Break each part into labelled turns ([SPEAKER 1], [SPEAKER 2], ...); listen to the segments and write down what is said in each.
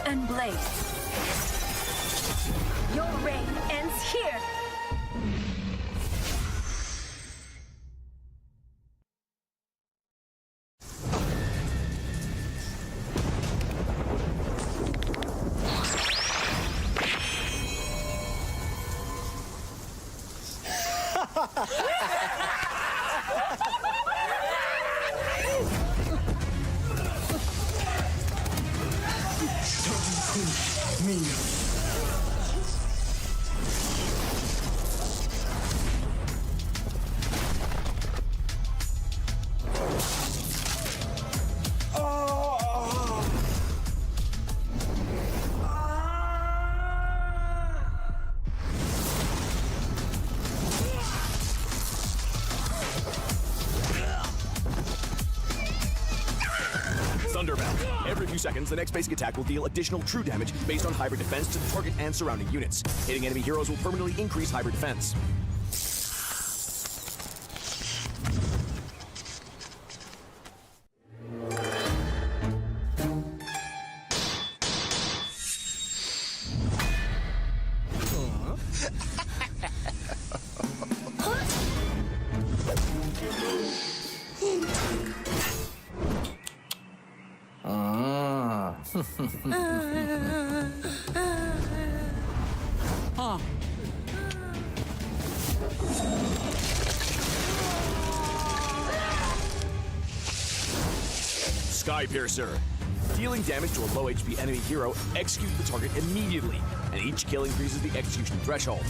[SPEAKER 1] and blaze. Your reign ends here.
[SPEAKER 2] Every few seconds, the next basic attack will deal additional true damage based on hybrid defense to the target and surrounding units. Hitting enemy heroes will permanently increase hybrid defense. Skypiercer. Dealing damage to a low HP enemy hero, execute the target immediately, and each kill increases the execution threshold.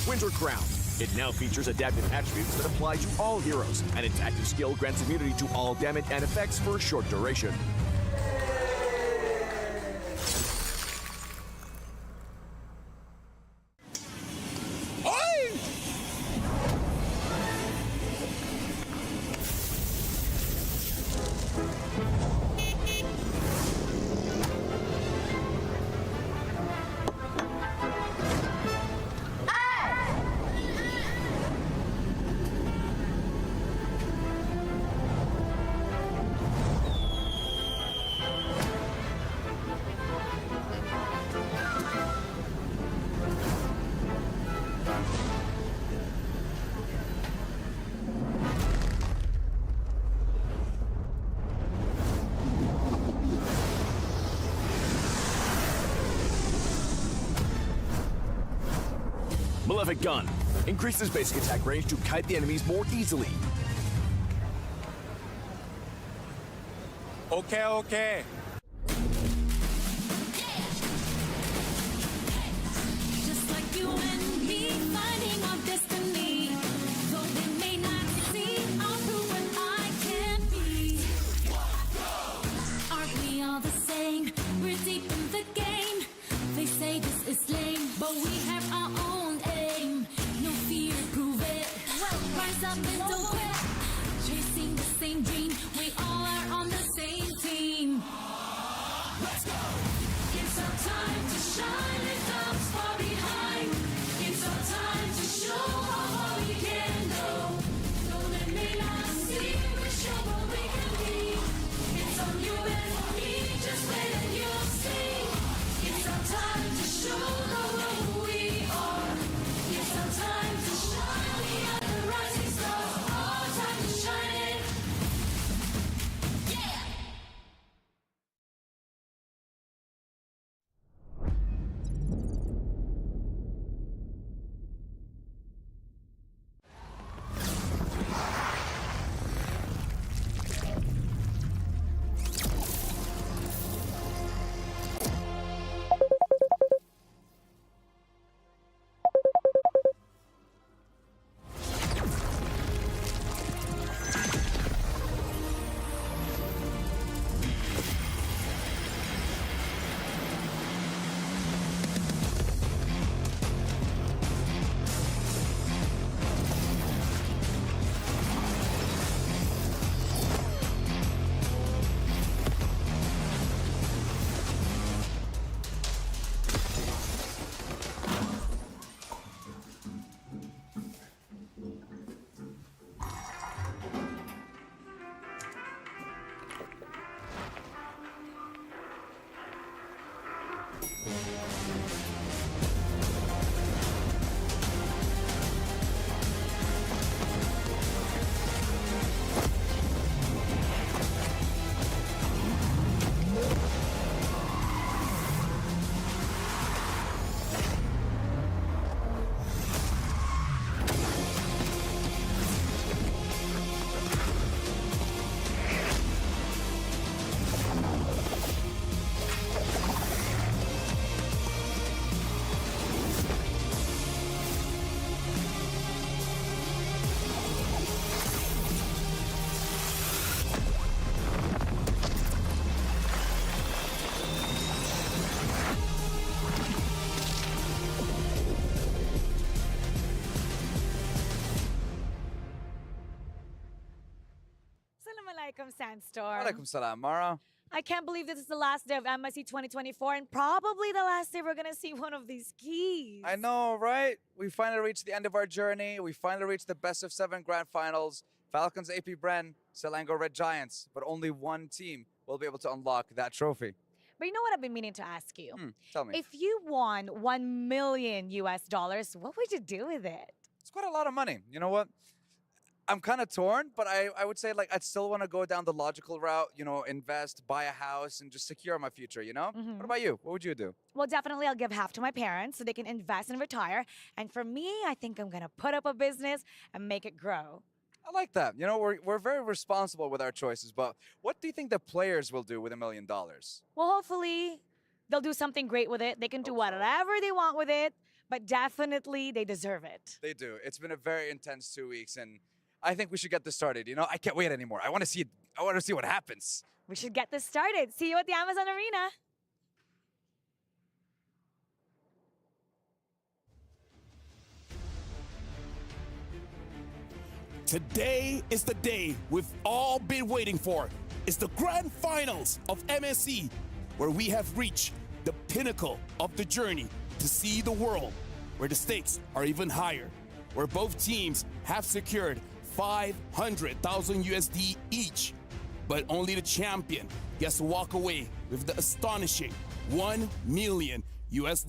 [SPEAKER 2] Winter Crown. It now features adaptive attributes that apply to all heroes, and its active skill grants immunity to all damage and effects for a short duration. Malefic Gun. Increases basic attack range to kite the enemies more easily.
[SPEAKER 3] Okay.
[SPEAKER 4] Just like you and me, finding our destiny. Though they may not see, I'll prove what I can be. Aren't we all the same? We're deep in the game. They say this is lame, but we have our own aim. No fear, prove it. Rise up and don't quit. Chasing the same dream, we all are on the same team. Let's go! It's our time to shine, it comes far behind.
[SPEAKER 1] Assalamualaikum, Sandstorm.
[SPEAKER 3] Walaikum salam, Mara.
[SPEAKER 1] I can't believe this is the last day of MSC 2024 and probably the last day we're going to see one of these keys.
[SPEAKER 3] I know, right? We finally reached the end of our journey. We finally reached the best of 7 grand finals. Falcons, AP Bren, Selangor Red Giants. But only one team will be able to unlock that trophy.
[SPEAKER 1] But you know what I've been meaning to ask you?
[SPEAKER 3] Tell me.
[SPEAKER 1] If you won $1 million US, what would you do with it?
[SPEAKER 3] It's quite a lot of money. You know what? I'm kind of torn, but I would say like I'd still want to go down the logical route, you know, invest, buy a house, and just secure my future, you know? What about you? What would you do?
[SPEAKER 1] Well, definitely I'll give half to my parents so they can invest and retire. And for me, I think I'm going to put up a business and make it grow.
[SPEAKER 3] I like that. You know, we're very responsible with our choices, but what do you think the players will do with $1 million?
[SPEAKER 1] Well, hopefully they'll do something great with it. They can do whatever they want with it, but definitely they deserve it.
[SPEAKER 3] They do. It's been a very intense 2 weeks, and I think we should get this started. You know, I can't wait anymore. I want to see it. I want to see what happens.
[SPEAKER 1] We should get this started. See you at the Amazon Arena.
[SPEAKER 2] Today is the day we've all been waiting for. It's the grand finals of MSC, where we have reached the pinnacle of the journey to see the world, where the stakes are even higher, where both teams have secured 500,000 USD each, but only the champion gets to walk away with the astonishing $1 million US.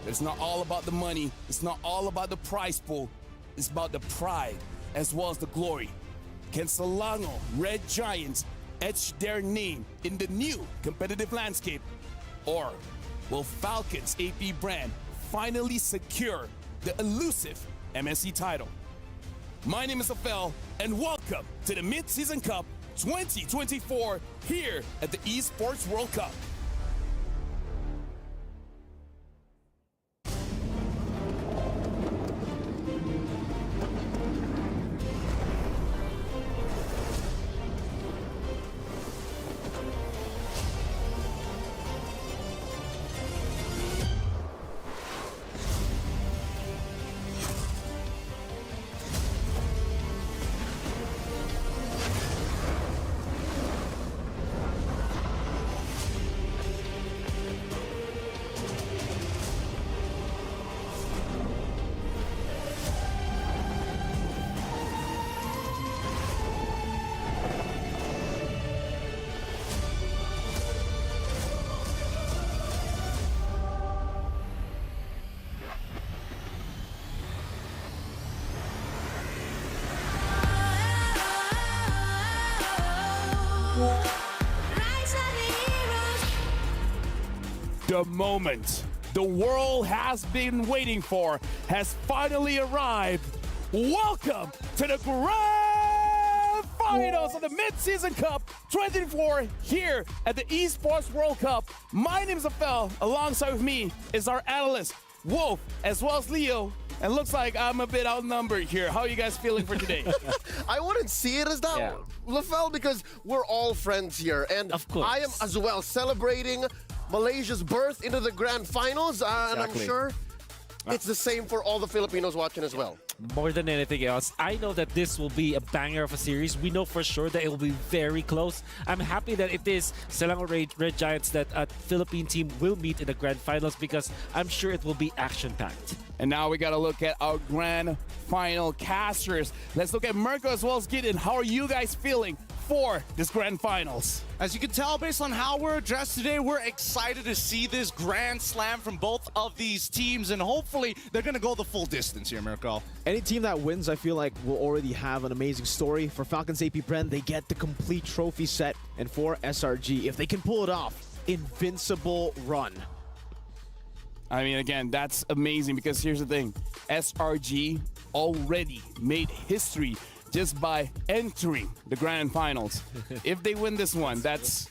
[SPEAKER 2] It's not all about the money, it's not all about the prize pool, it's about the pride as well as the glory. Can Selangor Red Giants etch their name in the new competitive landscape? Or will Falcons AP Bren finally secure the elusive MSC title? My name is Afel, and welcome to the Mid-Season Cup 2024 here at the Esports World Cup. The moment the world has been waiting for has finally arrived. Welcome to the Grand Finals of the Mid-Season Cup 2024 here at the Esports World Cup. My name is Afel. Alongside with me is our analyst, Wolf, as well as Leo. And looks like I'm a bit outnumbered here. How are you guys feeling for today?
[SPEAKER 5] I wouldn't see it as that, Lafel, because we're all friends here. And
[SPEAKER 6] of course,
[SPEAKER 5] I am as well celebrating Malaysia's birth into the grand finals. And I'm sure it's the same for all the Filipinos watching as well.
[SPEAKER 6] More than anything else, I know that this will be a banger of a series. We know for sure that it will be very close. I'm happy that it is Selangor Red Giants that a Philippine team will meet in the grand finals because I'm sure it will be action-packed.
[SPEAKER 2] And now we got to look at our grand final casters. Let's look at Mirko as well as Gideon. How are you guys feeling for this grand finals?
[SPEAKER 7] As you can tell based on how we're dressed today, we're excited to see this grand slam from both of these teams, and hopefully they're going to go the full distance here, Mirko.
[SPEAKER 8] Any team that wins, I feel like, will already have an amazing story. For Falcons AP Bren, they get the complete trophy set, and for SRG, if they can pull it off, invincible run.
[SPEAKER 2] I mean, again, that's amazing because here's the thing. SRG already made history just by entering the grand finals. If they win this one, that's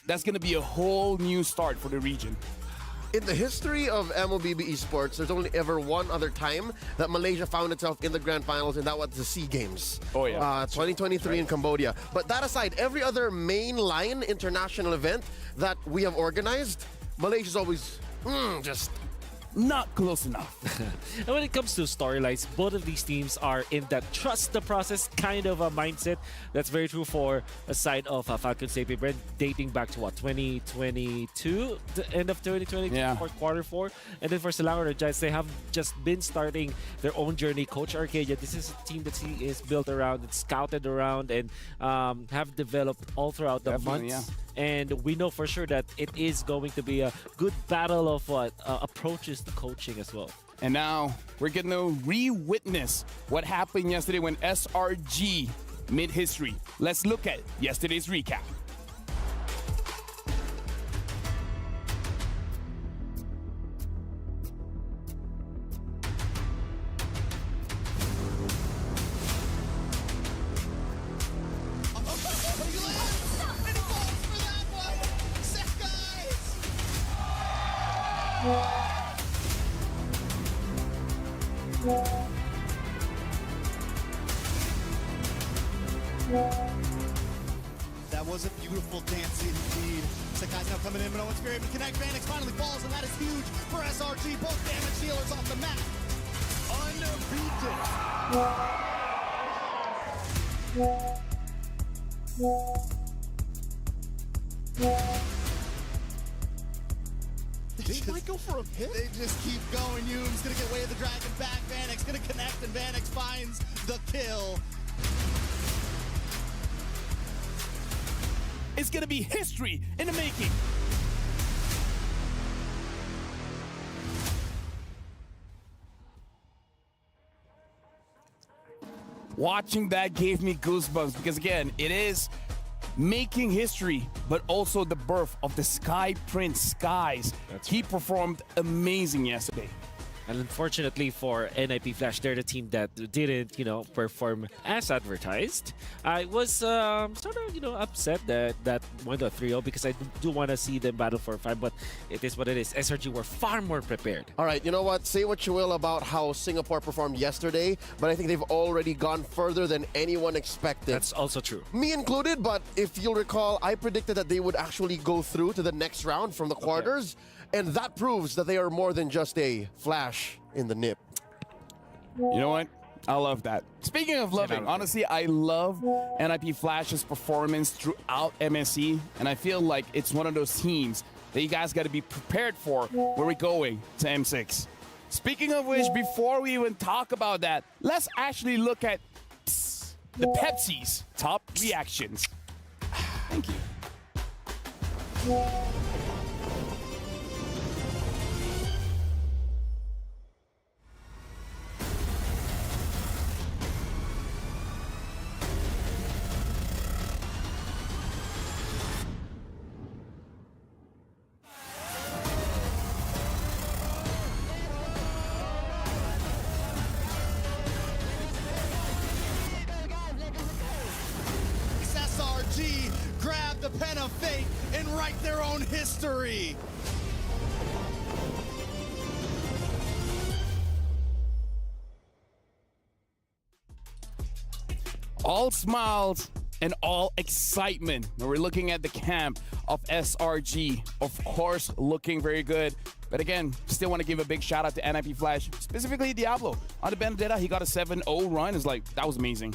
[SPEAKER 2] going to be a whole new start for the region.
[SPEAKER 5] In the history of Mlbb Esports, there's only ever one other time that Malaysia found itself in the grand finals, and that was the SEA Games.
[SPEAKER 2] Oh, yeah.
[SPEAKER 5] 2023 in Cambodia. But that aside, every other mainline international event that we have organized, Malaysia's always just
[SPEAKER 2] not close enough.
[SPEAKER 6] And when it comes to storylines, both of these teams are in that trust the process kind of a mindset. That's very true for a side of Falcons AP Bren, dating back to what, 2022, the end of 2022
[SPEAKER 2] Yeah.
[SPEAKER 6] for quarter 4. And then for Selangor Giants, they have just been starting their own journey. Coach Arcadia, this is a team that he is built around, it's scouted around, and have developed all throughout the
[SPEAKER 2] Definitely,
[SPEAKER 6] months. And we know for sure that it is going to be a good battle of approaches to coaching as well.
[SPEAKER 2] And now we're going to re-witness what happened yesterday when SRG made history. Let's look at yesterday's recap.
[SPEAKER 9] That was a beautiful dance indeed. Sakai's now coming in, but no one's able to connect. Vanix finally falls, and that is huge for SRG. Both damage dealers off the map.
[SPEAKER 5] They might go for a hit.
[SPEAKER 9] They just keep going. Hume's gonna get way of the dragon back. Vanix gonna connect, and Vanix finds the kill.
[SPEAKER 2] It's going to be history in the making. Watching that gave me goosebumps because, again, it is making history, but also the birth of the Sky Prince Skies. He performed amazing yesterday.
[SPEAKER 6] And unfortunately for NIP Flash, they're the team that didn't, perform as advertised. I was sort of, upset that went to 3-0 because I do want to see them battle for 5, but it is what it is. SRG were far more prepared.
[SPEAKER 5] All right, you know what? Say what you will about how Singapore performed yesterday, but I think they've already gone further than anyone expected.
[SPEAKER 6] That's also true.
[SPEAKER 5] Me included, but if you'll recall, I predicted that they would actually go through to the next round from the quarters, and that proves that they are more than just a flash in the nip.
[SPEAKER 2] You know what? I love that. Speaking of loving, honestly, I love NIP Flash's performance throughout MSC, and I feel like it's one of those teams that you guys got to be prepared for when we're going to M6. Speaking of which, before we even talk about that, let's actually look at the Pepsi's top reactions. Thank you.
[SPEAKER 9] SRG grab the pen of fate and write their own history.
[SPEAKER 2] All smiles and all excitement when we're looking at the camp of SRG. Of course, looking very good. But again, still want to give a big shout out to NIP Flash, specifically Diablo. On the Benedetta, he got a 7-0 run. It's like, that was amazing.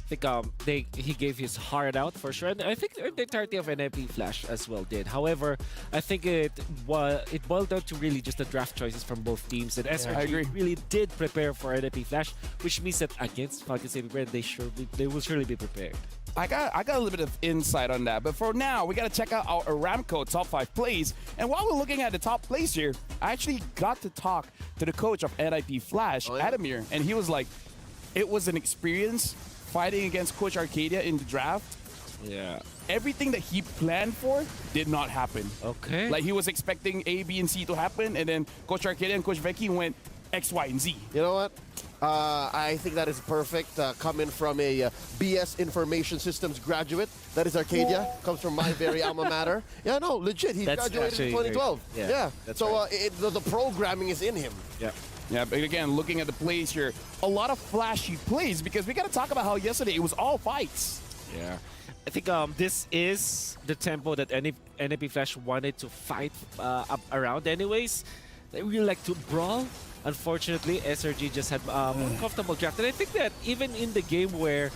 [SPEAKER 6] I think he gave his heart out for sure, and I think the entirety of NIP Flash as well did. However, I think it boiled down to really just the draft choices from both teams, and SRG really did prepare for NIP Flash, which means that against Falcons AP Bren, they will surely be prepared.
[SPEAKER 2] I got a little bit of insight on that, but for now, we got to check out our Aramco top 5 plays. And while we're looking at the top plays here, I actually got to talk to the coach of NIP Flash, Adamir, and he was like, it was an experience fighting against Coach Arcadia in the draft.
[SPEAKER 6] Yeah.
[SPEAKER 2] Everything that he planned for did not happen.
[SPEAKER 6] Okay.
[SPEAKER 2] Like, he was expecting A, B, and C to happen, and then Coach Arcadia and Coach Becky went X, Y, and Z.
[SPEAKER 5] You know what? I think that is perfect. Coming from a BS Information Systems graduate, that is Arcadia, comes from my very alma mater. Yeah, no, legit. He graduated in 2012. Yeah. So the programming is in him.
[SPEAKER 6] Yeah.
[SPEAKER 2] Yeah, but again, looking at the plays here, a lot of flashy plays because we got to talk about how yesterday it was all fights.
[SPEAKER 6] Yeah. I think this is the tempo that NIP Flash wanted to fight up around anyways. they really like to brawl. Unfortunately, SRG just had more comfortable draft. And I think that even in the game where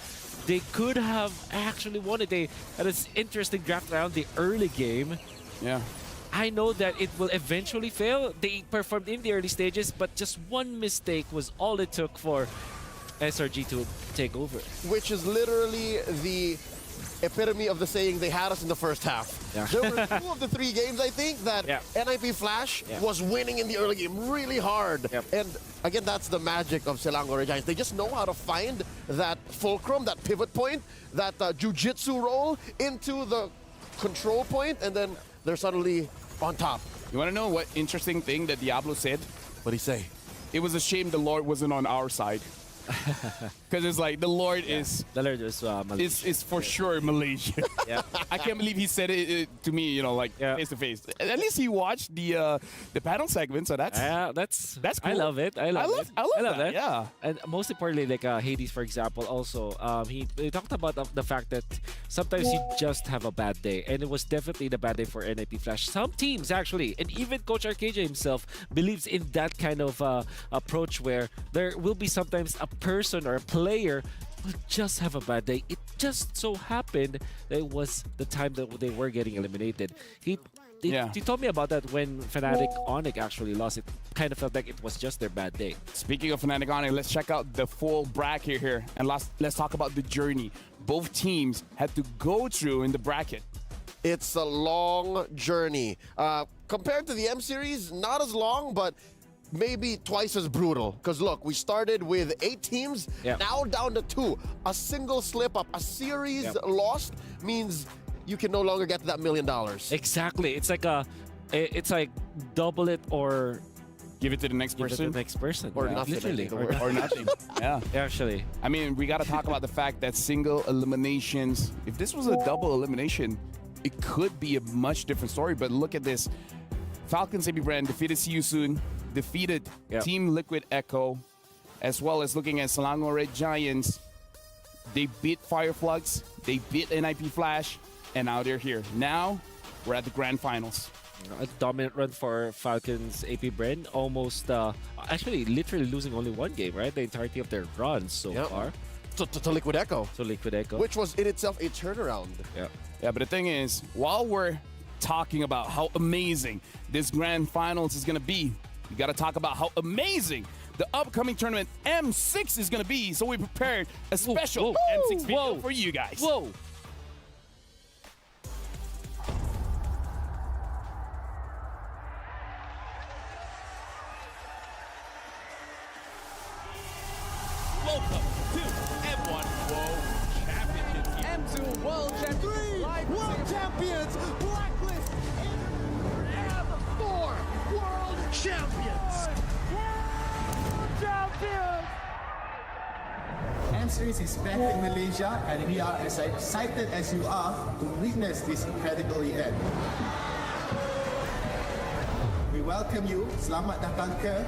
[SPEAKER 6] they could have actually won it, they had this interesting draft round the early game.
[SPEAKER 2] Yeah.
[SPEAKER 6] I know that it will eventually fail. They performed in the early stages, but just one mistake was all it took for SRG to take over.
[SPEAKER 5] Which is literally the epitome of the saying they had us in the first half.
[SPEAKER 6] Yeah.
[SPEAKER 5] There were 2 of the 3 games, I think, that NIP Flash was winning in the early game really hard.
[SPEAKER 6] Yep.
[SPEAKER 5] And again, that's the magic of Selangor Giants. They just know how to find that fulcrum, that pivot point, that jiu-jitsu roll into the control point, and then they're suddenly on top.
[SPEAKER 2] You want to know what interesting thing that Diablo said?
[SPEAKER 5] What'd he say?
[SPEAKER 2] It was a shame the Lord wasn't on our side. Because it's like the Lord is
[SPEAKER 6] Malaysia.
[SPEAKER 2] is for sure Malaysia.
[SPEAKER 6] Yeah.
[SPEAKER 2] I can't believe he said it to me, you know, like face to face. At least he watched the panel segment, so that's
[SPEAKER 6] that's
[SPEAKER 2] cool.
[SPEAKER 6] I love it. I love that.
[SPEAKER 2] Yeah.
[SPEAKER 6] And most importantly, like Hades, for example, also he talked about the fact that sometimes you just have a bad day, and it was definitely the bad day for NIP Flash. Some teams actually, and even Coach Arcadia himself believes in that kind of approach where there will be sometimes a person or a player will just have a bad day. It just so happened that it was the time that they were getting eliminated. He told me about that when Fnatic Onyx actually lost. It kind of felt like it was just their bad day.
[SPEAKER 2] Speaking of Fnatic Onyx, let's check out the full bracket here, and let's talk about the journey both teams had to go through in the bracket.
[SPEAKER 5] It's a long journey. Compared to the M Series, not as long, but maybe twice as brutal. Because look, we started with 8 teams, now down to 2. A single slip up, a series lost means you can no longer get to that $1 million.
[SPEAKER 6] Exactly. It's like double it or
[SPEAKER 2] give it to the next person.
[SPEAKER 5] Or nothing.
[SPEAKER 6] Literally.
[SPEAKER 2] Or nothing. Yeah.
[SPEAKER 6] Actually.
[SPEAKER 2] I mean, we got to talk about the fact that single eliminations, if this was a double elimination, it could be a much different story. But look at this. Falcons AB Bren defeated See You Soon, defeated Team Liquid Echo, as well as looking at Selangor Red Giants. They beat Fireflugs, they beat NIP Flash, and now they're here. Now, we're at the Grand Finals.
[SPEAKER 6] A dominant run for Falcons AP Bren, almost, actually literally losing only 1 game, right? The entirety of their runs so far.
[SPEAKER 5] To Liquid Echo.
[SPEAKER 6] So Liquid Echo.
[SPEAKER 5] Which was in itself a turnaround.
[SPEAKER 2] Yeah, but the thing is, while we're talking about how amazing this Grand Finals is going to be, we got to talk about how amazing the upcoming tournament M6 is going to be. So we prepared a special M6 video for you guys.
[SPEAKER 6] Whoa!
[SPEAKER 2] Welcome to M1 World Championship.
[SPEAKER 9] M2 World Champions. 3 World Champions. Blacklist. M4 World Champions.
[SPEAKER 10] M-Series is back in Malaysia, and we are as excited as you are to witness this incredible event. We welcome you. Selamat datang ke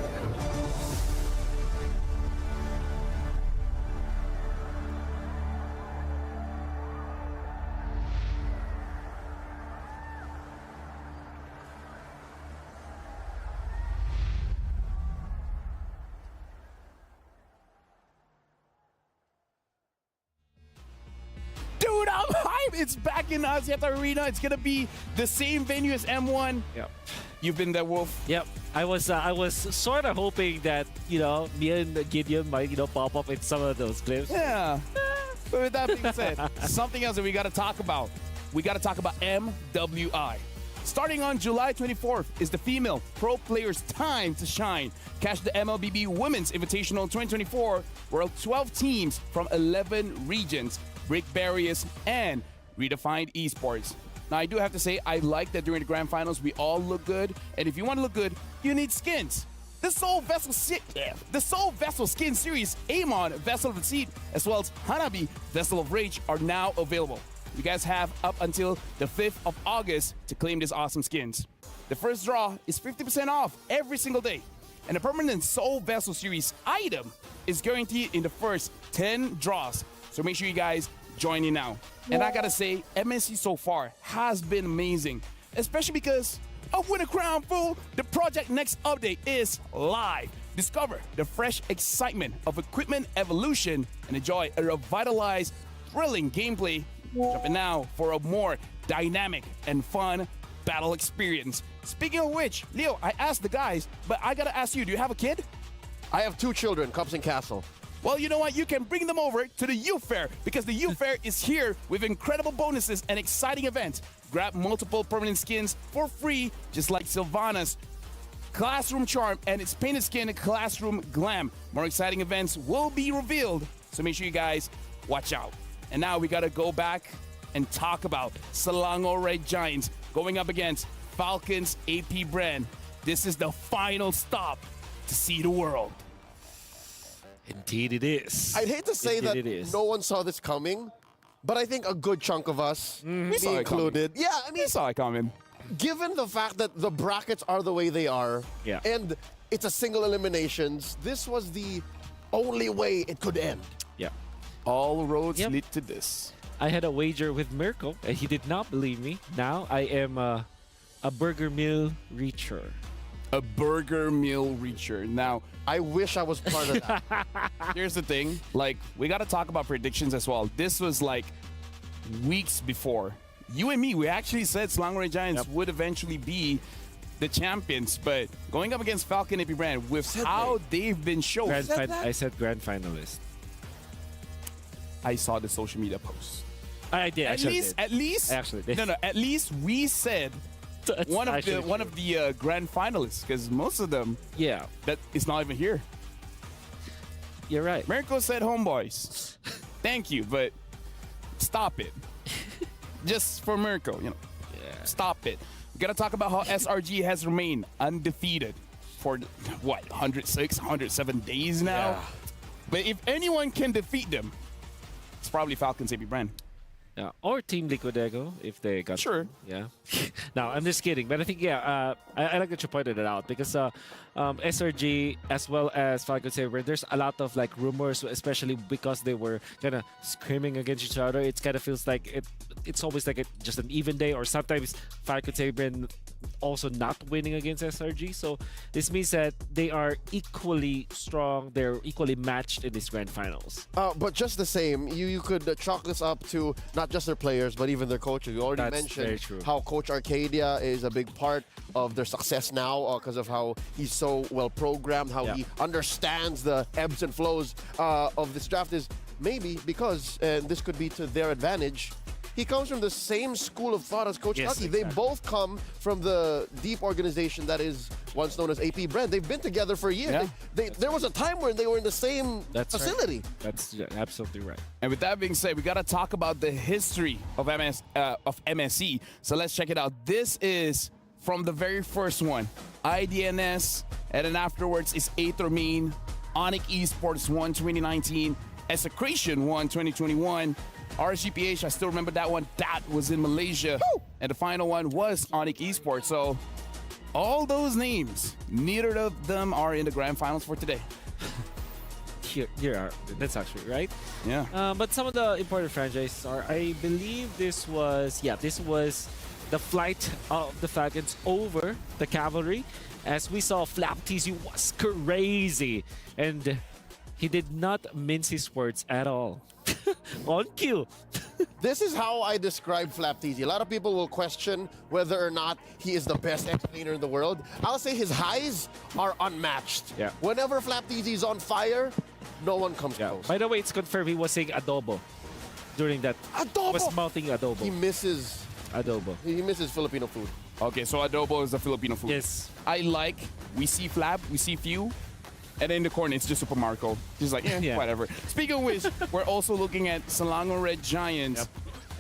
[SPEAKER 2] Dude, I'm hyped. It's back in Axiata Arena. It's gonna be the same venue as M1.
[SPEAKER 6] Yep.
[SPEAKER 2] You've been there, Wolf.
[SPEAKER 6] Yep. I was sort of hoping that, me and Gideon might, pop up in some of those clips.
[SPEAKER 2] Yeah. But with that being said, something else that we got to talk about. We got to talk about MWI. Starting on July 24th is the female pro players' time to shine. Catch the Mlbb Women's Invitational 2024, where 12 teams from 11 regions break barriers and redefine esports. Now, I do have to say, I like that during the Grand Finals, we all look good. And if you want to look good, you need skins. The Soul Vessel Skin Series, Amon, Vessel of the Seed, as well as Hanabi, Vessel of Rage, are now available. You guys have up until the 5th of August to claim these awesome skins. The first draw is 50% off every single day. And a permanent Soul Vessel Series item is guaranteed in the first 10 draws. So make sure you guys join in now. And I gotta say, MSC so far has been amazing, especially because of Win a Crown, fool! The Project Next update is live. Discover the fresh excitement of equipment evolution and enjoy a revitalized, thrilling gameplay. Jump in now for a more dynamic and fun battle experience. Speaking of which, Leo, I asked the guys, but I gotta ask you, do you have a kid?
[SPEAKER 5] I have 2 children, Cubs and Castle.
[SPEAKER 2] Well, you know what? You can bring them over to the Youth Fair because the Youth Fair is here with incredible bonuses and exciting events. Grab multiple permanent skins for free, just like Sylvana's Classroom Charm and its painted skin Classroom Glam. More exciting events will be revealed, so make sure you guys watch out. And now we gotta go back and talk about Selangor Red Giants going up against Falcons AP Bren. This is the final stop to see the world.
[SPEAKER 6] Indeed it is.
[SPEAKER 5] I'd hate to say
[SPEAKER 6] Indeed
[SPEAKER 5] that
[SPEAKER 6] it is.
[SPEAKER 5] no one saw this coming, but I think a good chunk of us, me
[SPEAKER 2] saw it coming.
[SPEAKER 5] included. Yeah, I mean,
[SPEAKER 2] I saw it coming.
[SPEAKER 5] given the fact that the brackets are the way they are,
[SPEAKER 6] Yeah.
[SPEAKER 5] and it's a single eliminations, this was the only way it could end.
[SPEAKER 6] Yeah.
[SPEAKER 2] All roads
[SPEAKER 6] Yep.
[SPEAKER 2] lead to this.
[SPEAKER 6] I had a wager with Mirko, and he did not believe me. Now I am a burger meal reacher.
[SPEAKER 2] A burger meal reacher. Now,
[SPEAKER 5] I wish I was part of that.
[SPEAKER 2] here's the thing. Like, we got to talk about predictions as well. This was like weeks before. You and me, we actually said Selangor Red Giants would eventually be the champions, but going up against Falcon AP Brand with how they've been shown.
[SPEAKER 6] I said grand finalist.
[SPEAKER 2] I saw the social media posts.
[SPEAKER 6] I did.
[SPEAKER 2] At
[SPEAKER 6] actually
[SPEAKER 2] least,
[SPEAKER 6] did.
[SPEAKER 2] at least,
[SPEAKER 6] I actually did.
[SPEAKER 2] no. At least we said
[SPEAKER 6] That's
[SPEAKER 2] one of
[SPEAKER 6] actually
[SPEAKER 2] the grand finalists, because most of them
[SPEAKER 6] Yeah,
[SPEAKER 2] that is not even here.
[SPEAKER 6] you're right.
[SPEAKER 2] Mirko said homeboys. Thank you, but stop it. Just for Mirko, you know.
[SPEAKER 6] Yeah.
[SPEAKER 2] Stop it. We gotta talk about how SRG has remained undefeated for what 106, 107 days now.
[SPEAKER 6] Yeah.
[SPEAKER 2] But if anyone can defeat them, it's probably Falcons AP Brand.
[SPEAKER 6] Yeah, or Team Liquidego if they got
[SPEAKER 2] Sure.
[SPEAKER 6] Yeah. No, I'm just kidding. But I think I like that you pointed it out because SRG as well as Falcon Saber, there's a lot of like rumors, especially because they were kind of screaming against each other. It kind of feels like it's always like just an even day, or sometimes Falcon Saber also not winning against SRG. So this means that they are equally strong. They're equally matched in these grand finals.
[SPEAKER 5] But just the same, you could chalk this up to not just their players, but even their coaches. You already
[SPEAKER 6] That's very
[SPEAKER 5] mentioned
[SPEAKER 6] true.
[SPEAKER 5] how Coach Arcadia is a big part of their success now because of how he's so well programmed, how
[SPEAKER 6] Yeah.
[SPEAKER 5] he understands the ebbs and flows of this draft is maybe because, and this could be to their advantage, he comes from the same school of thought as Coach
[SPEAKER 6] Yes,
[SPEAKER 5] Lucky. They
[SPEAKER 6] exactly.
[SPEAKER 5] both come from the deep organization that is once known as AP Brand. They've been together for years.
[SPEAKER 2] Yeah.
[SPEAKER 5] There was a time when they were in the same
[SPEAKER 6] That's right.
[SPEAKER 5] facility.
[SPEAKER 6] That's absolutely right.
[SPEAKER 2] And with that being said, we gotta talk about the history of MSC. So let's check it out. This is from the very first one, IDNS, and then afterwards is Aethermine, Onyx Esports won 2019, Execration won 2021. RSGPH, I still remember that one. That was in Malaysia. And the final one was Onyx Esports. So all those names, neither of them are in the grand finals for today.
[SPEAKER 6] That's actually right.
[SPEAKER 2] Yeah.
[SPEAKER 6] But some of the important franchises are, I believe this was the flight of the Falcons over the Cavalry. As we saw, Flap TZ was crazy. And he did not mince his words at all. On cue.
[SPEAKER 5] This is how I describe Flap TZ. A lot of people will question whether or not he is the best explainer in the world. I'll say his highs are unmatched.
[SPEAKER 6] Yeah.
[SPEAKER 5] Whenever Flap TZ is on fire, no one comes close.
[SPEAKER 6] By the way, it's confirmed he was saying adobo during that.
[SPEAKER 5] Adobo!
[SPEAKER 6] Was mouthing
[SPEAKER 5] He
[SPEAKER 6] adobo.
[SPEAKER 5] misses
[SPEAKER 6] Adobo.
[SPEAKER 5] he misses Filipino food.
[SPEAKER 2] Okay, so adobo is a Filipino food.
[SPEAKER 6] Yes.
[SPEAKER 2] We see Flap, we see Few, and in the corner it's just Super Marco. Just like,
[SPEAKER 6] Yeah.
[SPEAKER 2] whatever. Speaking of which, we're also looking at Selangor Red Giants,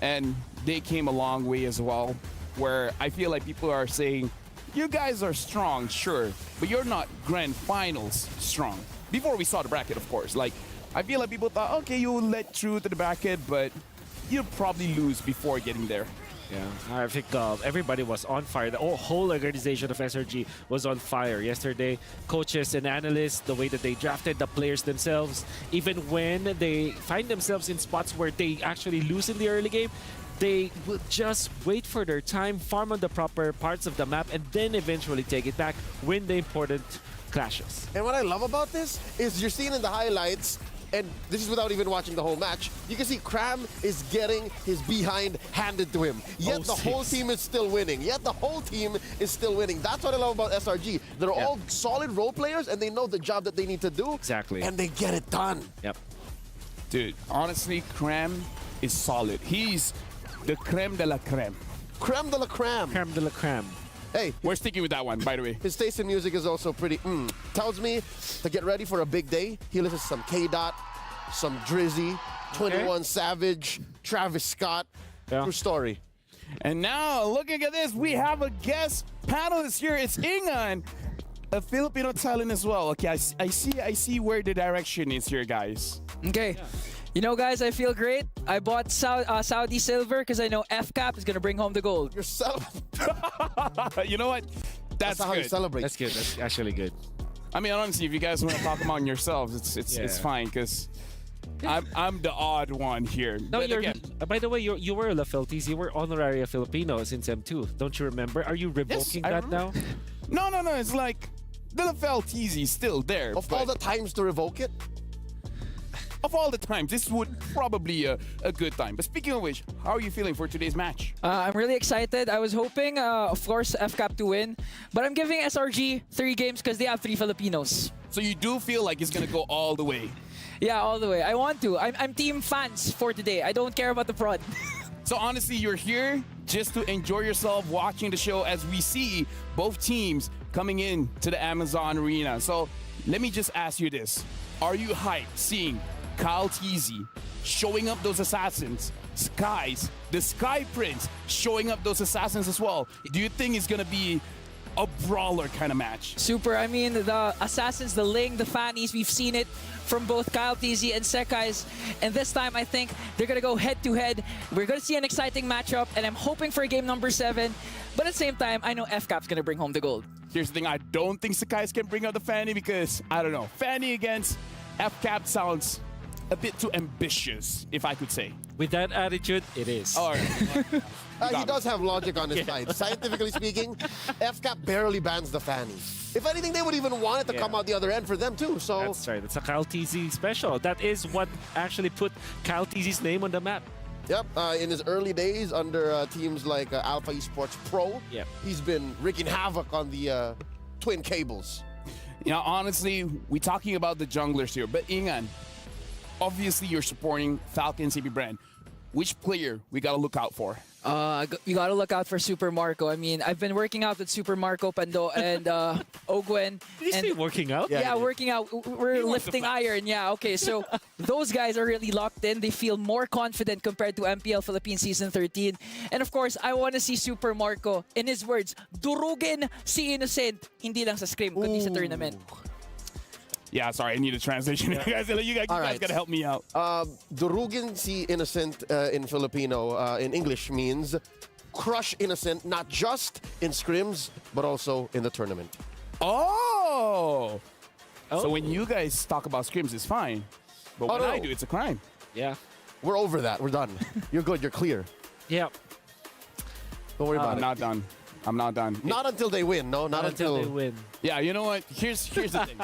[SPEAKER 2] and they came a long way as well, where I feel like people are saying, you guys are strong, sure, but you're not grand finals strong. Before we saw the bracket, of course. Like, I feel like people thought, okay, you'll let through to the bracket, but you'll probably lose before getting there.
[SPEAKER 6] Yeah, I think everybody was on fire. The whole organization of SRG was on fire yesterday. Coaches and analysts, the way that they drafted the players themselves, even when they find themselves in spots where they actually lose in the early game, they will just wait for their time, farm on the proper parts of the map, and then eventually take it back, win the important clashes.
[SPEAKER 5] And what I love about this is you're seeing in the highlights, and this is without even watching the whole match, you can see Cram is getting his behind handed to him. Yet the whole team is still winning. Yet the whole team is still winning. That's what I love about SRG. They're all solid role players, and they know the job that they need to do.
[SPEAKER 6] Exactly.
[SPEAKER 5] And they get it done.
[SPEAKER 6] Yep.
[SPEAKER 2] Dude, honestly, Cram is solid. He's the creme de la creme.
[SPEAKER 5] Creme de la creme.
[SPEAKER 6] Creme de la creme.
[SPEAKER 5] Hey,
[SPEAKER 2] We're sticking with that one, by the way.
[SPEAKER 5] his taste in music is also pretty, tells me to get ready for a big day. He listens to some K-Dot, some Drizzy, 21 Savage, Travis Scott. True story.
[SPEAKER 2] And now, looking at this, we have a guest panelist here. It's Ingan, a Filipino talent as well. Okay, I see where the direction is here, guys.
[SPEAKER 11] Okay. You know, guys, I feel great. I bought Saudi silver because I know FCAP is going to bring home the gold.
[SPEAKER 5] You're
[SPEAKER 2] You know what? That's
[SPEAKER 5] how you
[SPEAKER 2] good.
[SPEAKER 5] celebrate.
[SPEAKER 6] That's good. That's actually good.
[SPEAKER 2] I mean, honestly, if you guys want to talk among yourselves, it's fine because I'm the odd one here.
[SPEAKER 6] No,
[SPEAKER 2] But
[SPEAKER 6] you're.
[SPEAKER 2] again,
[SPEAKER 6] By the way, you were a Lafeltis. You were honorary a Filipino since M2. Don't you remember? Are you revoking
[SPEAKER 2] I
[SPEAKER 6] that
[SPEAKER 2] remember.
[SPEAKER 6] now?
[SPEAKER 2] No. It's like the Lafeltis is still there.
[SPEAKER 5] Of all
[SPEAKER 2] but
[SPEAKER 5] the times to revoke it,
[SPEAKER 2] of all the times, this would probably a good time. But speaking of which, how are you feeling for today's match?
[SPEAKER 11] I'm really excited. I was hoping, of course, FCAP to win. But I'm giving SRG 3 games because they have 3 Filipinos.
[SPEAKER 2] So you do feel like it's gonna go all the way.
[SPEAKER 11] Yeah, all the way. I want to. I'm team fans for today. I don't care about the prod.
[SPEAKER 2] So honestly, you're here just to enjoy yourself watching the show as we see both teams coming in to the Amazon Arena. So let me just ask you this. Are you hyped seeing Kyle Teasy showing up those assassins, the Sky Prince showing up those assassins as well? Do you think it's gonna be a brawler kind of match?
[SPEAKER 11] Super. I mean, the Assassins, the Ling, the Fannies, we've seen it from both Kyle TZ and Sekai's. And this time, I think they're going to go head-to-head. We're going to see an exciting matchup, and I'm hoping for game number 7. But at the same time, I know FCAP's going to bring home the gold.
[SPEAKER 2] Here's the thing, I don't think Sekai's can bring out the Fanny because, I don't know, Fanny against FCAP sounds a bit too ambitious, if I could say.
[SPEAKER 6] With that attitude, it is.
[SPEAKER 2] All right.
[SPEAKER 5] he does have logic on his side. Scientifically speaking, FCAP barely bans the Fanny. If anything, they would even want it to come out the other end for them too. So
[SPEAKER 6] That's right. That's a Kyle TZ special. That is what actually put Kyle TZ's name on the map.
[SPEAKER 5] Yep, in his early days under teams like Alpha Esports Pro, he's been wreaking havoc on the twin cables.
[SPEAKER 2] You know, honestly, we're talking about the junglers here, but Ingan, obviously you're supporting Falcon CP Bren. Which player we gotta look out for?
[SPEAKER 11] We gotta look out for Super Marco. I mean, I've been working out with Super Marco, Pando, and Ogwen.
[SPEAKER 6] Did you say working out?
[SPEAKER 11] Yeah, working out. We're lifting iron. Yeah, okay. So those guys are really locked in. They feel more confident compared to MPL Philippines Season 13. And of course, I want to see Super Marco, in his words, durugin si Innocent, hindi lang sa scrim, kundi sa tournament.
[SPEAKER 2] Yeah, sorry, I need a translation. You guys gotta help me out.
[SPEAKER 5] Durugin si Innocent in Filipino, in English, means crush Innocent, not just in scrims, but also in the tournament.
[SPEAKER 2] Oh! So when you guys talk about scrims, it's fine. But when I do, it's a crime.
[SPEAKER 6] Yeah.
[SPEAKER 5] We're over that. We're done. You're good. You're clear.
[SPEAKER 6] Yeah.
[SPEAKER 5] Don't worry about
[SPEAKER 2] I'm
[SPEAKER 5] it.
[SPEAKER 2] not done. I'm not done.
[SPEAKER 5] Not until they win. No, not until
[SPEAKER 6] they win.
[SPEAKER 2] Yeah, you know what? Here's the thing.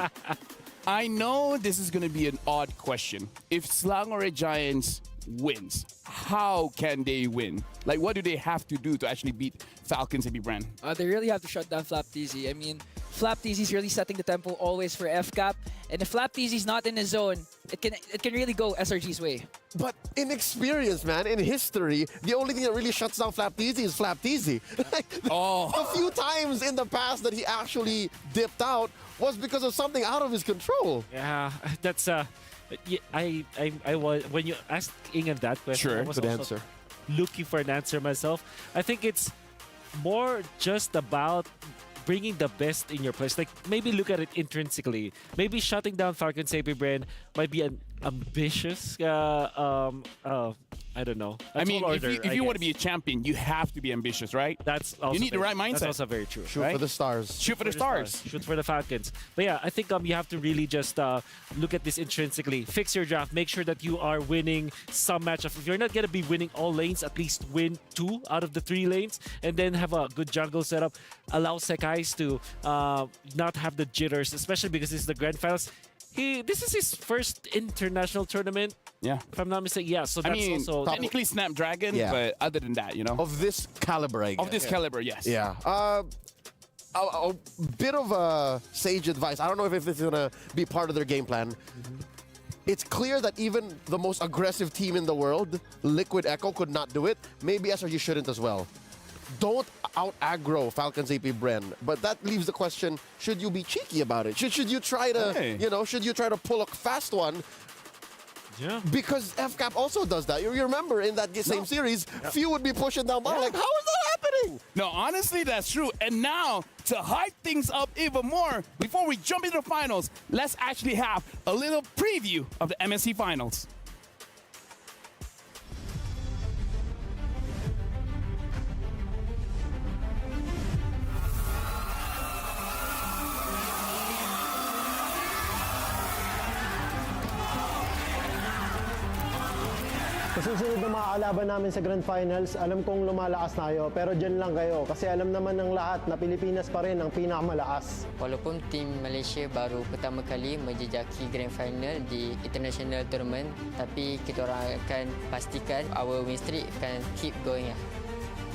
[SPEAKER 2] I know this is going to be an odd question. If Slangore Giants wins, how can they win? Like, what do they have to do to actually beat Falcons and Bren?
[SPEAKER 11] They really have to shut down Flap TZ. I mean, Flap TZ is really setting the tempo always for FCAP. And if Flap TZ is not in his zone, it can really go SRG's way.
[SPEAKER 5] But in experience, man, in history, the only thing that really shuts down Flap TZ is Flap TZ. A few times in the past that he actually dipped out was because of something out of his control.
[SPEAKER 6] Yeah, that's I was, when you asked Ingan that question, I was
[SPEAKER 5] good
[SPEAKER 6] also
[SPEAKER 5] answer.
[SPEAKER 6] looking for an answer myself. I think it's more just about bringing the best in your place. Like, maybe look at it intrinsically. Maybe shutting down Falcon Saber Bren might be an ambitious I don't know.
[SPEAKER 12] I mean, if you want to be a champion, you have to be ambitious, right?
[SPEAKER 6] That's also
[SPEAKER 12] you need the right mindset.
[SPEAKER 6] That's also very true.
[SPEAKER 5] Shoot for the stars.
[SPEAKER 12] Shoot for the stars.
[SPEAKER 6] Shoot for the Falcons. But yeah, I think you have to really just look at this intrinsically. Fix your draft. Make sure that you are winning some matchup. If you're not going to be winning all lanes, at least win 2 out of the 3 lanes, and then have a good jungle setup. Allow Sekais to not have the jitters, especially because this is the Grand Finals. This is his first international tournament.
[SPEAKER 12] Yeah.
[SPEAKER 6] If I'm not mistaken. Yeah, so that's also...
[SPEAKER 12] technically Snapdragon, but other than that, you know.
[SPEAKER 5] Of this caliber, I guess.
[SPEAKER 12] Of this caliber, yes.
[SPEAKER 5] Yeah. A bit of sage advice. I don't know if this is going to be part of their game plan. It's clear that even the most aggressive team in the world, Liquid Echo, could not do it. Maybe SRG shouldn't as well. Don't out-aggro Falcons AP Bren. But that leaves the question, should you be cheeky about it? Should you try to, should you try to pull a fast one?
[SPEAKER 6] Yeah.
[SPEAKER 5] Because FCAP also does that. You remember in that same series, few would be pushing down bottom. Like, how is that happening?
[SPEAKER 12] No, honestly, that's true. And now, to hype things up even more, before we jump into the finals, let's actually have a little preview of the MSC finals.
[SPEAKER 13] Sa susunod na mga kalaban namin sa Grand Finals, alam kong lumalakas tayo, pero dyan lang kayo kasi alam naman ng lahat na Pilipinas pa rin ang pinakamalakas.
[SPEAKER 14] Walaupun tim Malaysia baru pertama kali menjejaki Grand Final di International Tournament, tapi kita orang akan pastikan our win streak akan keep going.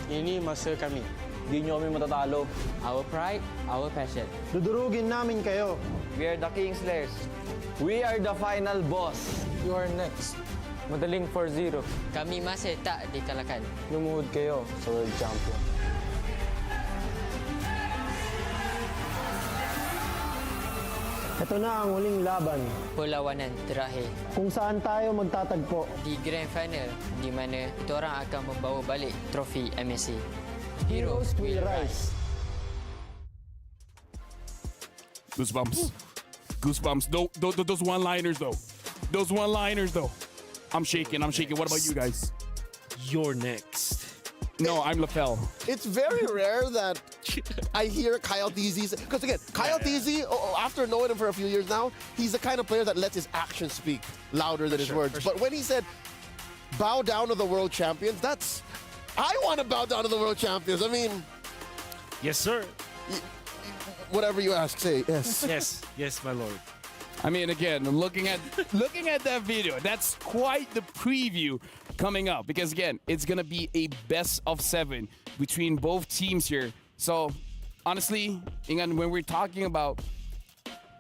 [SPEAKER 13] Ini masa kami. Di nyo kami matatalo.
[SPEAKER 14] Our pride, our passion.
[SPEAKER 13] Dudurugin namin kayo.
[SPEAKER 15] We are the Kingslayers. We are the final boss. You are next. Madaling 4-0.
[SPEAKER 14] Kami masih tak dikalahkan.
[SPEAKER 15] Lumuhod kayo sa World Champion.
[SPEAKER 13] Ito na ang huling laban.
[SPEAKER 14] Perlawanan terakhir.
[SPEAKER 13] Kung saan tayo magtatagpo.
[SPEAKER 14] Di Grand Final, di mana kita orang akan membawa balik trofi MSC.
[SPEAKER 13] Heroes will rise.
[SPEAKER 12] Goosebumps. Goosebumps. Those one-liners, though. Those one-liners, though. I'm shaking. What about you guys?
[SPEAKER 6] You're next.
[SPEAKER 12] No, I'm LaFell.
[SPEAKER 5] It's very rare that I hear Kyle Teasy. Because again, Kyle Teasy, after knowing him for a few years now, he's the kind of player that lets his actions speak louder than his words. But when he said, bow down to the world champions, I want to bow down to the world champions. I mean...
[SPEAKER 6] Yes, sir.
[SPEAKER 5] Whatever you ask, say yes.
[SPEAKER 6] Yes, my lord.
[SPEAKER 12] I mean, again, looking at that video, that's quite the preview coming up. Because again, it's gonna be a best of 7 between both teams here. So honestly, when we're talking about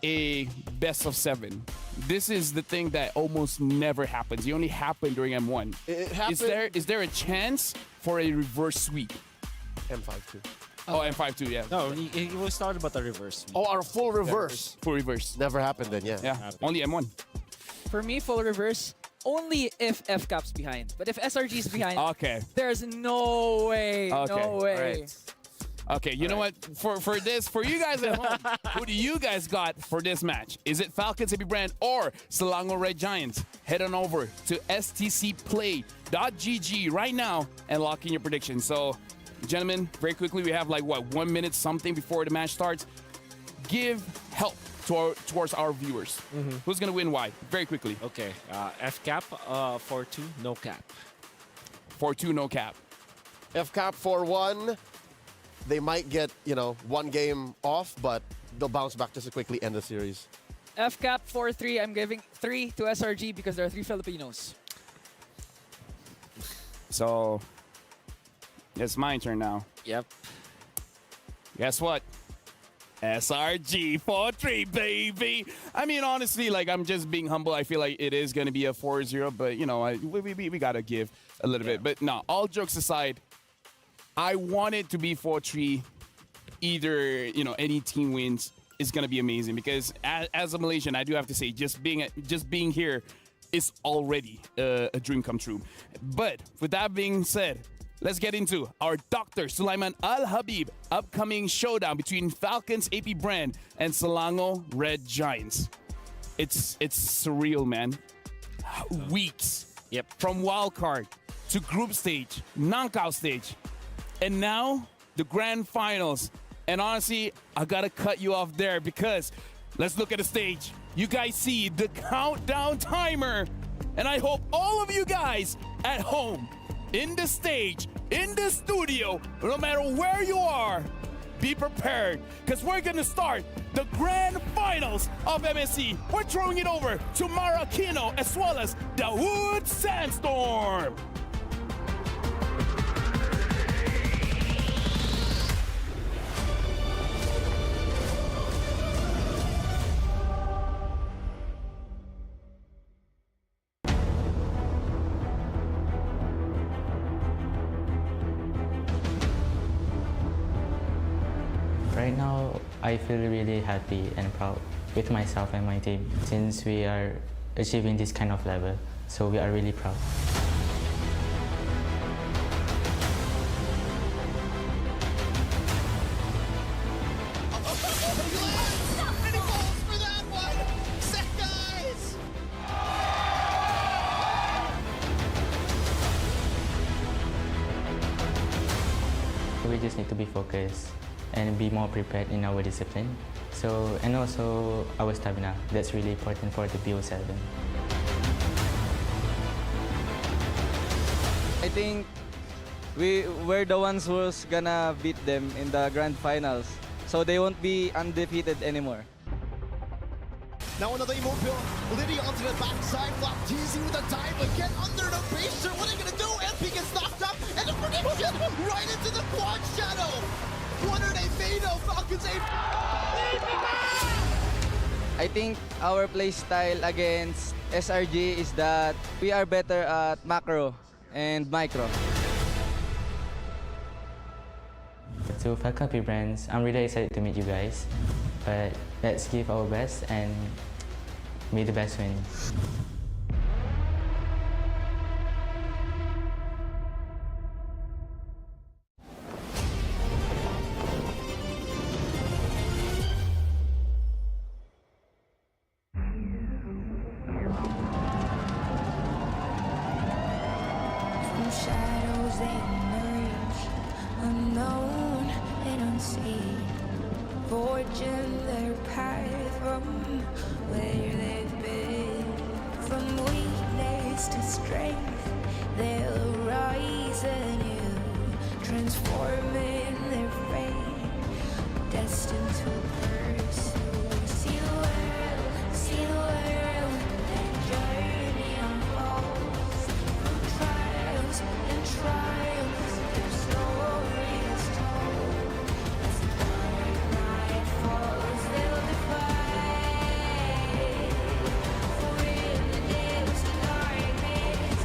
[SPEAKER 12] a best of 7, this is the thing that almost never happens. It only happened during M1.
[SPEAKER 5] It happened.
[SPEAKER 12] Is there a chance for a reverse sweep?
[SPEAKER 5] M5-2.
[SPEAKER 12] Oh, M5-2, yeah.
[SPEAKER 6] No, it was started about the reverse.
[SPEAKER 5] Oh, our full reverse.
[SPEAKER 12] Full reverse.
[SPEAKER 5] Never happened then, yeah.
[SPEAKER 12] Yeah, only M1.
[SPEAKER 11] For me, full reverse, only if FCAP's behind. But if SRG's behind, there's no way.
[SPEAKER 12] Okay.
[SPEAKER 11] No way.
[SPEAKER 12] Right. Okay, you know what? For you guys at home, who do you guys got for this match? Is it Falcons AP Bren or Selangor Red Giants? Head on over to stcplay.gg right now and lock in your predictions. So, gentlemen, very quickly, we have like, 1 minute something before the match starts. Give help towards our viewers. Who's going to win why? Very quickly.
[SPEAKER 6] Okay, FCAP, 4-2, no cap.
[SPEAKER 12] 4-2, no cap.
[SPEAKER 5] FCAP 4-1. They might get, 1 game off, but they'll bounce back just to quickly end the series.
[SPEAKER 11] FCAP 4-3, I'm giving 3 to SRG because there are 3 Filipinos.
[SPEAKER 12] So, it's my turn now.
[SPEAKER 6] Yep.
[SPEAKER 12] Guess what? SRG 4-3, baby. I mean, honestly, I'm just being humble. I feel like it is going to be a 4-0, but, we got to give a little bit. But no, all jokes aside, I want it to be 4-3. Either, any team wins is going to be amazing because as a Malaysian, I do have to say, just being here is already a dream come true. But with that being said, let's get into our Dr. Sulaiman Al-Habib upcoming showdown between Falcons AP Bren and Selangor Red Giants. It's surreal, man. Weeks from wildcard to group stage, knockout stage, and now the grand finals. And honestly, I gotta cut you off there because let's look at the stage. You guys see the countdown timer, and I hope all of you guys at home, in the stage, in the studio, no matter where you are, be prepared because we're gonna start the grand finals of MSC. We're throwing it over to Maracino as well as the Wood Sandstorm.
[SPEAKER 14] Right now, I feel really happy and proud with myself and my team since we are achieving this kind of level. So we are really proud. We just need to be focused and be more prepared in our discipline. So, and also our stamina. That's really important for the BO7.
[SPEAKER 15] I think we're the ones who's gonna beat them in the grand finals. So they won't be undefeated anymore.
[SPEAKER 9] Now another immobile. Lydia onto the backside. Flop teasing with a dive again under the base. What are they gonna do? MP gets knocked up and the prediction right into the quad shadow. What are they made of? Falcons aim.
[SPEAKER 15] I think our play style against SRG is that we are better at macro and micro.
[SPEAKER 14] To Falcon Brands, I'm really excited to meet you guys. But let's give our best and may the best win.
[SPEAKER 4] From shadows they emerge, unknown and unseen, forging their path from where they've been. From weakness to strength, they'll rise anew, transforming their fate, destined to pursue. See the world, their journey unfolds. Through trials and triumphs, their story is told. As the dark night falls, they'll defy. For in the depths of darkness,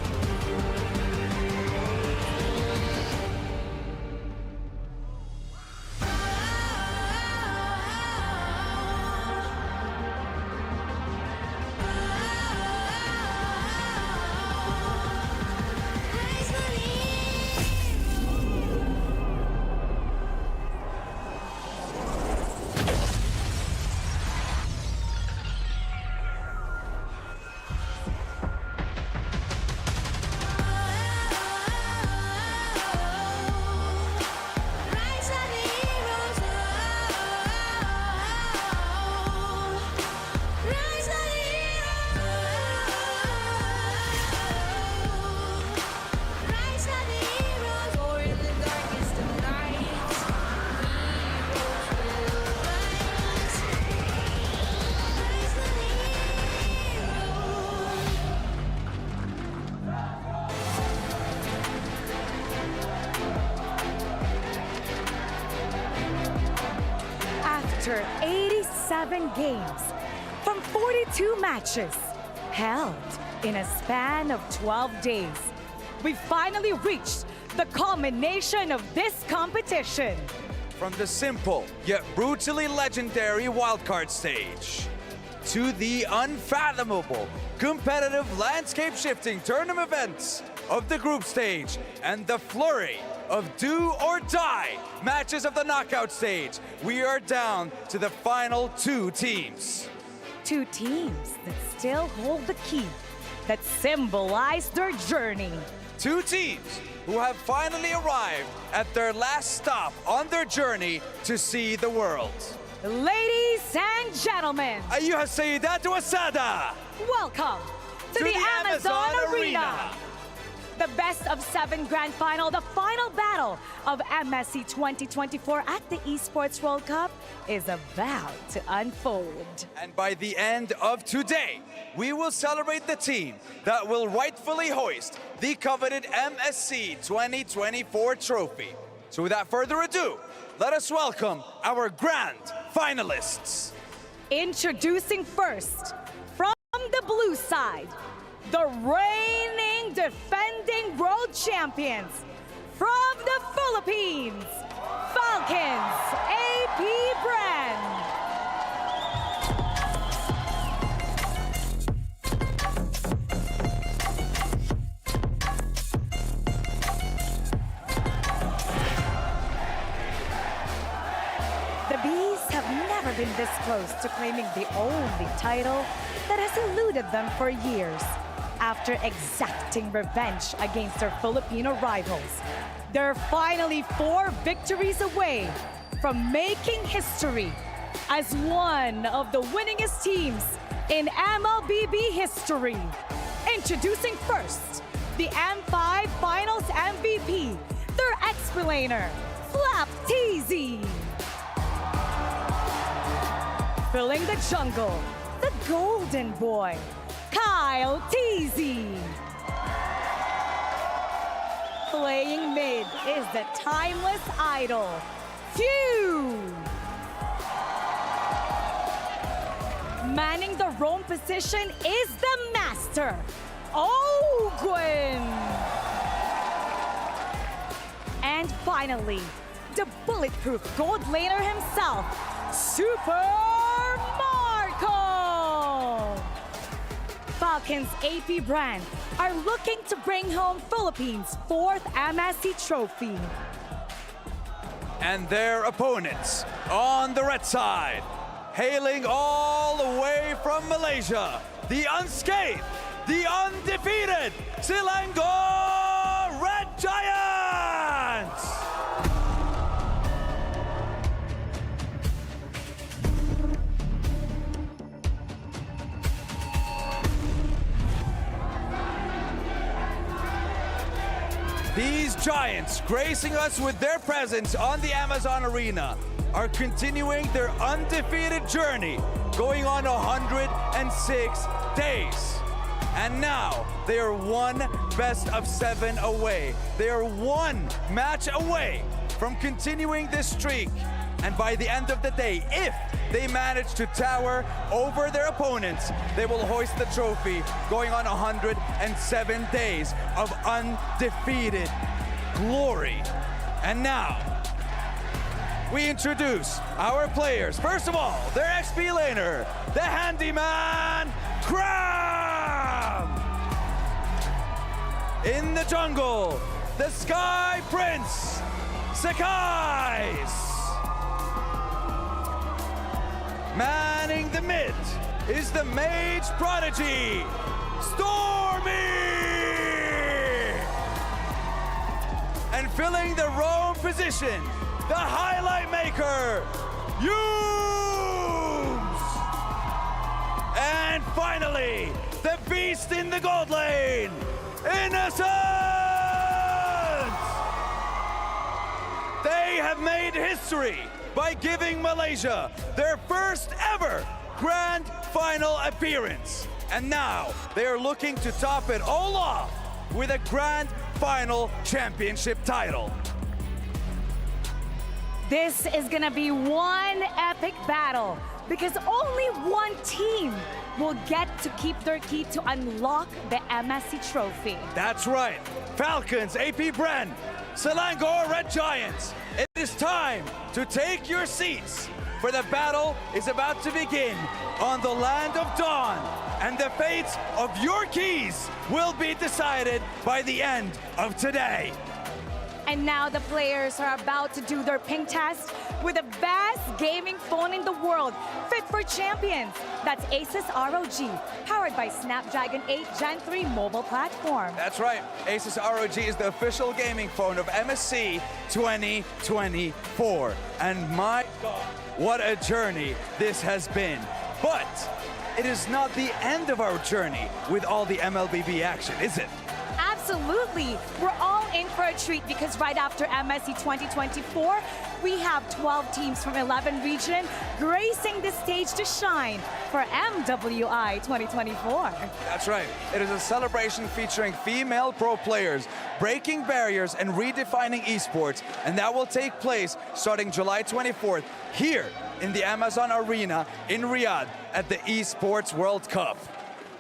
[SPEAKER 1] After 87 games from 42 matches held in a span of 12 days, we finally reached the culmination of this competition.
[SPEAKER 3] From the simple yet brutally legendary wildcard stage to the unfathomable competitive landscape shifting tournament events of the group stage and the flurry of do or die matches of the knockout stage, we are down to the final two teams.
[SPEAKER 1] Two teams that still hold the key that symbolize their journey
[SPEAKER 3] two teams who have finally arrived at their last stop on their journey to see the world.
[SPEAKER 1] Ladies and gentlemen,
[SPEAKER 3] أيها السيدات والسادة,
[SPEAKER 1] welcome to the Amazon Arena. The best of 7 grand final, the final battle of MSC 2024 at the Esports World Cup is about to unfold.
[SPEAKER 3] And by the end of today, we will celebrate the team that will rightfully hoist the coveted MSC 2024 trophy. So without further ado, let us welcome our grand finalists.
[SPEAKER 1] Introducing first, from the blue side, the reigning defending world champions from the Philippines, Falcons, AP Bren. The Bees have never been this close to claiming the only title that has eluded them for years. After exacting revenge against their Filipino rivals, they're finally 4 victories away from making history as one of the winningest teams in Mlbb history. Introducing first, the M5 Finals MVP, their explainer, Flapteasy. Filling the jungle, the golden boy, Kyle Teasy. Playing mid is the timeless idol, Few. Manning the roam position is the master, Ogwin. And finally, the bulletproof gold laner himself, Super Marco. Falcons AP Bren are looking to bring home Philippines' 4th MSC trophy.
[SPEAKER 3] And their opponents on the red side, hailing all the way from Malaysia, the unscathed, the undefeated Selangor Red Giants! These Giants, gracing us with their presence on the Amazon Arena, are continuing their undefeated journey, going on 106 days. And now, they are one best of 7 away. They are one match away from continuing this streak. And by the end of the day, if they manage to tower over their opponents, they will hoist the trophy, going on 107 days of undefeated glory. And now, we introduce our players. First of all, their XP laner, the handyman, Cram! In the jungle, the Sky Prince, Sakai's. Manning the mid is the Mage Prodigy, Stormy! And filling the roam position, the highlight maker, Yooms! And finally, the beast in the gold lane, Innocent! They have made history by giving Malaysia their first ever grand final appearance. And now they are looking to top it all off with a grand final championship title.
[SPEAKER 1] This is gonna be one epic battle because only one team will get to keep their key to unlock the MSC trophy.
[SPEAKER 3] That's right. Falcons, AP Bren, Selangor Red Giants. It is time to take your seats, for the battle is about to begin on the land of Dawn, and the fates of your keys will be decided by the end of today.
[SPEAKER 1] And now the players are about to do their ping test with the best gaming phone in the world, fit for champions. That's Asus ROG, powered by Snapdragon 8 Gen 3 mobile platform.
[SPEAKER 3] That's right. Asus ROG is the official gaming phone of MSC 2024. And my God, what a journey this has been. But it is not the end of our journey with all the MLBB action, is it?
[SPEAKER 1] Absolutely. We're all in for a treat because right after MSC 2024, we have 12 teams from 11 regions gracing the stage to shine for MWI 2024.
[SPEAKER 3] That's right. It is a celebration featuring female pro players, breaking barriers and redefining esports, and that will take place starting July 24th here in the Amazon Arena in Riyadh at the Esports World Cup.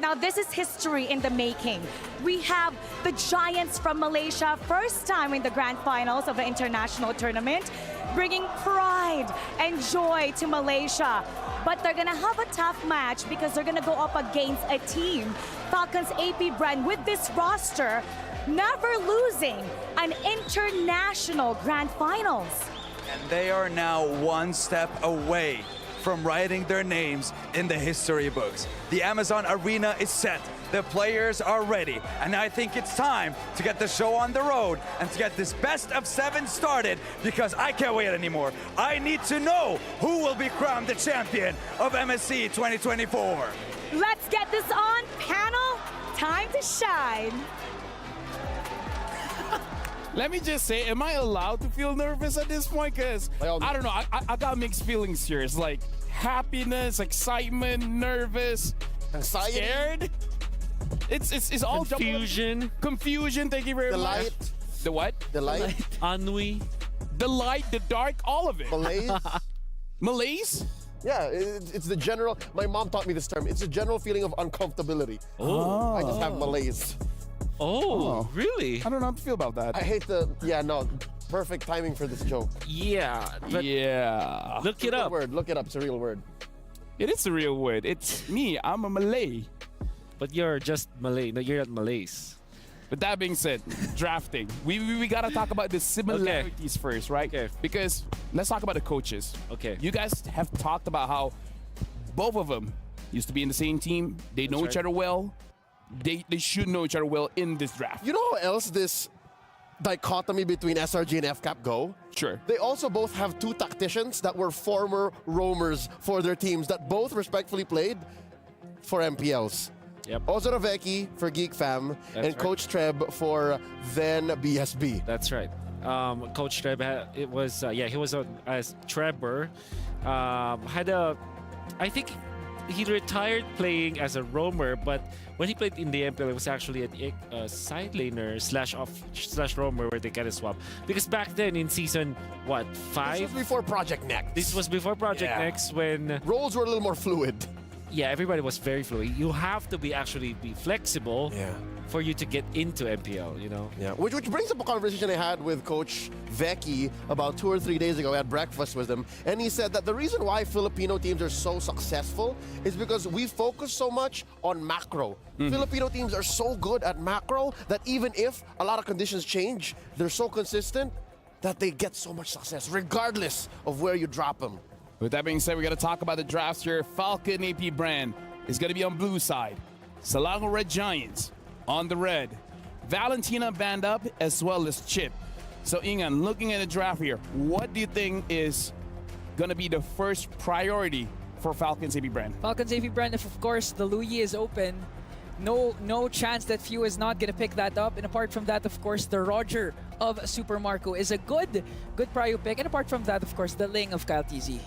[SPEAKER 1] Now, this is history in the making. We have the Giants from Malaysia, first time in the grand finals of the international tournament, bringing pride and joy to Malaysia. But they're gonna have a tough match because they're gonna go up against a team, Falcons AP Bren, with this roster, never losing an international grand finals.
[SPEAKER 3] And they are now one step away from writing their names in the history books. The Amazon Arena is set, the players are ready, and I think it's time to get the show on the road and to get this best of 7 started because I can't wait anymore. I need to know who will be crowned the champion of MSC 2024.
[SPEAKER 1] Let's get this on, panel. Time to shine.
[SPEAKER 12] Let me just say, am I allowed to feel nervous at this point? Because, I don't know, I got mixed feelings here. It's like happiness, excitement, nervous,
[SPEAKER 5] anxiety,
[SPEAKER 12] scared. It's all
[SPEAKER 6] confusion.
[SPEAKER 12] Confusion, thank you very much.
[SPEAKER 5] Light.
[SPEAKER 12] The what?
[SPEAKER 5] The light.
[SPEAKER 6] Ennui.
[SPEAKER 12] The light, the dark, all of it.
[SPEAKER 5] Malaise.
[SPEAKER 12] Malaise?
[SPEAKER 5] Yeah, it's the general, my mom taught me this term, it's a general feeling of uncomfortability.
[SPEAKER 6] Oh.
[SPEAKER 5] I just have malaise.
[SPEAKER 6] Oh, really?
[SPEAKER 12] I don't know how to feel about that.
[SPEAKER 5] I hate perfect timing for this joke.
[SPEAKER 6] Yeah.
[SPEAKER 12] Yeah.
[SPEAKER 6] Look it up.
[SPEAKER 5] Look it up, it's a real word.
[SPEAKER 12] It is a real word. It's me, I'm a Malay.
[SPEAKER 6] But you're just Malay, no, you're not Malays.
[SPEAKER 12] But that being said, drafting. We gotta talk about the similarities first, right?
[SPEAKER 6] Okay.
[SPEAKER 12] Because let's talk about the coaches.
[SPEAKER 6] Okay.
[SPEAKER 12] You guys have talked about how both of them used to be in the same team. They know each other well. They should know each other well in this draft.
[SPEAKER 5] You know how else this dichotomy between SRG and FCAP go?
[SPEAKER 12] Sure.
[SPEAKER 5] They also both have 2 tacticians that were former roamers for their teams that both respectfully played for MPLs.
[SPEAKER 6] Yep.
[SPEAKER 5] Ozorovecki for Geek Fam and
[SPEAKER 6] right.
[SPEAKER 5] Coach Treb for then BSB.
[SPEAKER 6] That's right. Coach Treb, he was on as Trebor. I think he retired playing as a roamer, but when he played in the MPL, it was actually a side laner / roamer where they kind of swap. Because back then in season, 5?
[SPEAKER 5] This was before Project Next.
[SPEAKER 6] This was before Project Next when...
[SPEAKER 5] roles were a little more fluid.
[SPEAKER 6] Yeah, everybody was very fluid. You have to be flexible for you to get into MPL, you know?
[SPEAKER 5] Yeah, which brings up a conversation I had with Coach Vecchi about 2 or 3 days ago. I had breakfast with him, and he said that the reason why Filipino teams are so successful is because we focus so much on macro. Filipino teams are so good at macro that even if a lot of conditions change, they're so consistent that they get so much success, regardless of where you drop them.
[SPEAKER 12] With that being said, we got to talk about the drafts here. Falcon AP Brand is going to be on blue side. Selangor Red Giants on the red. Valentina band up as well as Chip. So Ingan, looking at the draft here, what do you think is going to be the first priority for Falcons AP Brand?
[SPEAKER 11] Falcons AP Brand, if of course the Luyi is open, no chance that Few is not going to pick that up. And apart from that, of course, the Roger of Super Marco is a good prio pick. And apart from that, of course, the Ling of Kyle TZ.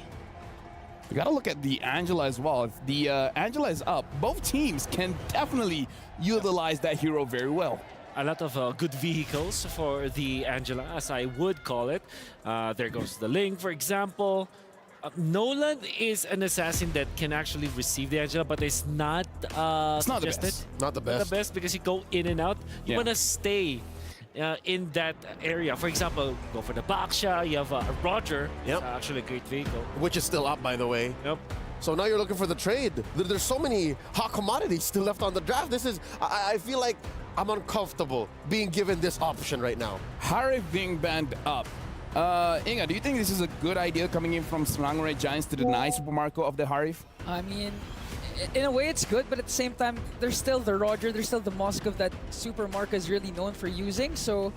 [SPEAKER 12] We got to look at the Angela as well. If the Angela is up, both teams can definitely utilize that hero very well.
[SPEAKER 6] A lot of good vehicles for the Angela, as I would call it. There goes the Ling, for example. Nolan is an assassin that can actually receive the Angela, but it's not suggested.
[SPEAKER 5] Not the best.
[SPEAKER 6] Not the best because you go in and out. You want to stay in that area. For example, go for the Baksha. You have a Roger.
[SPEAKER 5] Yep.
[SPEAKER 6] It's actually a great vehicle.
[SPEAKER 5] Which is still up, by the way.
[SPEAKER 6] Yep.
[SPEAKER 5] So now you're looking for the trade. There's so many hot commodities still left on the draft. This is, I feel like I'm uncomfortable being given this option right now.
[SPEAKER 12] Harif being banned up. Inga, do you think this is a good idea coming in from Selangor Giants to deny Super Marco of the Harif?
[SPEAKER 11] I mean, in a way it's good, but at the same time, there's still the Roger, there's still the Moskov that Super Marco is really known for using. So,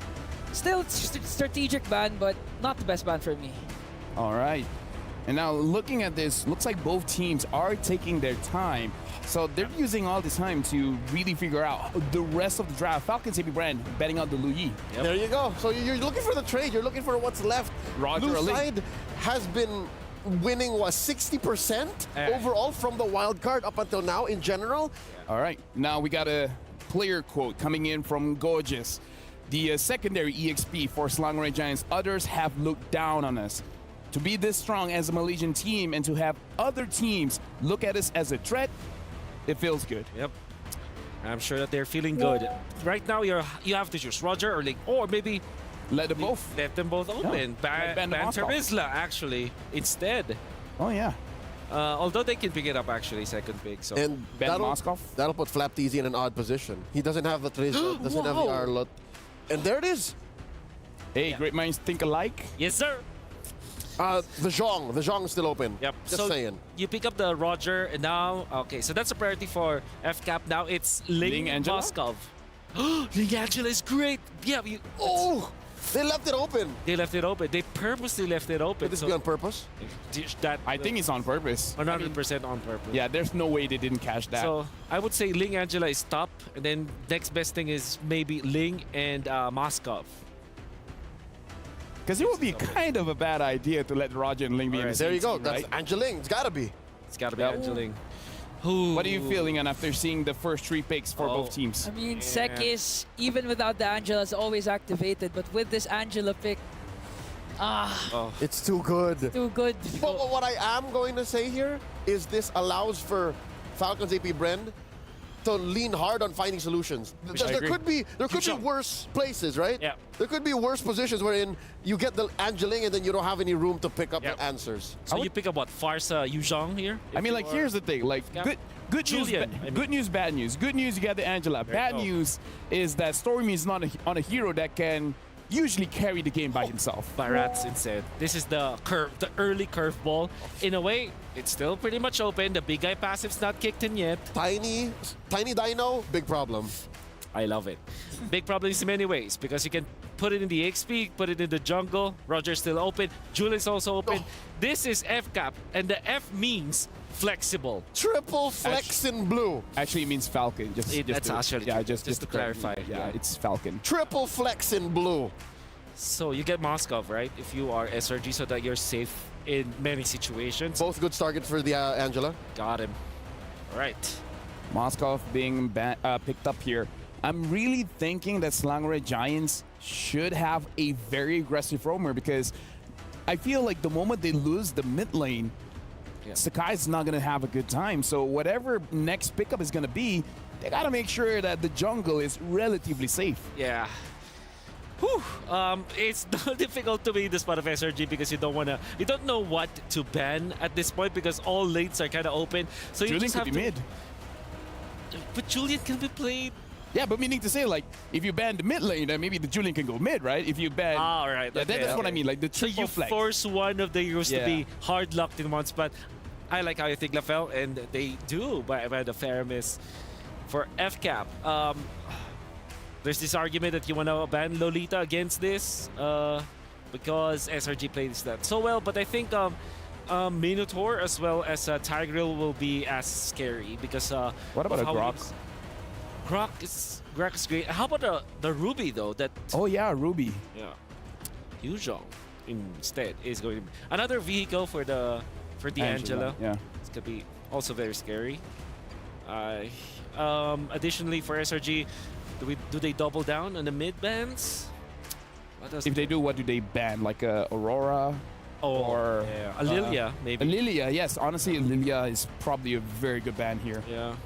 [SPEAKER 11] still it's strategic ban, but not the best ban for me.
[SPEAKER 12] All right. And now looking at this, looks like both teams are taking their time. So they're using all this time to really figure out the rest of the draft. Falcons, AB Bren, betting on the Luyi.
[SPEAKER 5] Yep. There you go. So you're looking for the trade. You're looking for what's left.
[SPEAKER 12] Roger
[SPEAKER 5] Blue side has been winning, what, 60% overall from the wild card up until now in general.
[SPEAKER 12] All right. Now we got a player quote coming in from Gorgeous. The secondary EXP for Selangor Giants. Others have looked down on us. To be this strong as a Malaysian team and to have other teams look at us as a threat, it feels good.
[SPEAKER 6] Yep. I'm sure that they're feeling good. Right now, you have to choose Roger or Ling, or maybe
[SPEAKER 12] let them both.
[SPEAKER 6] Let them both open. Ban Terizla, actually, instead.
[SPEAKER 12] Oh, yeah.
[SPEAKER 6] Although they can pick it up, actually, second pick. So.
[SPEAKER 5] And that'll put Flap TZ in an odd position. He doesn't have the Terizla, doesn't have the Arlot. And there it is.
[SPEAKER 12] Hey, great minds think alike.
[SPEAKER 6] Yes, sir.
[SPEAKER 5] The Zhong is still open.
[SPEAKER 6] Yep.
[SPEAKER 5] Just
[SPEAKER 6] so
[SPEAKER 5] saying.
[SPEAKER 6] You pick up the Roger, and now, okay, so that's a priority for FCAP. Now it's Ling Moskov. Ling Angela is great. Yeah.
[SPEAKER 5] They left it open.
[SPEAKER 6] They left it open. They purposely left it open.
[SPEAKER 5] Could this be on purpose?
[SPEAKER 12] I think it's on purpose.
[SPEAKER 6] 100% on purpose.
[SPEAKER 12] Yeah, there's no way they didn't catch that.
[SPEAKER 6] So I would say Ling Angela is top, and then next best thing is maybe Ling and Moskov.
[SPEAKER 12] Because it would be kind of a bad idea to let Roger and Ling be in the same
[SPEAKER 5] There you go.
[SPEAKER 12] team,
[SPEAKER 5] That's
[SPEAKER 12] right?
[SPEAKER 5] Angeling. It's got to be.
[SPEAKER 6] It's got to be Angeling.
[SPEAKER 12] What are you feeling after seeing the first 3 picks for both teams?
[SPEAKER 11] I mean, Sek is, even without the Angela, is always activated. But with this Angela pick,
[SPEAKER 5] it's too good.
[SPEAKER 11] Too good.
[SPEAKER 5] But what I am going to say here is this allows for Falcons AP Bren to lean hard on finding solutions. There could be worse places, right?
[SPEAKER 6] Yeah.
[SPEAKER 5] There could be worse positions wherein you get the Angeling and then you don't have any room to pick up the answers.
[SPEAKER 6] So you pick up what, Farsa Yuzhong here?
[SPEAKER 12] I mean, like, here's the thing. Like, good news, good news, bad news. Good news, you got the Angela. Bad news is that Stormy is not on a hero that can usually carry the game by himself.
[SPEAKER 6] Barats instead. This is the early curveball. In a way, it's still pretty much open. The big guy passive's not kicked in yet.
[SPEAKER 5] Tiny Dino, big problem.
[SPEAKER 6] I love it. Big problems in many ways because you can put it in the XP, put it in the jungle. Roger's still open. Julian's also open. This is FCAP, and the F means flexible.
[SPEAKER 5] Triple flex in blue.
[SPEAKER 12] Actually, it means Falcon. Just
[SPEAKER 6] to clarify.
[SPEAKER 12] Yeah, it's Falcon.
[SPEAKER 5] Triple flex in blue.
[SPEAKER 6] So you get Moskov, right? If you are SRG, so that you're safe in many situations.
[SPEAKER 5] Both good targets for the Angela.
[SPEAKER 6] Got him. All right.
[SPEAKER 12] Moskov being picked up here. I'm really thinking that Selangor Giants should have a very aggressive roamer because I feel like the moment they lose the mid lane, Sakai's not going to have a good time. So whatever next pickup is going to be, they got to make sure that the jungle is relatively safe.
[SPEAKER 6] Yeah. Whew. It's difficult to be in the spot of SRG because you don't know what to ban at this point because all lanes are kind of open. So you
[SPEAKER 12] Julian
[SPEAKER 6] just have
[SPEAKER 12] could be mid.
[SPEAKER 6] But Julian can be played.
[SPEAKER 12] Yeah, but meaning to say, like, if you ban the mid lane, then maybe the Julian can go mid, right? If you ban...
[SPEAKER 6] All right.
[SPEAKER 12] Yeah, that's what I mean, like the triple
[SPEAKER 6] So you
[SPEAKER 12] flex.
[SPEAKER 6] force one of the heroes to be hard locked in one spot. I like how you think, Lafel, and they do by the Faramis for FCAP. There's this argument that you want to ban Lolita against this because SRG plays that so well, but I think Minotaur as well as Tigreal will be as scary because
[SPEAKER 12] what about a Grok?
[SPEAKER 6] Grok is great. How about the Ruby though?
[SPEAKER 12] Oh yeah, Ruby.
[SPEAKER 6] Yeah, Yuzhong instead is going to be another vehicle for the Angela.
[SPEAKER 12] Yeah,
[SPEAKER 6] it's gonna be also very scary. Additionally for SRG, do they double down on the mid bans?
[SPEAKER 12] If they do, what do they ban? Like Aurora? Or
[SPEAKER 6] a Lilia, maybe.
[SPEAKER 12] A Lilia, yes. Honestly, Lilia is probably a very good ban here.
[SPEAKER 6] Yeah.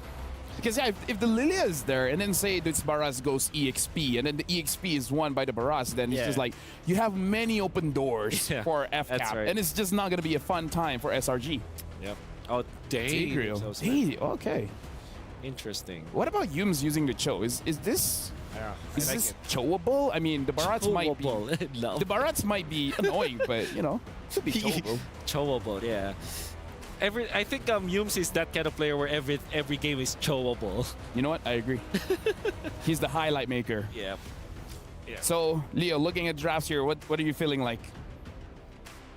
[SPEAKER 12] Because if the Lilia is there, and then say this Baras goes EXP, and then the EXP is won by the Baras, then it's just like, you have many open doors for FCAP.
[SPEAKER 6] Right.
[SPEAKER 12] And it's just not going to be a fun time for SRG.
[SPEAKER 6] Yep. Oh,
[SPEAKER 12] Tigreal. Hey, okay.
[SPEAKER 6] Interesting.
[SPEAKER 12] What about Yums using the Cho? Is this
[SPEAKER 6] Yeah,
[SPEAKER 12] Is this chowable? I mean, the Barats might be.
[SPEAKER 6] No.
[SPEAKER 12] The Barats might be annoying, but you know, should be chowable.
[SPEAKER 6] Chowable, yeah. I think Yums is that kind of player where every game is chowable.
[SPEAKER 12] You know what? I agree. He's the highlight maker.
[SPEAKER 6] Yeah.
[SPEAKER 12] So, Leo, looking at drafts here, what are you feeling like?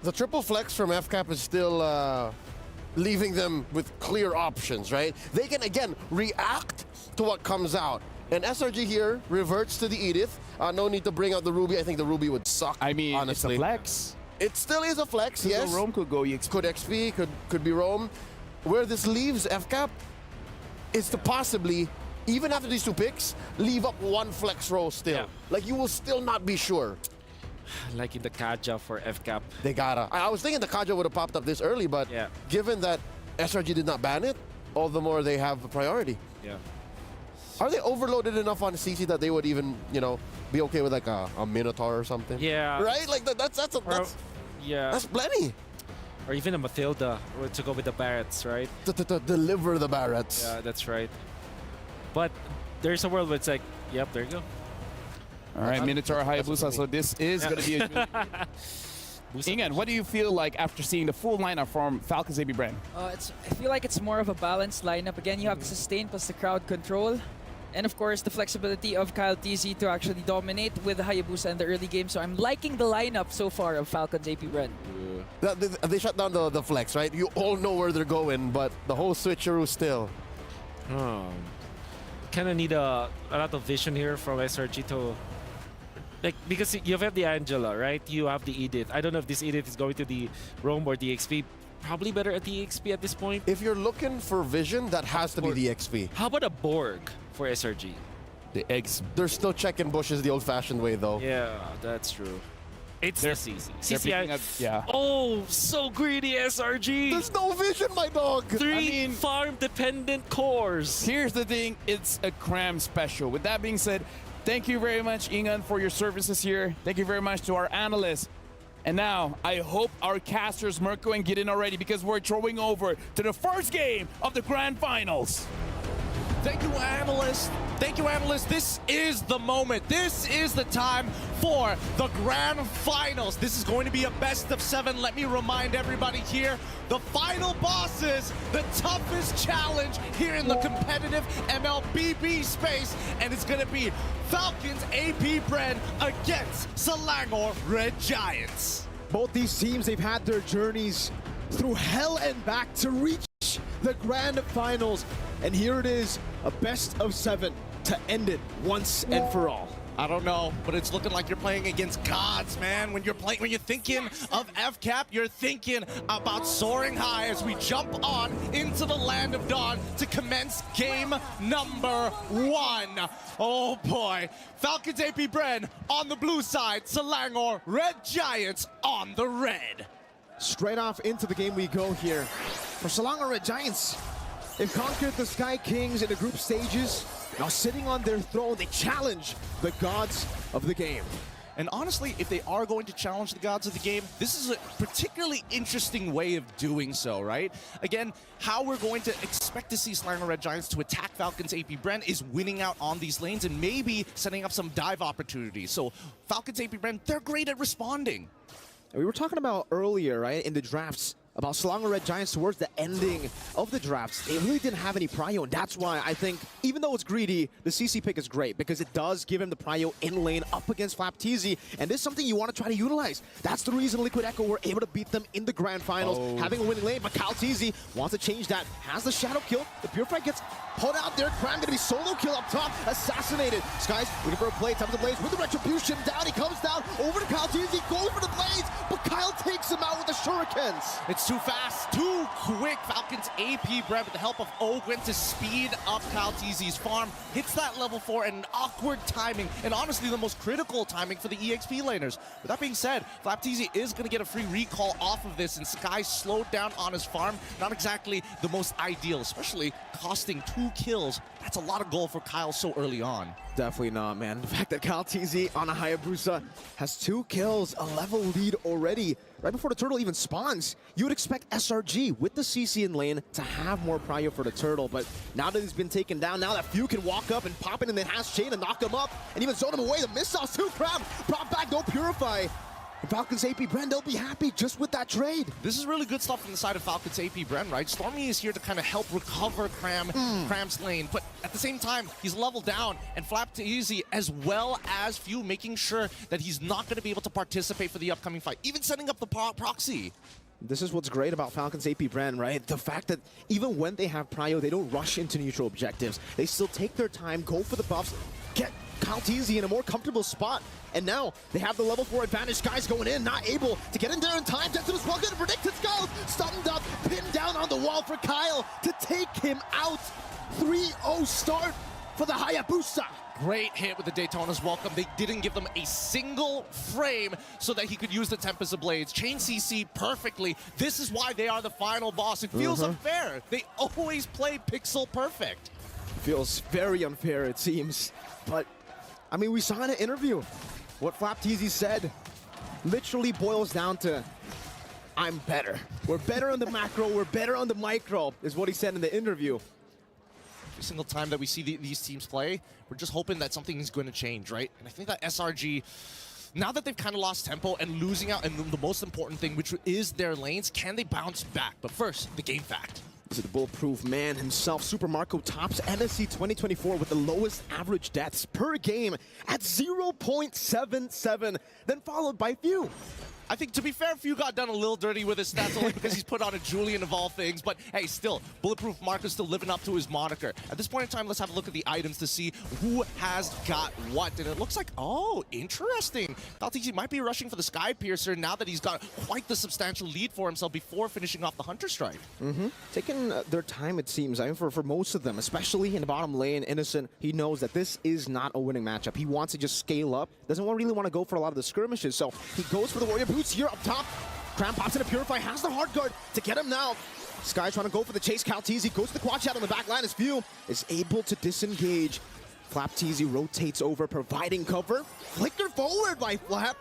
[SPEAKER 5] The triple flex from FCAP is still leaving them with clear options, right? They can, again, react to what comes out. And SRG here reverts to the Edith. No need to bring out the Ruby. I think the Ruby would suck,
[SPEAKER 12] I mean,
[SPEAKER 5] honestly.
[SPEAKER 12] it's a flex.
[SPEAKER 5] It still is a flex, yes.
[SPEAKER 12] Roam could go EXP.
[SPEAKER 5] Could XP, could be Roam. Where this leaves FCAP is to possibly, even after these 2 picks, leave up 1 flex row still.
[SPEAKER 6] Yeah.
[SPEAKER 5] Like, you will still not be sure.
[SPEAKER 6] Like in the Kaja for FCAP.
[SPEAKER 5] They gotta. I was thinking the Kaja would have popped up this early, but given that SRG did not ban it, all the more they have a priority.
[SPEAKER 6] Yeah.
[SPEAKER 5] Are they overloaded enough on CC that they would even, you know, be okay with like a Minotaur or something?
[SPEAKER 6] Yeah.
[SPEAKER 5] Right? Like that's
[SPEAKER 6] yeah.
[SPEAKER 5] That's plenty.
[SPEAKER 6] Or even a Matilda to go with the Barretts, right?
[SPEAKER 5] To deliver the Barretts.
[SPEAKER 6] Yeah, that's right. But there's a world where it's like, yep, there you go.
[SPEAKER 12] All right, Minotaur Hayabusa. So this is going to be a good. Ingan, what do you feel like after seeing the full lineup from Falcons AB Bren?
[SPEAKER 11] I feel like it's more of a balanced lineup. Again, you have the sustain plus the crowd control. And of course, the flexibility of Kyle TZ to actually dominate with Hayabusa in the early game. So I'm liking the lineup so far of Falcons AP Bren.
[SPEAKER 5] They shut down the flex, right? You all know where they're going, but the whole switcheroo still.
[SPEAKER 6] Kind of need a lot of vision here from SRG to... Like, because you have the Angela, right? You have the Edith. I don't know if this Edith is going to the Roam or the XP. Probably better at the XP at this point.
[SPEAKER 5] If you're looking for vision, that has to be the XP.
[SPEAKER 6] How about a Borg for SRG?
[SPEAKER 12] The eggs.
[SPEAKER 5] They're still checking bushes the old-fashioned way, though.
[SPEAKER 6] Yeah, that's true. It's the CC. CCI.
[SPEAKER 12] Yeah.
[SPEAKER 6] Oh, so greedy SRG.
[SPEAKER 5] There's no vision, my dog.
[SPEAKER 6] 3 farm-dependent cores.
[SPEAKER 12] Here's the thing. It's a cram special. With that being said, thank you very much, Ingan, for your services here. Thank you very much to our analysts. And now, I hope our casters, Mirko and get in already because we're throwing over to the first game of the Grand Finals.
[SPEAKER 7] Thank you, analysts. Thank you, analysts. This is the moment. This is the time for the Grand Finals. This is going to be a best of 7. Let me remind everybody here, the final bosses, the toughest challenge here in the competitive Mlbb space. And it's going to be Falcons AP Bren against Selangor Red Giants.
[SPEAKER 8] Both these teams, they've had their journeys through hell and back to reach the Grand Finals. And here it is, a best of 7 to end it once and for all.
[SPEAKER 7] I don't know, but it's looking like you're playing against gods, man. When you're thinking of FCAP, you're thinking about soaring high as we jump on into the Land of Dawn to commence game number 1. Oh boy, Falcons AP Bren on the blue side, Selangor Red Giants on the red.
[SPEAKER 8] Straight off into the game we go here. For Selangor Red Giants, they've conquered the Sky Kings in the group stages. Now sitting on their throne, they challenge the gods of the game.
[SPEAKER 7] And honestly, if they are going to challenge the gods of the game, this is a particularly interesting way of doing so, right? Again, how we're going to expect to see Selangor Red Giants to attack Falcons AP Bren is winning out on these lanes and maybe setting up some dive opportunities. So Falcons AP Bren, they're great at responding.
[SPEAKER 8] We were talking about earlier, right, in the drafts, about Selangor Red Giants towards the ending of the drafts. They really didn't have any prio, and that's why I think, even though it's greedy, the CC pick is great, because it does give him the prio in lane up against FlapTZ, and this is something you want to try to utilize. That's the reason Liquid Echo were able to beat them in the Grand Finals, having a winning lane, but Kyle TZ wants to change that, has the Shadow kill, the Purified gets put out there, Cram gonna be solo kill up top, assassinated. Skies looking for a play, top of the Blaze with the Retribution down, he comes down, over to Kyle TZ, goes for the Blaze, but Kyle takes him out with the Shurikens.
[SPEAKER 7] It's too fast, too quick. Falcons AP Bren with the help of Ogwen to speed up Kyle TZ's farm. Hits that level 4 and an awkward timing, and honestly the most critical timing for the EXP laners. With that being said, FlapTZ is going to get a free recall off of this, and Sky slowed down on his farm. Not exactly the most ideal, especially costing 2 kills. That's a lot of gold for Kyle so early on.
[SPEAKER 8] Definitely not, man. The fact that KyleTzy on a Hayabusa has 2 kills, a level lead already, right before the turtle even spawns. You would expect SRG with the CC in lane to have more prio for the turtle, but now that he's been taken down, now that Few can walk up and pop in the enhanced chain and knock him up, and even zone him away. The missiles too, Crab brought back, no Purify. And Falcons AP Bren, they'll be happy just with that trade.
[SPEAKER 7] This is really good stuff from the side of Falcons AP Bren, right? Stormy is here to kind of help recover Cram's lane, but at the same time, he's leveled down, and KyleTzy as well as Few making sure that he's not going to be able to participate for the upcoming fight, even setting up the proxy.
[SPEAKER 8] This is what's great about Falcons AP Bren, right? The fact that even when they have prio, they don't rush into neutral objectives. They still take their time, go for the buffs, get KyleTzy in a more comfortable spot. And now they have the level 4 advantage. Guys going in, not able to get in there in time. Denton well, gonna predict his goals. Stunned up, pinned down on the wall for Kyle to take him out. 3-0 start for the Hayabusa.
[SPEAKER 7] Great hit with the Daytona's welcome. They didn't give them a single frame so that he could use the Tempest of Blades. Chain CC perfectly. This is why they are the final boss. It feels unfair. They always play pixel perfect.
[SPEAKER 8] Feels very unfair, it seems. But, I mean, we saw in an interview what KyleTzy said literally boils down to, I'm better. We're better on the macro, we're better on the micro, is what he said in the interview.
[SPEAKER 7] Every single time that we see these teams play, we're just hoping that something is going to change, right? And I think that SRG, now that they've kind of lost tempo and losing out, and the most important thing, which is their lanes, can they bounce back? But first, the game fact.
[SPEAKER 8] This is the bulletproof man himself. Super Marco tops MSC 2024 with the lowest average deaths per game at 0.77, then followed by Few.
[SPEAKER 7] I think, to be fair, Few got done a little dirty with his stats only because he's put on a Julian of all things. But hey, still, Bulletproof Marco's still living up to his moniker. At this point in time, let's have a look at the items to see who has got what. And it looks like, oh, interesting. KyleTzy might be rushing for the Sky Piercer now that he's got quite the substantial lead for himself before finishing off the Hunter Strike.
[SPEAKER 8] Taking their time, it seems. I mean, for most of them, especially in the bottom lane, Innocent, he knows that this is not a winning matchup. He wants to just scale up. Doesn't really want to go for a lot of the skirmishes. So he goes for the Warrior Boots here up top. Cram pops into Purify, has the hard guard to get him now. Sky trying to go for the chase. KyleTzy goes to the quad shot on the back line as Few is able to disengage. KyleTzy rotates over, providing cover. Flicker forward by Flap.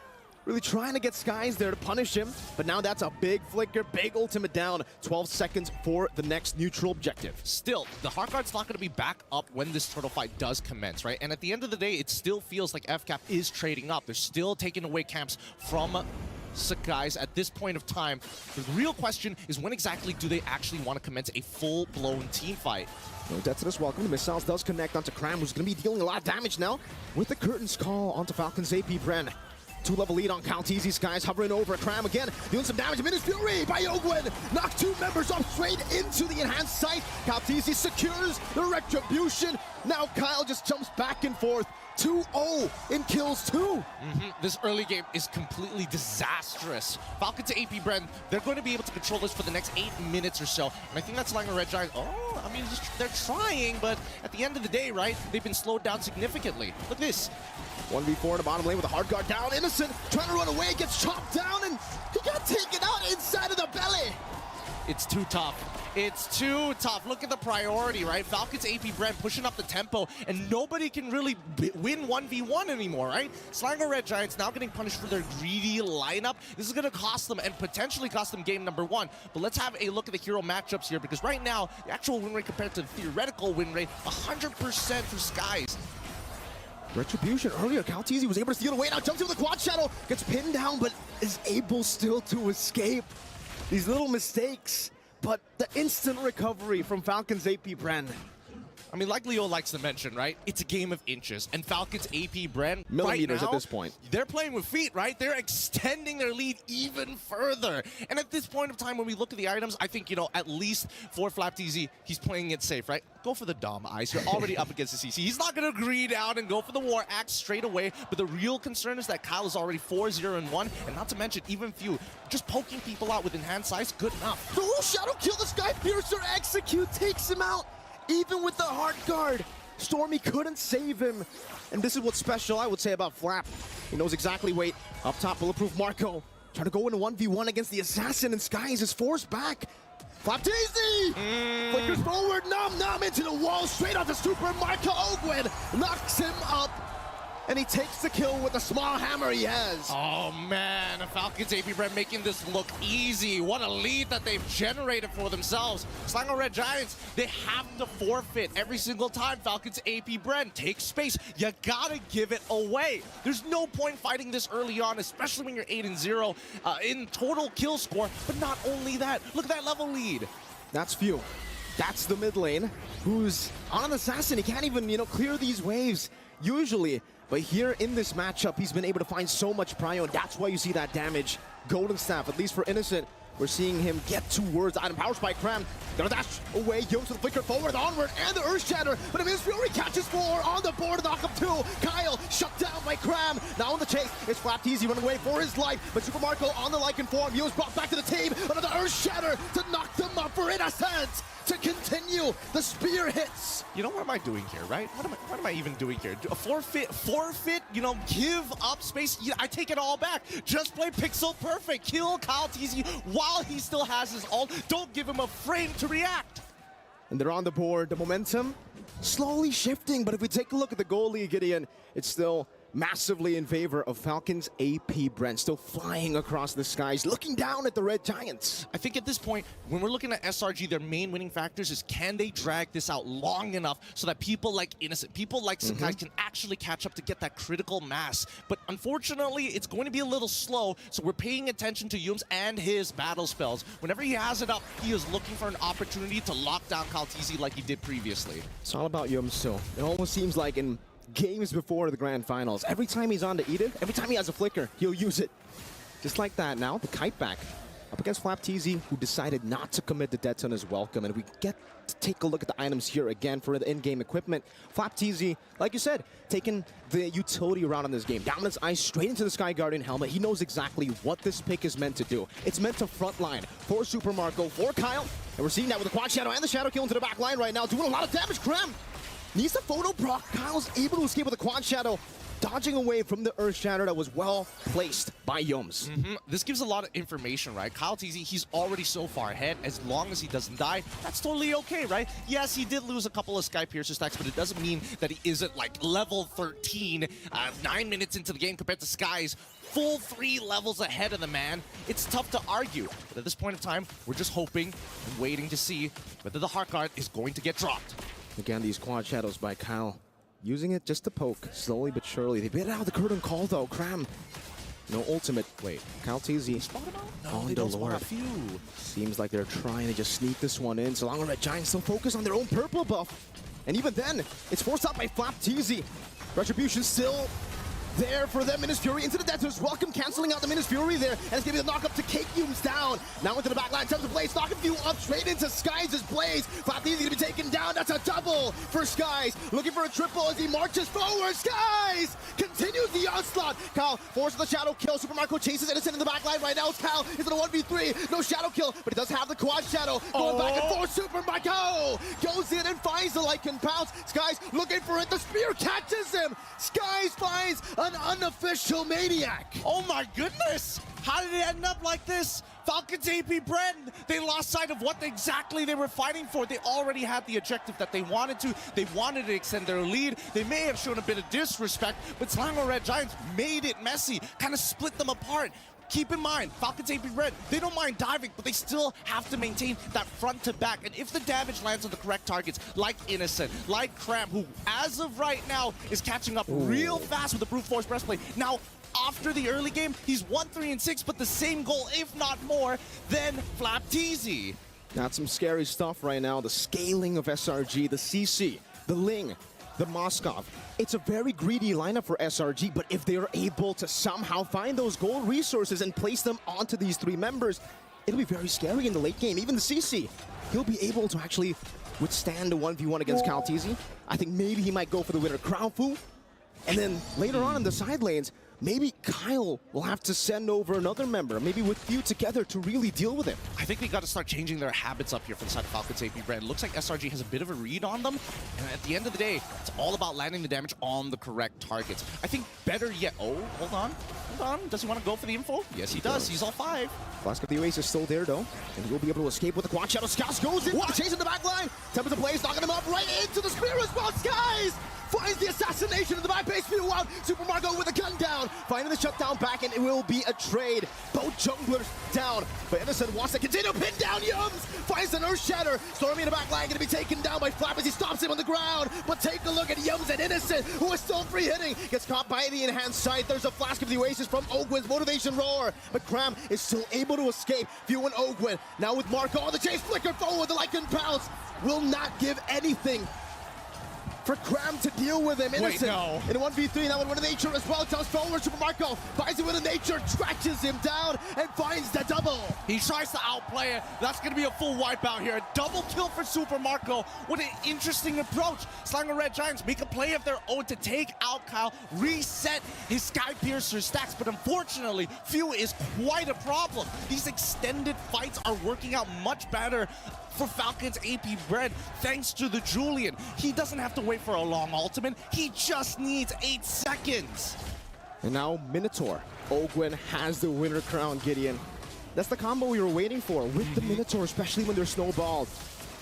[SPEAKER 8] Really trying to get Skies there to punish him, but now that's a big flicker, big ultimate down. 12 seconds for the next neutral objective.
[SPEAKER 7] Still, the hard guard's not going to be back up when this turtle fight does commence, right? And at the end of the day, it still feels like FCAP is trading up. They're still taking away camps from Skies at this point of time. The real question is, when exactly do they actually want to commence a full-blown team fight?
[SPEAKER 8] No Death's welcome. The missiles does connect onto Cram, who's going to be dealing a lot of damage now with the Curtains call onto Falcons AP Bren. 2-level lead on KyleTzy. Skies hovering over Cram again, doing some damage. Minus Fury by Ogwen. Knock 2 members off straight into the enhanced sight. KyleTzy secures the retribution. Now Kyle just jumps back and forth. 2-0 in kills too.
[SPEAKER 7] This early game is completely disastrous. Falcons to AP Bren, they're going to be able to control this for the next 8 minutes or so. And I think that's allowing a Red Giant. Oh, I mean, they're trying, but at the end of the day, right, they've been slowed down significantly. Look at this.
[SPEAKER 8] 1v4 in the bottom lane with a hard guard down. Innocent trying to run away, gets chopped down, and he got taken out inside of the belly.
[SPEAKER 7] It's too tough. It's too tough. Look at the priority, right? Falcons AP Bren pushing up the tempo, and nobody can really win 1v1 anymore, right? Slanger Red Giants now getting punished for their greedy lineup. This is going to cost them and potentially cost them game number 1. But let's have a look at the hero matchups here, because right now, the actual win rate compared to the theoretical win rate, 100% for Skies.
[SPEAKER 8] Retribution earlier, KyleTzy was able to steal away, now jumps into the quad shadow, gets pinned down, but is able still to escape. These little mistakes, but the instant recovery from Falcons AP Bren.
[SPEAKER 7] I mean, like Leo likes to mention, right? It's a game of inches. And Falcons AP Bren,
[SPEAKER 8] millimeters
[SPEAKER 7] right now,
[SPEAKER 8] at this point.
[SPEAKER 7] They're playing with feet, right? They're extending their lead even further. And at this point of time, when we look at the items, I think, you know, at least for KyleTzy, he's playing it safe, right? Go for the Dom Ice. You're already up against the CC. He's not going to greed out and go for the War Axe straight away. But the real concern is that Kyle is already 4-0-1. And not to mention, even Few, just poking people out with enhanced size, good enough.
[SPEAKER 8] Oh, Shadow kill the Sky Piercer, execute, takes him out. Even with the hard guard, Stormy couldn't save him. And this is what's special, I would say, about Flap. He knows exactly, wait, up top, Bulletproof Marco. Trying to go into 1v1 against the Assassin, and Skies is forced back.
[SPEAKER 9] Flapteezy! Flickers forward, Nom into the wall, straight onto Super Marco Ogwen, knocks him up, and he takes the kill with the small hammer he has.
[SPEAKER 7] Oh man, Falcons AP Bren making this look easy. What a lead that they've generated for themselves. Slango Red Giants, they have to forfeit every single time Falcons AP Bren takes space. You gotta give it away. There's no point fighting this early on, especially when you're 8-0 in total kill score. But not only that, look at that level lead.
[SPEAKER 8] That's Few. That's the mid lane, who's on an assassin. He can't even, clear these waves usually. But here in this matchup, he's been able to find so much prio, and that's why you see that damage. Golden Staff, at least for Innocent, we're seeing him get towards item. Power Spike Cram, gonna dash away, Yomes with the flicker forward, onward, and the Earth Shatter. But Miss Fury catches 4 on the board, knock up 2. Kyle shut down by Cram. Now on the chase, it's Flapteezy running away for his life. But Super Marco on the Lycan form, Yomes brought back to the team. Another Earth Shatter to knock them up for Innocent. To continue, the spear hits.
[SPEAKER 7] You know, what am I doing here, right? What am I even doing here? A forfeit, give up space. I take it all back. Just play pixel perfect. Kill Kyle TZ while he still has his ult. Don't give him a frame to react.
[SPEAKER 8] And they're on the board. The momentum slowly shifting, but if we take a look at the goal lead, Gideon, it's still massively in favor of Falcons AP Bren, still flying across the skies, looking down at the Red Giants.
[SPEAKER 7] I think at this point, when we're looking at SRG, their main winning factors is can they drag this out long enough so that people like Innocent, people like Sakai can actually catch up to get that critical mass. But unfortunately, it's going to be a little slow, so we're paying attention to Yums and his battle spells. Whenever he has it up, he is looking for an opportunity to lock down Kaltizi like he did previously.
[SPEAKER 8] It's all about Yums still. It almost seems like in games before the Grand Finals, every time he's on to Edith, every time he has a flicker, he'll use it. Just like that now, the kite back up against Flapteezy, who decided not to commit the dead zone as welcome. And we get to take a look at the items here again for the in-game equipment. Flapteezy, like you said, taking the utility around in this game. Dominance Ice straight into the Sky Guardian helmet. He knows exactly what this pick is meant to do. It's meant to frontline for Super Marco, for Kyle. And we're seeing that with the Quad Shadow and the Shadow Kill into the back line right now, doing a lot of damage. Krem needs the photo proc. Kyle's able to escape with the Quad Shadow, dodging away from the Earth Shatter that was well placed by Yums.
[SPEAKER 7] This gives a lot of information, right? Kyle TZ, he's already so far ahead. As long as he doesn't die, that's totally okay, right? Yes, he did lose a couple of Sky Piercer stacks, but it doesn't mean that he isn't like level 13, 9 minutes into the game compared to Sky's full 3 levels ahead of the man. It's tough to argue, but at this point in time, we're just hoping and waiting to see whether the Heart Guard is going to get dropped.
[SPEAKER 8] Again, these Quad Shadows by Kyle, using it just to poke, slowly but surely. They bit out the curtain call though. Cram, no ultimate. Wait, Kyle TZ.
[SPEAKER 7] Spot him out?
[SPEAKER 8] No,
[SPEAKER 7] they don't spot a few.
[SPEAKER 8] Seems like they're trying to just sneak this one in. So long as Red Giants still focus on their own purple buff. And even then, it's forced out by Flapteezy. Retribution still there for them. Minus Fury into the Debtors. Welcome, canceling out the Minus Fury there. And it's going to be the knock up to Cake Fumes down. Now into the back line. Attempts to Blaze. Knocking Few up straight into Skies' Blaze. Flapteezy going to be taken down. That's a double for Skies. Looking for a triple as he marches forward. Skies continues the onslaught. Kyle forces the Shadow Kill. Super Marco chases Innocent in the back line right now. It's Kyle. Is it a 1v3? No Shadow Kill, but he does have the Quad Shadow. Going back and forth. Super Marco goes in and finds the Lycan Pounce. Skies looking for it. The spear catches him. Skies finds an unofficial Maniac.
[SPEAKER 7] Oh my goodness! How did it end up like this? Falcons AP Bren, they lost sight of what exactly they were fighting for. They already had the objective that they wanted to. They wanted to extend their lead. They may have shown a bit of disrespect, but Slango Red Giants made it messy, kind of split them apart. Keep in mind, Falcons AP Bren, they don't mind diving, but they still have to maintain that front to back. And if the damage lands on the correct targets, like Innocent, like Cram, who as of right now is catching up real fast with the Brute Force Breastplate. Now, after the early game, he's 1-3-6, but the same goal, if not more, than Flapteezy.
[SPEAKER 8] Got some scary stuff right now. The scaling of SRG, the CC, the Ling, the Moskov. It's a very greedy lineup for SRG, but if they're able to somehow find those gold resources and place them onto these 3 members, it'll be very scary in the late game. Even the CC, he'll be able to actually withstand a 1v1 against Kaltizi. I think maybe he might go for the winner Crown Fu. And then later on in the side lanes, maybe Kyle will have to send over another member, maybe with Few together to really deal with him.
[SPEAKER 7] I think they got to start changing their habits up here for the side of Falcons AP Bren. Looks like SRG has a bit of a read on them, and at the end of the day, it's all about landing the damage on the correct targets. I think better yet, oh, hold on. Does he want to go for the info? Yes, he does. He's all 5.
[SPEAKER 8] Flask of the Oasis is still there, though, and he'll be able to escape with the Quad Shadow. Scouse goes in, chasing the back line. Tempest of Blaze knocking him up right into the spear as well. Skies finds the assassination in the back base. Few out. Super Marco with a gun down. Finding the shutdown back, and it will be a trade. Both junglers down. But Innocent wants to continue to pin down Yums. Finds an Earth Shatter. Stormy in the back line going to be taken down by Flap as he stops him on the ground. But take a look at Yums and Innocent, who is still free hitting. Gets caught by the enhanced sight. There's a Flask of the Oasis from Ogwin's Motivation Roar. But Cram is still able to escape. Few and Ogwin. Now with Marco on the chase. Flicker forward. The Lycan pounce. Will not give anything for Cram to deal with him. Innocent in a 1v3, that one with a nature as well. Jumps forward, Super Marco finds it with a nature, trashes him down, and finds the double.
[SPEAKER 7] He tries to outplay it. That's going to be a full wipeout here. A double kill for Super Marco. What an interesting approach. Slanger Red Giants make a play of their own to take out Kyle, reset his Sky Piercer stacks, but unfortunately, Few is quite a problem. These extended fights are working out much better for Falcons AP Bren, thanks to the Julian. He doesn't have to wait for a long ultimate. He just needs 8 seconds.
[SPEAKER 8] And now Minotaur. Ogwin has the winner crown, Gideon. That's the combo we were waiting for with the Minotaur, especially when they're snowballed.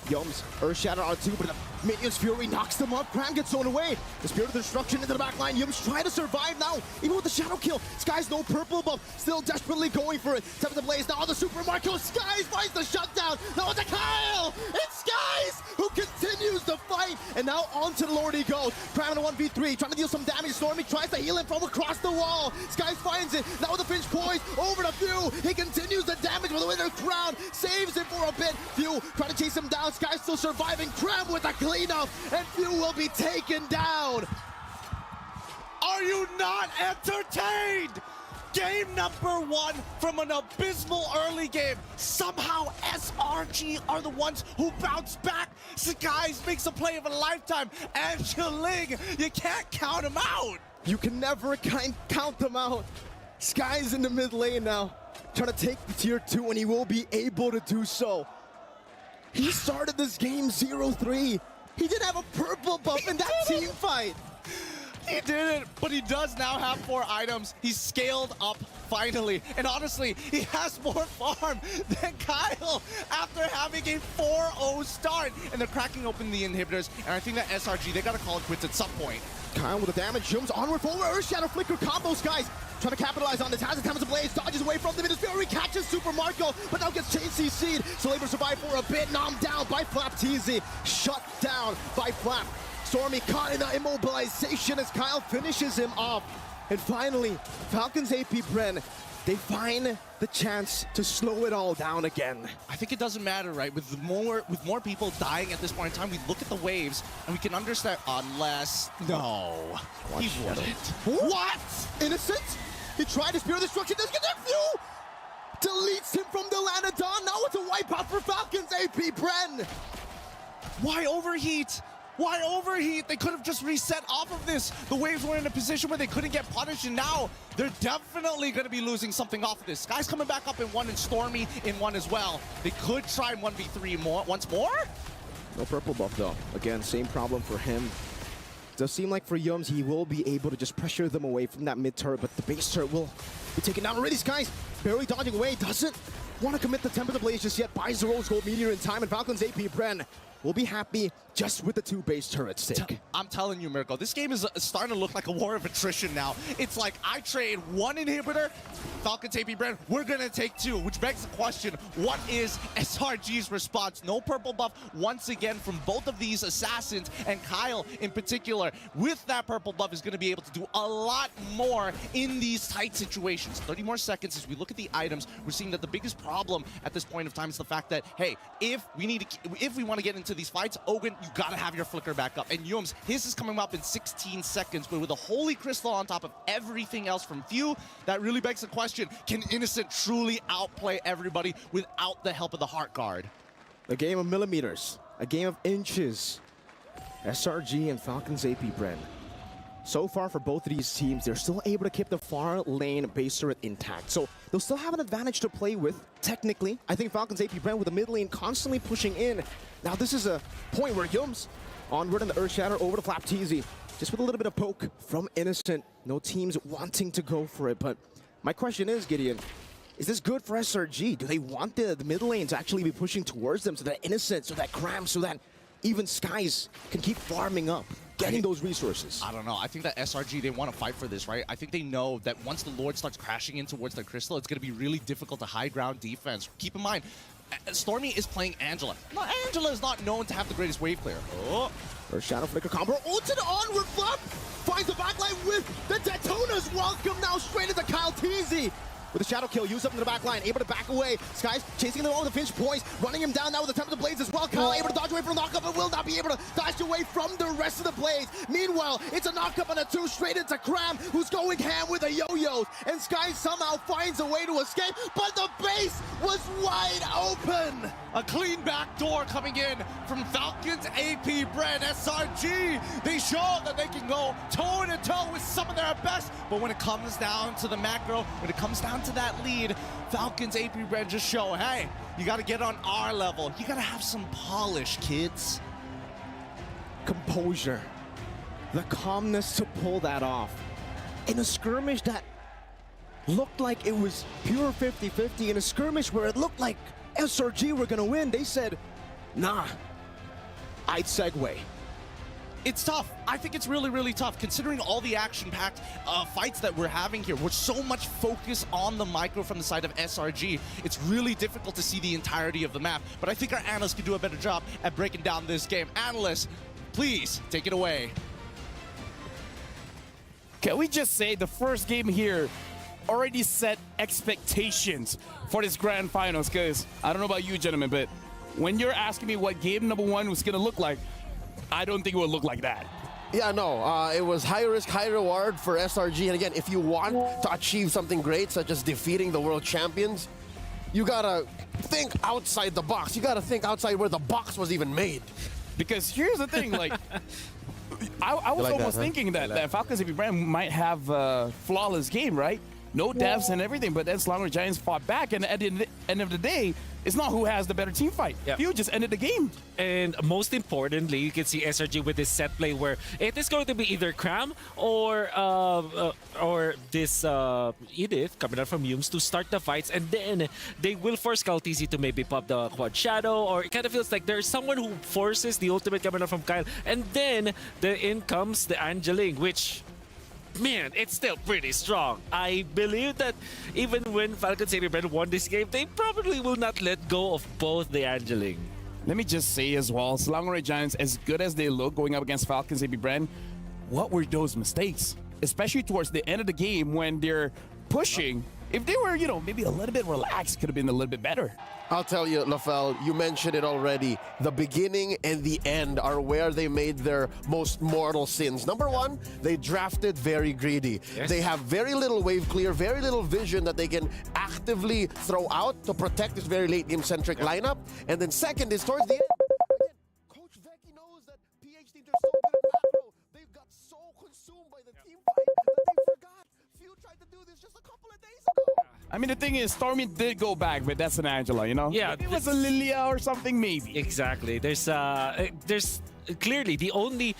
[SPEAKER 8] Yums, Earth Shatter R2, but the Minion's Fury knocks them up. Cram gets thrown away. The Spirit of Destruction into the back line. Yums trying to survive now, even with the Shadow kill. Sky's no purple buff, still desperately going for it. Tempest of Blaze now on the Super Marco. Skies finds the shutdown. Now it's a Kyle. It's Skies who continues the fight. And now onto the Lord he goes. Cram in a 1v3, trying to deal some damage. Stormy tries to heal him from across the wall. Skies finds it. Now with the Finch poise over to Few. He continues the damage with the winner crown. Saves him for a bit. Few trying to chase him down. Sky's still surviving. Cram with a cleanup, and Few will be taken down.
[SPEAKER 7] Are you not entertained? Game number 1 from an abysmal early game. Somehow SRG are the ones who bounce back. Skies makes a play of a lifetime. And Chiling, you can't count him out.
[SPEAKER 8] You can never count them out. Sky's in the mid lane now, trying to take the tier 2, and he will be able to do so. He started this game 0-3. He didn't have a purple buff in that team fight.
[SPEAKER 7] He didn't, but he does now have 4 items. He's scaled up finally. And honestly, he has more farm than Kyle after having a 4-0 start. And they're cracking open the inhibitors. And I think that SRG, they got to call it quits at some point.
[SPEAKER 8] Kyle with the damage, jumps onward forward, Earth Shadow Flicker combos, guys. Trying to capitalize on this, has the Tempest of Blaze, dodges away from the Fury, catches Super Marco, but now gets chain CC'd. So able to survive for a bit, knocked down by Flap TZ, shut down by Flap. Stormy caught in the immobilization as Kyle finishes him off. And finally, Falcons AP Bren, they find the chance to slow it all down again.
[SPEAKER 7] I think it doesn't matter, right? With more people dying at this point in time, we look at the waves and we can understand, unless, no, he wouldn't.
[SPEAKER 8] What? Innocent? He tried to Spirit of Destruction, doesn't get that Few! Deletes him from the Land of Dawn, now it's a wipeout for Falcons AP Bren!
[SPEAKER 7] Why overheat? Why overheat? They could have just reset off of this. The waves were in a position where they couldn't get punished, and now they're definitely going to be losing something off of this. Sky's coming back up in 1 and Stormy in 1 as well. They could try 1v3 once more.
[SPEAKER 8] No purple buff though. Again, same problem for him. Does seem like for Yums, he will be able to just pressure them away from that mid turret, but the base turret will be taken down already. Sky's barely dodging away, doesn't want to commit the Tempest of Blaze just yet. Buys the Rose Gold Meteor in time, and Falcons AP Bren will be happy just with the 2 base turrets take.
[SPEAKER 7] I'm telling you, Mirko, this game is starting to look like a war of attrition now. It's like I trade 1 inhibitor, Falcons AP Bren, we're gonna take 2, which begs the question, what is SRG's response? No purple buff once again from both of these assassins, and Kyle in particular, with that purple buff, is gonna be able to do a lot more in these tight situations. 30 more seconds as we look at the items. We're seeing that the biggest problem at this point of time is the fact that, hey, if we want to get into these fights, Ogun, you gotta have your flicker back up. And Yums, his is coming up in 16 seconds, but with a Holy Crystal on top of everything else from Few, that really begs the question, can Innocent truly outplay everybody without the help of the Heart Guard?
[SPEAKER 8] A game of millimeters, a game of inches. SRG and Falcons AP Bren. So far for both of these teams, they're still able to keep the far lane base turret intact. So they'll still have an advantage to play with, technically. I think Falcons AP Bren with the mid lane constantly pushing in. Now this is a point where Yums onward in the Earth Shatter over to Flapteezy. Just with a little bit of poke from Innocent. No teams wanting to go for it, but my question is, Gideon, is this good for SRG? Do they want the mid lane to actually be pushing towards them so that Innocent, so that Cram, so that even Skies can keep farming up, getting those resources?
[SPEAKER 7] I don't know. I think that SRG, they want to fight for this, right? I think they know that once the Lord starts crashing in towards their crystal, it's going to be really difficult to high ground defense. Keep in mind, Stormy is playing Angela. Now, Angela is not known to have the greatest wave clear. Oh.
[SPEAKER 8] First Shadow Flicker combo, ulted onward flop! Finds the backline with the Detonas. Welcome now straight into Kyle Teasy. With a shadow kill, used up in the back line, able to back away. Skies chasing them all with the Finch poise, running him down now with the Tempest of Blades as well. Kyle able to dodge away from the knockup, but will not be able to dodge away from the rest of the Blades. Meanwhile, it's a knockup on a 2 straight into Cram, who's going ham with a yo-yos. And Skies somehow finds a way to escape, but the base was wide open.
[SPEAKER 7] A clean back door coming in from Falcons AP Bren. SRG, they show that they can go toe-to-toe with some of their best, but when it comes down to the macro, when it comes down to that lead, Falcons AP Bren just show, hey, you got to get on our level. You got to have some polish, kids.
[SPEAKER 8] Composure. The calmness to pull that off. In a skirmish that looked like it was pure 50-50, in a skirmish where it looked like SRG were gonna win, they said, nah, I'd segue.
[SPEAKER 7] It's tough. I think it's really, really tough considering all the action-packed fights that we're having here. We're so much focus on the micro from the side of SRG. It's really difficult to see the entirety of the map, but I think our analysts can do a better job at breaking down this game. Analysts, please take it away.
[SPEAKER 12] Can we just say the first game here already set expectations for this grand finals? Because I don't know about you gentlemen, but when you're asking me what game number 1 was going to look like, I don't think it would look like that.
[SPEAKER 5] Yeah, no, it was high risk, high reward for SRG. And again, if you want to achieve something great, such as defeating the world champions, you gotta think outside the box. You gotta think outside where the box was even made.
[SPEAKER 12] Because here's the thing, like, I was almost thinking that Falcons AP Bren might have a flawless game, right? No deaths and everything, but then Slaughter Giants fought back, and at the end of the day, it's not who has the better team fight.
[SPEAKER 6] Yep.
[SPEAKER 12] You just ended the game.
[SPEAKER 6] And most importantly, you can see SRG with this set play where it is going to be either Cram or this Edith coming out from Yums to start the fights, and then they will force Kaltizi to maybe pop the Quad Shadow, or it kind of feels like there's someone who forces the ultimate coming out from Kyle, and then in comes the Angeling, which, man, it's still pretty strong. I believe that even when Falcons AP Bren won this game, they probably will not let go of both the Angeling.
[SPEAKER 12] Let me just say as well, Selangor Giants, as good as they look going up against Falcons AP Bren, what were those mistakes? Especially towards the end of the game when they're pushing. If they were, maybe a little bit relaxed, could have been a little bit better.
[SPEAKER 5] I'll tell you, Lafel, you mentioned it already. The beginning and the end are where they made their most mortal sins. Number 1, they drafted very greedy.
[SPEAKER 6] Yes.
[SPEAKER 5] They have very little wave clear, very little vision that they can actively throw out to protect this very late game-centric lineup. And then second is towards the end. Again, Coach Vecchi knows that PH teams are so good at macro. They've got so consumed by the team fight that they forgot. Few tried to do this just a couple of days ago.
[SPEAKER 12] I mean, the thing is, Stormy did go back, but that's an Angela,
[SPEAKER 6] Yeah.
[SPEAKER 12] Maybe it was a Lilia or something, maybe.
[SPEAKER 6] Exactly. There's clearly the only,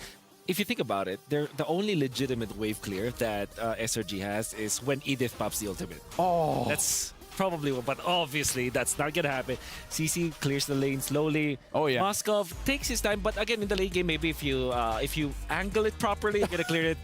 [SPEAKER 6] if you think about it, the only legitimate wave clear that SRG has is when Edith pops the ultimate.
[SPEAKER 5] Oh.
[SPEAKER 6] That's probably, but obviously that's not gonna happen. CC clears the lane slowly.
[SPEAKER 12] Oh yeah.
[SPEAKER 6] Moskov takes his time, but again in the late game, maybe if you angle it properly, you're gonna clear it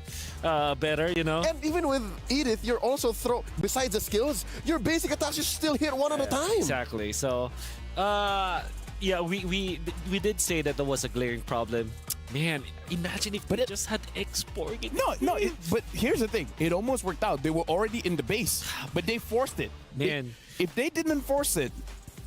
[SPEAKER 6] better,
[SPEAKER 5] And even with Edith, you're also besides the skills, your basic attacks just still hit one at a time.
[SPEAKER 6] Exactly. So, yeah, we did say that there was a glaring problem. Man, imagine if they just had X-Borg.
[SPEAKER 12] But here's the thing. It almost worked out. They were already in the base, but they forced it.
[SPEAKER 6] Man.
[SPEAKER 12] If they didn't force it,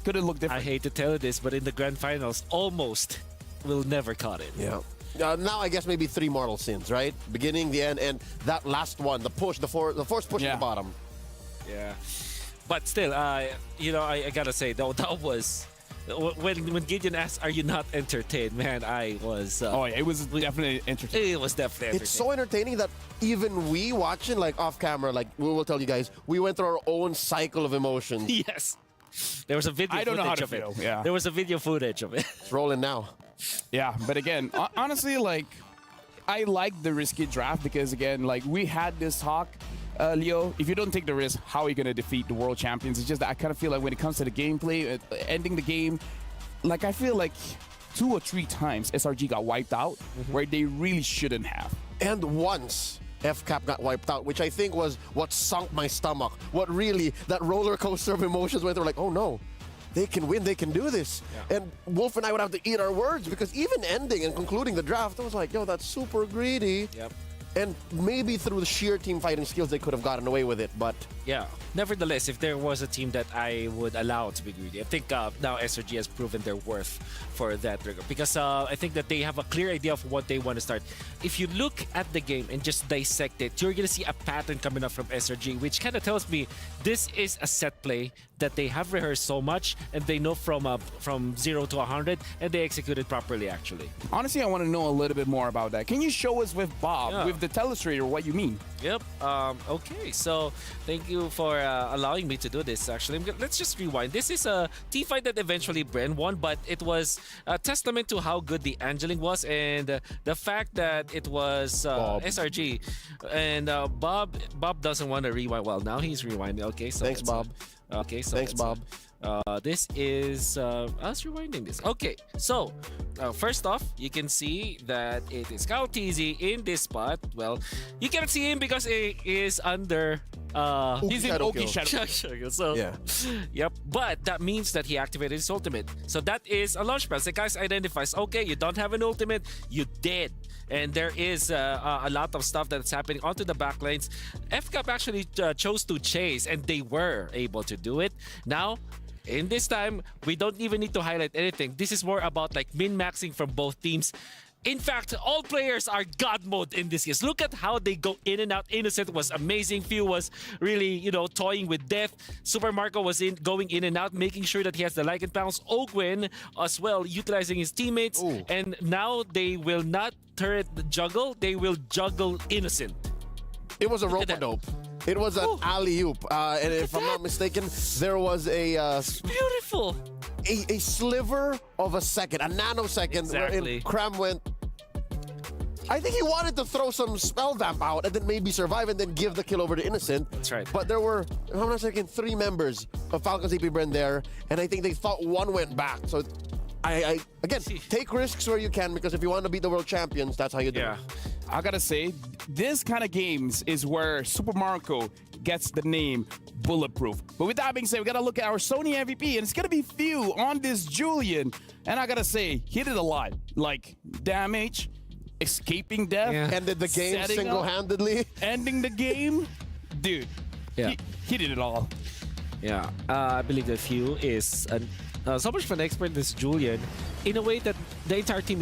[SPEAKER 12] could have looked different.
[SPEAKER 6] I hate to tell you this, but in the grand finals, almost will never caught it.
[SPEAKER 5] Yeah. Now I guess maybe 3 mortal sins, right? Beginning, the end, and that last one, the push, the force push at the bottom.
[SPEAKER 6] Yeah. But still, I gotta say, though, that was when Gideon asked, "Are you not entertained?" Man, I was.
[SPEAKER 12] Oh yeah, it was definitely entertaining.
[SPEAKER 6] It was definitely.
[SPEAKER 5] It's so entertaining that even we watching, like off camera, like we will tell you guys, we went through our own cycle of emotions.
[SPEAKER 6] Yes. There was a video
[SPEAKER 12] I don't know how
[SPEAKER 6] footage
[SPEAKER 12] to
[SPEAKER 6] of
[SPEAKER 12] feel.
[SPEAKER 6] it.
[SPEAKER 12] Yeah.
[SPEAKER 6] There was a video footage of it.
[SPEAKER 5] It's rolling now.
[SPEAKER 12] Yeah, but again, honestly, like, I like the risky draft because, again, like, we had this talk, Leo, if you don't take the risk, how are you going to defeat the world champions? It's just that I kind of feel like when it comes to the gameplay, ending the game, like, I feel like 2 or 3 times SRG got wiped out where they really shouldn't have.
[SPEAKER 5] And once FCAP got wiped out, which I think was what sunk my stomach. What really, that roller coaster of emotions went through, like, oh no, they can win, they can do this. Yeah. And Wolf and I would have to eat our words because even ending and concluding the draft, I was like, yo, that's super greedy.
[SPEAKER 6] Yep.
[SPEAKER 5] And maybe through the sheer team fighting skills, they could have gotten away with it, but...
[SPEAKER 6] Yeah. Nevertheless, if there was a team that I would allow to be greedy, I think now SRG has proven their worth for that regard. Because I think that they have a clear idea of what they want to start. If you look at the game and just dissect it, you're going to see a pattern coming up from SRG, which kind of tells me this is a set play that they have rehearsed so much and they know from 0 to 100 and they execute it properly, actually.
[SPEAKER 12] Honestly, I want to know a little bit more about that. Can you show us with Bob, with the telestrator, what you mean?
[SPEAKER 6] Yep. Okay, so thank you for allowing me to do this, actually. Let's just rewind. This is a T-fight that eventually Bren won, but it was a testament to how good the angeling was and the fact that it was SRG. And Bob doesn't want to rewind. Well, now he's rewinding. Okay, so
[SPEAKER 5] thanks, Bob.
[SPEAKER 6] Okay, so
[SPEAKER 5] thanks, Bob.
[SPEAKER 6] This is us rewinding this. Okay, so first off, you can see that it is Kyle TZ in this spot. Well, you cannot see him because he is under.
[SPEAKER 12] He's in Oki Shadow.
[SPEAKER 6] So,
[SPEAKER 5] yeah.
[SPEAKER 6] Yep. But that means that he activated his ultimate. So that is a launch pad. The guys identifies, okay, you don't have an ultimate, you did. And there is a lot of stuff that's happening onto the backlines. FCAP actually chose to chase, and they were able to do it. Now, in this time, we don't even need to highlight anything. This is more about like min-maxing from both teams. In fact, all players are God mode in this case. Look at how they go in and out. Innocent was amazing. Few was really, toying with death. Super Marco was going in and out, making sure that he has the Lycan Pounce. Ogwin as well, utilizing his teammates.
[SPEAKER 5] Ooh.
[SPEAKER 6] And now they will not turret juggle. They will juggle Innocent.
[SPEAKER 5] It was a rope-a-dope. It was an alley-oop. And if I'm not mistaken, there was a...
[SPEAKER 6] beautiful.
[SPEAKER 5] A sliver of a second, a nanosecond,
[SPEAKER 6] Exactly.
[SPEAKER 5] wherein Cram went... I think he wanted to throw some spell vamp out and then maybe survive and then give the kill over to Innocent.
[SPEAKER 6] That's right.
[SPEAKER 5] But there were, if I'm not mistaken, 3 members of Falcon's AP Bren there, and I think they thought one went back. So, again, take risks where you can, because if you want to beat the world champions, that's how you do it.
[SPEAKER 12] I gotta say, this kind of games is where Super Marco gets the name Bulletproof. But with that being said, we gotta look at our Sony MVP, and it's gonna be few on this Julian. And I gotta say, he did a lot. Like, damage, escaping death.
[SPEAKER 5] Yeah. Ended the game single-handedly.
[SPEAKER 12] Ending the game. Dude,
[SPEAKER 6] yeah.
[SPEAKER 12] he did it all.
[SPEAKER 6] Yeah, I believe that Few is so much of an expert in this Julian, in a way that the entire team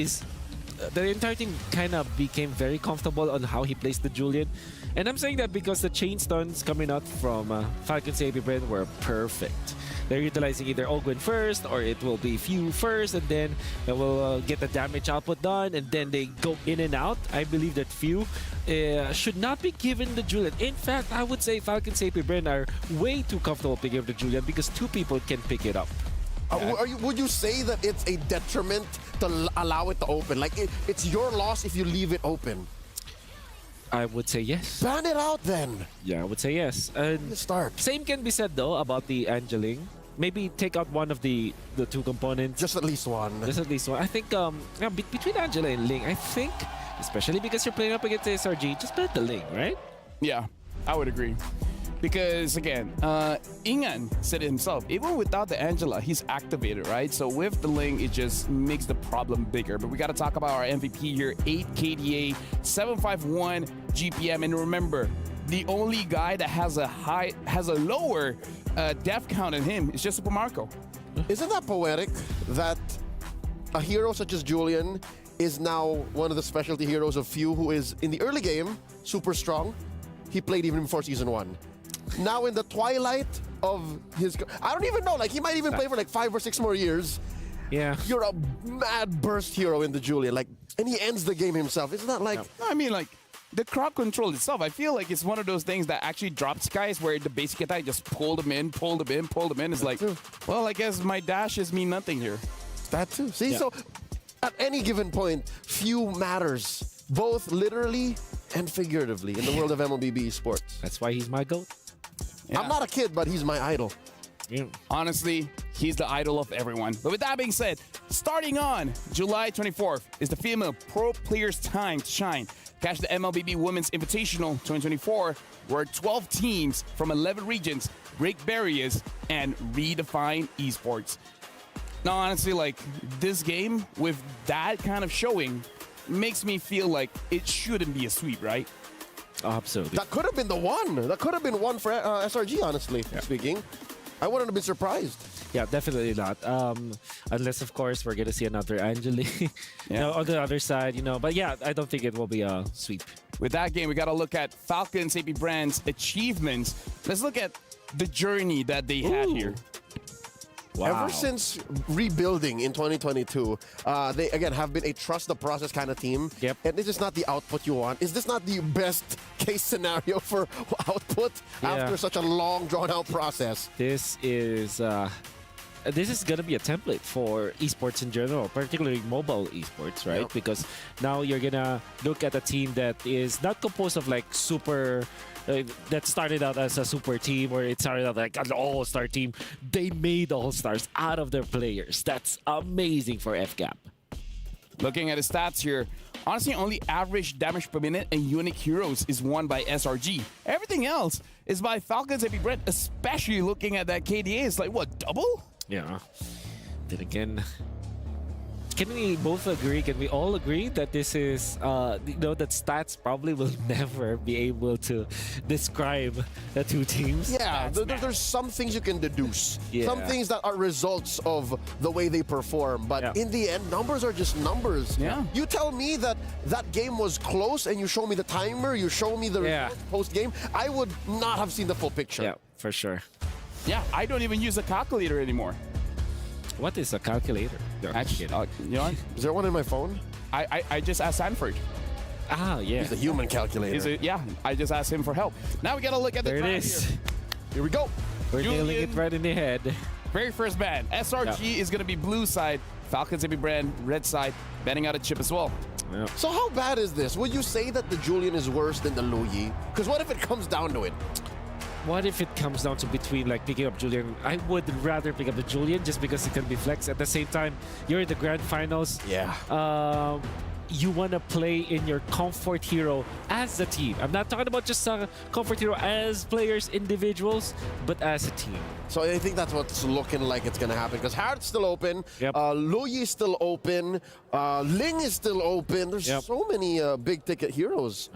[SPEAKER 6] kind of became very comfortable on how he plays the Julian. And I'm saying that because the chain stuns coming out from Falcon's AP Bren were perfect. They're utilizing either Ogwin first, or it will be Few first, and then they will get the damage output done, and then they go in and out. I believe that Few should not be given the Julian. In fact, I would say Falcon's AP Bren are way too comfortable picking up the Julian because 2 people can pick it up.
[SPEAKER 5] Would you say that it's a detriment to allow it to open? Like, it's your loss if you leave it open?
[SPEAKER 6] I would say yes.
[SPEAKER 5] Ban it out then.
[SPEAKER 6] Yeah, I would say yes. And
[SPEAKER 5] start.
[SPEAKER 6] Same can be said though about the angeling. Maybe take out one of the 2 components.
[SPEAKER 5] Just at least one.
[SPEAKER 6] Just at least one. I think between Angela and Ling, I think, especially because you're playing up against the SRG, just play the Ling, right?
[SPEAKER 12] Yeah, I would agree. Because again, Ingan said it himself, even without the Angela, he's activated, right? So with the Ling, it just makes the problem bigger. But we got to talk about our MVP here, 8 KDA, 751 GPM. And remember, the only guy that has a lower death count than him is just Super Marco.
[SPEAKER 5] Isn't that poetic that a hero such as Julian is now one of the specialty heroes of Few, who is in the early game super strong? He played even before Season 1. Now in the twilight, of his... I don't even know. Like, he might even play for like 5 or 6 more years.
[SPEAKER 6] Yeah.
[SPEAKER 5] You're a mad burst hero in the Julian. Like, and he ends the game himself. It's not like...
[SPEAKER 12] No, I mean, like, the crowd control itself, I feel like it's one of those things that actually drops guys where the basic attack just pulled them in. It's like, well, I guess my dashes mean nothing here.
[SPEAKER 5] That too. See, so at any given point, few matters, both literally and figuratively in the world of Mlbb sports.
[SPEAKER 6] That's why he's my GOAT.
[SPEAKER 5] I'm not a kid, but he's my idol.
[SPEAKER 6] Yeah.
[SPEAKER 12] Honestly, he's the idol of everyone. But with that being said, starting on July 24th is the female pro players' time to shine. Catch the Mlbb Women's Invitational 2024, where 12 teams from 11 regions break barriers and redefine esports. Now, honestly, like, this game with that kind of showing makes me feel like it shouldn't be a sweep, right?
[SPEAKER 6] Absolutely.
[SPEAKER 5] That could have been the one. That could have been one for SRG, honestly speaking. I wouldn't have been surprised.
[SPEAKER 6] Yeah, definitely not. Unless, of course, we're going to see another Angeli on the other side, you know. But yeah, I don't think it will be a sweep.
[SPEAKER 12] With that game, we got to look at Falcons AP Brand's achievements. Let's look at the journey that they had here.
[SPEAKER 5] Wow. Ever since rebuilding in 2022, they, again, have been a trust the process kind of team.
[SPEAKER 6] Yep.
[SPEAKER 5] And this is not the output you want. Is this not the best case scenario for output after such a long, drawn-out process?
[SPEAKER 6] This is going to be a template for esports in general, particularly mobile esports, right?
[SPEAKER 5] Yep.
[SPEAKER 6] Because now you're going to look at a team that is not composed of like super... that started out as a super team, or it started out like an all-star team. They made all-stars out of their players. That's amazing for FCAP.
[SPEAKER 12] Looking at the stats here, honestly, only average damage per minute and unique heroes is won by SRG. Everything else is by Falcons AP Brand, especially looking at that KDA. It's like, what, double?
[SPEAKER 6] Yeah. Then again... Can we both agree, can we all agree that this is, that stats probably will never be able to describe the two teams?
[SPEAKER 5] Yeah, there's some things you can deduce.
[SPEAKER 6] Yeah.
[SPEAKER 5] Some things that are results of the way they perform. But in the end, numbers are just numbers.
[SPEAKER 12] Yeah.
[SPEAKER 5] You tell me that that game was close and you show me the timer, you show me the results post-game, I would not have seen the full picture.
[SPEAKER 6] Yeah, for sure.
[SPEAKER 12] Yeah, I don't even use a calculator anymore.
[SPEAKER 6] What is a calculator?
[SPEAKER 12] Actually, you know,
[SPEAKER 5] is there one in my phone?
[SPEAKER 12] I just asked Sanford.
[SPEAKER 6] Ah, yeah.
[SPEAKER 5] He's a human calculator.
[SPEAKER 12] Yeah, I just asked him for help. Now we got to look at the
[SPEAKER 6] There it
[SPEAKER 12] draft
[SPEAKER 6] is.
[SPEAKER 5] Here we go.
[SPEAKER 6] We're nailing it right in the head.
[SPEAKER 12] Very first ban. SRG is going to be blue side. Falcons AP Brand, red side, banning out a chip as well.
[SPEAKER 6] Yeah.
[SPEAKER 5] So how bad is this? Would you say that the Julian is worse than the Luyi? Because what if it comes down to it?
[SPEAKER 6] What if it comes down to between like picking up Julian? I would rather pick up the Julian just because it can be flex. At the same time, you're in the grand finals.
[SPEAKER 5] Yeah.
[SPEAKER 6] You want to play in your comfort hero as a team. I'm not talking about just a comfort hero as players, individuals, but as a team.
[SPEAKER 5] So I think that's what's looking like it's going to happen. Because Harrod's still open.
[SPEAKER 6] Yep.
[SPEAKER 5] Luyi is still open. Ling is still open. There's so many big-ticket heroes.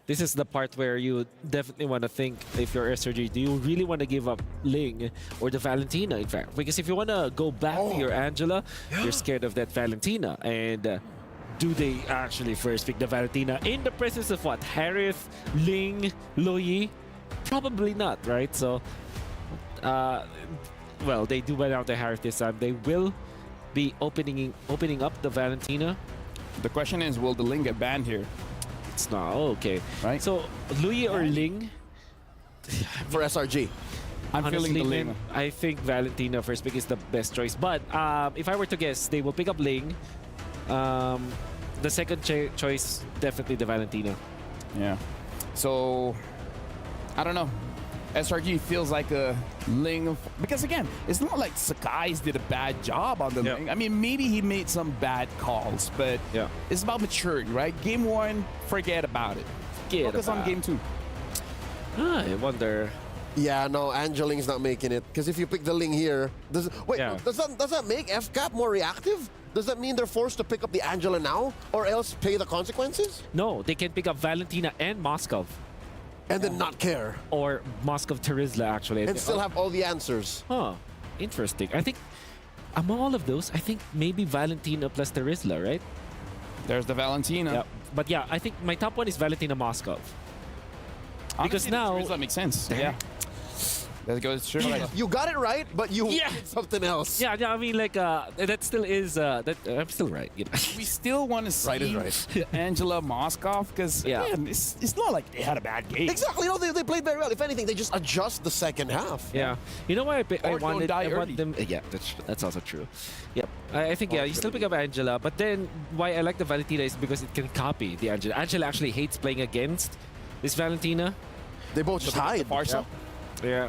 [SPEAKER 6] This is the part where you definitely want to think, if you're SRG, do you really want to give up Ling or the Valentina, in fact? Because if you want to go back to your Angela, you're scared of that Valentina. And do they actually first pick the Valentina in the presence of what? Harith, Ling, Luyi? Probably not, right? So, well, they do went out to Harith this time. They will be opening up the Valentina.
[SPEAKER 12] The question is, will the Ling get banned here?
[SPEAKER 6] It's not. Oh, okay.
[SPEAKER 12] Right.
[SPEAKER 6] So, Luyi or Ling?
[SPEAKER 5] For SRG.
[SPEAKER 12] I'm feeling the Ling.
[SPEAKER 6] I think Valentina first pick is the best choice. But if I were to guess, they will pick up Ling. The second choice, definitely the Valentina.
[SPEAKER 12] Yeah. So, I don't know. SRG feels like a Ling. Because again, it's not like Sakai's did a bad job on the Ling. I mean, maybe he made some bad calls, but it's about maturity, right? Game 1, forget about it. Focus on game 2.
[SPEAKER 6] I wonder.
[SPEAKER 5] Yeah, no, Angeling's not making it. Because if you pick the Ling here, does that make FCAP more reactive? Does that mean they're forced to pick up the Angela now, or else pay the consequences?
[SPEAKER 6] No, they can pick up Valentina and Moskov.
[SPEAKER 5] And then not care.
[SPEAKER 6] Or Moskov Terizla, actually.
[SPEAKER 5] And still have all the answers.
[SPEAKER 6] Huh. Interesting. I think among all of those, I think maybe Valentina plus Terizla, right?
[SPEAKER 12] There's the Valentina.
[SPEAKER 6] Yeah. But yeah, I think my top one is Valentina Moskov. Because
[SPEAKER 12] honestly,
[SPEAKER 6] now...
[SPEAKER 12] Terizla makes sense. Yeah. Let's go straight.
[SPEAKER 5] You got it right, but you did something else.
[SPEAKER 6] Yeah, I mean, like, that still is, that I'm still right, you know.
[SPEAKER 12] We still want to see
[SPEAKER 5] Right is right.
[SPEAKER 12] Angela Moskov because it's not like they had a bad game.
[SPEAKER 5] Exactly. No, they played very well. If anything, they just adjust the second half.
[SPEAKER 6] Yeah. You know why I
[SPEAKER 12] Or don't
[SPEAKER 6] wanted
[SPEAKER 12] die
[SPEAKER 6] I want
[SPEAKER 12] early.
[SPEAKER 6] them? Yeah, that's also true. Yep. I think you still pick up Angela, but then why I like the Valentina is because it can copy the Angela. Angela actually hates playing against this Valentina.
[SPEAKER 5] They both just hide.
[SPEAKER 6] Yeah.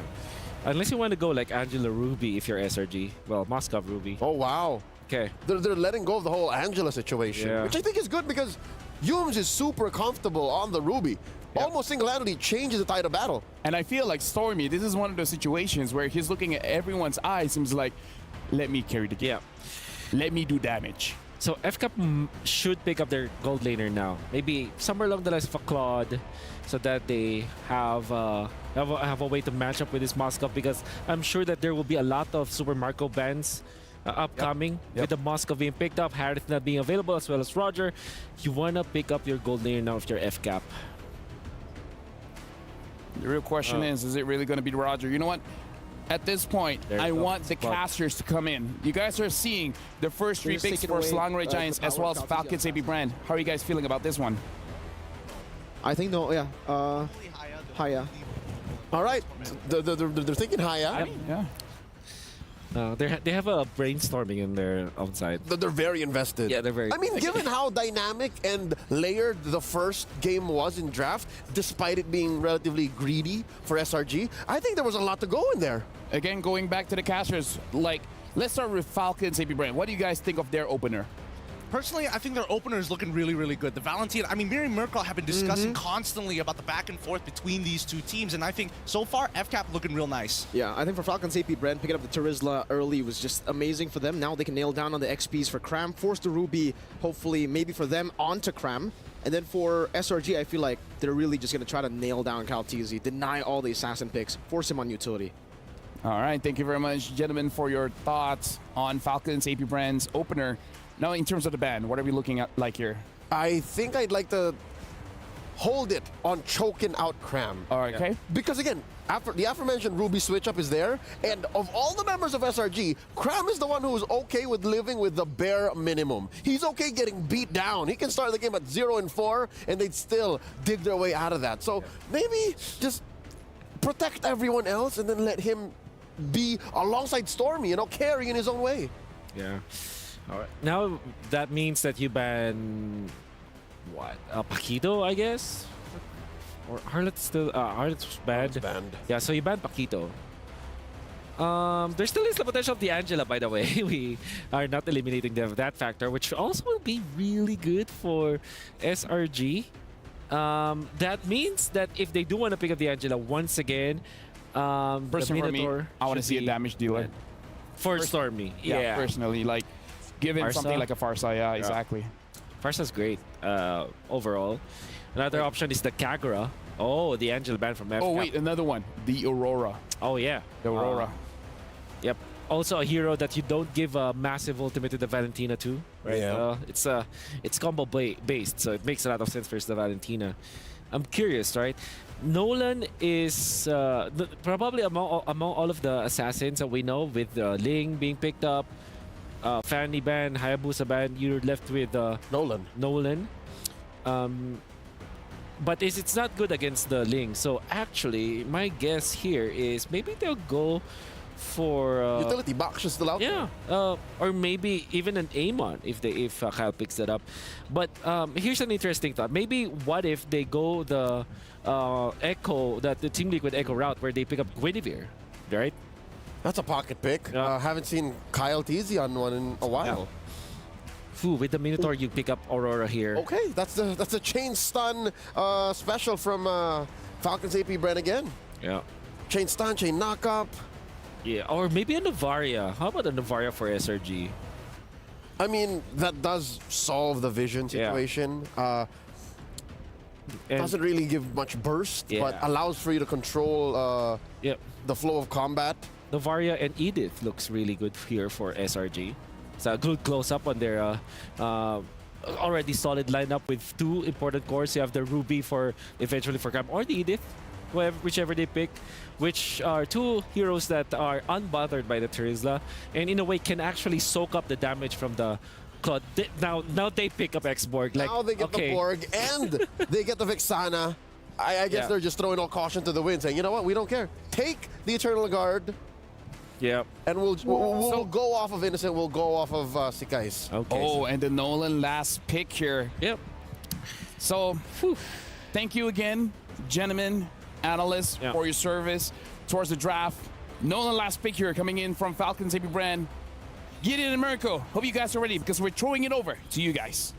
[SPEAKER 6] Unless you want to go like Angela Ruby if you're SRG. Well, Moskov Ruby.
[SPEAKER 5] Oh, wow.
[SPEAKER 6] Okay.
[SPEAKER 5] They're letting go of the whole Angela situation, which I think is good because Yums is super comfortable on the Ruby. Almost single-handedly changes the tide of battle.
[SPEAKER 12] And I feel like Stormy, this is one of those situations where he's looking at everyone's eyes and he's like, let me carry the game. Let me do damage.
[SPEAKER 6] So FCAP should pick up their gold laner now. Maybe somewhere along the lines of a Claude, so that they have a way to match up with this Moskov, because I'm sure that there will be a lot of Super Marco bans upcoming with the Moskov being picked up, Harith not being available, as well as Roger. You wanna pick up your gold laner now if you're FCAP.
[SPEAKER 12] The real question is it really going to be Roger? You know what? At this point, I want the casters to come in. You guys are seeing the first three picks for Slangray Giants as well as Falcons AP Brand. How are you guys feeling about this one?
[SPEAKER 8] I think Haya.
[SPEAKER 5] All right. They're thinking Haya.
[SPEAKER 12] Yeah.
[SPEAKER 6] They have a brainstorming in their own side.
[SPEAKER 5] They're very invested.
[SPEAKER 6] Yeah, they're very.
[SPEAKER 5] I mean, given how dynamic and layered the first game was in draft, despite it being relatively greedy for SRG, I think there was a lot to go in there.
[SPEAKER 12] Again, going back to the casters, like, let's start with Falcons AP Brand. What do you guys think of their opener?
[SPEAKER 7] Personally, I think their opener is looking really, really good. The Valentina, I mean, Miri and Merkel have been discussing constantly about the back and forth between these two teams, and I think so far, FCAP looking real nice.
[SPEAKER 8] Yeah, I think for Falcons AP Bren, picking up the Terizla early was just amazing for them. Now they can nail down on the XPs for Cram, force the Ruby, hopefully, maybe for them, onto Cram. And then for SRG, I feel like they're really just going to try to nail down Calteezy, deny all the assassin picks, force him on utility.
[SPEAKER 12] All right, thank you very much, gentlemen, for your thoughts on Falcons AP Brand's opener. Now, in terms of the ban, what are we looking at like here?
[SPEAKER 5] I think I'd like to hold it on choking out Cram.
[SPEAKER 12] All right, okay.
[SPEAKER 5] Because again, after the aforementioned Ruby switch up is there, and of all the members of SRG, Cram is the one who is okay with living with the bare minimum. He's okay getting beat down. He can start the game at 0-4, and they'd still dig their way out of that. So maybe just protect everyone else and then let him be alongside Stormy, carry in his own way.
[SPEAKER 6] Yeah. All right. Now that means that you ban what? Paquito, I guess. Or Harlot's still Harlot's banned. Yeah, so you ban Paquito. There still is the potential of the Angela, by the way. We are not eliminating that factor, which also will be really good for SRG. That means that if they do want to pick up the Angela once again,
[SPEAKER 12] Personally, for me, I want to see a damage dealer.
[SPEAKER 6] For Stormy. Yeah.
[SPEAKER 12] Personally, like, give him
[SPEAKER 6] Farsa?
[SPEAKER 12] something like a Farsa. Yeah, exactly.
[SPEAKER 6] Farsa's great overall. Another option is the Kagura. Oh, the Angela ban from FCAP.
[SPEAKER 12] Oh, wait, another one. The Aurora.
[SPEAKER 6] Oh, yeah.
[SPEAKER 12] The Aurora.
[SPEAKER 6] Yep. Also a hero that you don't give a massive ultimate to the Valentina too, right?
[SPEAKER 5] Yeah.
[SPEAKER 6] It's combo based, so it makes a lot of sense versus the Valentina. I'm curious, right? Nolan is probably among all of the assassins that we know, with Ling being picked up, Fanny ban, Hayabusa ban. You're left with Nolan. But it's not good against the Ling. So actually, my guess here is maybe they'll go for
[SPEAKER 5] utility box is still out there.
[SPEAKER 6] Or maybe even an Amon if Kyle picks that up. But here's an interesting thought. Maybe what if they go the Echo, the Team Liquid Echo route, where they pick up Guinevere, right?
[SPEAKER 5] That's a pocket pick. Haven't seen Kyle Teasy on one in a while.
[SPEAKER 6] With the Minotaur, you pick up Aurora here.
[SPEAKER 5] Okay, that's a chain stun special from Falcons AP Bren again.
[SPEAKER 6] Yeah.
[SPEAKER 5] Chain stun, chain knock up.
[SPEAKER 6] Yeah, or maybe a Navaria. How about a Navaria for SRG?
[SPEAKER 5] I mean, that does solve the vision situation. Doesn't really give much burst, but allows for you to control the flow of combat.
[SPEAKER 6] Navaria and Edith looks really good here for SRG. It's a good close-up on their already solid lineup with two important cores. You have the Ruby for eventually for Cram, or the Edith. whichever they pick, which are two heroes that are unbothered by the Terizla, and in a way can actually soak up the damage from the Claude. Now they pick up X-Borg. Like,
[SPEAKER 5] now they get the Borg and they get the Vixana. I guess they're just throwing all caution to the wind, saying, you know what, we don't care. Take the Eternal Guard.
[SPEAKER 6] Yeah.
[SPEAKER 5] And we'll go off of Innocent, we'll go off of Sikais.
[SPEAKER 6] Okay.
[SPEAKER 12] Oh, and the Nolan last pick here.
[SPEAKER 6] Yep.
[SPEAKER 12] So, thank you again, gentlemen, analysts, for your service towards the draft. Nolan last pick here coming in from Falcons AP Bren. Gideon and Mirko, hope you guys are ready because we're throwing it over to you guys.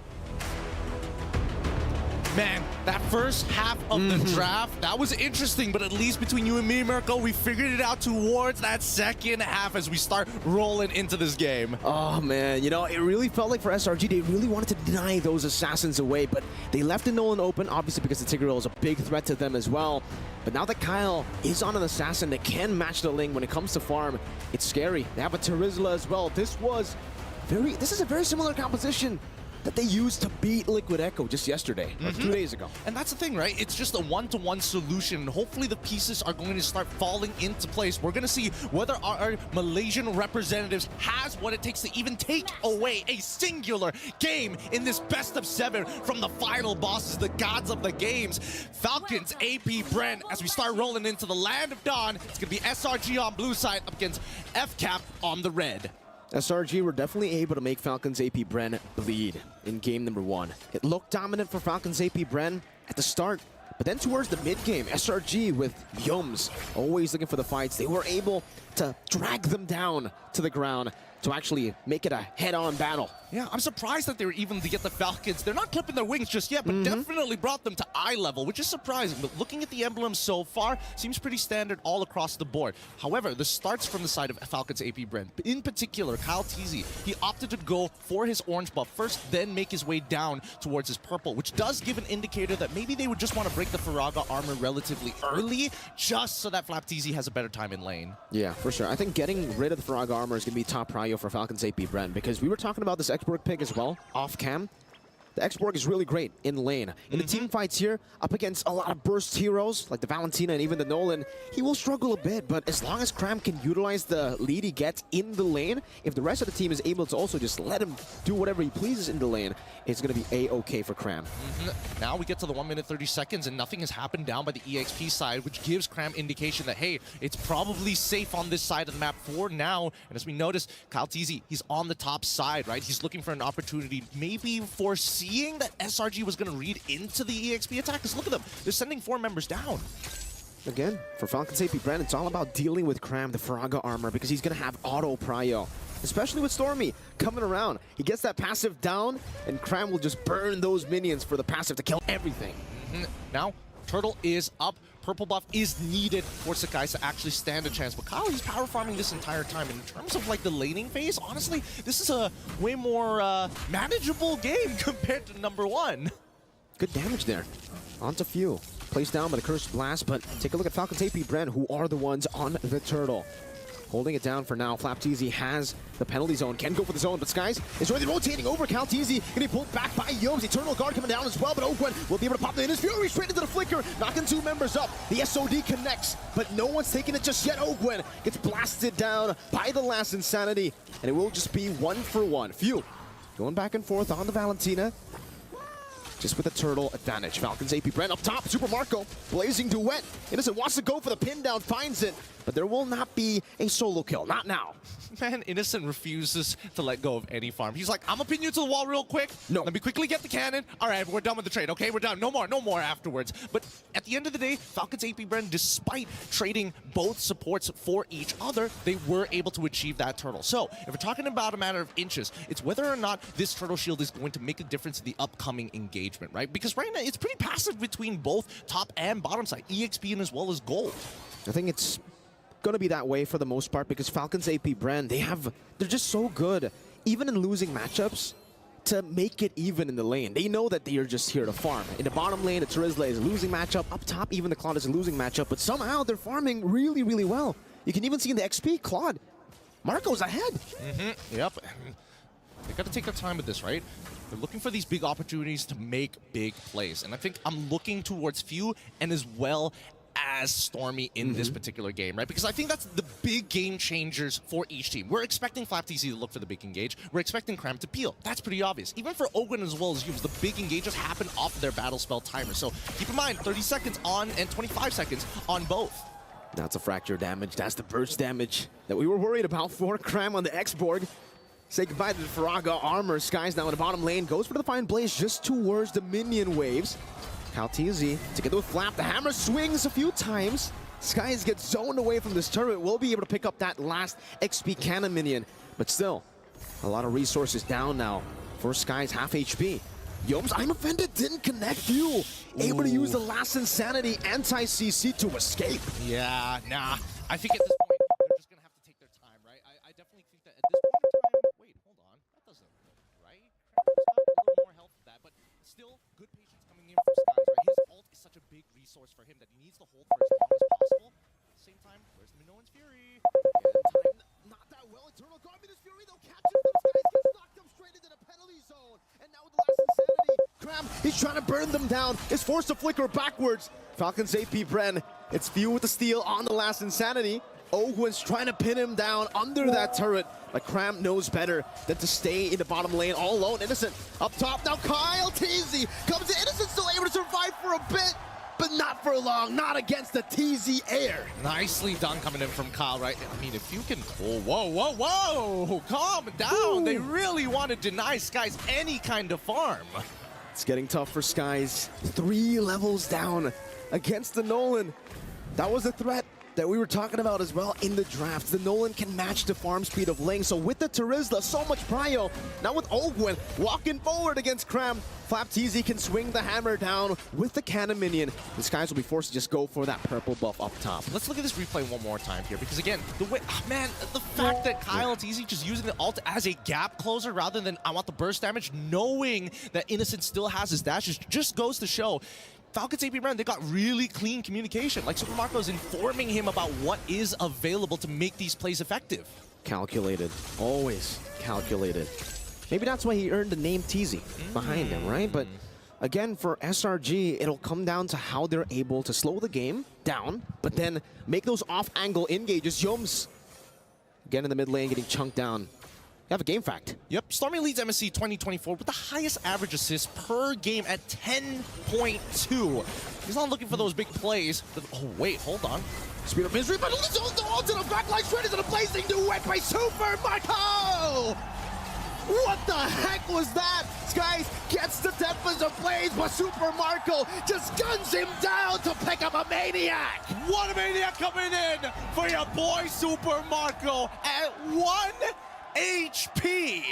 [SPEAKER 7] Man, that first half of the draft, that was interesting, but at least between you and me, Mirko, we figured it out towards that second half as we start rolling into this game.
[SPEAKER 8] Oh, man. You know, it really felt like for SRG, they really wanted to deny those assassins away, but they left the Nolan open, obviously because the Tigreal is a big threat to them as well. But now that Kyle is on an assassin that can match the Ling when it comes to farm, it's scary. They have a Terizla as well. This is a very similar composition that they used to beat Liquid Echo just yesterday, or 2 days ago.
[SPEAKER 7] And that's the thing, right? It's just a one-to-one solution. Hopefully the pieces are going to start falling into place. We're going to see whether our Malaysian representatives has what it takes to even take away a singular game in this best of 7 from the final bosses, the gods of the games. Falcons, AP Bren, as we start rolling into the Land of Dawn, it's going to be SRG on blue side up against FCAP on the red.
[SPEAKER 8] SRG were definitely able to make Falcons AP Bren bleed in game number 1. It looked dominant for Falcons AP Bren at the start, but then towards the mid-game, SRG with Yoms always looking for the fights, they were able to drag them down to the ground to actually make it a head-on battle.
[SPEAKER 7] Yeah, I'm surprised that they were even to get the Falcons. They're not clipping their wings just yet, but definitely brought them to eye level, which is surprising. But looking at the emblems so far, seems pretty standard all across the board. However, this starts from the side of Falcons AP Bren. In particular, Kyle Teasy, he opted to go for his orange buff first, then make his way down towards his purple, which does give an indicator that maybe they would just want to break the Faraga armor relatively early, just so that Flap Teasy has a better time in lane.
[SPEAKER 8] Yeah, for sure. I think getting rid of the Faraga armor is going to be top prio for Falcons AP Bren, because we were talking about this X-Borg pick as well, off cam. The X-Borg is really great in lane. In the team fights here, up against a lot of burst heroes, like the Valentina and even the Nolan, he will struggle a bit, but as long as Cram can utilize the lead he gets in the lane, if the rest of the team is able to also just let him do whatever he pleases in the lane, it's going to be A-okay for Cram.
[SPEAKER 7] Now we get to the 1 minute 30 seconds and nothing has happened down by the EXP side, which gives Cram indication that, hey, it's probably safe on this side of the map for now. And as we notice, Kyle Teasy, he's on the top side, right? He's looking for an opportunity, maybe foreseeing that SRG was going to read into the EXP attack. Because look at them, they're sending 4 members down.
[SPEAKER 8] Again, for Falcons AP Bren, it's all about dealing with Cram, the Faraga armor, because he's going to have auto prio. Especially with Stormy coming around. He gets that passive down, and Cram will just burn those minions for the passive to kill everything.
[SPEAKER 7] Now, Turtle is up. Purple buff is needed for Sakai to actually stand a chance. But Kyle, he's power farming this entire time. In terms of like the laning phase, honestly, this is a way more manageable game compared to number 1.
[SPEAKER 8] Good damage there. Onto Few. Placed down by the Cursed Blast, but take a look at Falcons AP Bren, who are the ones on the Turtle. Holding it down for now. Flap Teasy has the penalty zone. Can go for the zone, but Skies is really rotating over. Cal Teasy getting pulled back by Yomes. Eternal Guard coming down as well, but Ogwen will be able to pop in his Fury straight into the flicker, knocking 2 members up. The SOD connects, but no one's taking it just yet. Ogwen gets blasted down by the last Insanity, and it will just be 1 for 1. Few going back and forth on the Valentina. Just with a Turtle advantage. Falcons AP Bren up top. Super Marco. Blazing Duet. Innocent wants to go for the pin down. Finds it. But there will not be a solo kill. Not now.
[SPEAKER 7] Man, Innocent refuses to let go of any farm. He's like, I'm gonna pin you to the wall real quick.
[SPEAKER 8] No.
[SPEAKER 7] Let me quickly get the cannon. All right, we're done with the trade. Okay, we're done. No more afterwards. But at the end of the day, Falcons AP Bren, despite trading both supports for each other, they were able to achieve that Turtle. So if we're talking about a matter of inches, it's whether or not this Turtle Shield is going to make a difference in the upcoming engagement, right? Because right now, it's pretty passive between both top and bottom side, EXP and as well as gold.
[SPEAKER 8] I think it's going to be that way for the most part because Falcons AP Bren, they're just so good, even in losing matchups, to make it even in the lane. They know that they are just here to farm. In the bottom lane, the Terizla is a losing matchup. Up top, even the Claude is a losing matchup, but somehow they're farming really, really well. You can even see in the XP, Claude, Marco's ahead.
[SPEAKER 7] Yep. They got to take their time with this, right? They're looking for these big opportunities to make big plays. And I think I'm looking towards Few and as well as Stormy in this particular game, right? Because I think that's the big game changers for each team. We're expecting FlapTZ to look for the big engage. We're expecting Cram to peel. That's pretty obvious. Even for Ogwen as well as Yums, the big engages happen off of their battle spell timer. So keep in mind, 30 seconds on and 25 seconds on both.
[SPEAKER 8] That's a fracture damage. That's the burst damage that we were worried about for Cram on the X-Borg. Say goodbye to the Faraga armor. Skies now in the bottom lane. Goes for the Fine Blaze just towards the minion waves. KyleTZ together with Flap. The hammer swings a few times. Skies gets zoned away from this turret. Will be able to pick up that last XP cannon minion. But still, a lot of resources down now for Skies, half HP. Yoms, I'm offended, didn't connect you. Able to use the last Insanity anti-CC to escape.
[SPEAKER 7] Yeah, nah. I think at this point, they're just going to have to take their time, right? I definitely think that at this point in time... Wait, hold on. That doesn't look right. Kramer's got a little more health with that, but still, good patience coming in from Skies, right? His ult is such a big resource for him that he needs to hold for as long as possible. At the same time, where's the Minoan's Fury?
[SPEAKER 8] Time, not that well. Eternal Guard, Midas Fury, though, catches them. Skies gets knocked them straight into the penalty zone. And now with the last Insanity, Cram, he's trying to burn them down. Is forced to flicker backwards. Falcons AP Bren. It's Few with the steal on the last Insanity. Ogwen's trying to pin him down under that turret. But Cram knows better than to stay in the bottom lane all alone. Innocent up top now. KyleTZ comes in. Innocent still able to survive for a bit, but not for long. Not against the TZ Air.
[SPEAKER 7] Nicely done coming in from Kyle, right? I mean, if you can... Whoa. Calm down. They really want to deny Skies any kind of farm.
[SPEAKER 8] It's getting tough for Skies. 3 levels down against the Nolan. That was a threat that we were talking about as well in the draft. The Nolan can match the farm speed of Ling. So with the Terizla, so much prio. Now with Ogwen walking forward against Cram, FlapTZ can swing the hammer down with the cannon minion. The Skies will be forced to just go for that purple buff up top.
[SPEAKER 7] Let's look at this replay one more time here, because again, the way, man, the fact that KyleTZ just using the ult as a gap closer rather than I want the burst damage, knowing that Innocent still has his dashes, just goes to show Falcons AP Bren, they got really clean communication. Like Super Marco's informing him about what is available to make these plays effective.
[SPEAKER 8] Calculated, always calculated. Maybe that's why he earned the name TZ behind him, right? But again, for SRG, it'll come down to how they're able to slow the game down, but then make those off-angle engages. Yoms, again in the mid lane, getting chunked down. You have a game fact.
[SPEAKER 7] Yep, Stormy leads MSC 2024 with the highest average assists per game at 10.2. He's not looking for those big plays. Oh, wait, hold on.
[SPEAKER 8] Speed of Misery, but it's all to the backline straight into the blazing duet by Super Marco! What the heck was that? Skies gets the Tempest of Blaze, but Super Marco just guns him down to pick up a Maniac!
[SPEAKER 7] What a Maniac coming in for your boy Super Marco at 1 HP.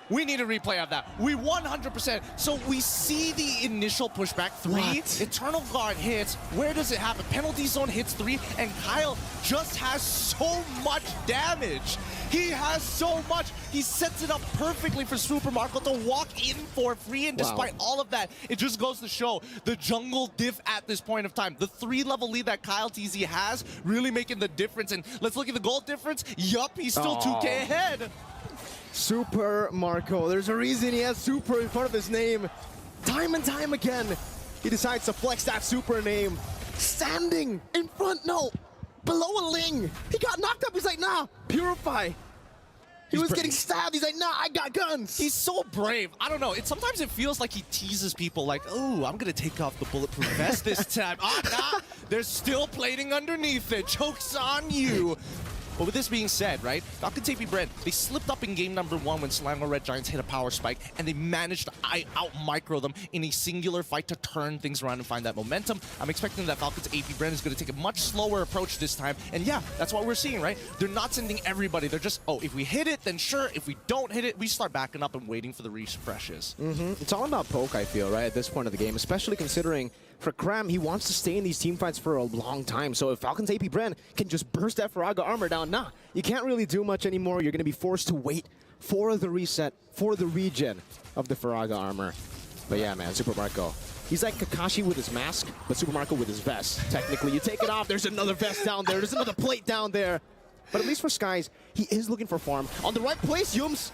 [SPEAKER 7] We need a replay of that. We 100%. So we see the initial pushback 3. What? Eternal Guard hits. Where does it happen? Penalty zone hits 3, and Kyle just has so much damage. He has so much. He sets it up perfectly for Super Marco to walk in for free, and despite all of that, it just goes to show the jungle diff at this point of time. The 3-level lead that KyleTZ has really making the difference. And let's look at the gold difference. Yup, he's still 2K ahead.
[SPEAKER 8] Super Marco. There's a reason he has Super in front of his name. Time and time again, he decides to flex that Super name. Standing in front, no, below a Ling. He got knocked up. He's like, nah, Purify. He was getting stabbed. He's like, nah, I got guns.
[SPEAKER 7] He's so brave. I don't know. Sometimes it feels like he teases people like, oh, I'm going to take off the bulletproof vest this time. Nah, there's still plating underneath it. Joke's on you. But with this being said, right, Falcons AP Bren, they slipped up in game number 1 when Selangor Red Giants hit a power spike, and they managed to out-micro them in a singular fight to turn things around and find that momentum. I'm expecting that Falcons AP Bren is going to take a much slower approach this time, and yeah, that's what we're seeing, right? They're not sending everybody. They're just, oh, if we hit it, then sure. If we don't hit it, we start backing up and waiting for the refreshes.
[SPEAKER 8] It's all about poke, I feel, right, at this point of the game, especially considering for Cram, he wants to stay in these team fights for a long time. So if Falcons AP Bren can just burst that Faraga armor down, nah, you can't really do much anymore. You're going to be forced to wait for the reset, for the regen of the Faraga armor. But yeah, man, Super Marco. He's like Kakashi with his mask, but Super Marco with his vest. Technically, you take it off, there's another vest down there, there's another plate down there. But at least for Skies, he is looking for farm. On the right place, Yums.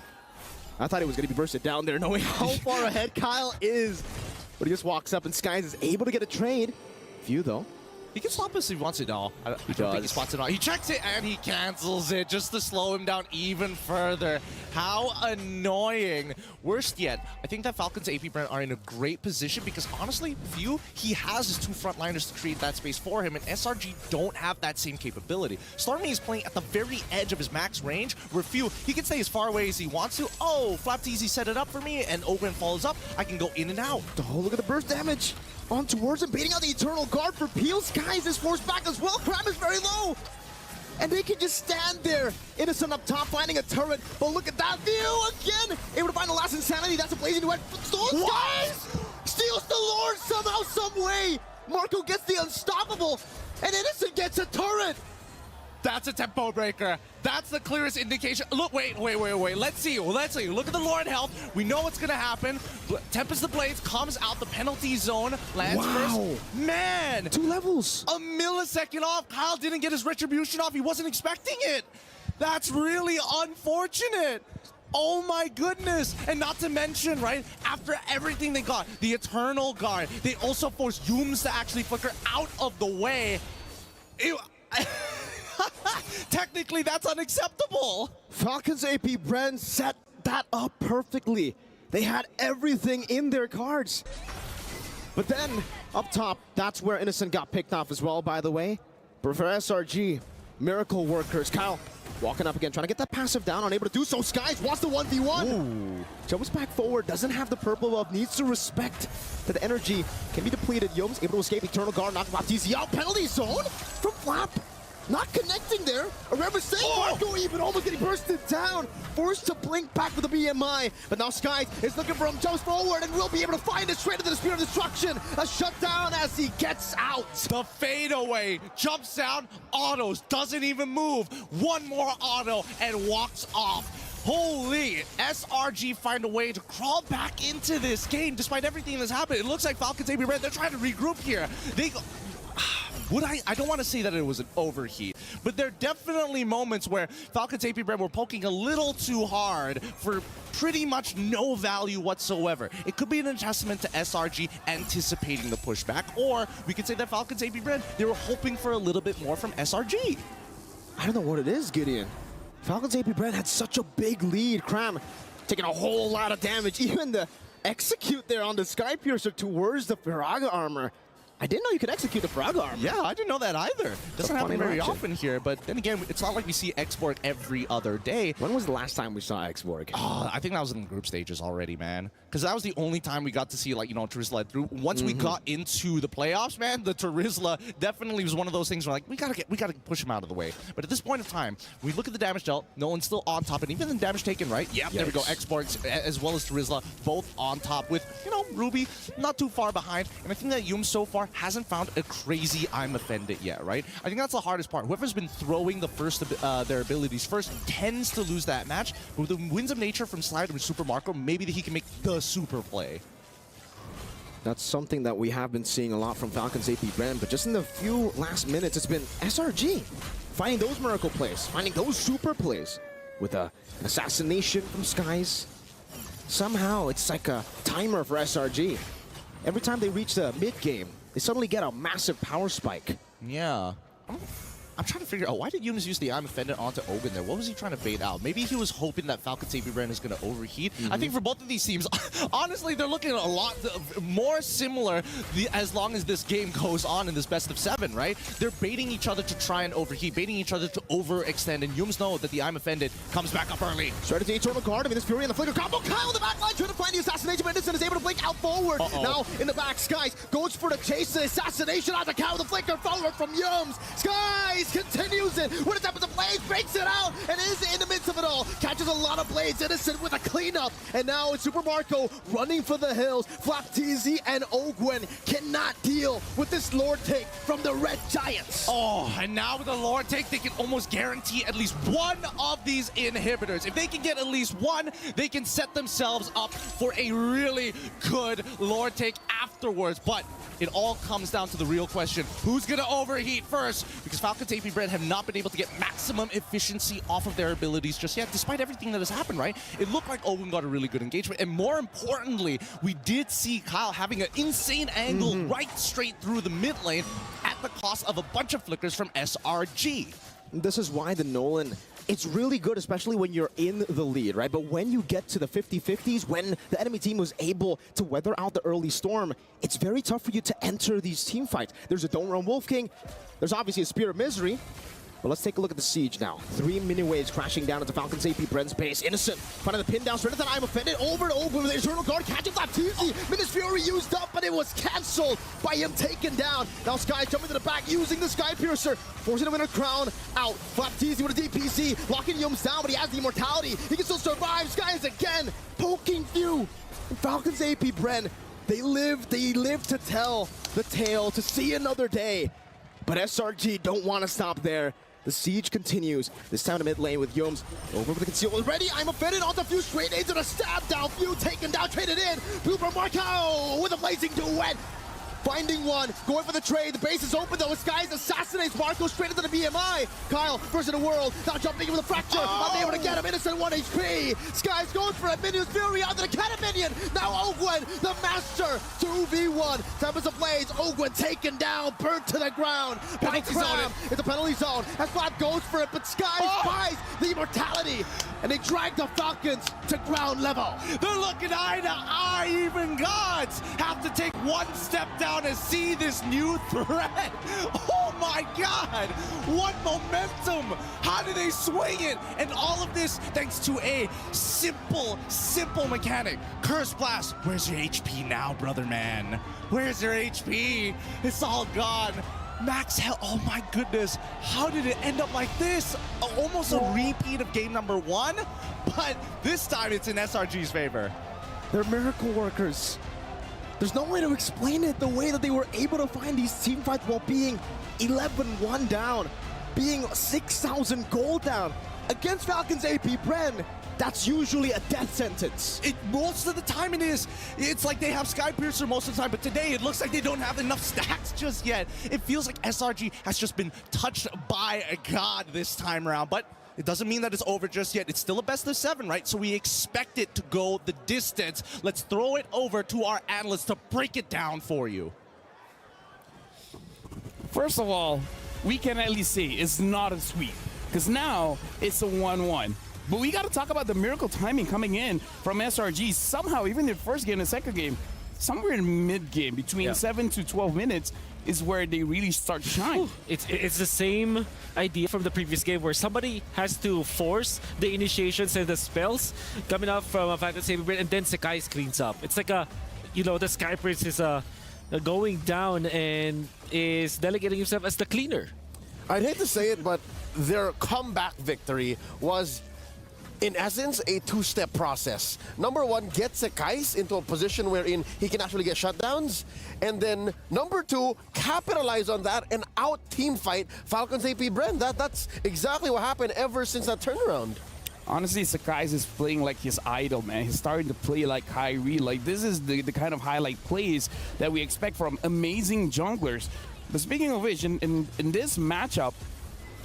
[SPEAKER 8] I thought he was going to be bursted down there, knowing how far ahead Kyle is. But he just walks up, and Skies is able to get a trade. Few, though,
[SPEAKER 7] He can stop us if he wants to. No, I don't think he spots it on. He checks it and he cancels it just to slow him down even further. How annoying. Worst yet, I think that Falcon's AP Bren are in a great position because honestly, View, he has his two frontliners to create that space for him, and SRG don't have that same capability. Stormy is playing at the very edge of his max range, where View, he can stay as far away as he wants to. Oh, Flapteasy set it up for me, and Ogren follows up. I can go in and out.
[SPEAKER 8] Oh, look at the burst damage. On towards him, baiting out the Eternal Guard for Peel. Skies is forced back as well. Cram is very low. And they can just stand there. Innocent up top, finding a turret. But look at that view again. Able to find the last insanity. That's a blazing duet. Skies steals the Lord somehow, some way. Marco gets the unstoppable. And Innocent gets a turret.
[SPEAKER 7] That's a tempo breaker. That's the clearest indication. Look, wait. Let's see. Look at the Lord health. We know what's going to happen. Tempest the Blades comes out the penalty zone. Lands first. Man.
[SPEAKER 8] 2 levels.
[SPEAKER 7] A millisecond off. Kyle didn't get his retribution off. He wasn't expecting it. That's really unfortunate. Oh my goodness. And not to mention, right, after everything they got, the Eternal Guard, they also forced Yums to actually flicker out of the way. Technically, that's unacceptable.
[SPEAKER 8] Falcons AP Bren set that up perfectly. They had everything in their cards. But then, up top, that's where Innocent got picked off as well, by the way. But for SRG, Miracle Workers, Kyle walking up again, trying to get that passive down, unable to do so. Skies wants the 1v1.
[SPEAKER 7] Ooh.
[SPEAKER 8] Jumps back forward, doesn't have the purple buff, needs to respect that the energy can be depleted. Yoms able to escape Eternal Guard, knock TZ out. Penalty zone from Flap. Not connecting there. A rare mistake. Marco even almost getting bursted down. Forced to blink back with the BMI. But now Skies is looking for him, jumps forward, and will be able to find it straight into the Spear of Destruction. A shutdown as he gets out.
[SPEAKER 7] The fadeaway jumps down, autos, doesn't even move. One more auto and walks off. Holy, SRG find a way to crawl back into this game despite everything that's happened. It looks like Falcons AB Red, they're trying to regroup here. They go. I don't want to say that it was an overheat, but there are definitely moments where Falcons AP Bren were poking a little too hard for pretty much no value whatsoever. It could be an testament to SRG anticipating the pushback, or we could say that Falcons AP Bren, they were hoping for a little bit more from SRG.
[SPEAKER 8] I don't know what it is, Gideon. Falcons AP Bren had such a big lead. Cram taking a whole lot of damage. Even the execute there on the Sky Piercer towards the Firaga armor. I didn't know you could execute the Firaga armor.
[SPEAKER 7] Yeah, I didn't know that either. Doesn't happen very often here, but then again, it's not like we see Xborg every other day.
[SPEAKER 8] When was the last time we saw Xborg?
[SPEAKER 7] Oh, I think that was in the group stages already, man. Because that was the only time we got to see, like, you know, Terizla through. Once we got into the playoffs, man, the Terizla definitely was one of those things where, like, we gotta push him out of the way. But at this point of time, we look at the damage dealt, no one's still on top, and even the damage taken, right? Yep, there we go. Xborg as well as Terizla, both on top with, you know, Ruby not too far behind. And I think that Yum so far hasn't found a crazy I'm offended yet, right? I think that's the hardest part. Whoever's been throwing the first their abilities first tends to lose that match. But with the Winds of Nature from Slide and Super Marco, maybe he can make the super play.
[SPEAKER 8] That's something that we have been seeing a lot from Falcons AP Bren, but just in the few last minutes, it's been SRG finding those miracle plays, finding those super plays with an assassination from Skies. Somehow, it's like a timer for SRG. Every time they reach the mid-game, they suddenly get a massive power spike.
[SPEAKER 7] Yeah. I'm trying to figure out, why did Yunus use the I'm offended onto Ogun there? What was he trying to bait out? Maybe he was hoping that Falcons AP Bren is going to overheat. I think for both of these teams, honestly, they're looking a lot more similar as long as this game goes on in this best of 7, right? They're baiting each other to try and overheat, baiting each other to overextend, and Yums know that the I'm offended comes back up early.
[SPEAKER 8] Straight into the Eternal Guard, I mean, this Fury and the Flicker combo. Kyle in the back line trying to find the assassination, but Innocent is able to blink out forward. Now in the back, Skies goes for the chase, the assassination on the Kyle, the Flicker follower from Yums. Skies continues it. What happens to Blades? Breaks it out and is in the midst of it all. Catches a lot of Blades. Innocent with a cleanup. And now it's Super Marco running for the hills. Flapteasy and Ogwen cannot deal with this Lord take from the Red Giants.
[SPEAKER 7] Oh, and now with the Lord take, they can almost guarantee at least one of these inhibitors. If they can get at least one, they can set themselves up for a really good Lord take afterwards. But it all comes down to the real question. Who's going to overheat first? Because Falcons AP Bren have not been able to get maximum efficiency off of their abilities just yet, despite everything that has happened, right? It looked like Owen got a really good engagement, and more importantly, we did see Kyle having an insane angle right straight through the mid lane at the cost of a bunch of flickers from SRG.
[SPEAKER 8] This is why the Nolan, it's really good, especially when you're in the lead, right? But when you get to the 50-50s, when the enemy team was able to weather out the early storm, it's very tough for you to enter these team fights. There's a Don't Run Wolf King. There's obviously a Spear of Misery. But let's take a look at the siege now. 3 mini waves crashing down into Falcon's AP. Bren's base. Innocent finding the pin down straight at the I'm offended. Over and over with the Eternal Guard. Catching Flapteezy. Minus Fury used up, but it was cancelled by him taken down. Now Sky jumping to the back using the Sky Piercer. Forcing to win a crown out. Flapteezy with a DPC. Locking Yums down, but he has the immortality. He can still survive. Sky is again poking through. Falcon's AP Bren. They live to tell the tale, to see another day. But SRG don't want to stop there. The siege continues. This time to mid lane with Yomes over with the conceal already. I'm offended onto Few straight aids and a stab down. Few taken down, traded in. Blooper Marco with a blazing duet. Finding one, going for the trade. The base is open though. Skies assassinates Marco straight into the BMI. Kyle versus the world. Now jumping in with a fracture. Unable to get him. Innocent 1 HP. Skies goes for it. Minion's Fury onto the Cannon Minion. Now Ogwen, the master. 2v1. Tempest Ablaze. Ogwen taken down. Burnt to the ground. Penalty zone. It's a penalty zone. As Flap goes for it, but Skies buys the immortality. And they drag the Falcons to ground level.
[SPEAKER 7] They're looking eye to eye. Even gods have to take one step down to see this new threat. Oh my god, what momentum! How do they swing it? And all of this thanks to a simple mechanic. Curse Blast. Where's your HP now, brother man? Where's your HP? It's all gone. Max health. Oh my goodness. How did it end up like this? Almost a repeat of game number 1, but this time it's in SRG's favor.
[SPEAKER 8] They're miracle workers. There's no way to explain it, the way that they were able to find these team fights while being 11-1 down, being 6,000 gold down. Against Falcon's AP Bren, that's usually a death sentence.
[SPEAKER 7] Most of the time it is. It's like they have Sky Piercer most of the time, but today it looks like they don't have enough stacks just yet. It feels like SRG has just been touched by a god this time around, but it doesn't mean that it's over just yet. It's still a best of 7, right? So we expect it to go the distance. Let's throw it over to our analysts to break it down for you.
[SPEAKER 12] First of all, we can at least say it's not a sweep, because now it's a 1-1. But we got to talk about the miracle timing coming in from SRG. Somehow, even their first game and the second game, somewhere in mid-game, between 7 to 12 minutes, is where they really start to shine.
[SPEAKER 6] It's the same idea from the previous game where somebody has to force the initiations and the spells coming out from a Falcon's AP Bren, and then Sakai cleans up. It's like a, the Sky Prince is going down and is delegating himself as the cleaner.
[SPEAKER 5] I'd hate to say it, but their comeback victory was, in essence, a two-step process. Number 1, get Sekais into a position wherein he can actually get shutdowns. And then number 2, capitalize on that and out-team fight Falcon's AP Bren. That's exactly what happened ever since that turnaround.
[SPEAKER 12] Honestly, Sakai's is playing like his idol, man. He's starting to play like Kyrie. Like, this is the kind of highlight plays that we expect from amazing junglers. But speaking of which, in this matchup,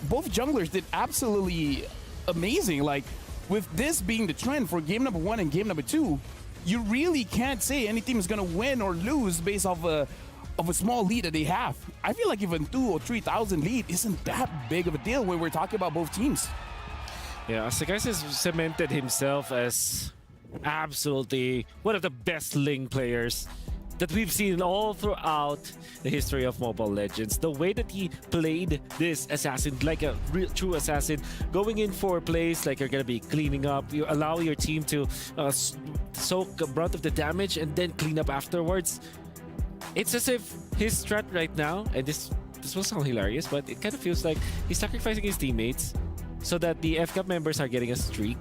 [SPEAKER 12] both junglers did absolutely amazing. Like, with this being the trend for game number 1 and game number 2, you really can't say any team is going to win or lose based off a small lead that they have. I feel like even 2,000 or 3,000 lead isn't that big of a deal when we're talking about both teams.
[SPEAKER 6] Yeah, Sakai has cemented himself as absolutely one of the best Ling players that we've seen all throughout the history of Mobile Legends. The way that he played this assassin, like a real true assassin, going in for plays like you're gonna be cleaning up, you allow your team to soak a brunt of the damage and then clean up afterwards. It's as if his strat right now, and this will sound hilarious, but it kind of feels like he's sacrificing his teammates so that the FCAP members are getting a streak,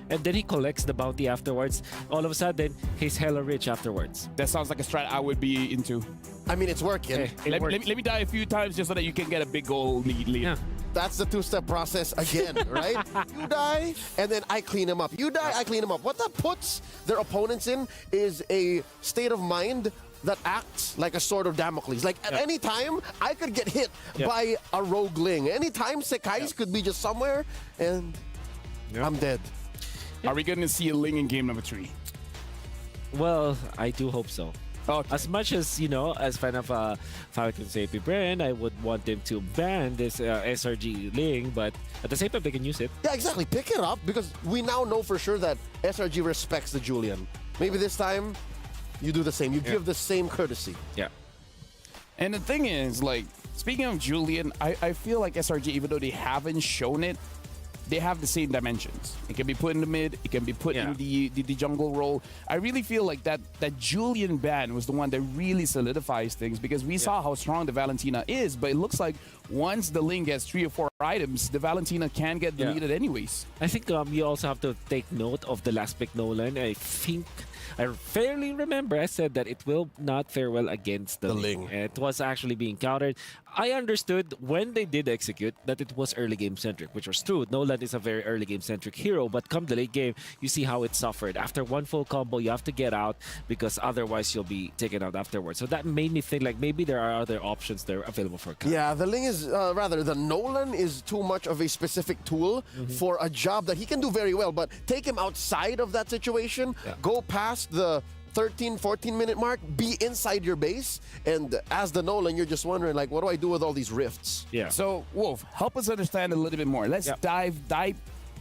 [SPEAKER 6] and then he collects the bounty afterwards. All of a sudden, he's hella rich afterwards.
[SPEAKER 12] That sounds like a strat I would be into.
[SPEAKER 5] I mean, it's working.
[SPEAKER 12] Let me die a few times just so that you can get a big goal lead. Yeah.
[SPEAKER 5] That's the two-step process again, right? You die, and then I clean him up. You die, I clean him up. What that puts their opponents in is a state of mind that acts like a sword of Damocles. Like, at any time, I could get hit by a rogue Ling. Anytime, Sekais could be just somewhere, and I'm dead.
[SPEAKER 12] Are we going to see a Ling in game number 3?
[SPEAKER 6] Well, I do hope so. As much as, as fan of Falcon Safety Bren, I would want them to ban this SRG Ling, but at the same time, they can use it.
[SPEAKER 5] Yeah, exactly. Pick it up because we now know for sure that SRG respects the Julian. Maybe this time, you do the same. You give the same courtesy.
[SPEAKER 6] Yeah.
[SPEAKER 12] And the thing is, like, speaking of Julian, I feel like SRG, even though they haven't shown it, they have the same dimensions. It can be put in the mid, it can be put in the jungle role. I really feel like that Julian ban was the one that really solidifies things because we saw how strong the Valentina is, but it looks like once the Ling gets 3 or 4 items, the Valentina can get deleted anyways.
[SPEAKER 6] I think you also have to take note of the last pick Nolan. I think I fairly remember I said that it will not fare well against the Ling. It was actually being countered. I understood when they did execute that it was early game centric, which was true. Nolan is a very early game centric hero, but come the late game, you see how it suffered. After one full combo, you have to get out because otherwise you'll be taken out afterwards. So that made me think like maybe there are other options there available for counter.
[SPEAKER 5] Yeah, the Ling is, the Nolan is too much of a specific tool for a job that he can do very well, but take him outside of that situation, go past the 13, 14-minute mark, be inside your base, and as the Nolan, you're just wondering, like, what do I do with all these rifts?
[SPEAKER 6] Yeah.
[SPEAKER 12] So, Wolf, help us understand a little bit more. Let's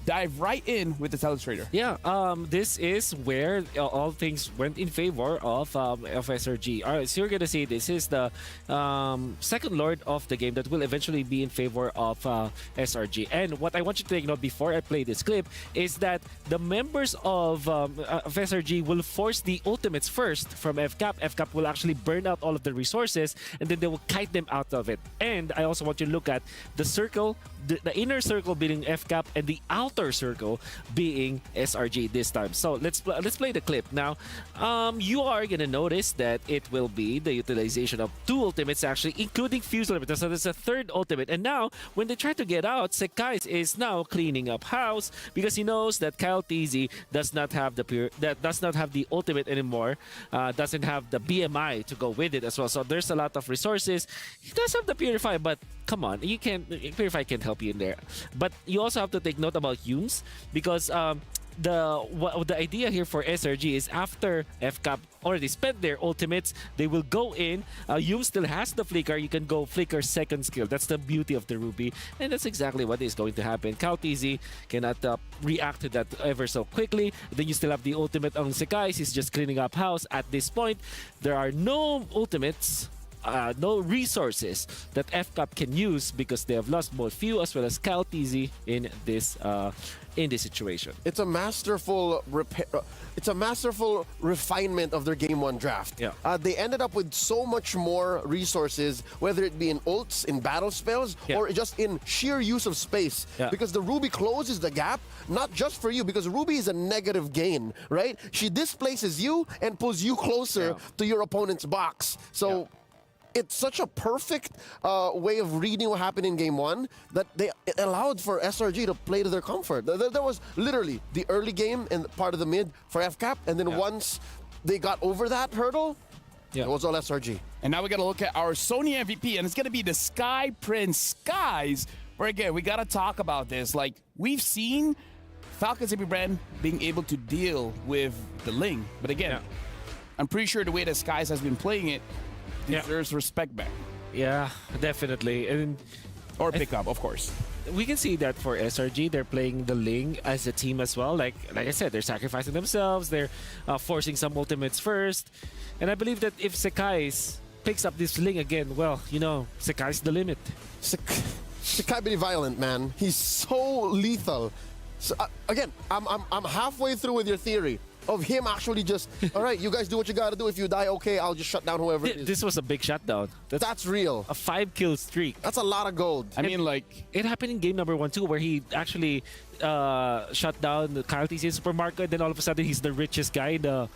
[SPEAKER 12] dive right in with the Telestrator.
[SPEAKER 6] Yeah, this is where all things went in favor of SRG. All right, so you're gonna see this is the second Lord of the game that will eventually be in favor of SRG. And what I want you to take note before I play this clip is that the members of SRG will force the ultimates first from FCAP. FCAP will actually burn out all of the resources, and then they will kite them out of it. And I also want you to look at the circle, the inner circle being FCAP, and the outer circle being SRG this time. So let's play the clip. Now, you are going to notice that it will be the utilization of 2 ultimates actually, including Fuse Limiter. So there's a 3rd ultimate. And now, when they try to get out, Sekai is now cleaning up house because he knows that Kyle TZ does not have the ultimate anymore, doesn't have the BMI to go with it as well. So there's a lot of resources. He does have the Purify, but come on, Purify can't help you in there. But you also have to take note about Yumes because the idea here for SRG is after FCAP already spent their ultimates, they will go in. Yume still has the flicker. You can go flicker second skill. That's the beauty of the Ruby, and that's exactly what is going to happen. Cal TZ cannot react to that ever so quickly. Then you still have the ultimate on Sekai. He's just cleaning up house. At this point, there are no ultimates. No resources that FCAP can use because they have lost both Few as well as Cal TZ in this situation.
[SPEAKER 5] It's a masterful refinement of their Game 1 draft.
[SPEAKER 6] Yeah.
[SPEAKER 5] They ended up with so much more resources, whether it be in ults, in battle spells, or just in sheer use of space.
[SPEAKER 6] Yeah.
[SPEAKER 5] Because the Ruby closes the gap, not just for you, because Ruby is a negative gain, right? She displaces you and pulls you closer to your opponent's box. So it's such a perfect way of reading what happened in Game 1 that it allowed for SRG to play to their comfort. There was literally the early game and part of the mid for FCAP, and then once they got over that hurdle, it was all SRG.
[SPEAKER 12] And now we got to look at our Sony MVP, and it's going to be the Sky Prince Skies, where again, we got to talk about this. Like, we've seen Falcon Safety Bren being able to deal with the Ling, but again, I'm pretty sure the way that Skies has been playing it deserves respect back.
[SPEAKER 6] Yeah, definitely.
[SPEAKER 12] Or pick up, of course.
[SPEAKER 6] We can see that for SRG, they're playing the Ling as a team as well. Like I said, they're sacrificing themselves. They're forcing some ultimates first. And I believe that if Sekai picks up this Ling again, well, Sekai's the limit.
[SPEAKER 5] Sekai be violent, man. He's so lethal. So, again, I'm halfway through with your theory of him actually just, all right, you guys do what you gotta do. If you die, okay, I'll just shut down whoever it is.
[SPEAKER 6] This was a big shutdown.
[SPEAKER 5] That's real.
[SPEAKER 6] A 5-kill streak.
[SPEAKER 5] That's a lot of gold.
[SPEAKER 12] I mean, like...
[SPEAKER 6] It happened in game number 1 too, where he actually shut down the Kyle TZ supermarket. Then all of a sudden, he's the richest guy in the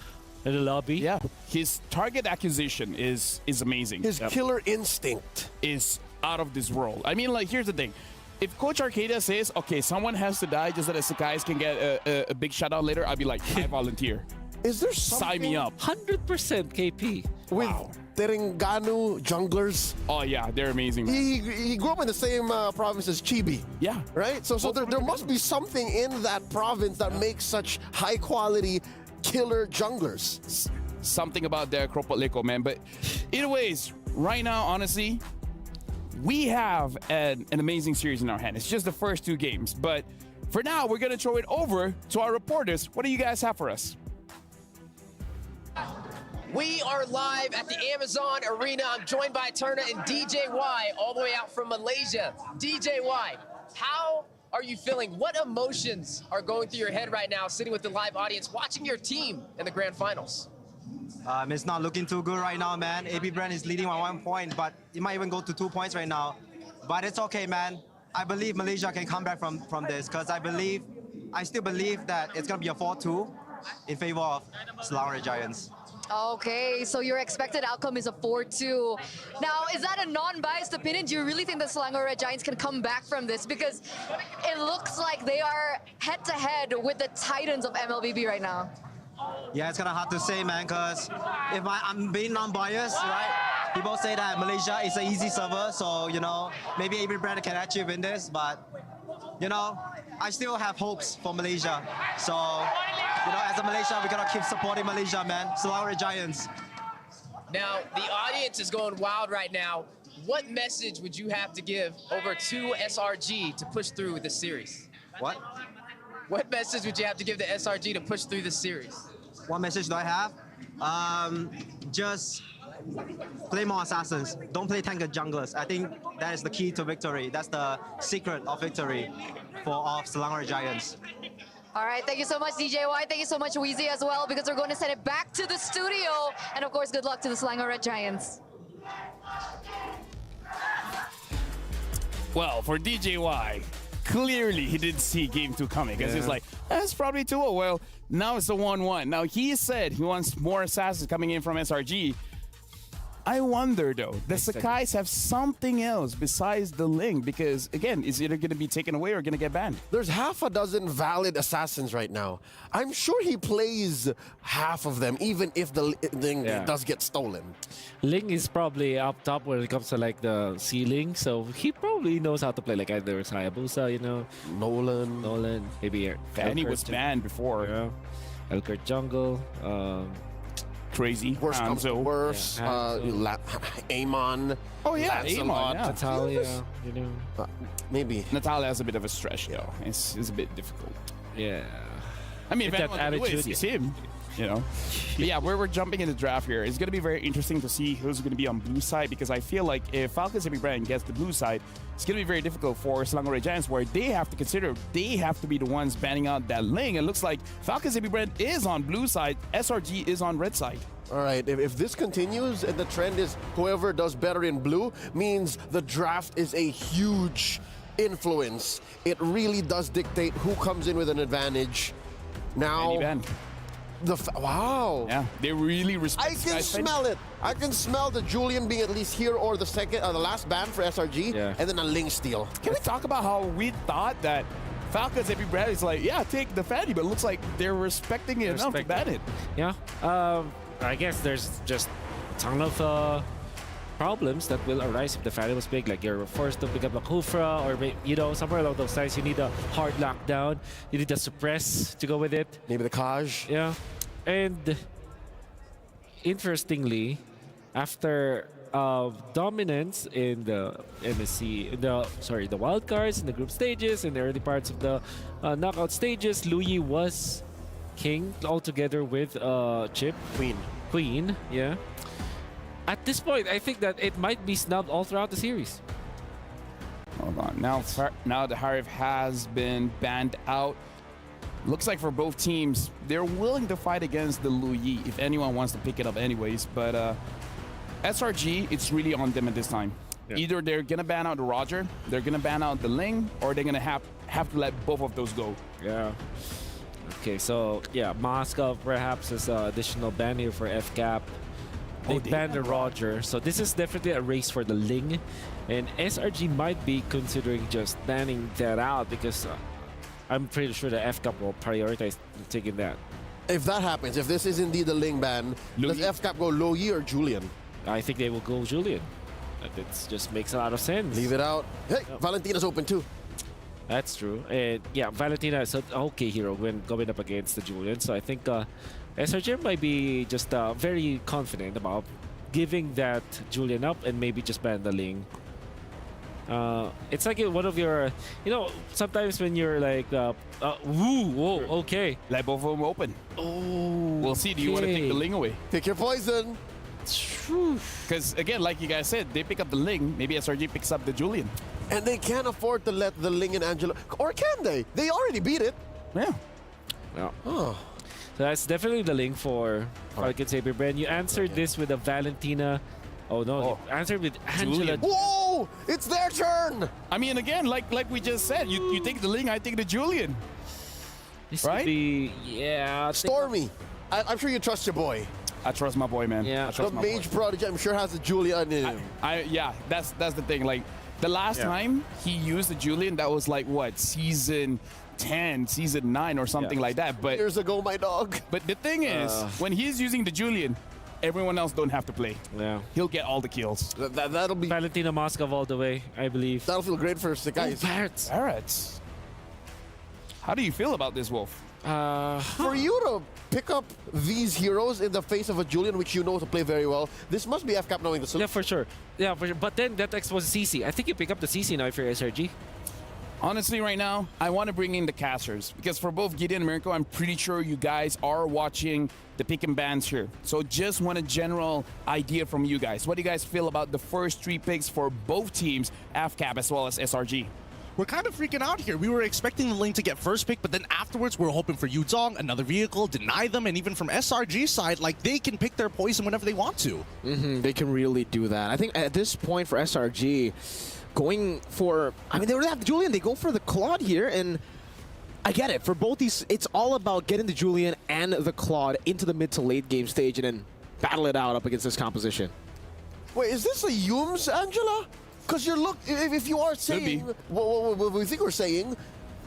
[SPEAKER 6] lobby.
[SPEAKER 12] Yeah. His target acquisition is amazing.
[SPEAKER 5] His killer instinct
[SPEAKER 12] is out of this world. I mean, like, here's the thing. If Coach Arcadia says, okay, someone has to die just so that Sekais can get a big shutout later, I'd be like, I volunteer.
[SPEAKER 5] Is there something?
[SPEAKER 12] Sign me up.
[SPEAKER 6] 100% KP.
[SPEAKER 5] With Terengganu junglers.
[SPEAKER 12] Oh, yeah, they're amazing.
[SPEAKER 5] He grew up in the same province as Chibi.
[SPEAKER 12] Yeah.
[SPEAKER 5] Right? So there must be something in that province that makes such high-quality killer junglers.
[SPEAKER 12] something about their Kropotliko, man. But anyways, right now, honestly, we have an amazing series in our hand. It's just the first 2 games. But for now, we're going to throw it over to our reporters. What do you guys have for us?
[SPEAKER 16] We are live at the Amazon Arena. I'm joined by Turner and DJY all the way out from Malaysia. DJY, how are you feeling? What emotions are going through your head right now, sitting with the live audience, watching your team in the grand finals?
[SPEAKER 17] It's not looking too good right now, man. AB Bren is leading by 1 point, but it might even go to 2 points right now. But it's okay, man. I believe Malaysia can come back from this, because I still believe that it's going to be a 4-2 in favor of Selangor Red Giants.
[SPEAKER 18] Okay, so your expected outcome is a 4-2. Now, is that a non-biased opinion? Do you really think the Selangor Red Giants can come back from this? Because it looks like they are head-to-head with the Titans of Mlbb right now.
[SPEAKER 17] Yeah, it's kind of hard to say, man, because if I'm being non-biased, right? People say that Malaysia is an easy server, so, you know, maybe AB Bren can actually win this, but, you know, I still have hopes for Malaysia. So, you know, as a Malaysia, we gotta keep supporting Malaysia, man. Selangor Red Giants.
[SPEAKER 16] Now, the audience is going wild right now. What message would you have to give over to SRG to push through the series?
[SPEAKER 17] What?
[SPEAKER 16] What message would you have to give the SRG to push through the series?
[SPEAKER 17] What message do I have? Just play more assassins. Don't play tank and junglers. I think that is the key to victory. That's the secret of victory of Selangor Red Giants.
[SPEAKER 18] All right, thank you so much, DJY. Thank you so much, Weezy, as well, because we're going to send it back to the studio. And of course, good luck to the Selangor Red Giants.
[SPEAKER 12] Well, for DJY, clearly he didn't see game 2 coming, because he's like, that's probably 2-0. Well, now it's a 1-1. Now, he said he wants more assassins coming in from SRG. I wonder, though, does Sakai's have something else besides the Ling? Because, again, is it going to be taken away or going to get banned?
[SPEAKER 5] There's half a dozen valid assassins right now. I'm sure he plays half of them, even if the Ling does get stolen.
[SPEAKER 6] Ling is probably up top when it comes to like the ceiling, so he probably knows how to play like either Hayabusa, you know, Nolan, maybe
[SPEAKER 12] Fanny was banned before.
[SPEAKER 6] Yeah. Elkert Jungle.
[SPEAKER 12] Crazy.
[SPEAKER 5] Worst comes to worst. Amon.
[SPEAKER 12] Oh, yeah. Amon. Yeah.
[SPEAKER 6] Natalia, you know.
[SPEAKER 5] Maybe.
[SPEAKER 12] Natalia has a bit of a stretch, though. It's a bit difficult.
[SPEAKER 6] Yeah.
[SPEAKER 12] I mean, if
[SPEAKER 6] that attitude,
[SPEAKER 12] it's him. You know? But yeah, we're jumping in the draft here. It's going to be very interesting to see who's going to be on blue side, because I feel like if Falcons AB Bren gets the blue side, it's going to be very difficult for Selangor Red Giants, where they have to consider they have to be the ones banning out that Ling. It looks like Falcons AB Bren is on blue side, SRG is on red side.
[SPEAKER 5] All right, if this continues and the trend is whoever does better in blue means the draft is a huge influence. It really does dictate who comes in with an advantage. Now, wow.
[SPEAKER 12] Yeah, they really respect.
[SPEAKER 5] I can smell it. I can smell the Julian being at least here or the last ban for SRG, and then a Ling steal.
[SPEAKER 12] Can we talk about how we thought that Falcons AB Bren is like, yeah, take the Fanny, but it looks like they're respecting it enough to ban it.
[SPEAKER 6] Yeah. I guess there's just a ton of problems that will arise if the Fanny was big. Like you're forced to pick up a Kufra, or you know, somewhere along those lines. You need a hard lockdown. You need a suppress to go with it.
[SPEAKER 5] Maybe the Kaj.
[SPEAKER 6] Yeah. And interestingly, after dominance in the MSC, the wild cards, in the group stages, in the early parts of the knockout stages, Luyi was king altogether with Chip. Queen, yeah. At this point, I think that it might be snubbed all throughout the series.
[SPEAKER 12] Hold on. Now the Harif has been banned out. Looks like for both teams, they're willing to fight against the Luyi if anyone wants to pick it up anyways. But SRG, it's really on them at this time. Yeah. Either they're going to ban out the Roger, they're going to ban out the Ling, or they're going to have to let both of those go.
[SPEAKER 6] Yeah. Okay, so yeah, Moscow perhaps is an additional ban here for FCAP. They banned the Roger, so this is definitely a race for the Ling. And SRG might be considering just banning that out, because I'm pretty sure the FCAP will prioritize taking that.
[SPEAKER 5] If that happens, if this is indeed the Ling ban, does FCAP go Luyi or Julian?
[SPEAKER 6] I think they will go Julian. It just makes a lot of sense.
[SPEAKER 5] Leave it out. Hey, Valentina's open too.
[SPEAKER 6] That's true. And yeah, Valentina is an okay hero when going up against the Julian. So I think SRG might be just very confident about giving that Julian up and maybe just ban the Ling. It's like one of your, sometimes when you're like, whoa, okay.
[SPEAKER 12] Let both of them open.
[SPEAKER 6] Oh,
[SPEAKER 12] we'll see. Do you want to take the Ling away?
[SPEAKER 5] Pick your poison.
[SPEAKER 12] Because again, like you guys said, they pick up the Ling. Maybe SRG picks up the Julian.
[SPEAKER 5] And they can't afford to let the Ling and Angela, or can they? They already beat it.
[SPEAKER 12] Yeah.
[SPEAKER 5] Oh.
[SPEAKER 6] So that's definitely the Ling for Falcon Saber Bren. You answered this with a Valentina. Oh no, you answered with Angela.
[SPEAKER 12] Julian.
[SPEAKER 5] Whoa! It's their turn!
[SPEAKER 12] I mean, again, like we just said, you take the Ling, I take the Julian.
[SPEAKER 6] This
[SPEAKER 12] right?
[SPEAKER 6] Could be, yeah.
[SPEAKER 5] Stormy. I'm sure you trust your boy.
[SPEAKER 12] I trust my boy, man.
[SPEAKER 6] Yeah.
[SPEAKER 5] The Mage Prodigy, I'm sure, has a Julian in him.
[SPEAKER 12] Yeah, that's the thing. Like, the last time he used the Julian, that was like, what, season 10, season 9 or something like that. But
[SPEAKER 5] years ago, my dog.
[SPEAKER 12] But the thing is, when he's using the Julian, everyone else don't have to play.
[SPEAKER 6] Yeah.
[SPEAKER 12] He'll get all the kills.
[SPEAKER 5] That'll be
[SPEAKER 6] Valentina Moskov all the way, I believe.
[SPEAKER 5] That'll feel great for the guys.
[SPEAKER 6] Barretts.
[SPEAKER 12] Barretts. How do you feel about this, Wolf?
[SPEAKER 5] For you to pick up these heroes in the face of a Julian, which you know to play very well, this must be FCAP knowing the solution.
[SPEAKER 6] Yeah, for sure. Yeah, for sure. But then that exposes CC. I think you pick up the CC now if you're SRG.
[SPEAKER 12] Honestly, right now, I want to bring in the casters because for both Gideon and Mirko, I'm pretty sure you guys are watching the pick and bans here. So just want a general idea from you guys. What do you guys feel about the first 3 picks for both teams, FCAP as well as SRG?
[SPEAKER 7] We're kind of freaking out here. We were expecting the Ling to get first pick, but then afterwards we were hoping for Yuzong, another vehicle, deny them, and even from SRG side, like they can pick their poison whenever they want to.
[SPEAKER 8] They can really do that. I think at this point for SRG, going for, I mean, they already have the Julian, they go for the Claude here, and I get it. For both these, it's all about getting the Julian and the Claude into the mid to late game stage and then battle it out up against this composition.
[SPEAKER 5] Wait, is this a Yums, Angela? Because if you are saying what we think we're saying,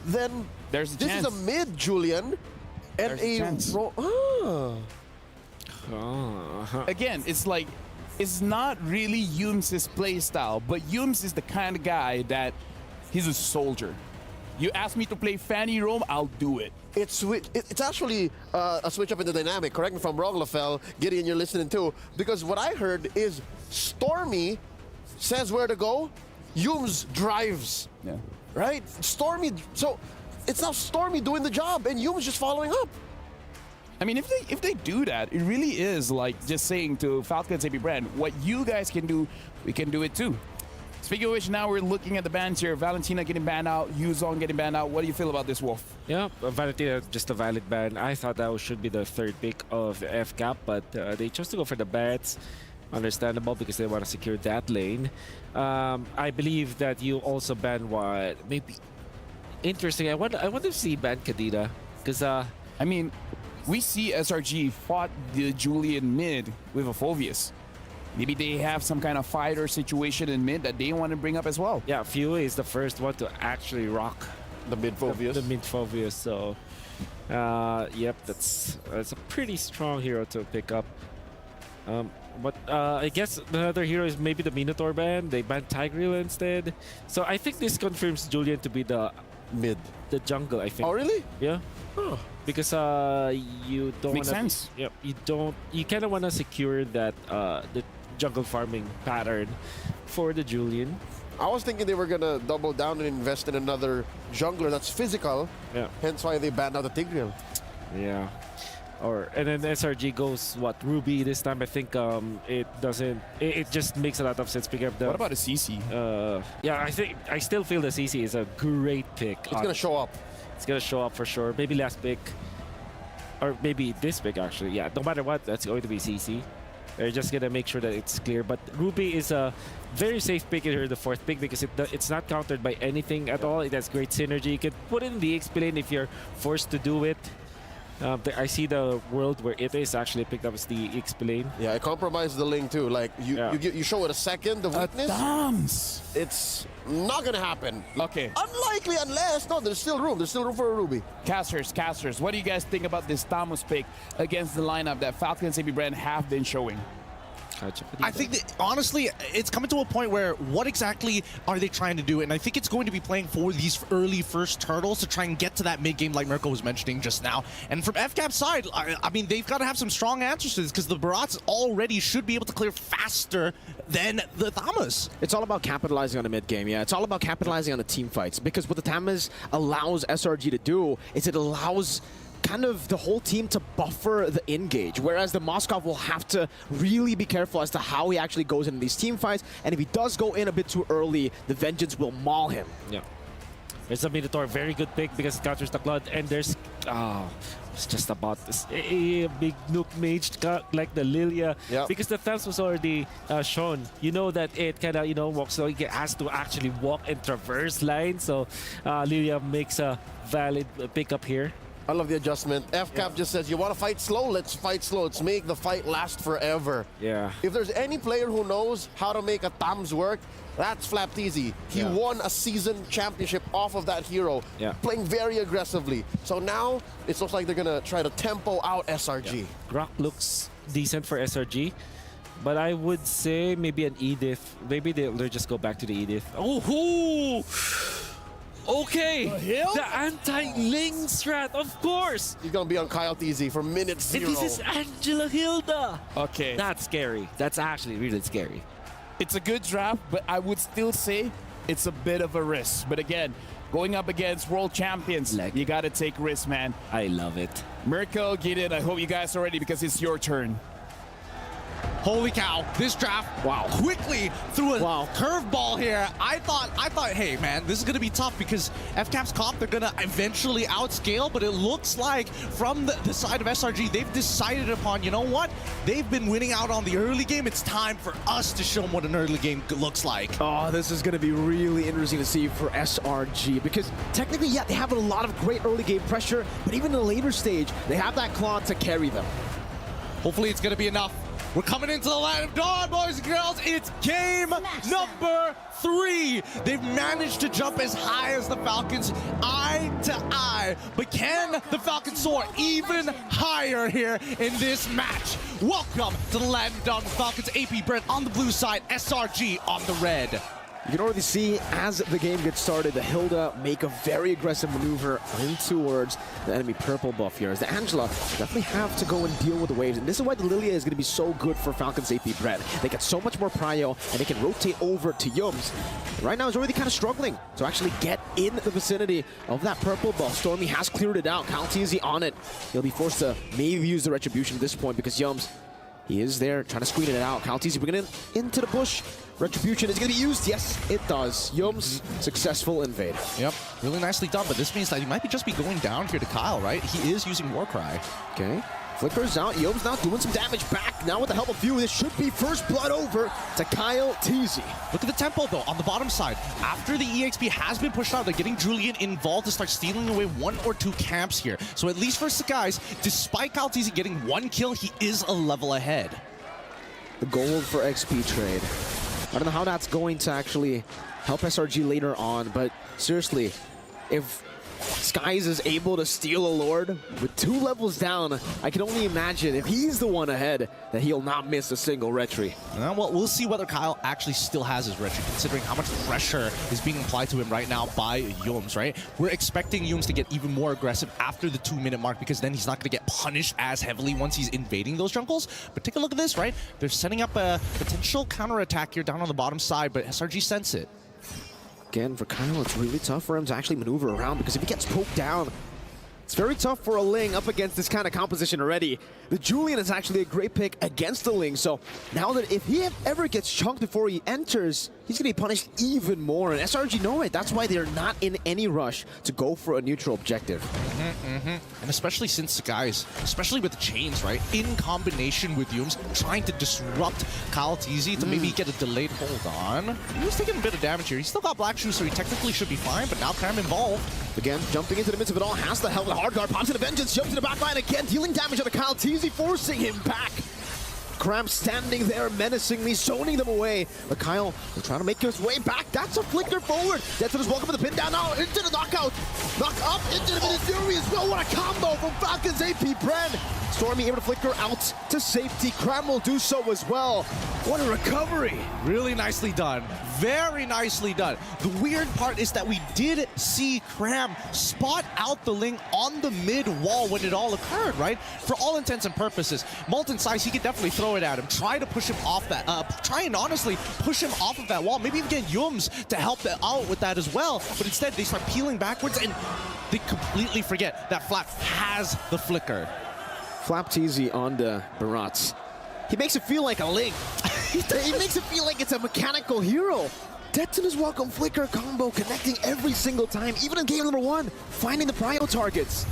[SPEAKER 5] then
[SPEAKER 12] there's a
[SPEAKER 5] this
[SPEAKER 12] chance.
[SPEAKER 5] is a mid Julian and
[SPEAKER 12] Again, it's like, it's not really Yums' play style, but Yums is the kind of guy that he's a soldier. You ask me to play Fanny Rome, I'll do it.
[SPEAKER 5] It's actually a switch up in the dynamic. Correct me if I'm wrong, Lafel. Gideon, you're listening too. Because what I heard is Stormy says where to go, Yums drives.
[SPEAKER 12] Yeah.
[SPEAKER 5] Right? Stormy, so it's now Stormy doing the job and Yums just following up.
[SPEAKER 12] I mean, if they do that, it really is like just saying to Falcon Saber Brand, what you guys can do, we can do it too. Speaking of which, now we're looking at the bans here. Valentina getting banned out, Yuzong getting banned out. What do you feel about this, Wolf?
[SPEAKER 6] Yeah, Valentina, just a valid ban. I thought that should be the 3rd pick of FCAP, but they chose to go for the bats. Understandable because they want to secure that lane. I believe that you also ban what maybe interesting. I want to see ban Kadita because
[SPEAKER 12] I mean, we see SRG fought the Julian mid with a Phoveus. Maybe they have some kind of fighter situation in mid that they want to bring up as well.
[SPEAKER 6] Yeah, Fue is the first one to actually rock
[SPEAKER 5] the mid Phoveus.
[SPEAKER 6] The mid Phoveus. So, yep, that's a pretty strong hero to pick up. But I guess the other hero is maybe the Minotaur ban. They banned Tigreal instead. So I think this confirms Julian to be the
[SPEAKER 5] mid,
[SPEAKER 6] the jungle. I think.
[SPEAKER 5] Oh really?
[SPEAKER 6] Yeah.
[SPEAKER 5] Huh.
[SPEAKER 6] Because you don't.
[SPEAKER 12] Makes sense.
[SPEAKER 6] Yep. You kind of want to secure that the jungle farming pattern for the Julian.
[SPEAKER 5] I was thinking they were gonna double down and invest in another jungler that's physical.
[SPEAKER 6] Yeah.
[SPEAKER 5] Hence why they banned out the Tigreal.
[SPEAKER 6] Yeah. And then SRG goes Ruby this time. I think it doesn't. It just makes a lot of sense picking up the.
[SPEAKER 12] What about a CC?
[SPEAKER 6] Yeah, I still feel the CC is a great pick.
[SPEAKER 5] It's gonna show up.
[SPEAKER 6] It's gonna show up for sure. Maybe last pick, or maybe this pick actually. Yeah, no matter what, that's going to be CC. They're just gonna make sure that it's clear. But Ruby is a very safe pick here, the 4th pick, because it's not countered by anything at all. It has great synergy. You can put it in the XP lane if you're forced to do it. I see the world where it is actually picked up as the XP lane.
[SPEAKER 5] Yeah, I compromised the Ling too. Like you show it a second of weakness. It's not gonna happen.
[SPEAKER 12] Okay.
[SPEAKER 5] Unlikely unless there's still room. There's still room for a Ruby.
[SPEAKER 12] Casters. What do you guys think about this Tamus pick against the lineup that Falcon and Saber Brand have been showing?
[SPEAKER 7] I think that, honestly, it's coming to a point where what exactly are they trying to do? And I think it's going to be playing for these early first turtles to try and get to that mid-game like Mirko was mentioning just now. And from FCAP's side, I mean, they've got to have some strong answers to this because the Barats already should be able to clear faster than the Thamas.
[SPEAKER 8] It's all about capitalizing on the mid-game, yeah. It's all about capitalizing on the team fights because what the Thamas allows SRG to do is it allows kind of the whole team to buffer the engage, whereas the Moskov will have to really be careful as to how he actually goes into these team fights, and if he does go in a bit too early, the Vengeance will maul him.
[SPEAKER 6] Yeah. There's a Minotaur, very good pick because it counters the Cloud, and there's... it's just about this a big nuke mage like the Lilia, because the Thames was already shown. You know that it kind of, you know, walks, so it has to actually walk and traverse line, so Lilia makes a valid pickup here.
[SPEAKER 5] I love the adjustment. FCAP just says, you want to fight slow? Let's fight slow. Let's make the fight last forever.
[SPEAKER 6] Yeah.
[SPEAKER 5] If there's any player who knows how to make a Tams work, that's Flapteasy. He won a season championship off of that hero, playing very aggressively. So now it looks like they're going to try to tempo out SRG.
[SPEAKER 6] Grok looks decent for SRG, but I would say maybe an Edith. Maybe they'll just go back to the Edith. Oh, okay, the anti-Ling strat, of course.
[SPEAKER 5] He's going to be on Kyle TZ for minute 0.
[SPEAKER 6] And this is Angela Hilda.
[SPEAKER 12] Okay.
[SPEAKER 6] That's scary. That's actually really scary.
[SPEAKER 12] It's a good draft, but I would still say it's a bit of a risk. But again, going up against world champions, you got to take risks, man.
[SPEAKER 6] I love it.
[SPEAKER 12] Mirko, get it. I hope you guys are ready because it's your turn.
[SPEAKER 7] Holy cow, this draft, quickly threw a curveball here. I thought, hey man, this is gonna be tough because FCAP's comp, they're gonna eventually outscale, but it looks like from the side of SRG, they've decided upon, you know what? They've been winning out on the early game. It's time for us to show them what an early game looks like.
[SPEAKER 8] Oh, this is gonna be really interesting to see for SRG because technically, yeah, they have a lot of great early game pressure, but even in the later stage, they have that Claw to carry them.
[SPEAKER 7] Hopefully it's gonna be enough. We're coming into the land of dawn, boys and girls. It's game number 3. They've managed to jump as high as the Falcons, eye to eye. But can the Falcons soar even higher here in this match? Welcome to the land of dawn with Falcons. AP Bren on the blue side, SRG on the red.
[SPEAKER 8] You can already see as the game gets started, the Hilda make a very aggressive maneuver in towards the enemy purple buff here. As the Angela definitely have to go and deal with the waves. And this is why the Lilia is going to be so good for Falcons AP Bren. They get so much more prio and they can rotate over to Yums. Right now, he's already kind of struggling to actually get in the vicinity of that purple buff. Stormy has cleared it out. Kyle TZ on it. He'll be forced to maybe use the Retribution at this point because Yums, he is there trying to screen it out. Kyle TZ bringing it into the bush. Retribution is going to be used. Yes, it does. Yums, successful invade.
[SPEAKER 7] Yep, really nicely done, but this means that he might just be going down here to Kyle, right? He is using Warcry.
[SPEAKER 8] Okay. Flickers out. Yums now doing some damage back. Now with the help of Few, this should be first blood over to Kyle TZ.
[SPEAKER 7] Look at the tempo, though, on the bottom side. After the EXP has been pushed out, they're getting Julian involved to start stealing away 1 or 2 camps here. So at least for Sagai's, despite Kyle TZ getting 1 kill, he is a level ahead.
[SPEAKER 8] The gold for XP trade. I don't know how that's going to actually help SRG later on, but seriously, if Skies is able to steal a Lord with 2 levels down, I can only imagine if he's the one ahead that he'll not miss a single retry.
[SPEAKER 7] Well, we'll see whether Kyle actually still has his retry, considering how much pressure is being applied to him right now by Yums, right? We're expecting Yums to get even more aggressive after the 2-minute mark because then he's not going to get punished as heavily once he's invading those jungles. But take a look at this, right? They're setting up a potential counterattack here down on the bottom side, but SRG sense it.
[SPEAKER 8] Again, for Kyle, it's really tough for him to actually maneuver around because if he gets poked down, it's very tough for a Ling up against this kind of composition already. The Julian is actually a great pick against the Ling, so now that if he ever gets chunked before he enters, he's going to be punished even more. And SRG know it. That's why they're not in any rush to go for a neutral objective.
[SPEAKER 7] And especially since, guys, especially with the chains, right? In combination with Yums trying to disrupt Kyle TZ to maybe get a delayed hold on. He was taking a bit of damage here. He's still got Black Shoes, so he technically should be fine, but now Cram involved.
[SPEAKER 8] Again, jumping into the midst of it all, has the helmet. Hard guard, pops into Vengeance, jumps to the back line again, dealing damage onto Kyle TZ, forcing him back. Cramp standing there menacingly, zoning them away. But Kyle will try to make his way back. That's a flicker forward. Deathford is welcome to the pin down now into the knockout. Knock up into the Mini Fury as well. What a combo from Falcons AP Bren. Stormy able to flicker out to safety. Cram will do so as well. What a recovery.
[SPEAKER 7] Really nicely done. Very nicely done. The weird part is that we did see Cram spot out the Ling on the mid wall when it all occurred, right? For all intents and purposes, Molten Size, he could definitely throw it at him, try to push him off that, try and honestly push him off of that wall, maybe even get Yums to help out with that as well, but instead they start peeling backwards and they completely forget that Flap has the flicker.
[SPEAKER 8] Flapteezy on the Barats. He makes it feel like a Ling. He makes it feel like it's a mechanical hero. Detona's welcome flicker combo connecting every single time, even in game number 1, finding the prio targets.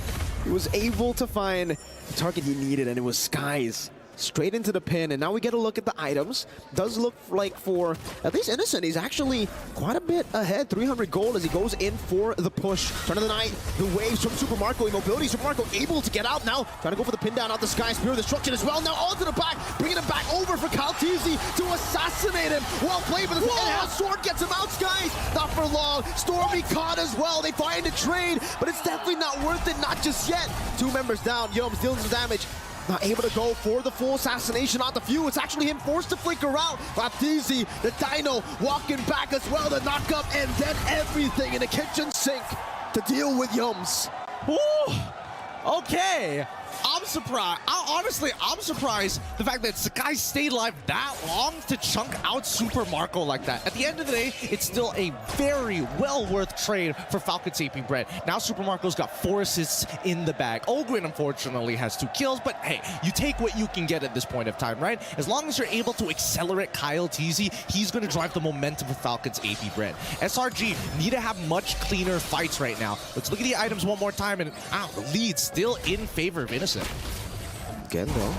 [SPEAKER 8] He was able to find the target he needed, and it was Skies. Straight into the pin, and now we get a look at the items. Does look like for at least Innocent, he's actually quite a bit ahead. 300 gold as he goes in for the push. Turn of the night, the waves from Super Marco, immobility. Super Marco able to get out now, trying to go for the pin down out the Sky Spear of Destruction as well. Now onto the back, bringing him back over for Kaltizi to assassinate him. Well played, but the enhanced sword gets him out. Skies not for long. Stormy caught as well. They find a trade, but it's definitely not worth it. Not just yet. 2 members down. Yums dealing some damage. Not able to go for the full assassination on the few. It's actually him forced to flicker out. Baptiste, the Dino, walking back as well to knock up, and then everything in the kitchen sink to deal with Yums.
[SPEAKER 7] Ooh, okay. I'm surprised. Honestly, I'm surprised the fact that Sakai stayed alive that long to chunk out Super Marco like that. At the end of the day, it's still a very well worth trade for Falcon taping Bren. Now Super Marco's got 4 assists in the bag. Ogwin unfortunately has 2 kills, but hey, you take what you can get at this point of time, right? As long as you're able to accelerate Kyle TZ, he's going to drive the momentum of Falcon's AP Bren. SRG need to have much cleaner fights right now. Let's look at the items one more time, and the lead still in favor of Innocent.
[SPEAKER 8] Again though,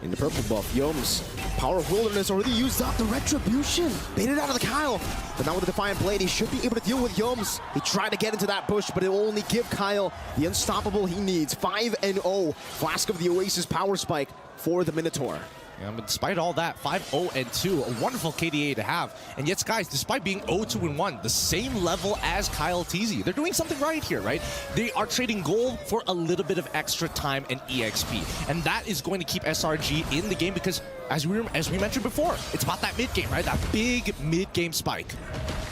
[SPEAKER 8] in the purple buff, Yums, Power of Wilderness already used up the Retribution. Baited out of the Kyle, but now with the Defiant Blade, he should be able to deal with Yums. He tried to get into that bush, but it will only give Kyle the unstoppable he needs. 5-0, Flask of the Oasis Power Spike for the Minotaur.
[SPEAKER 7] Yeah, but despite all that, 5-0-2, a wonderful KDA to have. And yet, guys, despite being 0-2-1, the same level as Kyle TZ, they're doing something right here, right? They are trading gold for a little bit of extra time and EXP. And that is going to keep SRG in the game because, as we mentioned before, it's about that mid-game, right? That big mid-game spike.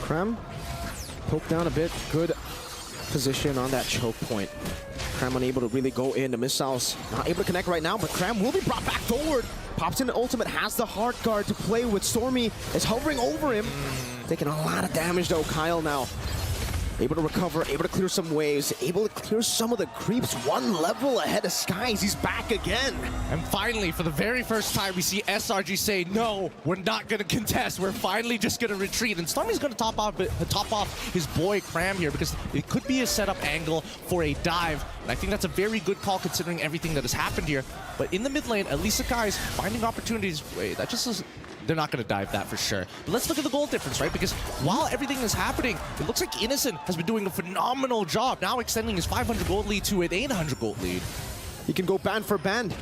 [SPEAKER 8] Krem, poke down a bit. Good position on that choke point. Krem unable to really go in. The missiles not able to connect right now, but Krem will be brought back forward. Pops in the ultimate, has the heart guard to play with. Stormy is hovering over him. Taking a lot of damage though. Kyle now able to recover, able to clear some waves, able to clear some of the creeps. 1 level ahead of Skies. He's back again.
[SPEAKER 7] And finally, for the very first time, we see SRG say, no, we're not going to contest. We're finally just going to retreat. And Stormy's going to top off his boy Cram here because it could be a setup angle for a dive. And I think that's a very good call considering everything that has happened here. But in the mid lane, at least the guys finding opportunities. Wait, that just is... They're not going to dive that for sure. But let's look at the gold difference, right? Because while everything is happening, it looks like Innocent has been doing a phenomenal job, now extending his 500 gold lead to an 800 gold lead.
[SPEAKER 8] He can go band for band.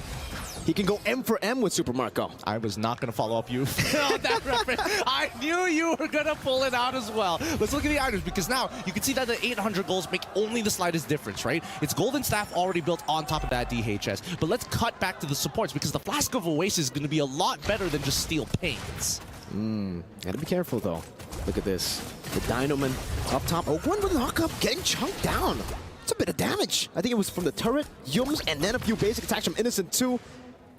[SPEAKER 8] He can go M for M with Super Marco.
[SPEAKER 7] I was not going to follow up you on that reference. I knew you were going to pull it out as well. Let's look at the items because now you can see that the 800 golds make only the slightest difference, right? It's Golden Staff already built on top of that DHS. But let's cut back to the supports because the Flask of Oasis is going to be a lot better than just Steel Paints.
[SPEAKER 8] Gotta be careful though. Look at this. The Dynoman up top. Oh, one with the knock up, getting chunked down. It's a bit of damage. I think it was from the turret, Yums, and then a few basic attacks from Innocent too.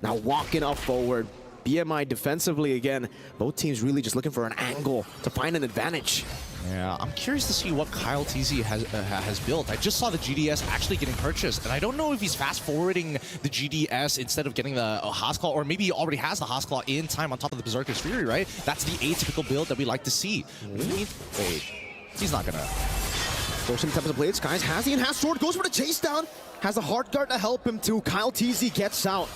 [SPEAKER 8] Now walking up forward. BMI defensively again. Both teams really just looking for an angle to find an advantage.
[SPEAKER 7] Yeah, I'm curious to see what Kyle TZ has built. I just saw the GDS actually getting purchased, and I don't know if he's fast-forwarding the GDS instead of getting the Haasclaw, or maybe he already has the Haasclaw in time on top of the Berserker's Fury, right? That's the atypical build that we like to see. Wait, he's not gonna...
[SPEAKER 8] Forcing Tempest of Blade, Skies has the enhanced sword, goes for the chase down, has the heart guard to help him too. Kyle TZ gets out.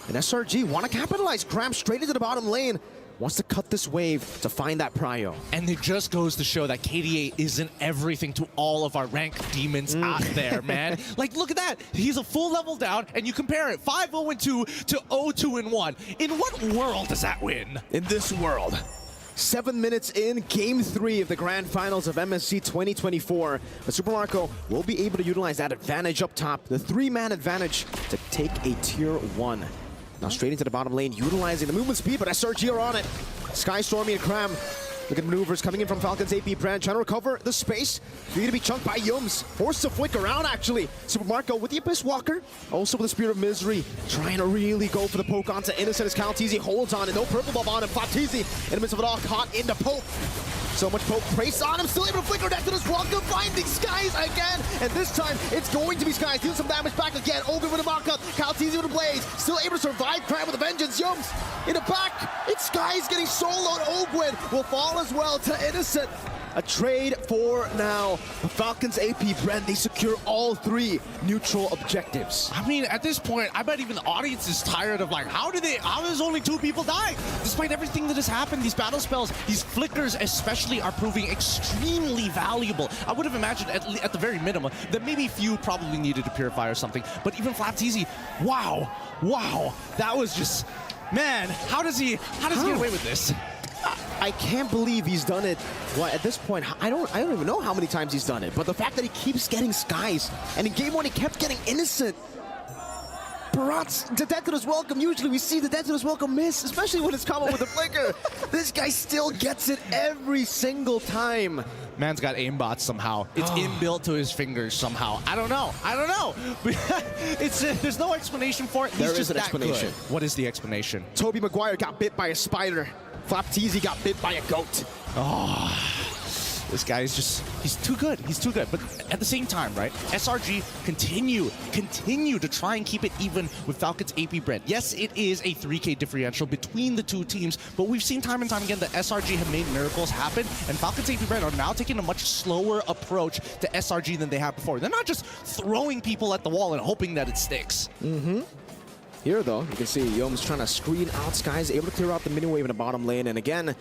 [SPEAKER 8] And SRG want to capitalize. Cram straight into the bottom lane. Wants to cut this wave to find that prio.
[SPEAKER 7] And it just goes to show that KDA isn't everything to all of our ranked demons out there, man. Like, look at that. He's a full level down, and you compare it 5-0-2 to 0-2-1. In what world does that win?
[SPEAKER 8] In this world. 7 minutes in, Game 3 of the Grand Finals of MSC 2024. But Super Marco will be able to utilize that advantage up top, the 3-man advantage, to take a Tier 1. Now straight into the bottom lane, utilizing the movement speed, but SRG are on it. Sky, Stormy, and Cram. Look at maneuvers coming in from Falcon's AP Bren, trying to recover the space. Need to be chunked by Yums. Forced to flick around, actually. Super Marco with the Abyss Walker, also with the Spirit of Misery, trying to really go for the poke onto Innocent as Calteezy holds on it. No purple buff on him. Flapteezy, in the midst of it all, caught in the poke. So much poke placed on him, still able to flicker next to this Welcome, finding Skies again, and this time it's going to be Skies, dealing some damage back again. Ogre with a mock-up, Calteezy with a blaze, still able to survive, Cram with a vengeance, Yums in the back, it's Skies getting soloed. Ogwin will fall as well to Innocent. A trade for now. The Falcons AP Bren, they secure all 3 neutral objectives.
[SPEAKER 7] I mean, at this point, I bet even the audience is tired of like, how does only 2 people die? Despite everything that has happened, these battle spells, these flickers especially are proving extremely valuable. I would have imagined at the very minimum that maybe few probably needed to purify or something, but even Flapteezy, wow, that was just, man, how does he get away with this?
[SPEAKER 8] I can't believe he's done it. What, at this point, I don't even know how many times he's done it, but the fact that he keeps getting Skies, and in game 1 he kept getting Innocent. Barat's the death to his welcome. Usually we see the death to his welcome miss, especially when it's coming with the flicker. This guy still gets it every single time.
[SPEAKER 7] Man's got aimbots somehow. It's inbuilt to his fingers somehow. I don't know. There's no explanation for it.
[SPEAKER 8] There is an explanation.
[SPEAKER 7] Good. What is the explanation?
[SPEAKER 8] Tobey Maguire got bit by a spider. Flapteezy got bit by a goat.
[SPEAKER 7] This guy is just, he's too good. He's too good. But at the same time, right, SRG continue to try and keep it even with Falcon's AP Bren. Yes, it is a 3K differential between the 2 teams, but we've seen time and time again that SRG have made miracles happen, and Falcon's AP Bren are now taking a much slower approach to SRG than they have before. They're not just throwing people at the wall and hoping that it sticks.
[SPEAKER 8] Here, though, you can see Yom's trying to screen out Skies, able to clear out the mini wave in the bottom lane. And again,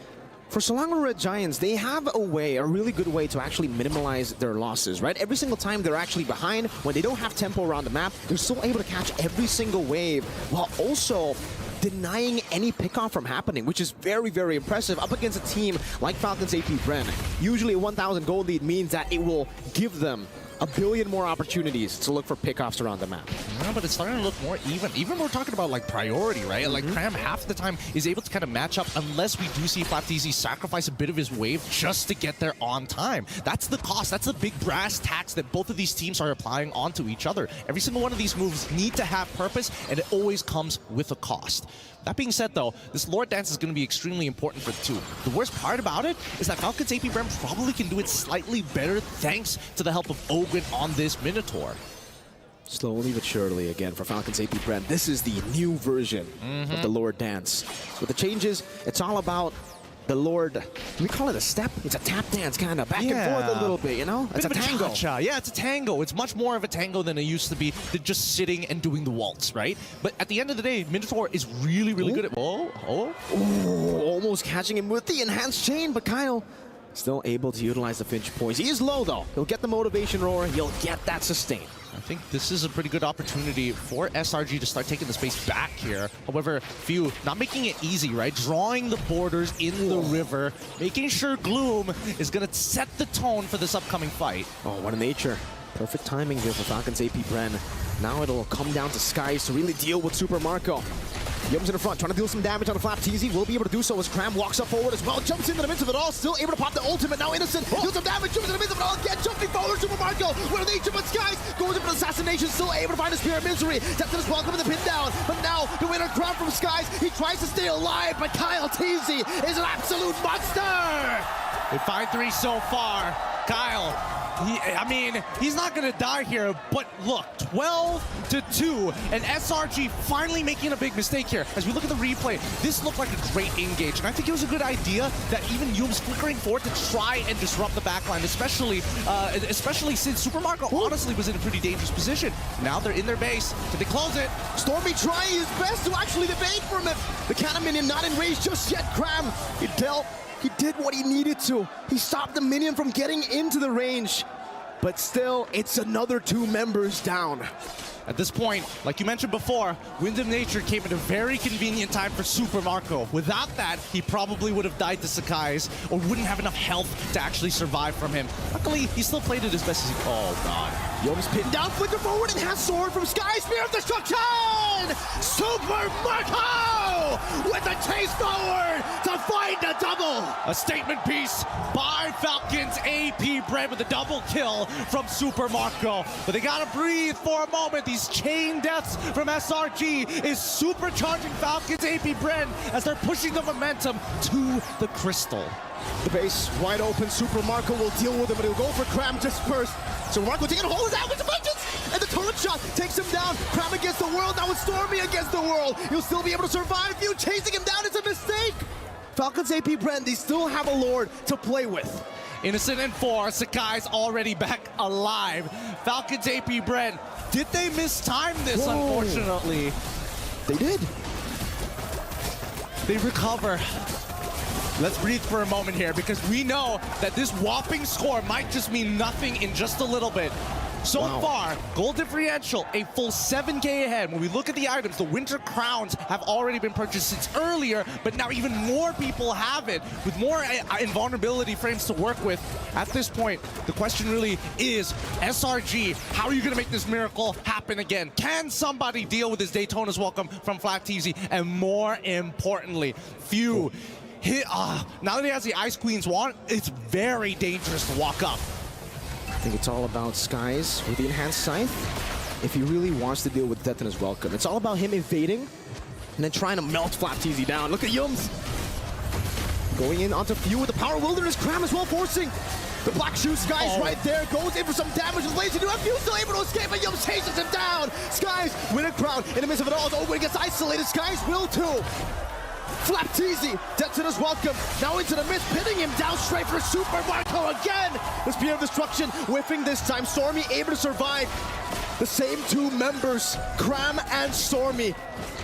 [SPEAKER 8] for Selangor Red Giants, they have a really good way to actually minimize their losses, right? Every single time they're actually behind, when they don't have tempo around the map, they're still able to catch every single wave, while also denying any pickoff from happening, which is very, very impressive up against a team like Falcons AP Bren. Usually a 1,000 gold lead means that it will give them a billion more opportunities to look for pickoffs around the map.
[SPEAKER 7] Yeah, but it's starting to look more even. Even we're talking about like priority, right? Like Cram half the time is able to kind of match up unless we do see Flapteezy sacrifice a bit of his wave just to get there on time. That's the cost. That's the big brass tacks that both of these teams are applying onto each other. Every single one of these moves need to have purpose, and it always comes with a cost. That being said, though, this Lord Dance is going to be extremely important for the 2. The worst part about it is that Falcon's AP Bren probably can do it slightly better thanks to the help of Ogren on this Minotaur.
[SPEAKER 8] Slowly but surely, again, for Falcon's AP Bren, this is the new version of the Lord Dance. With the changes, it's all about the Lord, can we call it a step? It's a tap dance, kind of back and forth a little bit, you know? It's a tango.
[SPEAKER 7] Cha-cha. Yeah, it's a tango. It's much more of a tango than it used to be, than just sitting and doing the waltz, right? But at the end of the day, Minotaur is really, really good at...
[SPEAKER 8] Ooh, almost catching him with the enhanced chain, but Kyle still able to utilize the Finch poise. He is low, though. He'll get the motivation roar. He'll get that sustain.
[SPEAKER 7] I think this is a pretty good opportunity for SRG to start taking the space back here. However, Few not making it easy, right? Drawing the borders in the river, making sure Gloom is going to set the tone for this upcoming fight.
[SPEAKER 8] Oh, what a nature. Perfect timing here for Falcon's AP Bren. Now it'll come down to Skies to really deal with Super Marco. Yums in the front, trying to deal some damage on the Flapteezy. Will be able to do so as Cram walks up forward as well. Jumps into the midst of it all, still able to pop the ultimate. Now Innocent, deals some damage, jumps in the midst of it all again. Jumping forward, Super Marco, with an H, but Skies goes in for the assassination, still able to find a Spirit of Misery. That's his welcome to the pin down. But now the winner Cram from Skies, he tries to stay alive, but Kyle Teasy is an absolute monster!
[SPEAKER 7] With 5-3 so far, Kyle, he's not going to die here, but look, 12-2, and SRG finally making a big mistake here. As we look at the replay, this looked like a great engage, and I think it was a good idea that even Yum's flickering forward to try and disrupt the backline, especially since Super Marco honestly was in a pretty dangerous position. Now they're in their base. Can they close it?
[SPEAKER 8] Stormy trying his best to actually evade from him. The Cannon Minion not in range just yet. Cram, he dealt. He did what he needed to. He stopped the minion from getting into the range. But still, it's another 2 members down.
[SPEAKER 7] At this point, like you mentioned before, Wind of Nature came at a very convenient time for Super Marco. Without that, he probably would have died to Sakai's or wouldn't have enough health to actually survive from him. Luckily, he still played it as best as he could. Oh, God.
[SPEAKER 8] Young's pinned down, flicker forward, enhanced sword from Sky, Spear of Destruction! Super Marco with a chase forward to find a double!
[SPEAKER 7] A statement piece by Falcons AP Bren with a double kill from Super Marco. But they gotta breathe for a moment. These chain deaths from SRG is supercharging Falcons AP Bren as they're pushing the momentum to the crystal.
[SPEAKER 8] The base wide open, Super Marco will deal with him, but he'll go for Cram just first. So Marco taking a hold of his out with the vengeance! And the turret shot takes him down. Cram against the world, now it's Stormy against the world. He'll still be able to survive. You chasing him down is a mistake! Falcons AP Bren, they still have a Lord to play with.
[SPEAKER 7] Innocent in 4, Sakai's already back alive. Falcons AP Bren, did they mistime this, unfortunately?
[SPEAKER 8] They did.
[SPEAKER 7] They recover. Let's breathe for a moment here because we know that this whopping score might just mean nothing in just a little bit. So far, gold differential, a full 7K ahead. When we look at the items, the Winter Crowns have already been purchased since earlier, but now even more people have it with more invulnerability frames to work with. At this point, the question really is, SRG, how are you going to make this miracle happen again? Can somebody deal with this Daytona's welcome from Flat TZ? And more importantly, Few. Now that he has the Ice Queen's wand, it's very dangerous to walk up.
[SPEAKER 8] I think it's all about Skies with the enhanced scythe. If he really wants to deal with Death in his welcome, it's all about him evading and then trying to melt Flat TZ down. Look at Yums going in onto Few with the Power Wilderness. Cram as well forcing the Black Shoe. Skies right there, goes in for some damage with lazy. Few still able to escape, but Yums chases him down. Skies win a crown in the midst of it all. Though gets isolated, Skies will too. Flap TZ, Detona's welcome, now into the mist, pinning him down straight for Super Marco again! The Spear of Destruction, whiffing this time, Stormy able to survive. The same two members, Cram and Stormy.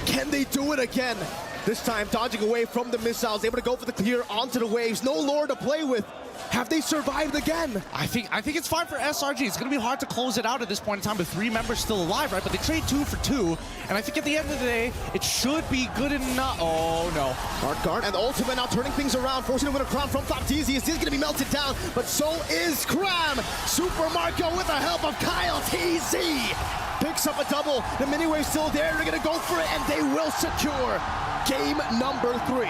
[SPEAKER 8] Can they do it again? This time, dodging away from the missiles, able to go for the clear onto the waves, no lore to play with. Have they survived again?
[SPEAKER 7] I think it's fine for SRG. It's going to be hard to close it out at this point in time with 3 members still alive, right? But they trade 2 for 2, and I think at the end of the day, it should be good enough. Oh, no.
[SPEAKER 8] Hard guard, and the ultimate now turning things around, forcing to win a crown from Flap TZ. Is going to be melted down, but so is Cram. Super Marco with the help of Kyle TZ. Picks up a double. The mini-wave still there. They're going to go for it, and they will secure game number 3.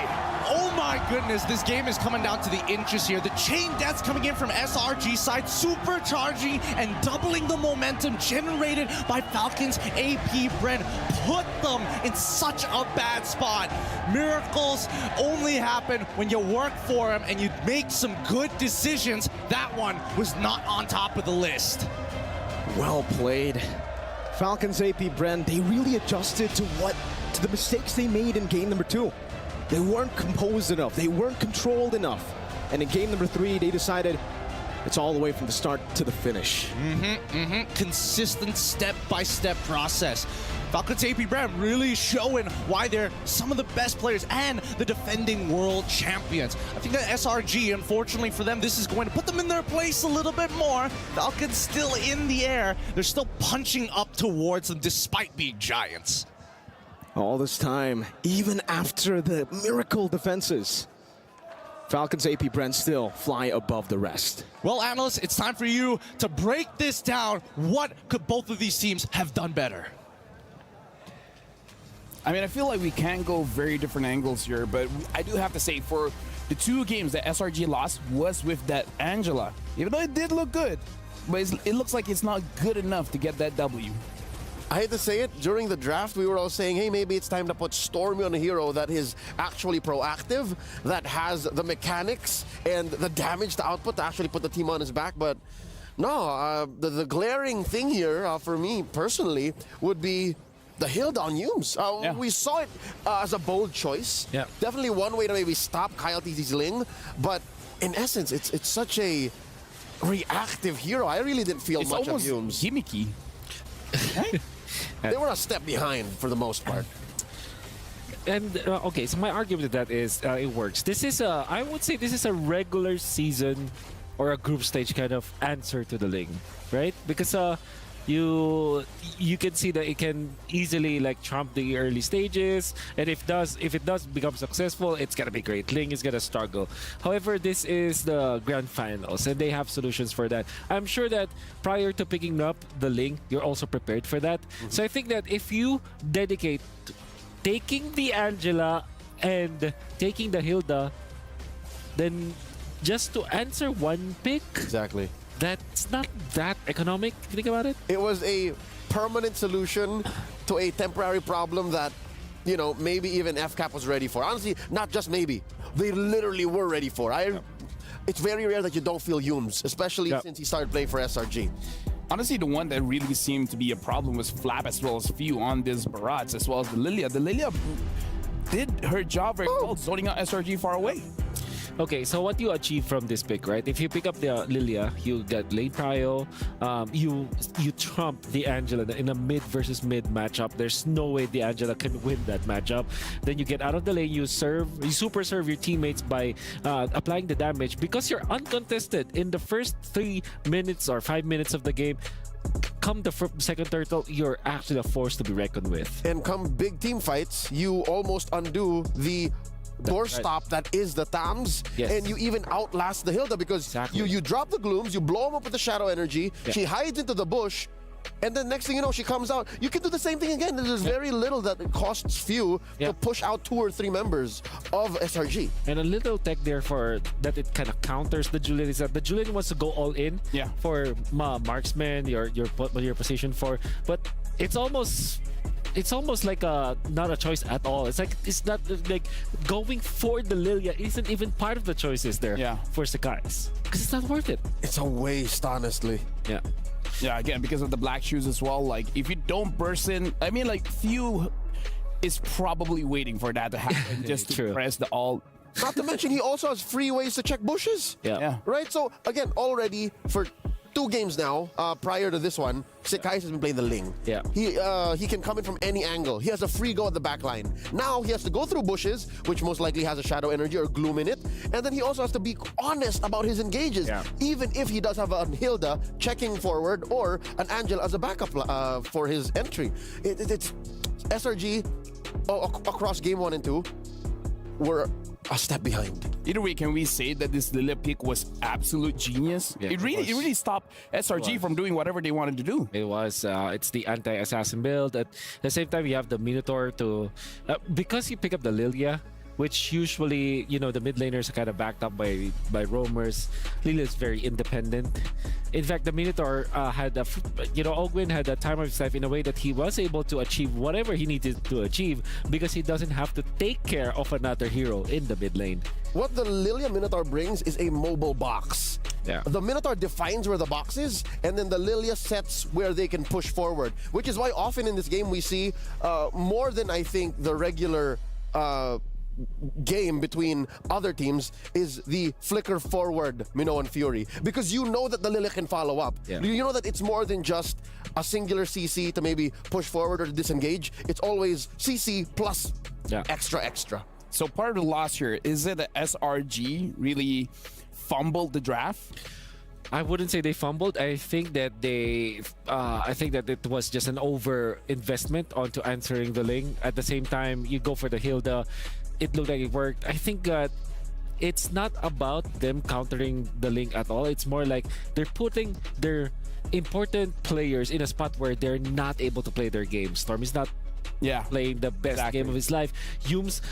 [SPEAKER 7] Oh my goodness, this game is coming down to the inches here. The chain deaths coming in from SRG side, supercharging and doubling the momentum generated by Falcons AP Bren. Put them in such a bad spot. Miracles only happen when you work for them and you make some good decisions. That one was not on top of the list.
[SPEAKER 8] Well played. Falcons AP Bren, they really adjusted to the mistakes they made in game number 2. They weren't composed enough. They weren't controlled enough. And in game number 3, they decided it's all the way from the start to the finish.
[SPEAKER 7] Consistent step-by-step process. Falcons AP Bren really showing why they're some of the best players and the defending world champions. I think that SRG, unfortunately for them, this is going to put them in their place a little bit more. Falcons still in the air. They're still punching up towards them despite being giants.
[SPEAKER 8] All this time, even after the miracle defenses, Falcons AP Bren still fly above the rest.
[SPEAKER 7] Well, analysts, it's time for you to break this down. What could both of these teams have done better?
[SPEAKER 12] I mean, I feel like we can go very different angles here, but I do have to say, for the 2 games that SRG lost was with that Angela. Even though it did look good, but it looks like it's not good enough to get that W.
[SPEAKER 5] I hate to say it, during the draft, we were all saying, hey, maybe it's time to put Stormy on a hero that is actually proactive, that has the mechanics and the damage to output to actually put the team on his back. But no, the glaring thing here for me personally would be the hill down Yums. We saw it as a bold choice.
[SPEAKER 6] Yeah.
[SPEAKER 5] Definitely one way to maybe stop Kyle TZ's Ling, but in essence, it's such a reactive hero. I really didn't feel much of Yums.
[SPEAKER 12] Gimmicky.
[SPEAKER 5] They were a step behind for the most part.
[SPEAKER 6] And okay, so my argument to that is it works. This is I would say this is a regular season or a group stage kind of answer to the Ling, right? Because you can see that it can easily like trump the early stages, and if it does become successful, it's gonna be great. Ling is gonna struggle. However, this is the grand finals, and they have solutions for that. I'm sure that prior to picking up the Ling, you're also prepared for that. So I think that if you dedicate taking the Angela and taking the Hilda, then just to answer one pick,
[SPEAKER 5] exactly,
[SPEAKER 6] that's not that economic if you think about it.
[SPEAKER 5] It was a permanent solution to a temporary problem that, you know, maybe even FCAP was ready for. Honestly, not just maybe. They literally were ready for. It's very rare that you don't feel Humes, especially since he started playing for SRG.
[SPEAKER 12] Honestly, the one that really seemed to be a problem was Flap as well as Few on this Barats, as well as the Lilia. The Lilia did her job very well, zoning out SRG far away.
[SPEAKER 6] Okay, so what you achieve from this pick, right? If you pick up the Lilia, you get late prio. You trump the Angela in a mid versus mid matchup. There's no way the Angela can win that matchup. Then you get out of the lane, you super serve your teammates by applying the damage. Because you're uncontested in the first 3 minutes or 5 minutes of the game, come the second turtle, you're actually a force to be reckoned with.
[SPEAKER 5] And come big team fights, you almost undo the doorstop that is the Tams, and you even outlast the Hilda because you drop the glooms, you blow them up with the shadow energy, she hides into the bush, and then next thing you know, she comes out. You can do the same thing again. There's very little that it costs Few to push out 2 or 3 members of SRG.
[SPEAKER 6] And a little tech there for that it kind of counters the Julian is that the Julian wants to go all in for marksman, your position for, but it's almost like not a choice at all. It's not like going for the Lilia isn't even part of the choices there for Sakai's, because it's not worth it.
[SPEAKER 5] It's a waste, honestly.
[SPEAKER 12] Yeah, again, because of the black shoes as well. Like, if you don't burst in, I mean, like, Few is probably waiting for that to happen just to press the alt.
[SPEAKER 5] Not to mention, he also has free ways to check bushes. Right? So, again, already for 2 games now, prior to this one, Sakai's has been playing the Ling. He can come in from any angle. He has a free go at the back line. Now he has to go through bushes, which most likely has a shadow energy or gloom in it. And then he also has to be honest about his engages, even if he does have a Hilda checking forward or an Angel as a backup for his entry. It's SRG across game 1 and 2 were a step behind.
[SPEAKER 12] Either way, can we say that this Lilia pick was absolute genius? It really stopped SRG from doing whatever they wanted to do.
[SPEAKER 6] It was. It's the anti-assassin build. At the same time, you have the Minotaur to... because you pick up the Lilia, which usually, you know, the mid laners are kind of backed up by roamers. Lilia is very independent. In fact, the Minotaur had Ogwyn had a time of his life in a way that he was able to achieve whatever he needed to achieve because he doesn't have to take care of another hero in the mid lane.
[SPEAKER 5] What the Lilia Minotaur brings is a mobile box. The Minotaur defines where the box is, and then the Lilia sets where they can push forward, which is why often in this game we see more than I think the regular game between other teams is the flicker forward Minoan Fury, because you know that the Lilia can follow up. You know that it's more than just a singular CC to maybe push forward or disengage. It's always CC plus extra.
[SPEAKER 12] So part of the loss here, is it that SRG really fumbled the draft?
[SPEAKER 6] I wouldn't say they fumbled. I think that it was just an over investment onto answering the Ling. At the same time, you go for the Hilda. It looked like it worked. I think that it's not about them countering the Ling at all. It's more like they're putting their important players in a spot where they're not able to play their game. Storm is not playing the best game of his life. Humes,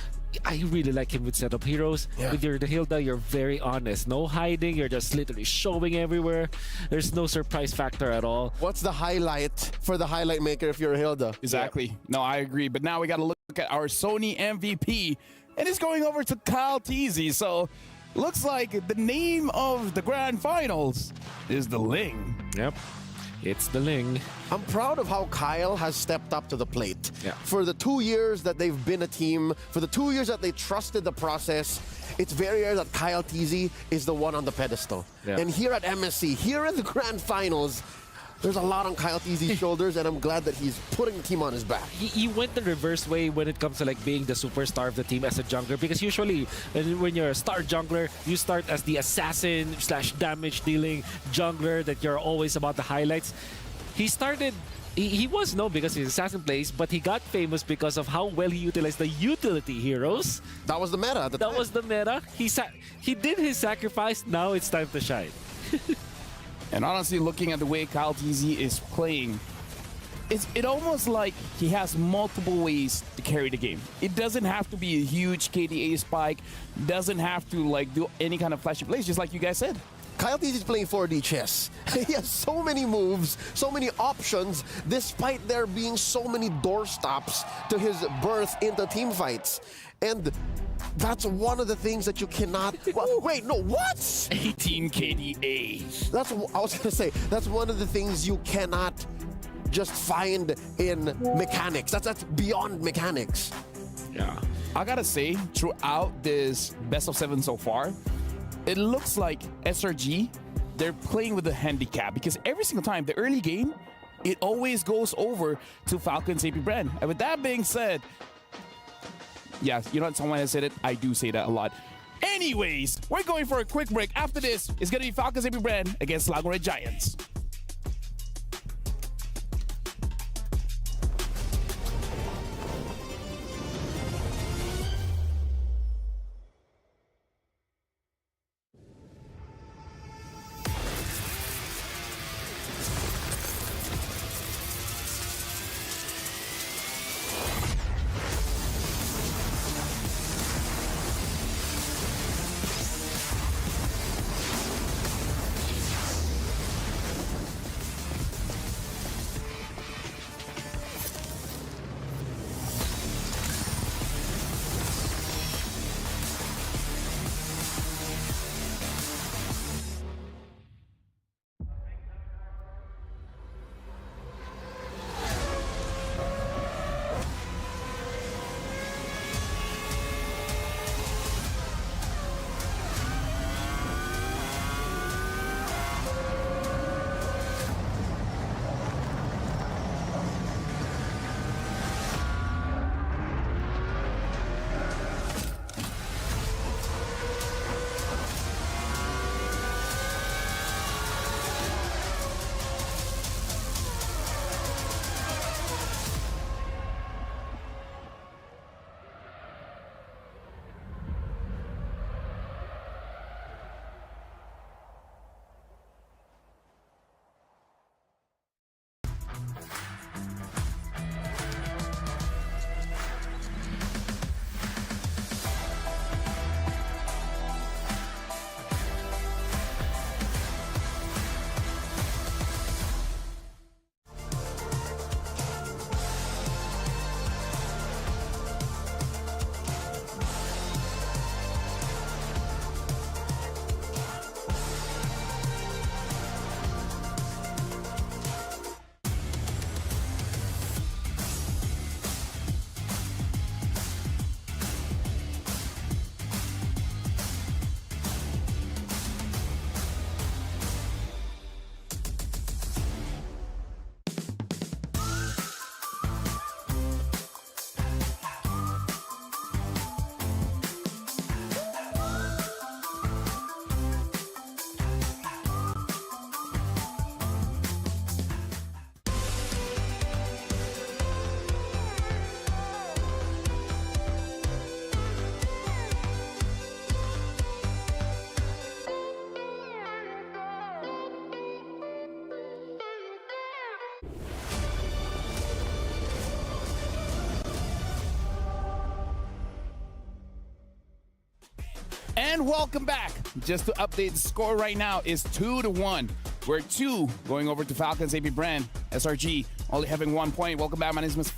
[SPEAKER 6] I really like him with setup heroes. With the Hilda, you're very honest. No hiding. You're just literally showing everywhere. There's no surprise factor at all.
[SPEAKER 5] What's the highlight for the highlight maker if you're a Hilda?
[SPEAKER 12] Exactly. No, I agree. But now we got to look at our Sony MVP. And it's going over to Kyle Teasy. So looks like the name of the grand finals is the Ling.
[SPEAKER 6] Yep. It's the Ling.
[SPEAKER 5] I'm proud of how Kyle has stepped up to the plate. For the 2 years that they've been a team, for the 2 years that they trusted the process, it's very rare that Kyle Teasy is the one on the pedestal. And here at MSC, here in the grand finals, there's a lot on Kyle Teasy's shoulders, and I'm glad that he's putting the team on his back.
[SPEAKER 6] He went the reverse way when it comes to like being the superstar of the team as a jungler, because usually when you're a star jungler, you start as the assassin / damage dealing jungler that you're always about the highlights. he started. He was known because he's assassin plays, but he got famous because of how well he utilized the utility heroes.
[SPEAKER 5] That was the meta at the time.
[SPEAKER 6] That was the meta. He did his sacrifice. Now it's time to shine.
[SPEAKER 12] And honestly, looking at the way Kyle TZ is playing, it almost like he has multiple ways to carry the game. It doesn't have to be a huge KDA spike. Doesn't have to like do any kind of flashy plays, just like you guys said.
[SPEAKER 5] Kyle TZ is playing 4D chess. He has so many moves, so many options, despite there being so many doorstops to his birth into team fights. And that's one of the things that you cannot... Well, wait, no, what?
[SPEAKER 12] 18 KDA.
[SPEAKER 5] I was going to say, that's one of the things you cannot just find in mechanics. That's beyond mechanics.
[SPEAKER 6] Yeah.
[SPEAKER 12] I gotta say, throughout this best of 7 so far, it looks like SRG, they're playing with a handicap because every single time, the early game, it always goes over to Falcon's AP Bren. And with that being said, yeah, you know what, someone has said it, I do say that a lot. Anyways, we're going for a quick break. After this, it's gonna be Falcon's AP Bren against Selangor Red Giants. And welcome back. Just to update the score right now is 2-1. We're 2 going over to Falcons AP Bren. SRG only having 1 point. Welcome back. My name is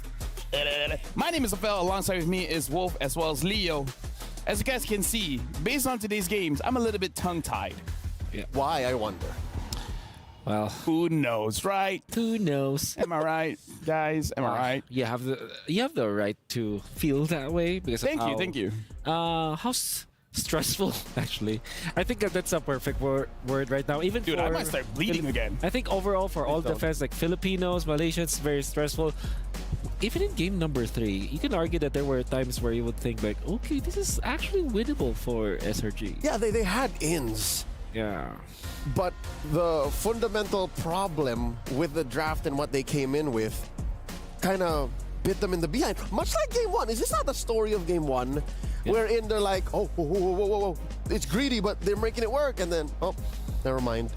[SPEAKER 12] Afel. Alongside with me is Wolf as well as Leo. As you guys can see, based on today's games, I'm a little bit tongue-tied.
[SPEAKER 5] Yeah. Why, I wonder?
[SPEAKER 6] Well,
[SPEAKER 12] who knows, right?
[SPEAKER 6] Who knows?
[SPEAKER 12] Am I right, guys? Am I right?
[SPEAKER 6] You have the right to feel that way because
[SPEAKER 12] Thank you.
[SPEAKER 6] How stressful, actually. I think that's a perfect word right now. Even
[SPEAKER 12] dude, I might start bleeding again.
[SPEAKER 6] I think overall for all defense, like Filipinos, Malaysians, very stressful. Even in game number 3, you can argue that there were times where you would think like, okay, this is actually winnable for SRG.
[SPEAKER 5] Yeah, they had ins.
[SPEAKER 6] Yeah.
[SPEAKER 5] But the fundamental problem with the draft and what they came in with kind of bit them in the behind. Much like game one. Is this not the story of game one? Yeah. Wherein they're like, oh, whoa, whoa, whoa, whoa, whoa. It's greedy, but they're making it work. And then, oh, never mind.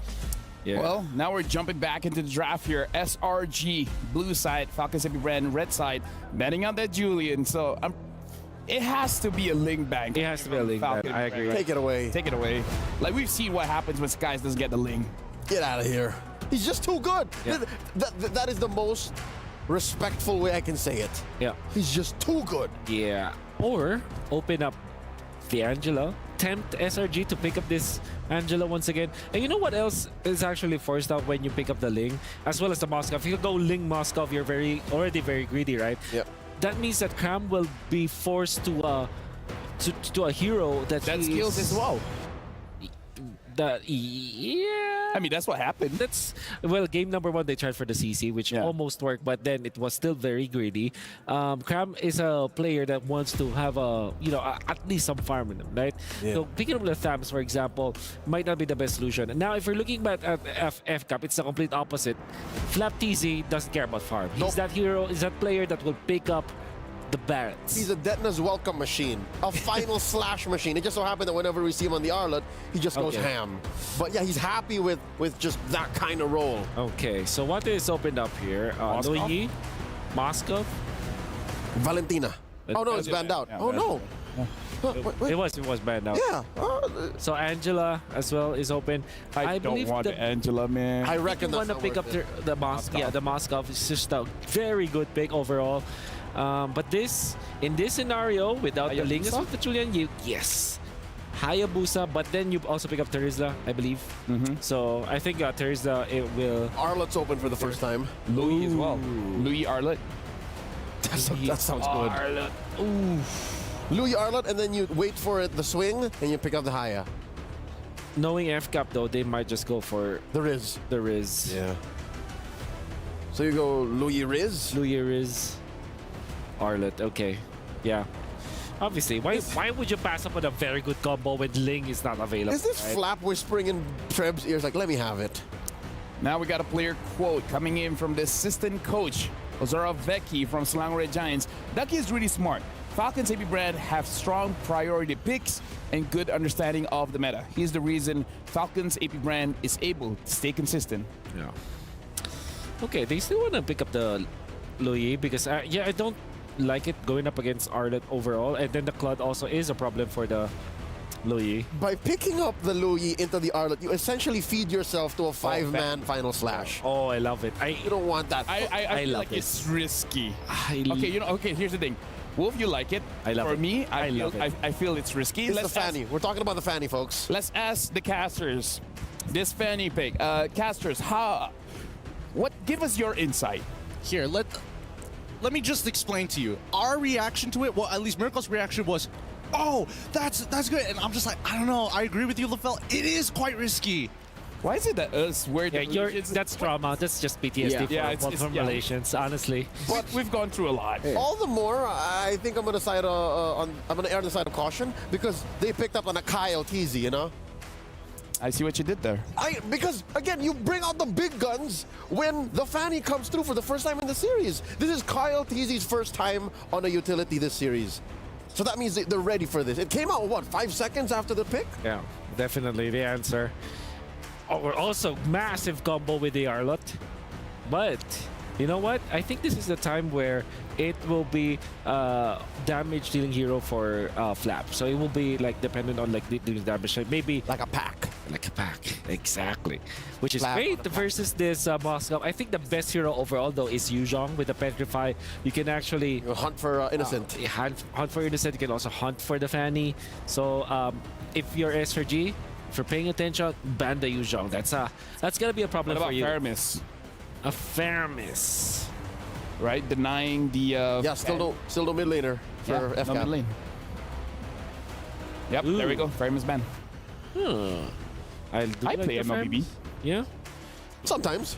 [SPEAKER 12] Yeah. Well, now we're jumping back into the draft here. SRG, blue side, Falcons AP Bren, red side, betting on that Julian. So it has to be a link bank.
[SPEAKER 6] It has to be a link bank. I agree.
[SPEAKER 5] Take it away.
[SPEAKER 12] Take it away. Like, we've seen what happens when Skies doesn't get the link.
[SPEAKER 5] Get out of here. He's just too good. Yeah. That is the most respectful way I can say it.
[SPEAKER 6] Yeah.
[SPEAKER 5] He's just too good.
[SPEAKER 6] Yeah. Or open up the Angela. Tempt SRG to pick up this Angela once again. And you know what else is actually forced out when you pick up the Ling? As well as the Moskov. If you go Ling Moskov, you're already very greedy, right?
[SPEAKER 5] Yeah.
[SPEAKER 6] That means that Cram will be forced to a hero that
[SPEAKER 12] skills as well.
[SPEAKER 6] Yeah.
[SPEAKER 12] I mean, that's what happened.
[SPEAKER 6] Well, game number one, they tried for the CC, which almost worked, but then it was still very greedy. Cram is a player that wants to have at least some farm in him, right?
[SPEAKER 5] Yeah.
[SPEAKER 6] So picking up the Thams, for example, might not be the best solution. Now, if you're looking back at FCAP, it's the complete opposite. Flap TZ doesn't care about farm. He's that hero, is that player that will pick up the Barretts.
[SPEAKER 5] He's a Detna's welcome machine, a final slash machine. It just so happened that whenever we see him on the Arlet, he just goes ham. But yeah, he's happy with just that kind of role.
[SPEAKER 6] Okay, so what is opened up here? Louis, Moskov,
[SPEAKER 5] Valentina. Oh no, it's banned out.
[SPEAKER 6] Yeah,
[SPEAKER 5] oh no.
[SPEAKER 6] It was banned out.
[SPEAKER 5] Yeah.
[SPEAKER 6] So Angela as well is open.
[SPEAKER 12] I don't want Angela, man.
[SPEAKER 5] I reckon
[SPEAKER 6] you want to pick up the Moskov. Yeah, the Moskov is just a very good pick overall. But in this scenario, without the Lingus with the Julian, yes. Hayabusa, but then you also pick up Terizla, I believe. So I think Terizla, it will...
[SPEAKER 5] Arlet's open for the first time.
[SPEAKER 12] Louis as well. Louis Arlet.
[SPEAKER 5] That sounds good.
[SPEAKER 6] Arlet. Ooh.
[SPEAKER 5] Louis Arlet, and then you wait for the swing, and you pick up the Haya.
[SPEAKER 6] Knowing FCAP, though, they might just go for...
[SPEAKER 5] The Riz.
[SPEAKER 6] The Riz.
[SPEAKER 5] Yeah. So you go Louis Riz?
[SPEAKER 6] Louis Riz. Arlet, okay. Yeah. Obviously, why would you pass up on a very good combo when Ling is not available?
[SPEAKER 5] Is this Flap whispering in Treb's ears like, let me have it?
[SPEAKER 12] Now we got a player quote coming in from the assistant coach, Ozora Vecchi from Selangor Red Giants. Ducky is really smart. Falcons AP Bren have strong priority picks and good understanding of the meta. He's the reason Falcons AP Bren is able to stay consistent.
[SPEAKER 6] Yeah. Okay, they still want to pick up the Louis because, I don't like it going up against Arlet overall, and then the Claude also is a problem for the Louis.
[SPEAKER 5] By picking up the Louis into the Arlet, you essentially feed yourself to a five-man final slash.
[SPEAKER 6] Oh, I love it.
[SPEAKER 5] You don't want that.
[SPEAKER 12] I feel like it's risky. Okay, here's the thing. Wolf, you like it.
[SPEAKER 6] I love it.
[SPEAKER 12] For me, I feel it's risky.
[SPEAKER 5] It's the Fanny. We're talking about the Fanny, folks.
[SPEAKER 12] Let's ask the casters. This Fanny pick. Casters, give us your insight.
[SPEAKER 7] Here, let me just explain to you. Our reaction to it, well, at least Miracle's reaction was, oh, that's good. And I'm just like, I don't know. I agree with you, LaFell. It is quite risky.
[SPEAKER 12] Why is it that us
[SPEAKER 6] that's trauma. That's just PTSD from relations, honestly.
[SPEAKER 12] But we've gone through a lot.
[SPEAKER 5] All the more, I think I'm gonna side I'm gonna err on the side of caution because they picked up on a Kyle TZ, you know.
[SPEAKER 12] I see what you did there.
[SPEAKER 5] Because again, you bring out the big guns when the Fanny comes through for the first time in the series. This is Kyle TZ's first time on a utility this series. So that means they're ready for this. It came out, what, 5 seconds after the pick?
[SPEAKER 6] Yeah, definitely the answer. Also, massive combo with the Arlot. But, you know what? I think this is the time where it will be damage dealing hero for Flap. So it will be like dependent on like dealing damage. Maybe
[SPEAKER 5] like a pack.
[SPEAKER 6] Like a pack, exactly. Which is great versus this Moskov. I think the best hero overall though is Yuzhong with the Petrify. You can actually
[SPEAKER 5] hunt for Innocent.
[SPEAKER 6] Hunt for Innocent. You can also hunt for the Fanny. So if you're SRG, if you're paying attention, ban the Yuzhong. That's gonna be a problem for you.
[SPEAKER 12] Faramis?
[SPEAKER 6] A Faramis.
[SPEAKER 12] Right, denying the...
[SPEAKER 5] still no mid laner for FCAP.
[SPEAKER 12] No mid lane. Yep, there we go. Faramis ban.
[SPEAKER 6] I
[SPEAKER 12] play Mlbb.
[SPEAKER 6] Yeah?
[SPEAKER 5] Sometimes.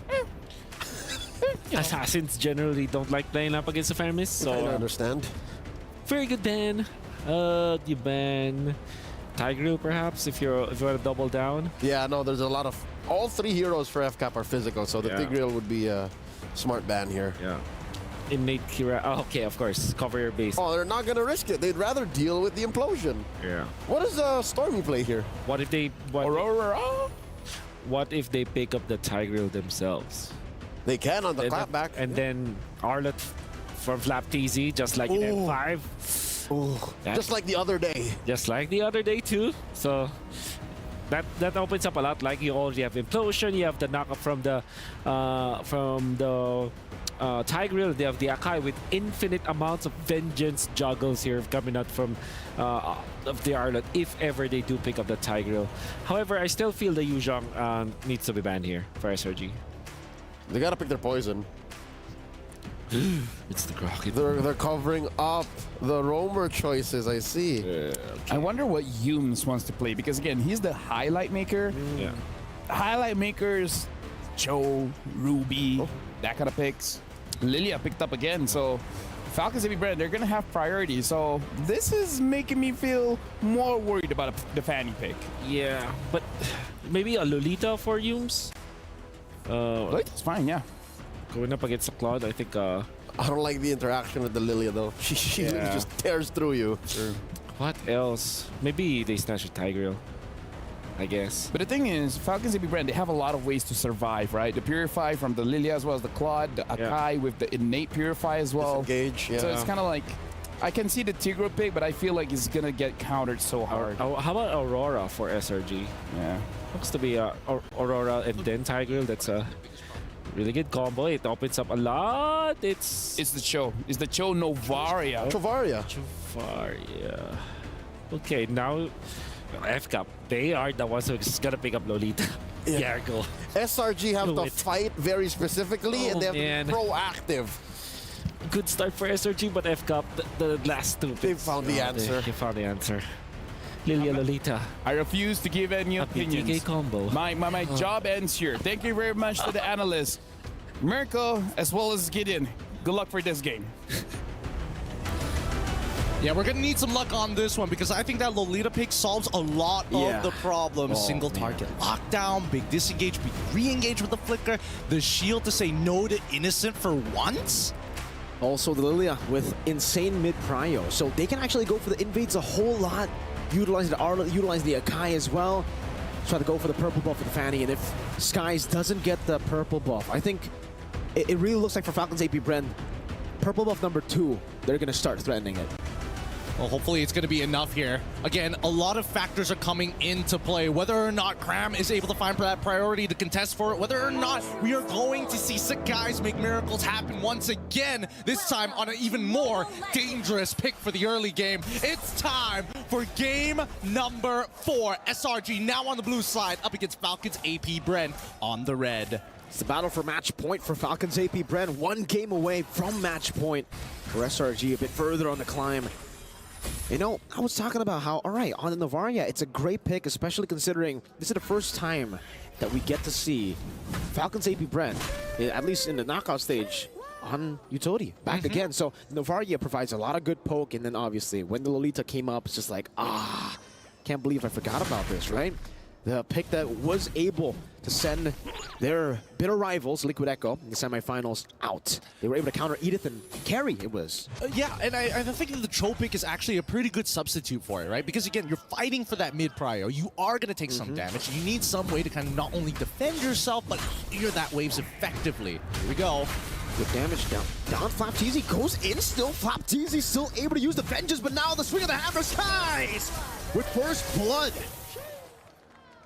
[SPEAKER 6] Assassins generally don't like playing up against the Faramis, so...
[SPEAKER 5] I understand.
[SPEAKER 6] Very good ban. You ban... Tigreal perhaps if you want to double down.
[SPEAKER 5] Yeah, no, there's a lot of... All 3 heroes for FCAP are physical, so the Tigreal would be a smart ban here.
[SPEAKER 6] Yeah. Innate Kira. Oh, okay, of course. Cover your base.
[SPEAKER 5] Oh, they're not going to risk it. They'd rather deal with the implosion.
[SPEAKER 6] Yeah.
[SPEAKER 5] What is Stormy play here?
[SPEAKER 6] What if they... What if they pick up the Tigreal themselves?
[SPEAKER 5] They can on the clapback.
[SPEAKER 6] And then Arlott from Flap TZ, just like in M5.
[SPEAKER 5] Ooh. Just like the other day.
[SPEAKER 6] Just like the other day too. So that opens up a lot. Like you already have Implosion, you have the knockup from the Tigreal, they have the Akai with infinite amounts of vengeance juggles here coming out from of the Arlott if ever they do pick up the Tigreal. However, I still feel the Yuzhong needs to be banned here for SRG.
[SPEAKER 5] They gotta pick their poison.
[SPEAKER 6] It's the Crockett.
[SPEAKER 5] They're covering up the roamer choices, I see.
[SPEAKER 12] Okay. I wonder what Humes wants to play, because again, he's the highlight maker.
[SPEAKER 6] Yeah.
[SPEAKER 12] Highlight makers, Cho, Ruby, that kind of picks. Lilia picked up again, so Falcons and Bren, they're gonna have priority. So this is making me feel more worried about the Fanny pick.
[SPEAKER 6] Yeah, but maybe a Lolita for Humes?
[SPEAKER 12] Lolita's fine, yeah.
[SPEAKER 6] Going up against the Claude, I think...
[SPEAKER 5] I don't like the interaction with the Lilia, though. She just tears through you.
[SPEAKER 6] Sure. What else? Maybe they snatch a Tigreal, I guess.
[SPEAKER 12] But the thing is, Falcons and Bren, they have a lot of ways to survive, right? The Purify from the Lilia as well as the Claude, the Akai with the innate Purify as well.
[SPEAKER 5] Disengage, yeah.
[SPEAKER 12] So it's kind of like... I can see the Tigreal pick, but I feel like it's going to get countered so hard.
[SPEAKER 6] How about Aurora for SRG?
[SPEAKER 12] Yeah.
[SPEAKER 6] Looks to be Aurora and then Tigreal. That's a really good combo. It opens up a lot. It's
[SPEAKER 12] the Cho. It's the Cho Novaria.
[SPEAKER 5] Chovaria.
[SPEAKER 6] Okay, now FCAP. They are the ones who's gonna pick up Lolita. Yeah, go.
[SPEAKER 5] SRG have to fight very specifically, and they have to be proactive.
[SPEAKER 6] Good start for SRG, but FCAP, the last two.
[SPEAKER 5] They found the answer.
[SPEAKER 6] They found the answer. Lilia Lolita.
[SPEAKER 12] I refuse to give any opinions.
[SPEAKER 6] BTK combo.
[SPEAKER 12] My job ends here. Thank you very much to the analysts, Mirko as well as Gideon. Good luck for this game.
[SPEAKER 7] Yeah, we're gonna need some luck on this one because I think that Lolita pick solves a lot of the problems. Single target lockdown, big disengage, big re-engage with the flicker, the shield to say no to Innocent for once.
[SPEAKER 8] Also the Lilia with insane mid prio, so they can actually go for the invades a whole lot. Utilize the Arlott, utilize the Akai as well. Try to go for the purple buff for the Fanny, and if Skies doesn't get the purple buff, I think it really looks like for Falcons AP Bren, purple buff number 2, they're gonna start threatening it.
[SPEAKER 7] Well, hopefully it's going to be enough here. Again, a lot of factors are coming into play. Whether or not Cram is able to find that priority to contest for it, whether or not we are going to see sick guys make miracles happen once again, this time on an even more dangerous pick for the early game. It's time for game number 4. SRG now on the blue side up against Falcons AP Bren on the red.
[SPEAKER 8] It's the battle for match point for Falcons AP Bren. 1 game away from match point for SRG, a bit further on the climb. You know, I was talking about how, all right, on the Novaria, it's a great pick, especially considering this is the first time that we get to see Falcons AP Bren, at least in the knockout stage, on utility back again. So Novaria provides a lot of good poke, and then obviously when the Lolita came up, it's just like, can't believe I forgot about this, right? The pick that was able to send their bitter rivals, Liquid Echo, in the semifinals out. They were able to counter Edith and carry, it was.
[SPEAKER 7] Yeah, and I think that the Cho pick is actually a pretty good substitute for it, right? Because again, you're fighting for that mid-prio. You are going to take some damage. You need some way to kind of not only defend yourself, but clear that waves effectively. Here we go.
[SPEAKER 8] Good damage down. Down Flap TZ goes in still. Flap TZ still able to use the vengeance, but now the swing of the hammer Skies with first blood.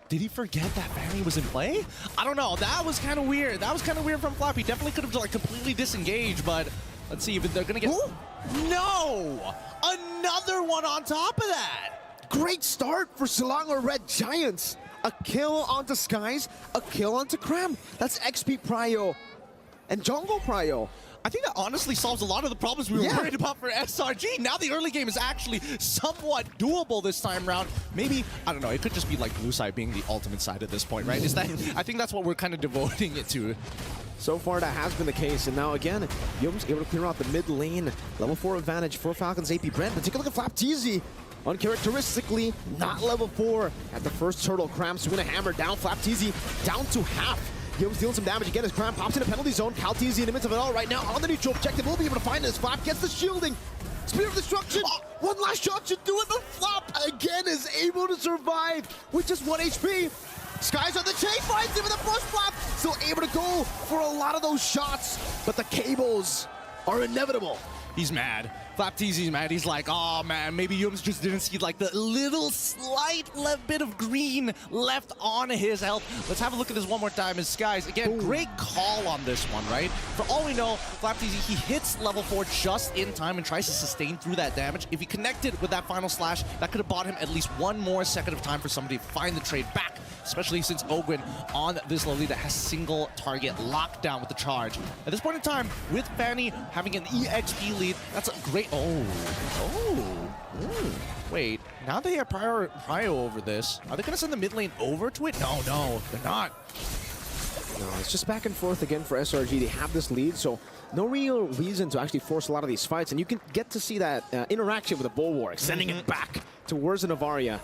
[SPEAKER 7] Did he forget that Fanny was in play? I don't know. That was kind of weird. That was kind of weird from Flap. He definitely could have like completely disengaged, but let's see if they're going to get... Ooh. No! Another one on top of that!
[SPEAKER 8] Great start for Selangor Red Giants. A kill onto Skies, a kill onto Cram. That's XP Prio and Jungle Prio.
[SPEAKER 7] I think that honestly solves a lot of the problems we were worried about for SRG. Now the early game is actually somewhat doable this time around. Maybe, I don't know, it could just be like blue side being the ultimate side at this point, right? Is that? I think that's what we're kind of devoting it to.
[SPEAKER 8] So far that has been the case, and now again, Yum's able to clear out the mid lane. Level 4 advantage for Falcons AP Bren. But take a look at Flap TZ. Uncharacteristically, not level 4 at the first turtle. Cram swing a hammer down. Flapteezy down to half. Yum's dealing some damage again as Cram pops in a penalty zone. Calteezy in the midst of it all right now on the neutral objective. Will be able to find it as Flap gets the shielding. Spear of Destruction. One last shot should do it, but Flap again is able to survive with just 1 HP. Skies on the chase, finds him with a push. Flap still able to go for a lot of those shots, but the cables are inevitable.
[SPEAKER 7] He's mad. Flapteezy's mad. He's like, oh man, maybe Yums just didn't see like the little slight bit of green left on his health. Let's have a look at this one more time. As Skies, again, great call on this one, right? For all we know, Flapteezy, he hits level 4 just in time and tries to sustain through that damage. If he connected with that final slash, that could have bought him at least one more second of time for somebody to find the trade back, especially since Ogwin on this Lolita has single target lockdown with the charge. At this point in time, with Fanny having an EXP lead, that's a great... Wait, now they have prio over this. Are they going to send the mid lane over to it? No, they're not.
[SPEAKER 8] No, it's just back and forth again for SRG. They have this lead, so no real reason to actually force a lot of these fights. And you can get to see that interaction with the Bulwark, sending it back towards the Navaria.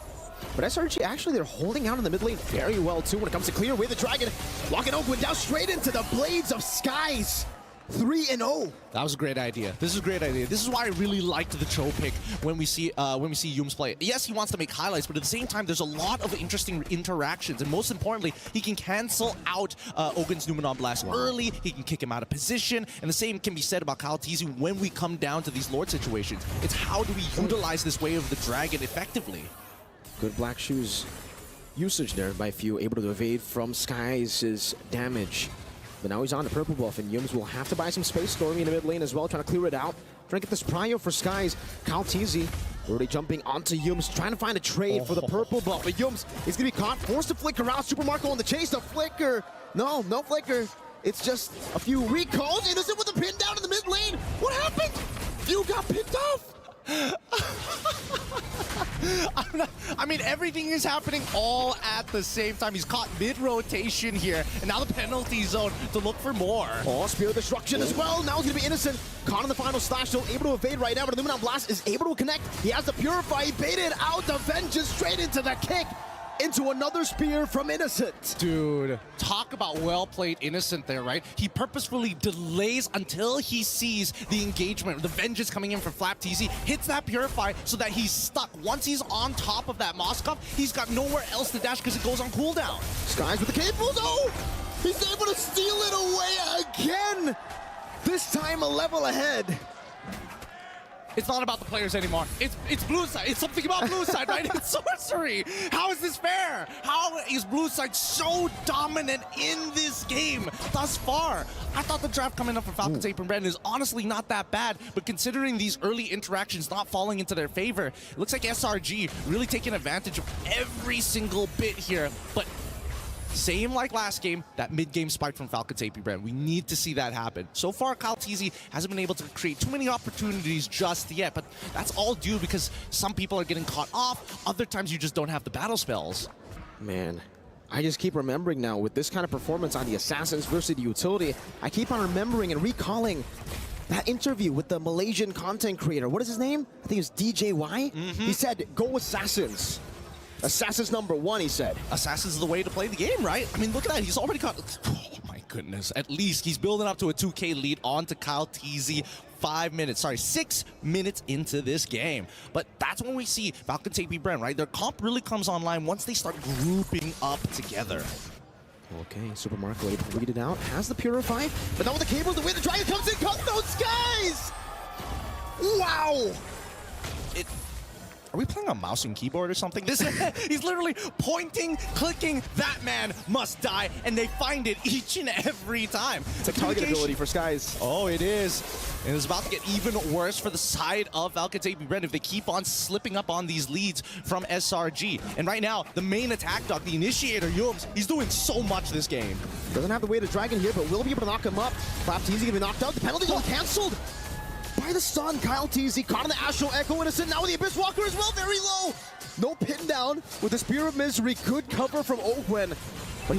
[SPEAKER 8] But SRG, actually, they're holding out in the mid lane very well, too, when it comes to clear away the Dragon. Locking Ogwin down straight into the Blades of Skies. 3-0.
[SPEAKER 7] That was a great idea. This is a great idea. This is why I really liked the Cho pick when we see Yums play. Yes, he wants to make highlights, but at the same time, there's a lot of interesting interactions, and most importantly, he can cancel out Ogwin's Numenon Blast early. He can kick him out of position, and the same can be said about Calteezy when we come down to these Lord situations. It's how do we utilize this Way of the Dragon effectively?
[SPEAKER 8] Good Black Shoes usage there by Few, able to evade from Skies' damage. But now he's on the purple buff, and Yums will have to buy some space. Stormy in the mid lane as well, trying to clear it out. Trying to get this prio for Skies. Calteezy already jumping onto Yums, trying to find a trade for the purple buff. But Yums is going to be caught, forced to flicker out. Super Marco on the chase, the flicker. No flicker. It's just a few recalls. Innocent with a pin down in the mid lane. What happened? Few got picked off.
[SPEAKER 7] I mean, everything is happening all at the same time. He's caught mid-rotation here, and now the penalty zone to look for more.
[SPEAKER 8] Oh, Spear of Destruction as well. Now he's going to be Innocent. Caught in the final slash, still able to evade right now, but the Numenon Blast is able to connect. He has the Purify. He baited out the Vengeance straight into the kick. Into another spear from Innocent.
[SPEAKER 7] Dude, talk about well-played Innocent there, right? He purposefully delays until he sees the engagement, the Vengeance coming in for Flapteezy, hits that Purify so that he's stuck. Once he's on top of that Moskov, he's got nowhere else to dash because it goes on cooldown.
[SPEAKER 8] Skies with the cables. Oh! He's able to steal it away again! This time a level ahead.
[SPEAKER 7] It's not about the players anymore. It's blue side. It's something about blue side, right? It's sorcery. How is this fair? How is blue side so dominant in this game thus far? I thought the draft coming up for Falcons Ape and Bren is honestly not that bad, but considering these early interactions not falling into their favor, it looks like SRG really taking advantage of every single bit here. But same like last game, that mid-game spike from Falcons AP Bren. We need to see that happen. So far, Calteezy hasn't been able to create too many opportunities just yet, but that's all due because some people are getting caught off. Other times, you just don't have the battle spells.
[SPEAKER 8] Man, I just keep remembering now with this kind of performance on the Assassins versus the Utility, I keep on remembering and recalling that interview with the Malaysian content creator. What is his name? I think it's DJY. He said, go Assassins. Assassins #1, he said.
[SPEAKER 7] Assassins is the way to play the game, right? I mean, look at that. He's already got... Oh, my goodness. At least he's building up to a 2K lead onto Calteezy 6 minutes into this game. But that's when we see Falcons AP Bren, right? Their comp really comes online once they start grouping up together.
[SPEAKER 8] Okay, Super Marco able to read it out. Has the Purify. But now with the cables, the way the Dragon comes in, cut those Skies! Wow!
[SPEAKER 7] Are we playing on mouse and keyboard or something? He's literally pointing, clicking, that man must die, and they find it each and every time.
[SPEAKER 8] It's a target ability for Skies.
[SPEAKER 7] Oh, it is. And it's about to get even worse for the side of Falcons AP Bren if they keep on slipping up on these leads from SRG. And right now, the main attack dog, the initiator, Yums, he's doing so much this game.
[SPEAKER 8] Doesn't have the way to Dragon here, but will be able to knock him up. Flapteezy gonna be knocked out. The penalty's all canceled by the stun. Calteezy caught in the Astral Echo. Innocent now with the Abyss Walker as well, very low. No pin down with the Spear of Misery. Good cover from Ogwen. But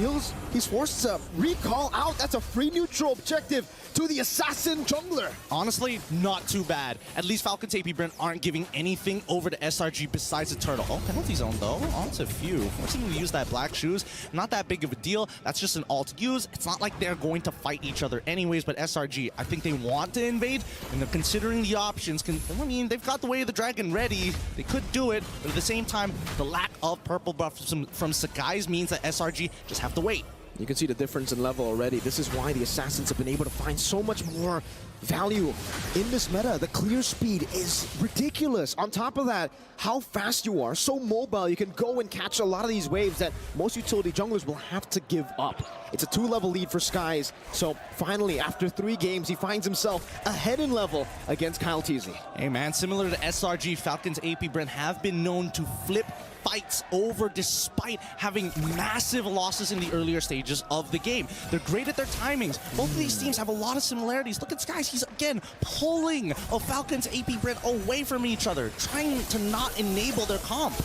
[SPEAKER 8] he's forced to recall out. That's a free neutral objective to the assassin jungler.
[SPEAKER 7] Honestly, not too bad. At least Falcon's AP Bren aren't giving anything over to SRG besides the turtle. Oh, penalty zone though, onto a few. Forcing him to use that black shoes, not that big of a deal. That's just an alt use. It's not like they're going to fight each other anyways, but SRG, I think they want to invade, and they're considering the options. I mean, they've got the Way of the Dragon ready. They could do it, but at the same time, the lack of purple buff from Sakai's means that SRG just have to wait.
[SPEAKER 8] You can see the difference in level already. This is why the Assassins have been able to find so much more value in this meta. The clear speed is ridiculous. On top of that, how fast you are, so mobile, you can go and catch a lot of these waves that most utility junglers will have to give up. It's a 2-level lead for Skies, so finally, after 3 games, he finds himself ahead in level against Kyle TZ.
[SPEAKER 7] Hey man, similar to SRG, Falcon's AP Bren have been known to flip fights over despite having massive losses in the earlier stages of the game. They're great at their timings. Both of these teams have a lot of similarities. Look at Skies, he's again pulling a Falcon's AP Bren away from each other, trying to not enable their comp.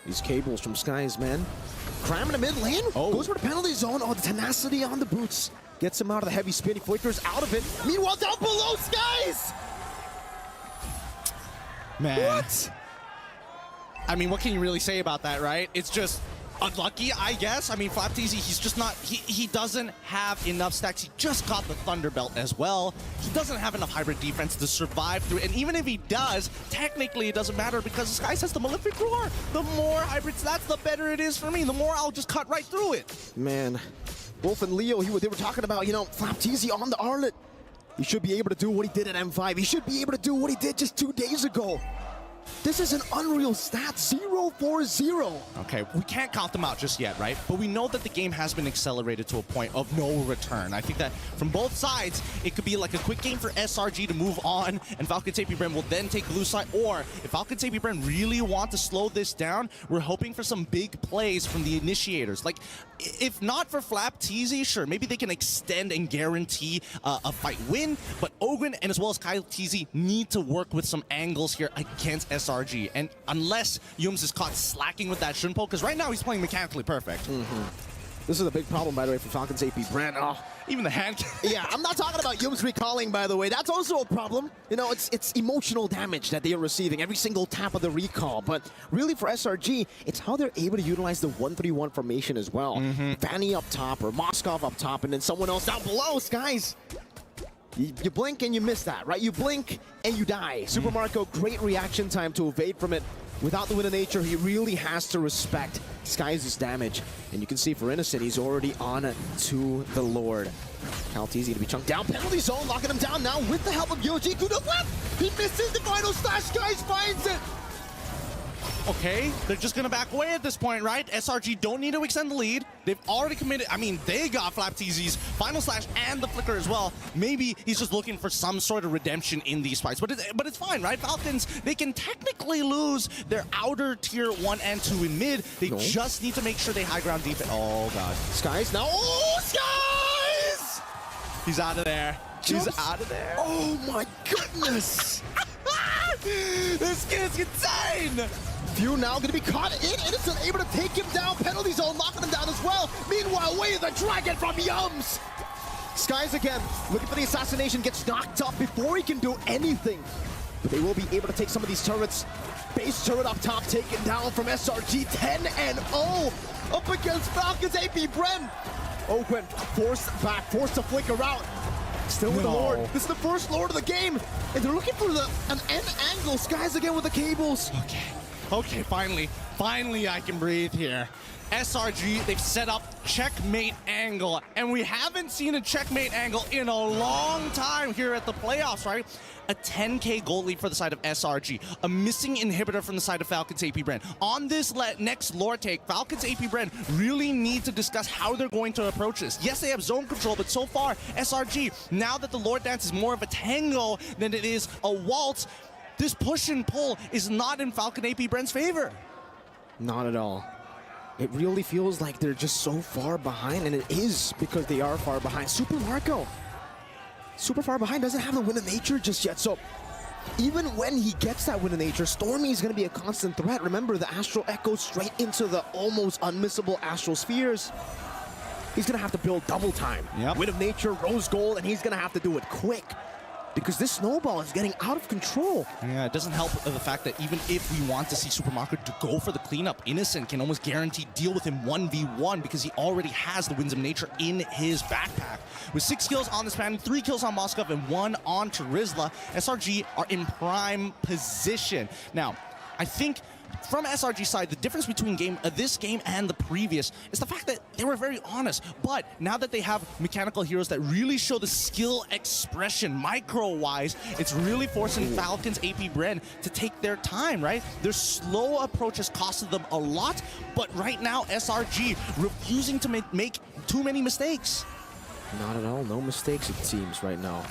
[SPEAKER 8] These cables from Skies, man. Cramming a mid lane, goes for the penalty zone. Oh, the tenacity on the boots. Gets him out of the heavy spin, he flickers out of it. Meanwhile, down below, Skies!
[SPEAKER 7] Man.
[SPEAKER 8] What?
[SPEAKER 7] I mean, what can you really say about that, right? It's just unlucky, I guess. I mean, FlapTZ, he's just not, he doesn't have enough stacks. He just got the Thunder Belt as well. He doesn't have enough hybrid defense to survive through it. And even if he does, technically it doesn't matter because Skies has the Malefic Roar. The more hybrid stats, the better it is for me. The more I'll just cut right through it.
[SPEAKER 8] Man, Wolf and Leo, they were talking about, you know, FlapTZ on the Arlet. He should be able to do what he did at M5. He should be able to do what he did just 2 days ago. This is an unreal stat, 0-4-0.
[SPEAKER 7] Okay, we can't count them out just yet, right? But we know that the game has been accelerated to a point of no return. I think that from both sides, it could be like a quick game for SRG to move on, and Falcon's AP Bren will then take blue side. Or if Falcon's AP Bren really want to slow this down, we're hoping for some big plays from the initiators. Like, if not for FlapTZ, sure, maybe they can extend and guarantee a fight win, but Ogren and as well as Kyle TZ need to work with some angles here against SRG. And unless Yums is caught slacking with that Shunpo, because right now he's playing mechanically perfect.
[SPEAKER 8] This is a big problem, by the way, for Falcon's AP Bren. Oh.
[SPEAKER 7] Even the hand.
[SPEAKER 8] Yeah, I'm not talking about Yums recalling, by the way. That's also a problem. You know, it's emotional damage that they are receiving every single tap of the recall. But really for SRG, it's how they're able to utilize the 1-3-1 formation as well. Fanny up top or Moskov up top and then someone else down below. Skies, you blink and you miss that, right? You blink and you die. Super Marco, great reaction time to evade from it. Without the Wind of Nature, he really has to respect Skies' damage. And you can see for Innocent, he's already on to the Lord. Kyle TZ to be chunked down. Penalty zone, locking him down now with the help of Yoji. To the left! He misses the final slash. Skies finds it!
[SPEAKER 7] Okay, they're just gonna back away at this point, right? SRG don't need to extend the lead. They've already committed, I mean, they got FlapTZ's final slash and the flicker as well. Maybe he's just looking for some sort of redemption in these fights, but it's fine, right? Falcons, they can technically lose their outer tier 1 and 2 in mid. They just need to make sure they high ground defense. Oh god.
[SPEAKER 8] Skies now, oh, Skies!
[SPEAKER 7] He's out of there. He's out of there.
[SPEAKER 8] Oh my goodness!
[SPEAKER 7] This kid's insane!
[SPEAKER 8] Few now gonna be caught in. Innocent able to take him down. Penalty zone locking him down as well. Meanwhile, Way of the Dragon from Yums. Skies again, looking for the assassination, gets knocked up before he can do anything. But they will be able to take some of these turrets. Base turret up top taken down from SRG, 10-0 up against Falcon's AP Bren. Ogren forced back, forced to flicker out. Still with the Lord. This is the first Lord of the game. And they're looking for an end angle. Skies again with the cables.
[SPEAKER 7] Okay, finally I can breathe here. SRG, they've set up checkmate angle, and we haven't seen a checkmate angle in a long time here at the playoffs, right? A 10k gold lead for the side of SRG, a missing inhibitor from the side of Falcon's AP Bren. On this next lore take, Falcon's AP Bren really need to discuss how they're going to approach this. Yes, they have zone control, but so far, SRG, now that the Lord Dance is more of a tango than it is a waltz, this push and pull is not in Falcon AP Bren's favor.
[SPEAKER 8] Not at all. It really feels like they're just so far behind, and it is because they are far behind. Super Marco, super far behind, doesn't have the Wind of Nature just yet, so even when he gets that win of nature, Stormy is going to be a constant threat. Remember, the Astral echoes straight into the almost unmissable Astral Spheres. He's going to have to build double time. Win of nature, rose gold, and he's going to have to do it quick. Because this snowball is getting out of control.
[SPEAKER 7] Yeah, it doesn't help the fact that even if we want to see Super Marco to go for the cleanup, Innocent can almost guarantee deal with him 1v1 because he already has the Winds of Nature in his backpack. With 6 kills on the Span, 3 kills on Moskov, and 1 on Terizla, SRG are in prime position. Now, I think from SRG's side, the difference between this game and the previous is the fact that they were very honest. But now that they have mechanical heroes that really show the skill expression micro-wise, it's really forcing Falcon's AP Bren to take their time, right? Their slow approach has costed them a lot, but right now SRG refusing to make too many mistakes.
[SPEAKER 8] Not at all. No mistakes, it seems, right now.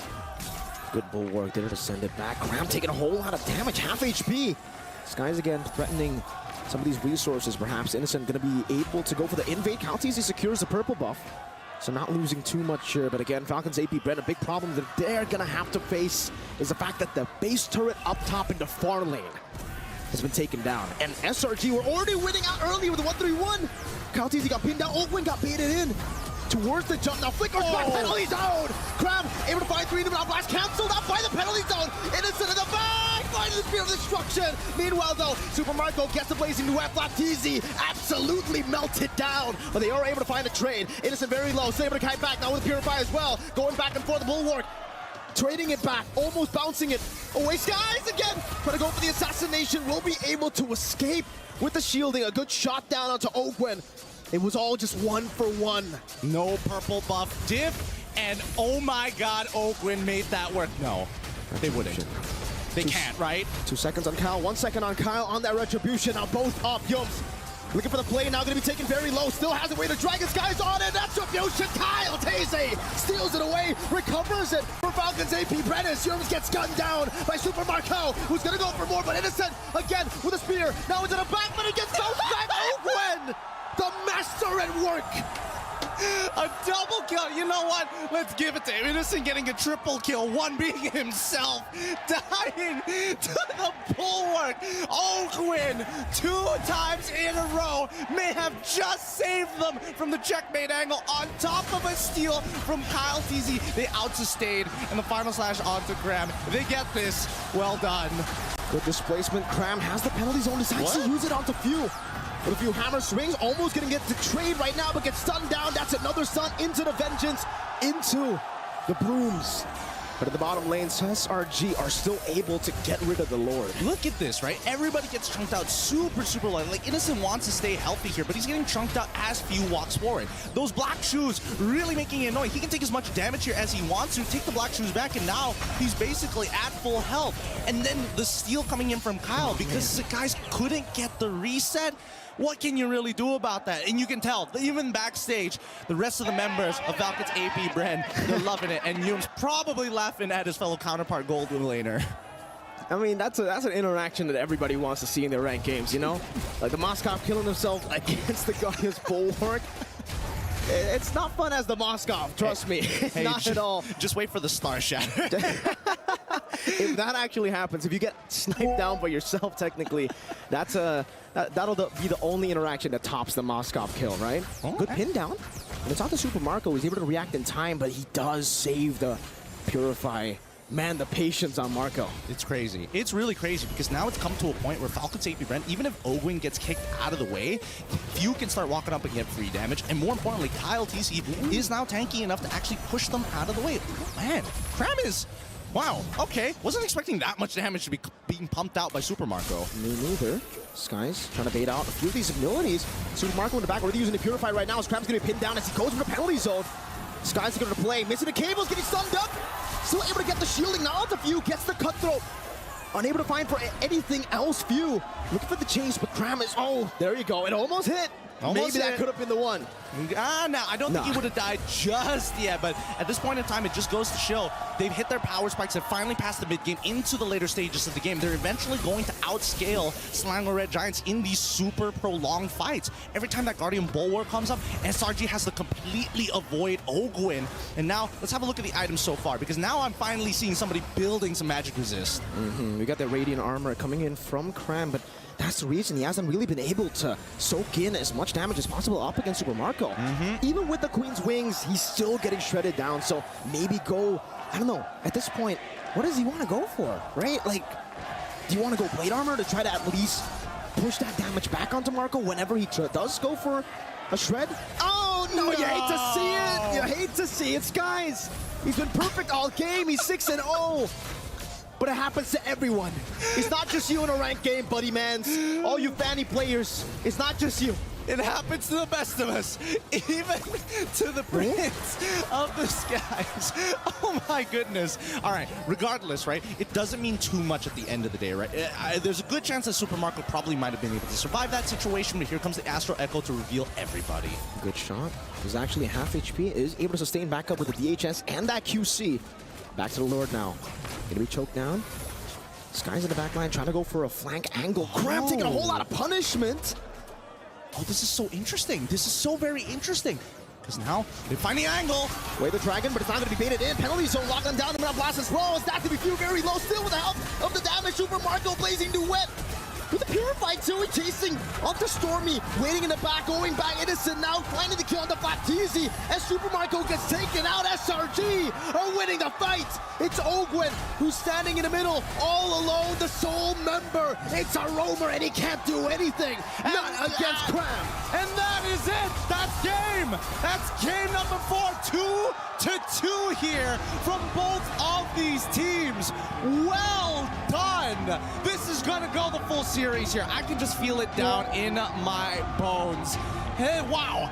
[SPEAKER 8] Good bulwark there to send it back. Graham taking a whole lot of damage, half HP. Skies again threatening some of these resources. Perhaps Innocent going to be able to go for the invade. Caltese secures the purple buff, so not losing too much here. But again, Falcon's AP Bren, a big problem that they're going to have to face is the fact that the base turret up top in the far lane has been taken down. And SRG were already winning out early with the 1-3-1. Caltese got pinned down. Oakland got baited in towards the jump. Now Flicker's back, penalty zone! Crab able to find 3 in the blast, cancelled out by the penalty zone. Innocent in the back, finding the spear of destruction. Meanwhile though, Super Marco gets the blazing duet. Flapteezy absolutely melted down, but they are able to find a trade. Innocent very low, still able to kite back now with the Purify as well. Going back and forth, the bulwark. Trading it back, almost bouncing it away. Skies again, trying to go for the assassination. Will be able to escape with the shielding. A good shot down onto Ogwen. It was all just 1-for-1.
[SPEAKER 7] No purple buff diff, and oh my god, Oakland made that work. No, they wouldn't. They can't, right?
[SPEAKER 8] 2 seconds on Kyle, 1 second on Kyle on that retribution. Now both up, Yums. Looking for the play now, going to be taken very low. Still has a way to Dragon Skies on it. That's retribution. Kyle Taze steals it away, recovers it for Falcon's AP Brennis. Yums gets gunned down by Super Marco, who's going to go for more, but Innocent again with a spear. Now into the back, but it gets bounced back. Ogwen! The master at work!
[SPEAKER 7] A double kill. You know what? Let's give it to him. Innocent getting a triple kill. One being himself. Dying to the bulwark. Ogwen, 2 times in a row, may have just saved them from the checkmate angle on top of a steal from Kyle Teasy. They out-sustained, and the final slash onto Graham. They get this. Well done.
[SPEAKER 8] Good displacement. Graham has the penalty zone. Decides to use it onto Few. With a few hammer swings, almost gonna get the trade right now, but gets stunned down. That's another stun into the Vengeance, into the Brooms. But at the bottom lane, SRG are still able to get rid of the Lord.
[SPEAKER 7] Look at this, right? Everybody gets chunked out super light. Like, Innocent wants to stay healthy here, but he's getting chunked out as Few walks forward. Those black shoes really making it annoying. He can take as much damage here as he wants to, take the black shoes back, and now he's basically at full health. And then the steal coming in from Kyle, because the guys couldn't get the reset. What can you really do about that? And you can tell, even backstage, the rest of the members of Falcon's AP Bren, they're loving it. And Yum's probably laughing at his fellow counterpart Goldwyn laner.
[SPEAKER 8] I mean, that's an interaction that everybody wants to see in their ranked games, you know? Like the Moskov killing himself against the Guardian's bulwark. It's not fun as the Moskov, trust me.
[SPEAKER 7] Hey,
[SPEAKER 8] not at all.
[SPEAKER 7] Just wait for the Star Shatter.
[SPEAKER 8] If that actually happens, if you get sniped down by yourself, technically, that'll be the only interaction that tops the Moskov kill, right? Good pin down. And it's on the Super Marco. He's able to react in time, but he does save the Purify. Man, the patience on Marco.
[SPEAKER 7] It's crazy. It's really crazy because now it's come to a point where Falcon's AP Bren, even if Ogwen gets kicked out of the way, Few can start walking up and get free damage. And more importantly, Kyle TC is now tanky enough to actually push them out of the way. Man, Cram is... Wow, okay. Wasn't expecting that much damage to be being pumped out by Super Marco.
[SPEAKER 8] Me neither. Skies trying to bait out a few of these abilities. Super Marco in the back, already using the Purify right now. Cram's going to be pinned down as he goes for the penalty zone. Skies are going to play. Missing the cables, getting stunned up. Still able to get the shielding. Now onto Few, gets the cutthroat. Unable to find for anything else. Few looking for the chase, but Cram is... Oh, there you go. It almost hit. Maybe that could have been the one.
[SPEAKER 7] No, I don't think he would have died just yet, but at this point in time, it just goes to show they've hit their power spikes, have finally passed the mid-game into the later stages of the game. They're eventually going to outscale Selangor Red Giants in these super prolonged fights. Every time that Guardian Bulwark comes up, SRG has to completely avoid Ogwin. And now, let's have a look at the items so far, because now I'm finally seeing somebody building some magic resist.
[SPEAKER 8] We got the Radiant Armor coming in from Cram, but that's the reason he hasn't really been able to soak in as much damage as possible up against Super Marco. Even with the Queen's Wings, he's still getting shredded down. So maybe go, I don't know, at this point, what does he want to go for, right? Like, do you want to go Blade Armor to try to at least push that damage back onto Marco whenever he does go for a shred? Oh, no, you hate to see it. You hate to see it, guys. He's been perfect all game. He's 6-0. But it happens to everyone. It's not just you in a ranked game, buddy mans. All you Fanny players, it's not just you.
[SPEAKER 7] It happens to the best of us, even to the Prince of the Skies. Oh my goodness. All right, regardless, right, it doesn't mean too much at the end of the day, right? There's a good chance that Super Marco probably might have been able to survive that situation, but here comes the Astro Echo to reveal everybody.
[SPEAKER 8] Good shot. He's actually half HP, is able to sustain back up with the DHS and that QC. Back to the Lord now. Gonna be choked down. Sky's in the back line trying to go for a flank angle. Cram taking a whole lot of punishment.
[SPEAKER 7] Oh, this is so interesting. This is so very interesting. Because now they find the angle.
[SPEAKER 8] Way the dragon, but it's not going to be baited in. Penalty zone locked on down. The blast as well. Stacked to be few very low still with the help of the damage. Super Marco blazing duet. With the Purify too, chasing onto Stormy, waiting in the back, going back, Innocent now, finding the kill on the Baptiste, as Super Marco gets taken out, SRG are winning the fight! It's Ogwin who's standing in the middle, all alone, the sole member! It's a roamer and he can't do anything! Not against Cram!
[SPEAKER 7] And that is it! That's game! That's game number 4, 2-2 here from both of these teams. Well done! This is gonna go the full series here. I can just feel it down in my bones. Hey, wow!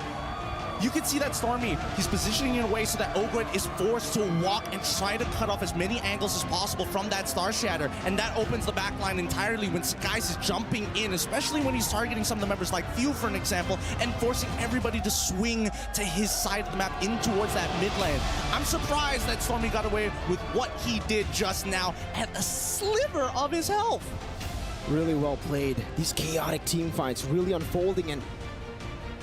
[SPEAKER 7] You can see that Stormy, he's positioning in a way so that Ogwin is forced to walk and try to cut off as many angles as possible from that Star Shatter, and that opens the back line entirely when Skies is jumping in, especially when he's targeting some of the members like Few, for an example, and forcing everybody to swing to his side of the map in towards that mid lane. I'm surprised that Stormy got away with what he did just now at a sliver of his health.
[SPEAKER 8] Really well played. These chaotic team fights really unfolding and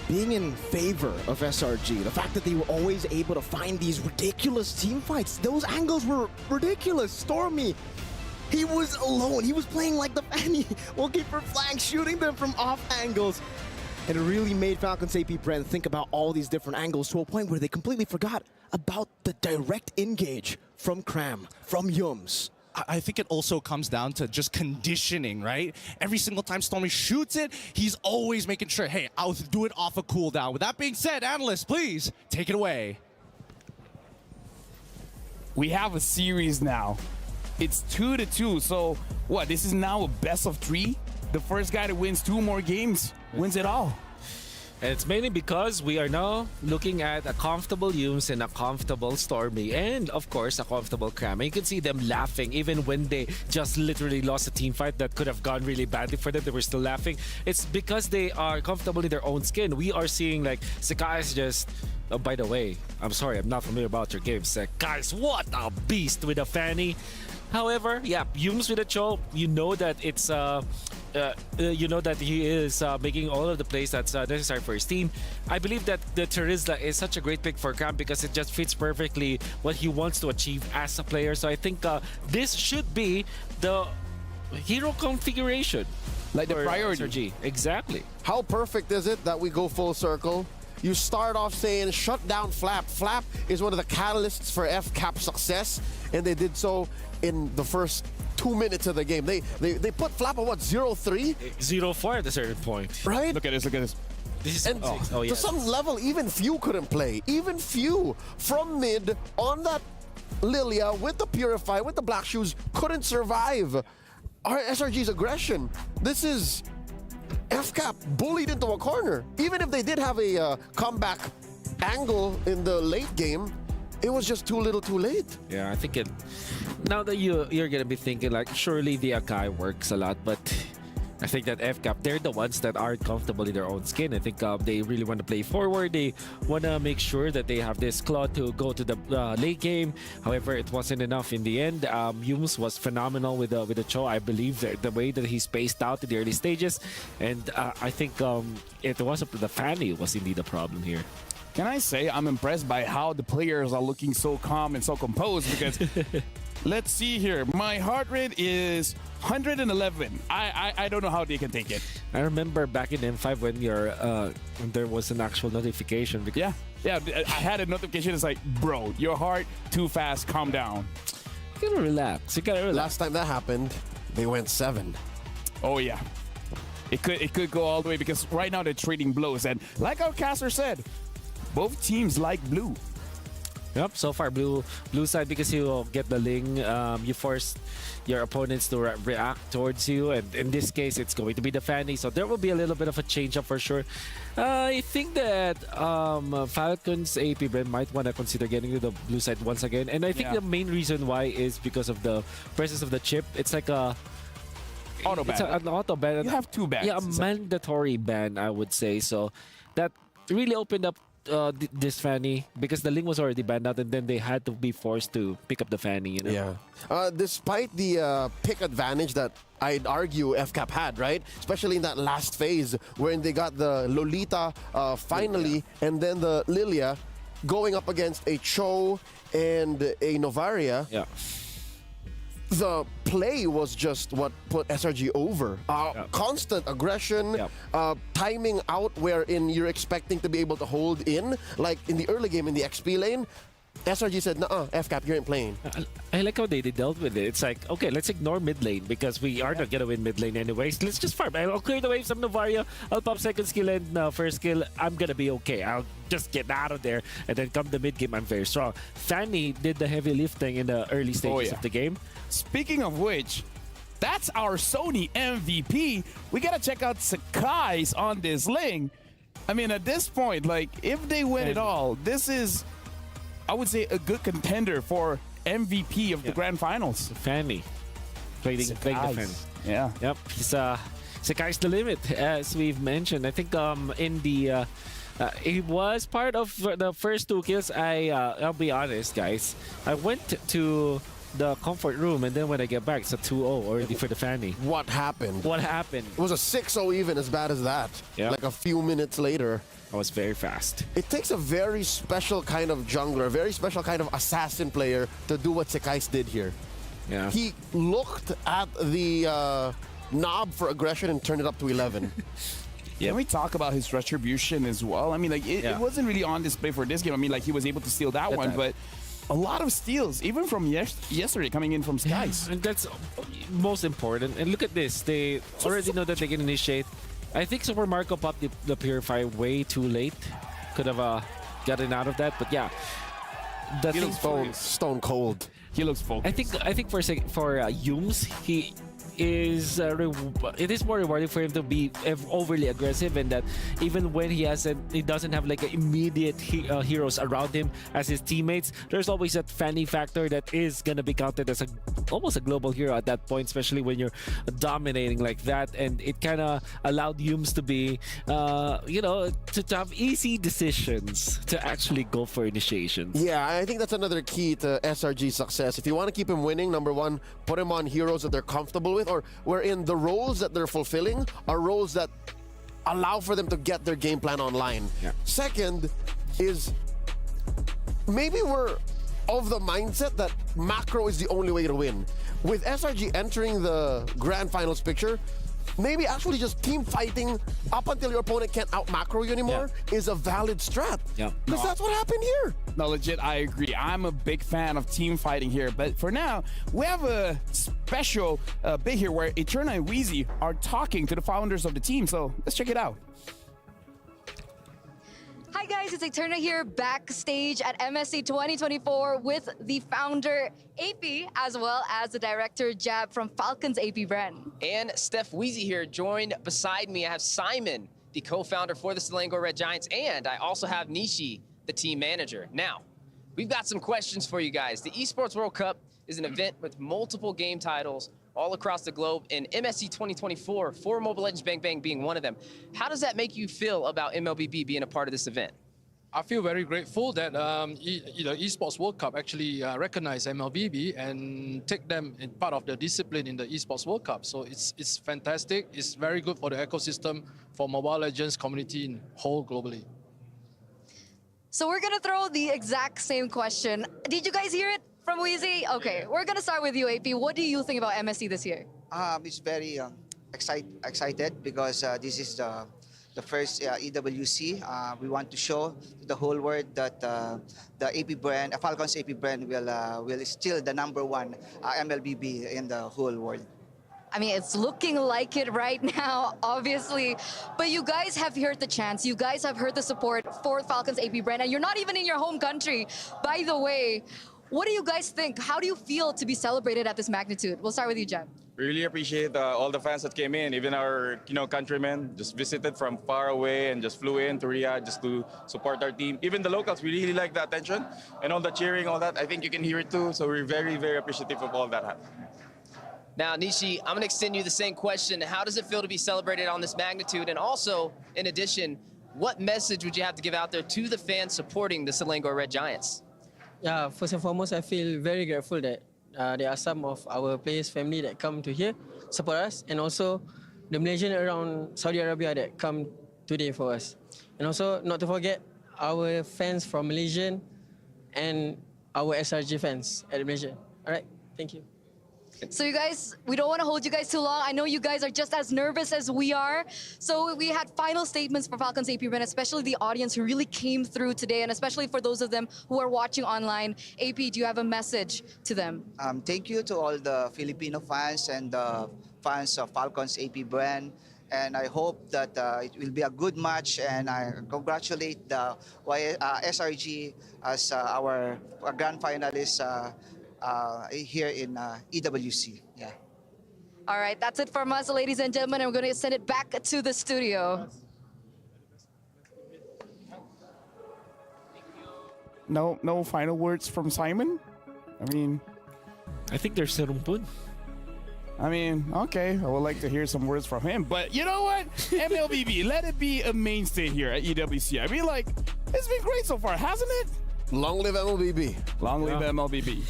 [SPEAKER 8] being in favor of SRG. The fact that they were always able to find these ridiculous team fights. Those angles were ridiculous. Stormy, he was alone. He was playing like the Fanny, looking for flanks, shooting them from off angles. And it really made Falcons AP Bren think about all these different angles to a point where they completely forgot about the direct engage from Cram, from Yums.
[SPEAKER 7] I think it also comes down to just conditioning, right? Every single time Stormy shoots it, he's always making sure, hey, I'll do it off a cooldown. With that being said, analysts, please take it away.
[SPEAKER 12] We have a series now. It's 2-2, so what? This is now a best of 3? The first guy that wins 2 more games wins it all.
[SPEAKER 6] And it's mainly because we are now looking at a comfortable Yums and a comfortable Stormy, and of course a comfortable Cram. And you can see them laughing even when they just literally lost a team fight that could have gone really badly for them. They were still laughing. It's because they are comfortable in their own skin. We are seeing like Sakai is just... Oh, by the way, I'm sorry, I'm not familiar about your games. Guys, what a beast with a Fanny. However, yeah, Yums with a choke, you know that it's you know that he is making all of the plays that's necessary for his team. I believe that the Terizla is such a great pick for Cram because it just fits perfectly what he wants to achieve as a player. So I think this should be the hero configuration.
[SPEAKER 5] Like the priority.
[SPEAKER 6] SRG. Exactly.
[SPEAKER 5] How perfect is it that we go full circle? You start off saying, shut down Flap. Flap is one of the catalysts for FCAP success, and they did so in the first 2 minutes of the game. They put Flap at what, 0-3?
[SPEAKER 6] 0-4 at a certain point.
[SPEAKER 5] Right?
[SPEAKER 12] Look at this, look at this.
[SPEAKER 6] This is
[SPEAKER 5] to some level, even Few couldn't play. Even Few from mid on that Lilia with the Purify, with the Black Shoes, couldn't survive our SRG's aggression. This is FCAP bullied into a corner. Even if they did have a comeback angle in the late game, it was just too little too late.
[SPEAKER 6] Yeah, I think it... Now that you're going to be thinking like, surely the Akai works a lot, but I think that FCAP, they're the ones that aren't comfortable in their own skin. I think they really want to play forward. They want to make sure that they have this claw to go to the late game. However, it wasn't enough in the end. Yums was phenomenal with the Cho. I believe the way that he spaced out in the early stages. And I think it was the Fanny was indeed a problem here.
[SPEAKER 12] Can I say I'm impressed by how the players are looking so calm and so composed because let's see here. My heart rate is 111. I don't know how they can take it.
[SPEAKER 6] I remember back in M5 when when there was an actual notification.
[SPEAKER 12] Yeah, I had a notification. It's like, bro, your heart too fast. Calm down.
[SPEAKER 6] You gotta relax. You gotta relax.
[SPEAKER 5] Last time that happened, they went 7.
[SPEAKER 12] Oh yeah, it could go all the way because right now they're trading blows and like our caster said, both teams like blue.
[SPEAKER 6] Yep, so far blue side because you get the Ling, you force your opponents to react towards you, and in this case it's going to be the Fanny, so there will be a little bit of a change up for sure. I think that Falcons AP Bren might want to consider getting to the blue side once again, and I think the main reason why is because of the presence of the chip. It's like a
[SPEAKER 12] auto ban.
[SPEAKER 6] It's an auto ban.
[SPEAKER 12] You have 2 bans.
[SPEAKER 6] Yeah, a mandatory ban, I would say. So that really opened up this Fanny because the Ling was already banned out, and then they had to be forced to pick up the Fanny. You know?
[SPEAKER 5] Yeah. Despite the pick advantage that I'd argue FCAP had, right? Especially in that last phase when they got the Lolita finally, and then the Lilia going up against a Cho and a Novaria.
[SPEAKER 6] Yeah.
[SPEAKER 5] The play was just what put SRG over. Constant aggression, timing out wherein you're expecting to be able to hold in. Like in the early game in the XP lane, SRG said, "Nuh-uh, FCAP, you ain't playing."
[SPEAKER 6] I like how they dealt with it. It's like, okay, let's ignore mid lane because we are not gonna win mid lane anyways. Let's just farm. I'll clear the waves of Novaria. I'll pop second skill and first skill. I'm gonna be okay. I'll just get out of there, and then come the mid game, I'm very strong. Fanny did the heavy lifting in the early stages of the game.
[SPEAKER 12] Speaking of which, that's our Sony MVP. We gotta check out Sakai's on this lane. I mean, at this point, like, if they win it all, this is, I would say, a good contender for MVP of the Grand Finals.
[SPEAKER 6] Fanny. Playing the Fanny.
[SPEAKER 12] Yeah.
[SPEAKER 6] Yep. Sakai's the limit, as we've mentioned. I think in the he was part of the first 2 kills. I'll be honest, guys. I went to the comfort room, and then when I get back, it's a 2-0 already for the Fanny.
[SPEAKER 5] What happened?
[SPEAKER 6] What happened?
[SPEAKER 5] It was a 6-0 even, as bad as that.
[SPEAKER 6] Yeah.
[SPEAKER 5] Like a few minutes later.
[SPEAKER 6] I was very fast.
[SPEAKER 5] It takes a very special kind of jungler, a very special kind of assassin player to do what Sakai's did here.
[SPEAKER 6] Yeah.
[SPEAKER 5] He looked at the knob for aggression and turned it up to 11.
[SPEAKER 12] Can we talk about his retribution as well? I mean, like, it wasn't really on display for this game. I mean, like, he was able to steal that one, but a lot of steals, even from yesterday, coming in from Skies.
[SPEAKER 6] And that's most important. And look at this. They already know that they can initiate. I think Super Marco popped the Purify way too late. Could have gotten out of that, but yeah.
[SPEAKER 5] He looks stone cold.
[SPEAKER 12] He looks focused.
[SPEAKER 6] I think for Yums, he is it is more rewarding for him to be overly aggressive, and that even when he doesn't have like immediate heroes around him as his teammates, there's always that Fanny factor that is gonna be counted as almost a global hero at that point, especially when you're dominating like that. And it kind of allowed Yums to be to have easy decisions to actually go for initiations.
[SPEAKER 5] Yeah, I think that's another key to SRG's success. If you want to keep him winning, number one, put him on heroes that they're comfortable with, or wherein the roles that they're fulfilling are roles that allow for them to get their game plan online. Second is maybe we're of the mindset that macro is the only way to win. With SRG entering the Grand Finals picture, maybe actually just team fighting up until your opponent can't out macro you anymore is a valid strat. Because that's what happened here.
[SPEAKER 12] No, legit, I agree. I'm a big fan of team fighting here, but for now, we have a special bit here where Eterna and Wheezy are talking to the founders of the team, so let's check it out.
[SPEAKER 18] Hi guys, it's Eterna here backstage at MSC 2024 with the founder AP as well as the director Jab from Falcons AP Bren.
[SPEAKER 16] And Steph Wheezy here, joined beside me. I have Simon, the co-founder for the Selangor Red Giants, and I also have Nishi, the team manager. Now, we've got some questions for you guys. The Esports World Cup is an event with multiple game titles all across the globe in MSC 2024, for Mobile Legends Bang Bang being one of them. How does that make you feel about MLBB being a part of this event?
[SPEAKER 19] I feel very grateful that Esports World Cup actually recognized MLBB and take them in part of the discipline in the Esports World Cup. So it's fantastic. It's very good for the ecosystem, for Mobile Legends community in whole globally.
[SPEAKER 18] So we're gonna throw the exact same question. Did you guys hear it from Weezy? Okay, we're gonna start with you, AP. What do you think about MSC this year?
[SPEAKER 20] It's very excited because this is the first EWC. We want to show to the whole world that the AP brand, Falcons AP brand, will still the #1 MLBB in the whole world.
[SPEAKER 18] I mean, it's looking like it right now, obviously. But you guys have heard the chants. You guys have heard the support for Falcons AP brand, and you're not even in your home country. By the way, what do you guys think? How do you feel to be celebrated at this magnitude? We'll start with you, Jem.
[SPEAKER 21] We really appreciate all the fans that came in, even our countrymen just visited from far away and just flew in to Riyadh just to support our team. Even the locals, we really like the attention and all the cheering, all that. I think you can hear it too. So we're very, very appreciative of all that.
[SPEAKER 16] Now, Nishi, I'm going to extend you the same question. How does it feel to be celebrated on this magnitude? And also, in addition, what message would you have to give out there to the fans supporting the Selangor Red Giants?
[SPEAKER 22] Yeah, first and foremost, I feel very grateful that there are some of our players' family that come to here, support us, and also the Malaysian around Saudi Arabia that come today for us. And also, not to forget, our fans from Malaysian and our SRG fans at Malaysia. All right, thank you.
[SPEAKER 18] So you guys, we don't want to hold you guys too long. I know you guys are just as nervous as we are. So we had final statements for Falcons AP Bren, especially the audience who really came through today, and especially for those of them who are watching online. AP, do you have a message to them?
[SPEAKER 20] Thank you to all the Filipino fans and the fans of Falcons AP Bren. And I hope that it will be a good match, and I congratulate the SRG as our grand finalist here in EWC. Yeah.
[SPEAKER 18] All right, that's it from us, ladies and gentlemen, and we're going to send it back to the studio.
[SPEAKER 2] No final words from Simon?
[SPEAKER 6] I think there's Serumpun.
[SPEAKER 2] Okay, I would like to hear some words from him. But you know what? MLBB, let it be a mainstay here at EWC. It's been great so far, hasn't it?
[SPEAKER 5] Long live MLBB.
[SPEAKER 2] Long live MLBB.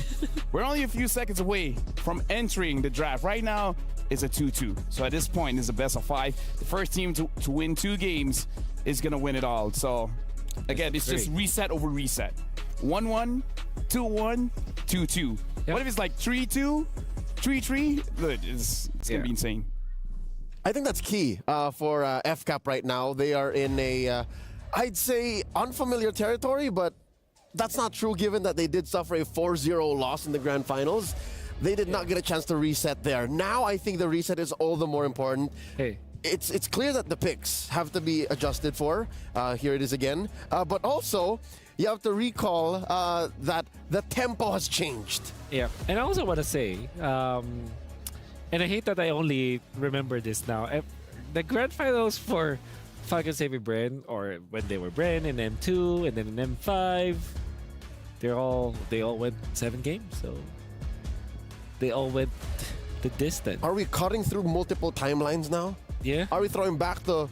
[SPEAKER 2] We're only a few seconds away from entering the draft. Right now, it's a 2-2. So at this point, it's a best of 5. The first team to win 2 games is going to win it all. So again, it's just reset over reset. 1-1, 2-1, 2-2. What if it's like 3-2, 3-3? Good. It's going to be insane.
[SPEAKER 5] I think that's key for FCAP right now. They are in a, I'd say, unfamiliar territory, but that's not true given that they did suffer a 4-0 loss in the grand finals. They did not get a chance to reset there. Now I think the reset is all the more important.
[SPEAKER 6] Hey.
[SPEAKER 5] It's clear that the picks have to be adjusted for. Here it is again. But also, you have to recall that the tempo has changed.
[SPEAKER 6] Yeah, and I also want to say, and I hate that I only remember this now, the grand finals for Falcons AP Bren, or when they were Bren in M2 and then in M5, they all went 7 games, so they all went the distance.
[SPEAKER 5] Are we cutting through multiple timelines now?
[SPEAKER 6] Yeah.
[SPEAKER 5] Are we throwing back to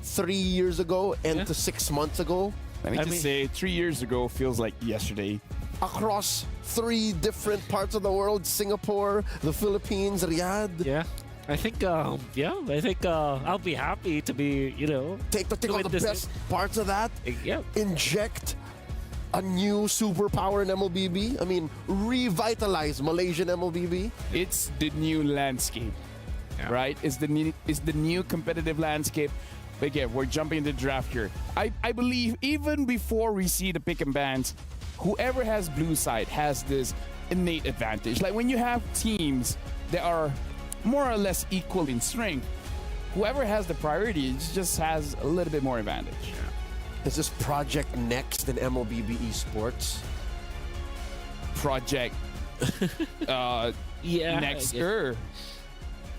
[SPEAKER 5] 3 years ago and to 6 months ago?
[SPEAKER 2] Let me just say, 3 years ago feels like yesterday.
[SPEAKER 5] Across 3 different parts of the world: Singapore, the Philippines, Riyadh.
[SPEAKER 6] Yeah. I think, I'll be happy to be,
[SPEAKER 5] take all the best parts of that.
[SPEAKER 6] Yeah.
[SPEAKER 5] Inject a new superpower in MLBB. Revitalize Malaysian MLBB.
[SPEAKER 2] It's the new landscape, right? It's the new competitive landscape. But again, we're jumping into the draft here. I believe even before we see the pick and bans, whoever has blue side has this innate advantage. Like when you have teams that are more or less equal in strength, whoever has the priority just has a little bit more advantage.
[SPEAKER 5] Is this Project Next in MLBB Esports?
[SPEAKER 2] Project Nexter.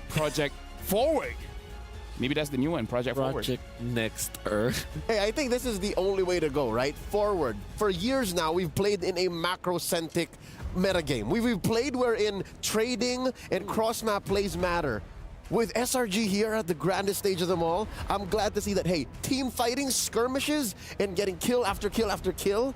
[SPEAKER 2] Project Forward.
[SPEAKER 12] Maybe that's the new one, Project Forward.
[SPEAKER 6] Project Next Earth.
[SPEAKER 5] Hey, I think this is the only way to go, right? Forward. For years now, we've played in a macro-centric metagame. We've played wherein trading and cross-map plays matter. With SRG here at the grandest stage of them all, I'm glad to see that, hey, team fighting, skirmishes, and getting kill after kill after kill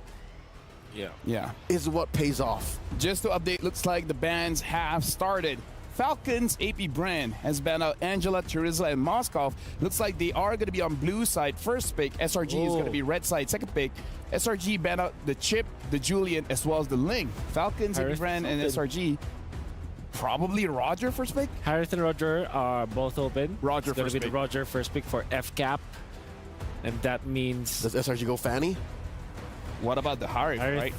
[SPEAKER 12] Yeah.
[SPEAKER 5] is what pays off.
[SPEAKER 12] Just to update, looks like the bans have started. Falcons AP Bren has banned out Angela, Teresa, and Moskov. Looks like they are going to be on blue side first pick. SRG is going to be red side second pick. SRG banned out the Chip, the Julian, as well as the Ling. Falcons, AP Bren, and SRG. Probably Roger first pick?
[SPEAKER 6] Harith and Roger are both open.
[SPEAKER 12] Roger
[SPEAKER 6] it's going
[SPEAKER 12] first
[SPEAKER 6] to be
[SPEAKER 12] pick.
[SPEAKER 6] the Roger first pick for FCAP. And that means...
[SPEAKER 5] Does SRG go Fanny?
[SPEAKER 12] What about the Harith, right?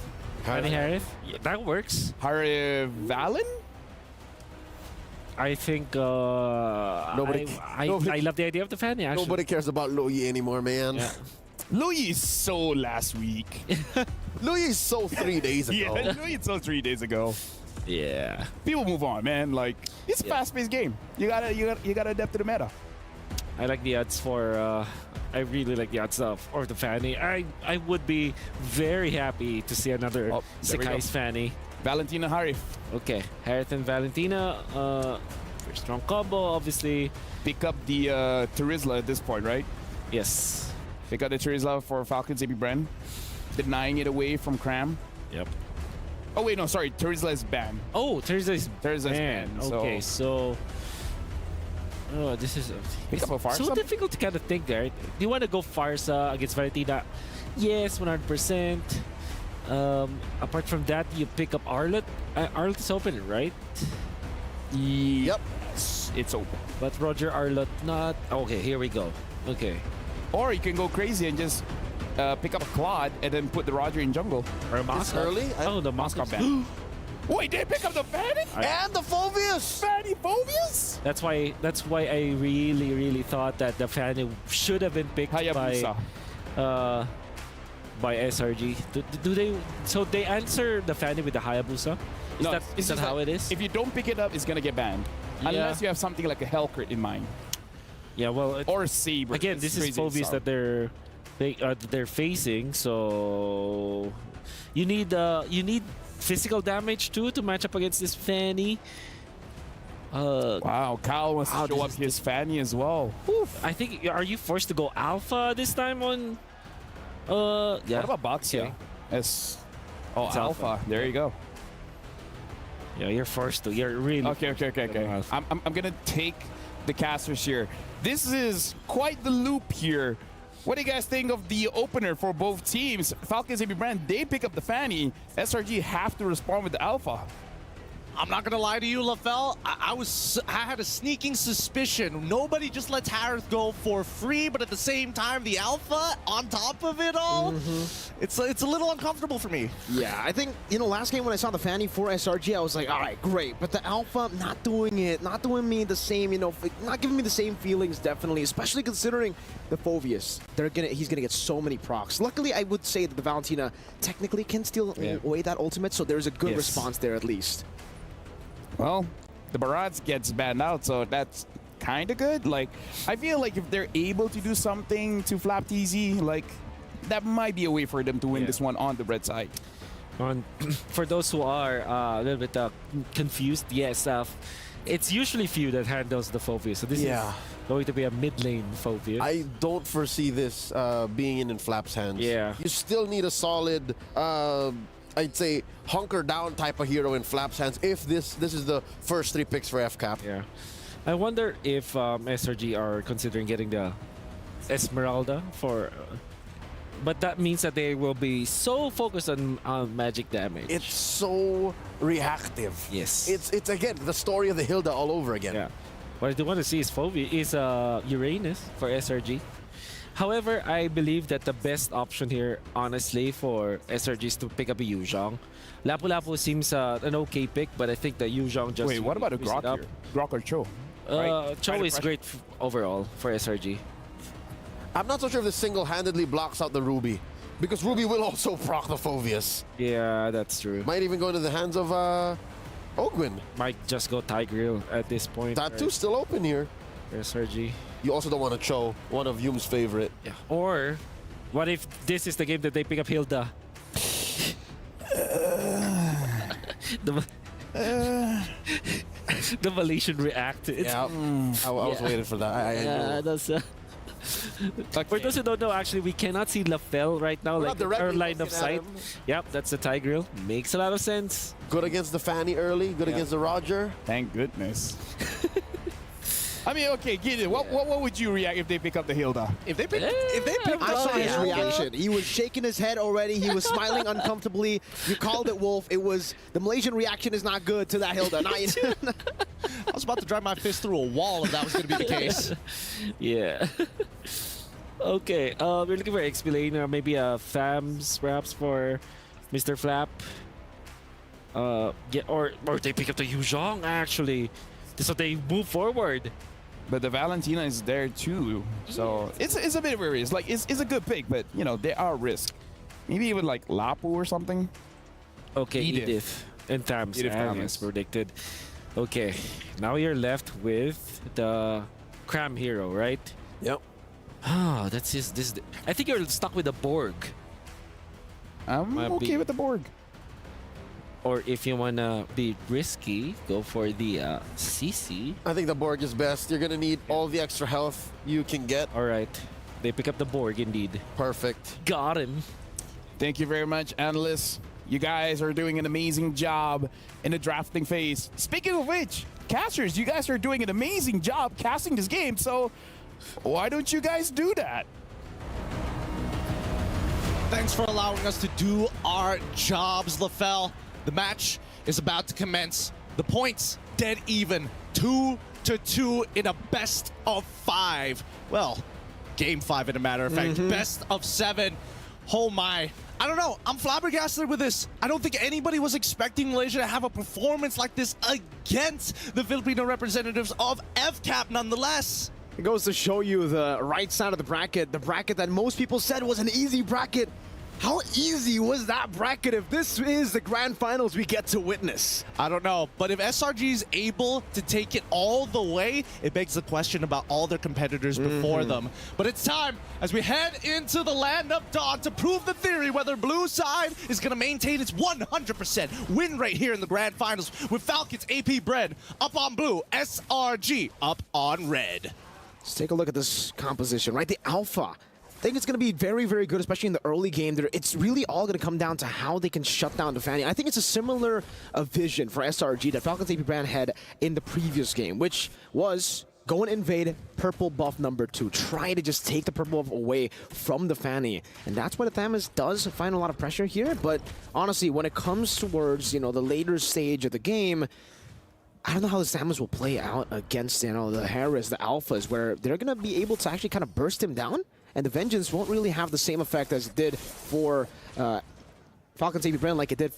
[SPEAKER 6] Fanny Harith? Yeah, that works.
[SPEAKER 12] Harith Valen?
[SPEAKER 6] I think I love the idea of the Fanny, actually.
[SPEAKER 5] Nobody cares about Loyi anymore, man.
[SPEAKER 6] Yeah.
[SPEAKER 12] Louis is so last week.
[SPEAKER 5] Louis is so 3 days ago.
[SPEAKER 12] Yeah, Louis is so 3 days ago.
[SPEAKER 6] Yeah.
[SPEAKER 12] People move on, man. Like, it's a fast-paced game. You gotta adapt to the meta.
[SPEAKER 6] I like the odds for I really like the odds for the Fanny. I would be very happy to see another Sekai's Fanny.
[SPEAKER 12] Valentina Harith.
[SPEAKER 6] Okay, Harith and Valentina. Very strong combo, obviously.
[SPEAKER 12] Pick up the Terizla at this point, right?
[SPEAKER 6] Yes.
[SPEAKER 12] Pick up the Terizla for Falcons AP Bren. Denying it away from Cram.
[SPEAKER 6] Yep.
[SPEAKER 12] Oh, wait, no, sorry. Terizla is banned.
[SPEAKER 6] Oh, Terizla is
[SPEAKER 12] banned.
[SPEAKER 6] Okay, so... Oh, this is
[SPEAKER 12] Pick up a Farsa?
[SPEAKER 6] so difficult to kind of think there. Do you want to go Farsa against Valentina? Yes, 100%. Apart from that, you pick up Arlet. Arlet is open, right?
[SPEAKER 5] Yep.
[SPEAKER 12] It's open.
[SPEAKER 6] But Roger Arlet not. Okay, here we go. Okay.
[SPEAKER 12] Or you can go crazy and just pick up a Claude and then put the Roger in jungle.
[SPEAKER 6] Or a Moskov.
[SPEAKER 5] early?
[SPEAKER 6] Oh, the Moskov ban.
[SPEAKER 12] Wait, they pick up the Fanny?
[SPEAKER 5] And the Phobius!
[SPEAKER 12] Fanny Phobius?
[SPEAKER 6] That's why I really thought that the Fanny should have been picked
[SPEAKER 12] Hayabusa.
[SPEAKER 6] by SRG. Do they? So they answer the Fanny with the Hayabusa? Is that how it is?
[SPEAKER 12] If you don't pick it up, it's gonna get banned.
[SPEAKER 6] Yeah.
[SPEAKER 12] Unless you have something like a Hellcrit in mind.
[SPEAKER 6] Yeah, well,
[SPEAKER 12] or Saber.
[SPEAKER 6] Again, this is Phobius that they're facing, so you need physical damage too to match up against this Fanny.
[SPEAKER 12] Wow, Kyle wants to show up his Fanny as well.
[SPEAKER 6] I think, are you forced to go Alpha this time on? Yeah.
[SPEAKER 12] What about Boxia?
[SPEAKER 6] Okay.
[SPEAKER 12] It's
[SPEAKER 6] It's
[SPEAKER 12] Alpha. There you go.
[SPEAKER 6] Yeah, you're forced to. You're really
[SPEAKER 12] Okay. I'm gonna take the casters here. This is quite the loop here. What do you guys think of the opener for both teams? Falcons AP Brand, they pick up the Fanny. SRG have to respond with the Alpha.
[SPEAKER 7] I'm not gonna lie to you, LaFell. I had a sneaking suspicion. Nobody just lets Harith go for free, but at the same time, the Alpha on top of it all, it's a little uncomfortable for me.
[SPEAKER 8] Yeah, I think, last game when I saw the Fanny for SRG, I was like, all right, great. But the Alpha, not doing me the same, not giving me the same feelings, definitely, especially considering the Phobius. He's gonna get so many procs. Luckily, I would say that the Valentina technically can still weigh that ultimate, so there's a good response there at least.
[SPEAKER 12] Well, the Barats gets banned out, so that's kind of good. Like, I feel like if they're able to do something to flap TZ, like, that might be a way for them to win this one on the red side.
[SPEAKER 6] For those who are a little bit confused, yes, it's usually Few that handles the Phobius, so this is going to be a mid lane Phobius.
[SPEAKER 5] I don't foresee this being in Flap's hands.
[SPEAKER 6] Yeah.
[SPEAKER 5] You still need a solid, I'd say, hunker down type of hero in Flap's hands if this is the first 3 picks for FCAP.
[SPEAKER 6] Yeah. I wonder if SRG are considering getting the Esmeralda for... but that means that they will be so focused on magic damage.
[SPEAKER 5] It's so reactive.
[SPEAKER 6] Yes.
[SPEAKER 5] It's again, the story of the Hilda all over again.
[SPEAKER 6] Yeah. What I do want to see is Uranus for SRG. However, I believe that the best option here, honestly, for SRG is to pick up a Yuzhong. Lapu-Lapu seems an okay pick, but I think that Yuzhong just...
[SPEAKER 12] Wait, what about a Grok here? Grok or Cho?
[SPEAKER 6] Cho is great overall for SRG.
[SPEAKER 5] I'm not so sure if this single-handedly blocks out the Ruby, because Ruby will also proc the Phobius.
[SPEAKER 6] Yeah, that's true.
[SPEAKER 5] Might even go into the hands of Ogwin.
[SPEAKER 6] Might just go Tigreal at this point.
[SPEAKER 5] Tattoo's still open here.
[SPEAKER 6] For SRG.
[SPEAKER 5] you also don't want to Cho, one of Yum's favorite.
[SPEAKER 6] Yeah. Or what if this is the game that they pick up Hilda? The Malaysian react.
[SPEAKER 5] Yeah, I was waiting for that. I knew.
[SPEAKER 6] That's. For those who don't know, actually, we cannot see Lafell right now, like our line of sight. Yep, that's the Thai grill. Makes a lot of sense.
[SPEAKER 5] Good against the Fanny early, good against the Roger.
[SPEAKER 12] Thank goodness. I mean, okay, Gideon, what would you react if they pick up the Hilda?
[SPEAKER 8] If they pick I saw his reaction. He was shaking his head already. He was smiling uncomfortably. You called it, Wolf. It was the Malaysian reaction is not good to that Hilda.
[SPEAKER 7] I was about to drive my fist through a wall if that was going to be the case.
[SPEAKER 6] Yeah. Okay, we're looking for XP lane, or maybe a FAMS perhaps for Mr. Flap. Yeah, or they pick up the Yuzhong actually. So they move forward.
[SPEAKER 12] But the Valentina is there too, so it's a bit of a risk. Like it's a good pick, but you know there are risks. Maybe even like Lapu or something.
[SPEAKER 6] Okay, Edith and Thams as predicted. Okay, now you're left with the Cram hero, right?
[SPEAKER 5] Yep.
[SPEAKER 6] Ah, that's just this. I think you're stuck with the Borg.
[SPEAKER 12] I'm okay with the Borg.
[SPEAKER 6] Or if you wanna be risky, go for the CC.
[SPEAKER 5] I think the Borg is best. You're gonna need all the extra health you can get.
[SPEAKER 6] All right, they pick up the Borg indeed.
[SPEAKER 5] Perfect.
[SPEAKER 6] Got him.
[SPEAKER 12] Thank you very much, analysts. You guys are doing an amazing job in the drafting phase. Speaking of which, casters, you guys are doing an amazing job casting this game. So why don't you guys do that?
[SPEAKER 7] Thanks for allowing us to do our jobs, Lafell. The match is about to commence. The points dead even, 2-2 in a best of 5. Well, game 5 in a matter of fact, best of 7. Oh my. I don't know. I'm flabbergasted with this. I don't think anybody was expecting Malaysia to have a performance like this against the Filipino representatives of FCAP nonetheless.
[SPEAKER 8] It goes to show you the right side of the bracket that most people said was an easy bracket. How easy was that bracket if this is the grand finals we get to witness?
[SPEAKER 7] I don't know, but if SRG is able to take it all the way, it begs the question about all their competitors before them. But it's time as we head into the land of dawn to prove the theory whether blue side is going to maintain its 100% win rate here in the grand finals with Falcons AP Bren up on blue, SRG up on red.
[SPEAKER 8] Let's take a look at this composition, right? The Alpha. I think it's going to be very, very good, especially in the early game. It's really all going to come down to how they can shut down the Fanny. I think it's a similar vision for SRG that Falcons AP Brand had in the previous game, which was go and invade purple buff number 2. Try to just take the purple buff away from the Fanny. And that's what the Thamus does find a lot of pressure here. But honestly, when it comes towards, you know, the later stage of the game, I don't know how the Samus will play out against, you know, the Harris, the Alphas, where they're going to be able to actually kind of burst him down. And the Vengeance won't really have the same effect as it did for Falcons AP Bren like it did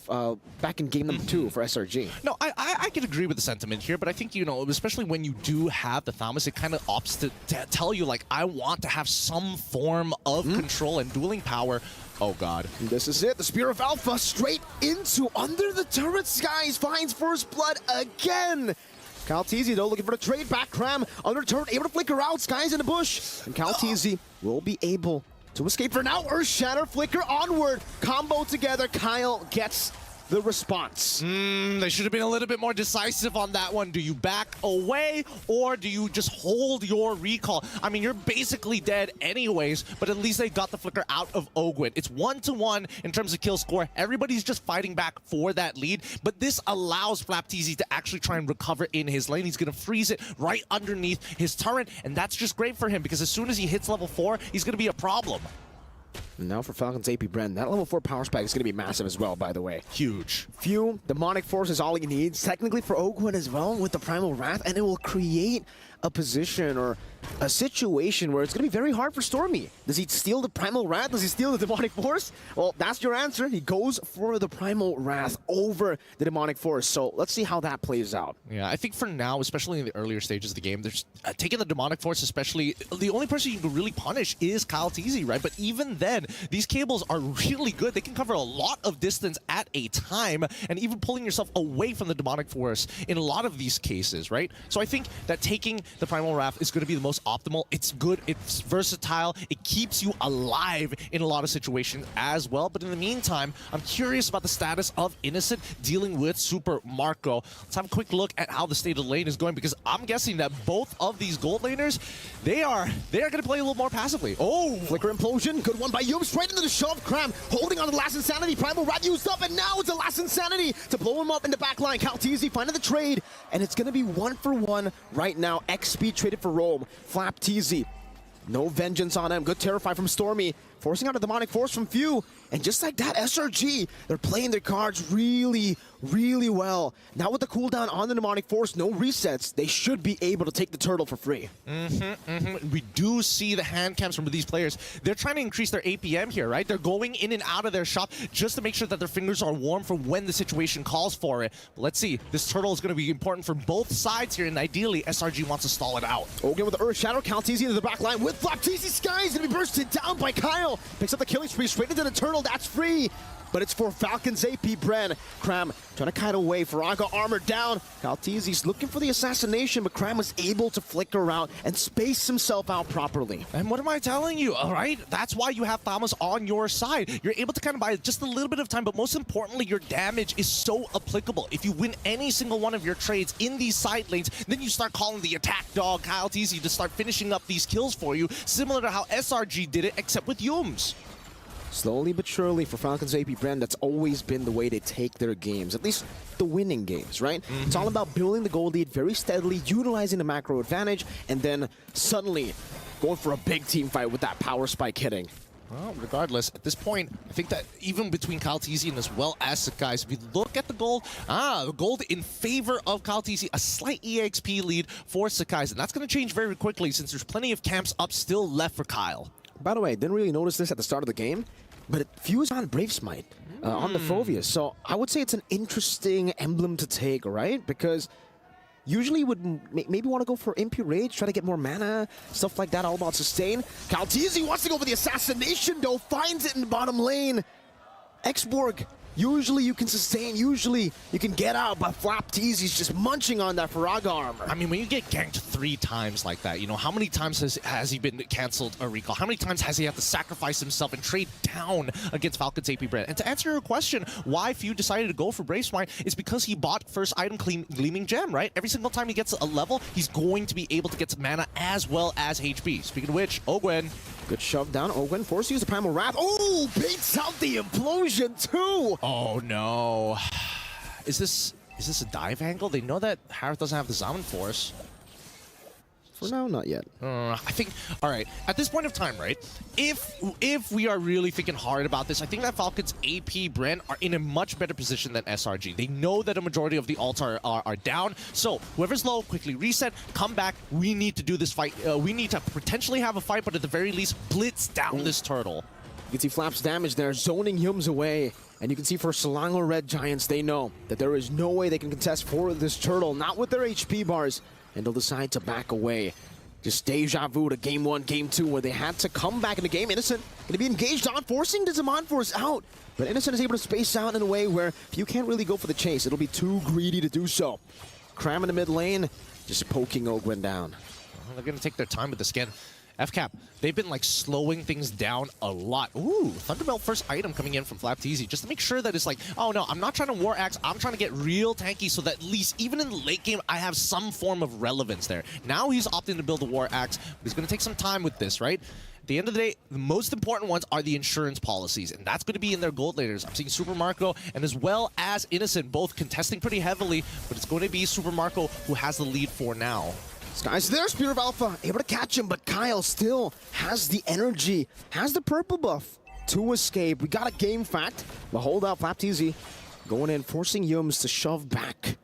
[SPEAKER 8] back in game number 2 for SRG.
[SPEAKER 7] No, I can agree with the sentiment here, but I think, you know, especially when you do have the Thamus, it kind of opts to tell you, like, I want to have some form of control and dueling power. Oh, God.
[SPEAKER 8] This is it. The Spear of Alpha straight into under the turret skies finds first blood again. Kaltizi, though, looking for the trade back. Cram under turret, able to flicker out. Skies in the bush. And Kaltizi will be able to escape for now. Earth Shatter, flicker onward. Combo together. Kyle gets the response.
[SPEAKER 7] They should have been a little bit more decisive on that one. Do you back away or do you just hold your recall? I mean, you're basically dead anyways, but at least they got the flicker out of Ogwin. It's 1-1 in terms of kill score. Everybody's just fighting back for that lead, but this allows Flapteezy to actually try and recover in his lane. He's going to freeze it right underneath his turret, and that's just great for him because as soon as he hits level 4, he's going to be a problem.
[SPEAKER 8] And now for Falcons AP Bren, that level 4 power spike is going to be massive as well, by the way.
[SPEAKER 7] Huge.
[SPEAKER 8] Few, Demonic Force is all he needs, technically for Ogwin as well with the Primal Wrath, and it will create a position or a situation where it's going to be very hard for Stormy. Does he steal the Primal Wrath? Does he steal the Demonic Force? Well, that's your answer. He goes for the Primal Wrath over the Demonic Force. So let's see how that plays out.
[SPEAKER 7] Yeah, I think for now, especially in the earlier stages of the game, there's taking the Demonic Force, especially, the only person you can really punish is Kaltizi, right? But even then, these cables are really good. They can cover a lot of distance at a time, and even pulling yourself away from the Demonic Force in a lot of these cases, right? So I think that taking the Primal Wrath is going to be the most optimal. It's good, it's versatile, it keeps you alive in a lot of situations as well. But in the meantime, I'm curious about the status of Innocent dealing with Super Marco. Let's have a quick look at how the state of the lane is going, because I'm guessing that both of these gold laners, they are going to play a little more passively. Oh!
[SPEAKER 8] Flicker Implosion, good one by Yum, straight into the shove. Cram holding on to the last Insanity. Primal Wrath used up, and now it's the last Insanity to blow him up in the back line. Calteezy finding the trade, and it's going to be 1-for-1 right now. XP traded for Rome. Flapteezy, no vengeance on him. Good Terrify from Stormy, forcing out a Demonic Force from Few. And just like that, SRG, they're playing their cards really, really well. Now with the cooldown on the Demonic Force, no resets, they should be able to take the turtle for free.
[SPEAKER 7] We do see the hand cams from these players. They're trying to increase their APM here, right? They're going in and out of their shop just to make sure that their fingers are warm for when the situation calls for it. But let's see. This turtle is going to be important for both sides here, and ideally, SRG wants to stall it out.
[SPEAKER 8] Again with the Earth Shadow, Calteezy into the back line with Flapteezy. Sky is going to be bursted down by Kyle. Picks up the killing spree straight into the turtle. That's free. But it's for Falcon's AP Bren. Cram trying to kite away. Faraga armor down. Calteezy's looking for the assassination, but Cram was able to flicker out and space himself out properly.
[SPEAKER 7] And what am I telling you, all right? That's why you have Thomas on your side. You're able to kind of buy just a little bit of time, but most importantly, your damage is so applicable. If you win any single one of your trades in these side lanes, then you start calling the attack dog, Calteezy, to start finishing up these kills for you, similar to how SRG did it, except with Yums.
[SPEAKER 8] Slowly but surely for Falcon's AP Bren, that's always been the way they take their games, at least the winning games, right? It's all about building the gold lead very steadily, utilizing the macro advantage, and then suddenly going for a big team fight with that power spike hitting.
[SPEAKER 7] Well, regardless, at this point, I think that even between Calteezy and as well as Sakai, if we look at the gold in favor of Calteezy, a slight EXP lead for Sakai, and that's going to change very quickly since there's plenty of camps up still left for Kyle.
[SPEAKER 8] By the way, I didn't really notice this at the start of the game, but it fused on Brave Smite on the Phoveus. So I would say it's an interesting emblem to take, right? Because usually you would maybe want to go for Impure Rage, try to get more mana, stuff like that, all about sustain. Calteezy wants to go for the assassination, though, finds it in the bottom lane. Xborg, usually you can sustain, usually you can get out, but Flapteezy's just munching on that Faraga armor.
[SPEAKER 7] I mean, when you get ganked 3 times like that, you know, how many times has he been canceled a recall? How many times has he had to sacrifice himself and trade down against Falcon's AP Bren? And to answer your question, why Few decided to go for Brave Smite is because he bought first item Gleaming Gem, right? Every single time he gets a level, he's going to be able to get some mana as well as HP. Speaking of which, Ogwen.
[SPEAKER 8] Good shove down. Ogwen forced to use the Primal Wrath. Oh, baits out the implosion too.
[SPEAKER 7] Oh no. Is this a dive angle? They know that Harith doesn't have the Zaman Force.
[SPEAKER 8] For now, not yet.
[SPEAKER 7] I think, all right, at this point of time, right, if we are really thinking hard about this, I think that Falcon's AP Bren are in a much better position than SRG. They know that a majority of the ults are down, so whoever's low, quickly reset, come back. We need to do this fight. We need to potentially have a fight, but at the very least, blitz down this turtle.
[SPEAKER 8] You can see Flap's damage there, zoning Yums away. And you can see for Selangor Red Giants, they know that there is no way they can contest for this turtle, not with their HP bars. And they'll decide to back away. Just deja vu to game 1, game 2, where they had to come back in the game. Innocent going to be engaged on, forcing the Zaman Force out. But Innocent is able to space out in a way where you can't really go for the chase. It'll be too greedy to do so. Cram in the mid lane, just poking Ogwen down.
[SPEAKER 7] Well, they're going to take their time with the skin. FCAP, they've been like slowing things down a lot. Ooh, Thunderbelt first item coming in from Flapteezy just to make sure that it's like, oh no, I'm not trying to War Axe, I'm trying to get real tanky so that at least even in the late game, I have some form of relevance there. Now he's opting to build a War Axe, but he's going to take some time with this, right? At the end of the day, the most important ones are the insurance policies, and that's going to be in their gold laners. I'm seeing Super Marco and as well as Innocent both contesting pretty heavily, but it's going to be Super Marco who has the lead for now.
[SPEAKER 8] Sky's there, Spear of Alpha, able to catch him, but Kyle still has the energy, has the purple buff to escape. We got a game fact, but hold up, Flapteezy going in, forcing Yums to shove back.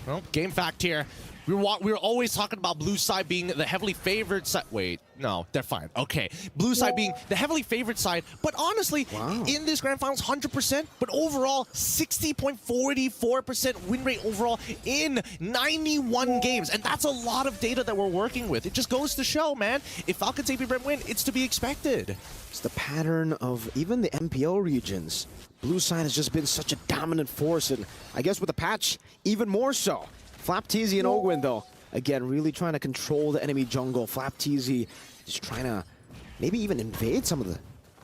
[SPEAKER 7] Well, game fact here. We were always talking about blue side being the heavily favored side. Wait, no, they're fine. Okay, blue side being the heavily favored side, but honestly, in this Grand Finals, 100%, but overall, 60.44% win rate overall in 91 games, and that's a lot of data that we're working with. It just goes to show, man, if Falcon's AP Bren win, it's to be expected.
[SPEAKER 8] It's the pattern of even the MPL regions. Blue side has just been such a dominant force, and I guess with the patch, even more so. Flapteezy and Ogwen, though, Again, really trying to control the enemy jungle. Flapteezy just trying to maybe even invade some of the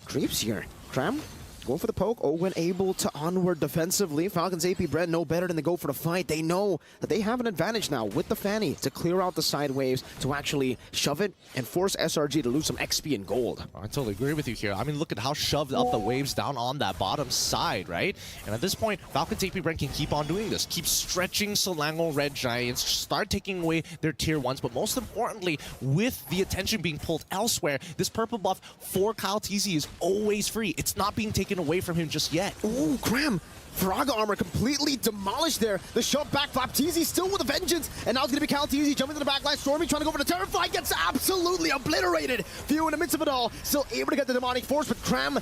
[SPEAKER 8] creeps here. Cram going for the poke. Owen able to onward defensively. Falcons AP Bren know better than to go for the fight. They know that they have an advantage now with the Fanny to clear out the side waves, to actually shove it and force SRG to lose some XP and gold.
[SPEAKER 7] I totally agree with you here. I mean, look at how shoved up the waves down on that bottom side, right? And at this point, Falcons AP Bren can keep on doing this. Keep stretching Selangor Red Giants, start taking away their tier 1s, but most importantly, with the attention being pulled elsewhere, this purple buff for Kyle TZ is always free. It's not being taken away from him just yet.
[SPEAKER 8] Ooh, Cram! Faraga armor completely demolished there. The shove back, Flapteezy still with a vengeance. And now it's going to be Kyle TZ jumping to the back line. Stormy trying to go for the Terrify, gets absolutely obliterated. Few in the midst of it all, still able to get the Demonic Force, but Cram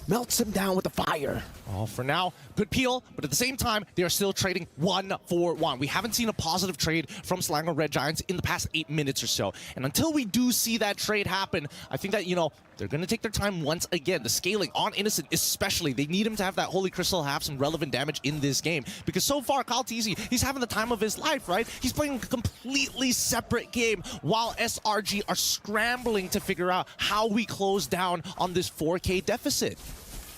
[SPEAKER 8] melts him down with the fire.
[SPEAKER 7] Oh, for now, good peel, but at the same time, they are still trading 1 for 1. We haven't seen a positive trade from Selangor Red Giants in the past 8 minutes or so. And until we do see that trade happen, I think that, you know, they're going to take their time once again. The scaling on Innocent especially, they need him to have that Holy Crystal, have some relevant damage in this game. Because so far, Kyle TZ, he's having the time of his life, right? He's playing a completely separate game while SRG are scrambling to figure out how we close down on this 4K deficit.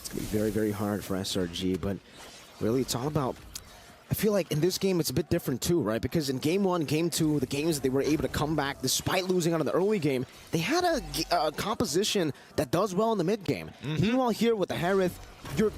[SPEAKER 8] It's going to be very, very hard for SRG, but really it's all about... I feel like in this game it's a bit different too, right? Because in Game 1, Game 2, the games that they were able to come back despite losing out in the early game, they had a composition that does well in the mid game. Meanwhile here with the Harith, you're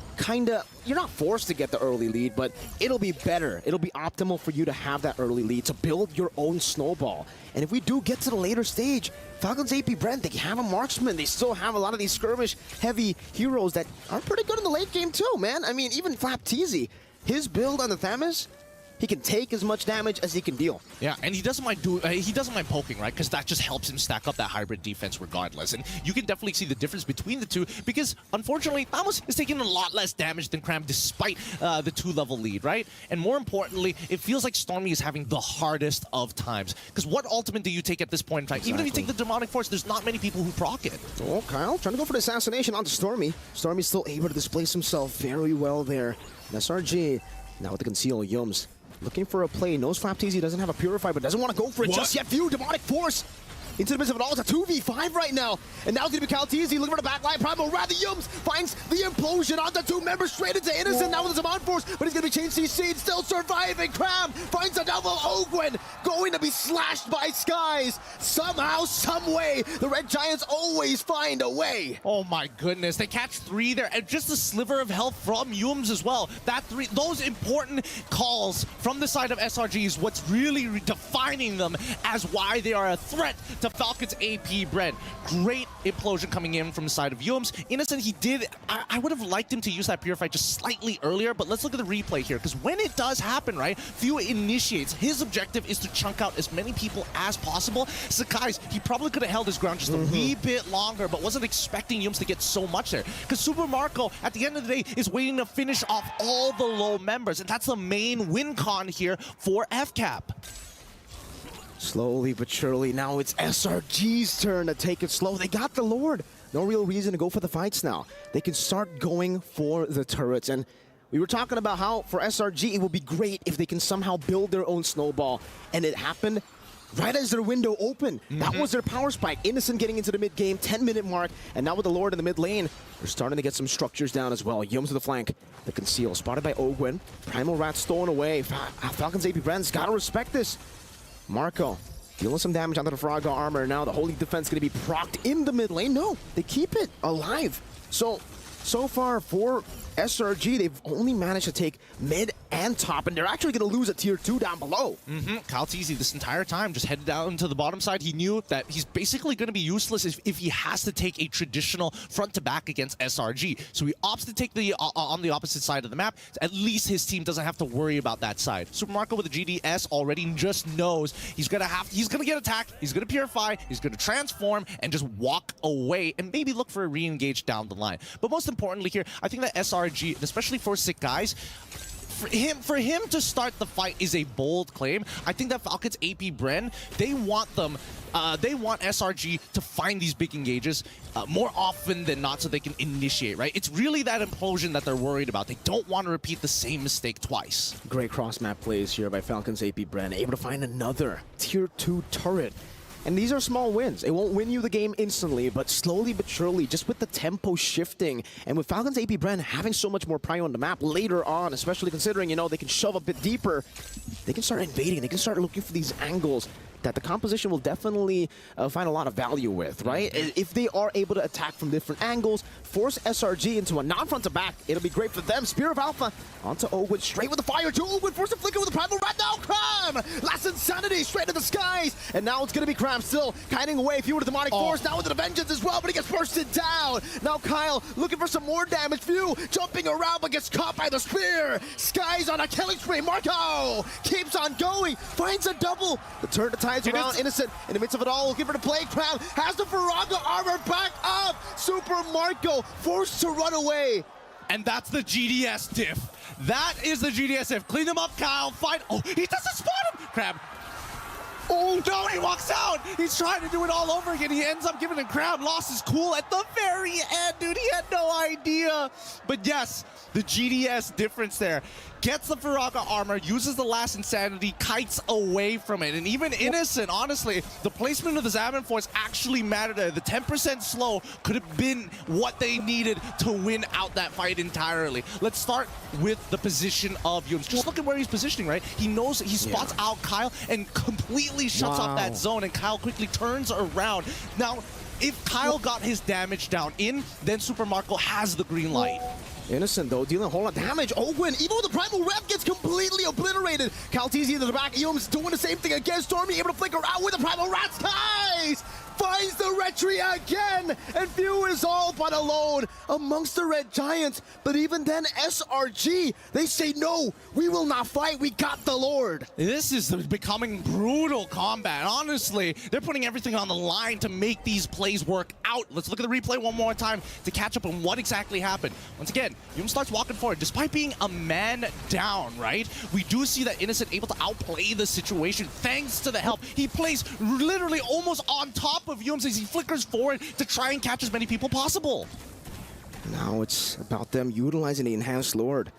[SPEAKER 8] not forced to get the early lead, but it'll be better. It'll be optimal for you to have that early lead, to build your own snowball. And if we do get to the later stage, Falcons AP Brent, they have a marksman. They still have a lot of these skirmish-heavy heroes that are pretty good in the late game too, man. I mean, even Flapteezy, his build on the Thamus, he can take as much damage as he can deal.
[SPEAKER 7] Yeah, and he doesn't mind poking, right? Because that just helps him stack up that hybrid defense regardless. And you can definitely see the difference between the two because, unfortunately, Thamus is taking a lot less damage than Cram despite the 2-level lead, right? And more importantly, it feels like Stormy is having the hardest of times. Because what ultimate do you take at this point in time? Exactly. Even if you take the Demonic Force, there's not many people who proc it.
[SPEAKER 8] Oh, Kyle trying to go for the assassination onto Stormy. Stormy's still able to displace himself very well there. And SRG, now with the conceal Yums. Looking for a play. Knows Flapteezy doesn't have a Purify, but doesn't want to go for it just yet. View Demonic Force into the midst of it all. It's a 2v5 right now. And now it's going to be Kyle TZ looking for the backline. Primal rather Yums finds the implosion on the 2 members straight into Innocent. Now with the Demonic Force, but he's going to be changed CC, still surviving. Cram finds a double. Ogwen going to be slashed by Skies. Somehow, some way, the Red Giants always find a way.
[SPEAKER 7] Oh my goodness, they catch 3 there, and just a sliver of health from Yums as well. That 3, those important calls from the side of SRG is what's really defining them as why they are a threat to Falcons AP Bren. Great implosion coming in from the side of Yums. Innocent, he did, I would have liked him to use that Purify just slightly earlier, but let's look at the replay here, because when it does happen, right, Few initiates. His objective is to chunk out as many people as possible. Sakai's, he probably could have held his ground just a wee bit longer, but wasn't expecting Yums to get so much there. Because Super Marco, at the end of the day, is waiting to finish off all the low members, and that's the main win con here for FCAP.
[SPEAKER 8] Slowly but surely, now it's SRG's turn to take it slow. They got the Lord. No real reason to go for the fights now. They can start going for the turrets. And we were talking about how for SRG, it would be great if they can somehow build their own snowball. And it happened right as their window opened. That was their power spike. Innocent getting into the mid-game, 10-minute mark. And now with the Lord in the mid lane, they're starting to get some structures down as well. Yums to the flank. The conceal spotted by Ogwen. Primal Rat stolen away. Falcons AP Brand's got to respect this. Marco dealing some damage onto the Fraga armor. Now the Holy Defense going to be procced in the mid lane. No, they keep it alive. So far for SRG, they've only managed to take mid and top, and they're actually going to lose a tier 2 down below.
[SPEAKER 7] Kyle TZ this entire time just headed down to the bottom side. He knew that he's basically going to be useless if he has to take a traditional front-to-back against SRG. So he opts to take the on the opposite side of the map. At least his team doesn't have to worry about that side. Super Marco with the GDS already just knows he's going to get attacked, he's going to Purify, he's going to transform, and just walk away and maybe look for a re-engage down the line. But most importantly here, I think that SRG, and especially for Sick Guys, for him to start the fight is a bold claim. I think that Falcons AP Bren, they want SRG to find these big engages more often than not so they can initiate, right? It's really that implosion that they're worried about. They don't want to repeat the same mistake twice.
[SPEAKER 8] Great cross-map plays here by Falcons AP Bren, able to find another Tier 2 turret. And these are small wins. It won't win you the game instantly, but slowly but surely, just with the tempo shifting, and with Falcons AP Bren having so much more prio on the map later on, especially considering, you know, they can shove a bit deeper, they can start invading, they can start looking for these angles that the composition will definitely find a lot of value with, right? If they are able to attack from different angles, force SRG into a non-front to back, it'll be great for them. Spear of Alpha onto Ogwin, straight with the fire to Ogwin, force a flicker with the Primal Rat, now Cram! Last Insanity, straight to the skies, and now it's gonna be Cram still kiting away, Few with the Demonic Force, now with the Vengeance as well, but he gets bursted down. Now Kyle looking for some more damage, Few jumping around but gets caught by the Spear. Skies on a killing spree, Marco keeps on going, finds a double, the turn to ties around Innocent in the midst of it all, looking for the Plague Crown, has the Faraga armor back up, Super Marco forced to run away.
[SPEAKER 7] And that's the GDS diff. That is the GDS diff. Clean him up, Kyle. Fight. Oh, he doesn't spot him. Crab. Oh, no, he walks out. He's trying to do it all over again. He ends up giving a Crab. Lost his cool at the very end, dude. He had no idea. But yes, the GDS difference there. Gets the Faraga armor, uses the last Insanity, kites away from it. And even Innocent, honestly, the placement of the Zaman Force actually mattered there. The 10% slow could have been what they needed to win out that fight entirely. Let's start with the position of Yums. Just look at where he's positioning, right? He knows, he spots out Kyle and completely shuts off that zone, and Kyle quickly turns around. Now, if Kyle got his damage down in, then Super Marco has the green light.
[SPEAKER 8] Innocent, though, dealing a whole lot of damage. Ogwin, even with the Primal Rep, gets completely obliterated. Calteezy into the back. Eom's doing the same thing again. Stormy able to flicker out with the Primal Rat. Skies finds the Retry again, and Few is all but alone amongst the Red Giants. But even then, SRG, they say, no, we will not fight. We got the Lord.
[SPEAKER 7] This is becoming brutal combat. Honestly, they're putting everything on the line to make these plays work out. Let's look at the replay one more time to catch up on what exactly happened. Once again, Yum starts walking forward. Despite being a man down, right? We do see that Innocent able to outplay the situation thanks to the help. He plays literally almost on top of Yums as he flickers forward to try and catch as many people possible.
[SPEAKER 8] Now it's about them utilizing the Enhanced Lord.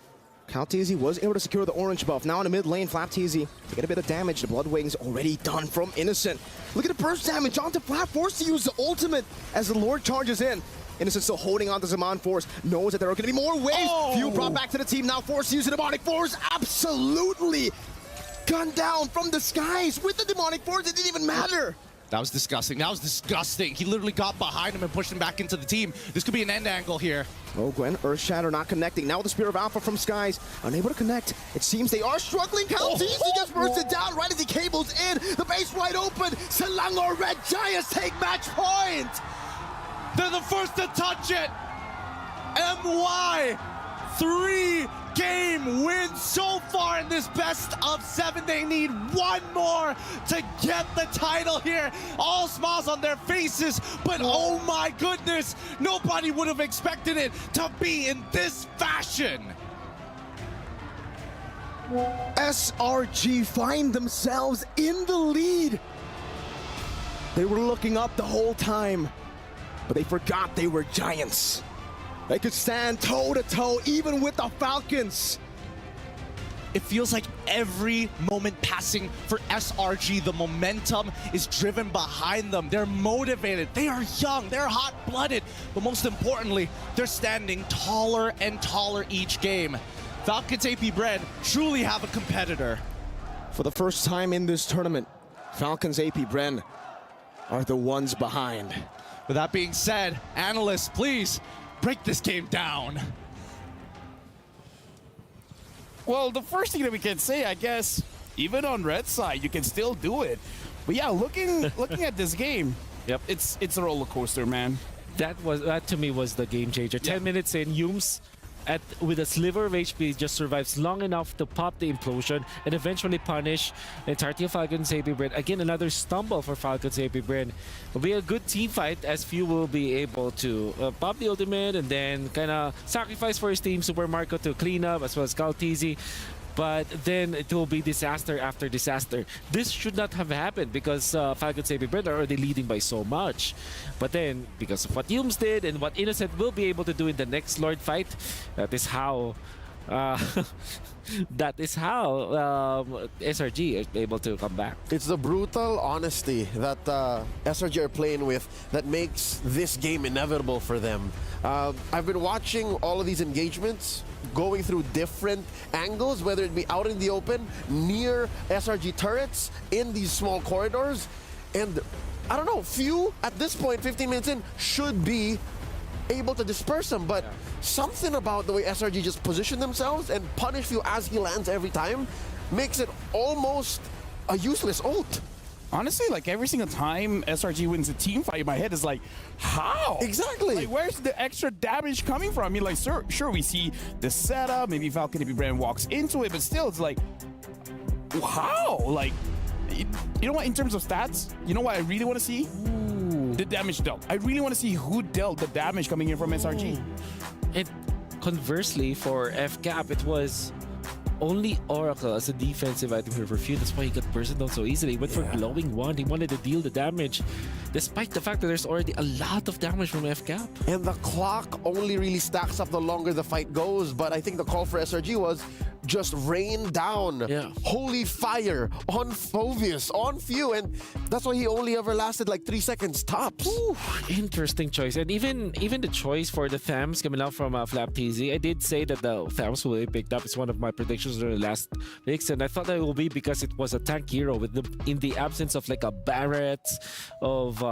[SPEAKER 8] Calteezy was able to secure the orange buff. Now in the mid lane, Flapteezy to get a bit of damage. The Blood Wings already done from Innocent. Look at the burst damage onto Flap, forced to use the ultimate as the Lord charges in. Innocent still holding on to Zaman Force, knows that there are going to be more waves. Few brought back to the team, now forced to use the Demonic Force. Absolutely gunned down from the skies with the Demonic Force. It didn't even matter.
[SPEAKER 7] That was disgusting. That was disgusting. He literally got behind him and pushed him back into the team. This could be an end angle here.
[SPEAKER 8] Oh, Gwen, Earth Shatter not connecting. Now with the Spear of Alpha from Skies, unable to connect. It seems they are struggling. Calteezy gets bursted down right as he cables in. The base wide open. Selangor Red Giants take match point.
[SPEAKER 7] They're the first to touch it. MY, 3-game win so far in this best of 7. They need one more to get the title here. All smiles on their faces, but oh my goodness, nobody would have expected it to be in this fashion.
[SPEAKER 8] SRG find themselves in the lead. They were looking up the whole time, but they forgot they were giants. They could stand toe-to-toe even with the Falcons.
[SPEAKER 7] It feels like every moment passing for SRG, the momentum is driven behind them. They're motivated, they are young, they're hot-blooded, but most importantly, they're standing taller and taller each game. Falcons AP Bren truly have a competitor.
[SPEAKER 8] For the first time in this tournament, Falcons AP Bren are the ones behind.
[SPEAKER 7] With that being said, analysts, please break this game down.
[SPEAKER 2] Well, the first thing that we can say, I guess, even on red side, you can still do it. But yeah, looking at this game,
[SPEAKER 6] yep,
[SPEAKER 2] it's a roller coaster, man.
[SPEAKER 6] That to me was the game changer. 10 minutes in, Yums with a sliver of HP, just survives long enough to pop the implosion and eventually punish the entirety of Falcon's AP Bren. Again, another stumble for Falcon's AP Bren. It'll be a good team fight as Few will be able to pop the ultimate and then kind of sacrifice for his team Super Marco to clean up, as well as Kaltizi. But then it will be disaster after disaster. This should not have happened because Falcon's AP Bren are already leading by so much. But then, because of what Yums did and what Innocent will be able to do in the next Lord fight, that is how SRG is able to come back.
[SPEAKER 5] It's the brutal honesty that SRG are playing with that makes this game inevitable for them. I've been watching all of these engagements, going through different angles, whether it be out in the open, near SRG turrets, in these small corridors, and I don't know, Few at this point, 15 minutes in, should be able to disperse him, but something about the way SRG just position themselves and punish Few as he lands every time makes it almost a useless ult.
[SPEAKER 12] Honestly, like every single time SRG wins a team fight, my head is like, how?
[SPEAKER 5] Exactly.
[SPEAKER 12] Like, where's the extra damage coming from? I mean, like, sure, we see the setup, maybe Falcon AP Bren walks into it, but still, it's like, how? Like, you know what, in terms of stats, you know what I really want to see? Ooh. The damage dealt. I really want to see who dealt the damage coming in from SRG.
[SPEAKER 6] And conversely, for FCAP, it was only Oracle as a defensive item here for Few. That's why he got bursted down so easily. He went for glowing wand. He wanted to deal the damage, despite the fact that there's already a lot of damage from FCAP.
[SPEAKER 5] And the clock only really stacks up the longer the fight goes. But I think the call for SRG was just rain down holy fire on Phoveus, on Few, and that's why he only ever lasted like 3 seconds tops.
[SPEAKER 6] Ooh, interesting choice. And even the choice for the Thams coming out from Flap TZ, I did say that the Thams will be picked up. It's one of my predictions in the last weeks, and I thought that it will be because it was a tank hero with in the absence of like a Barret, of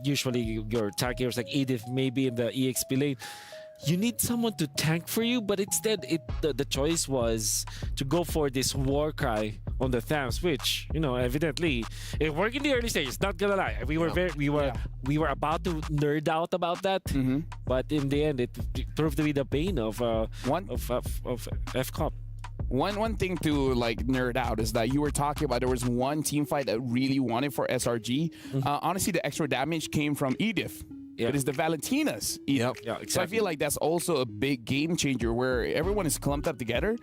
[SPEAKER 6] usually your tank heroes like Edith, maybe in the EXP lane. You need someone to tank for you, but instead the choice was to go for this war cry on the Thams, which, you know, evidently it worked in the early stages. Not gonna lie, we were about to nerd out about that, but in the end it proved to be the bane of FCOP.
[SPEAKER 12] One thing to like nerd out is that you were talking about there was one team fight that really wanted for SRG. Honestly, the extra damage came from Edith. It is the Valentina's.
[SPEAKER 6] Yeah, exactly.
[SPEAKER 12] So I feel like that's also a big game changer where everyone is clumped up together.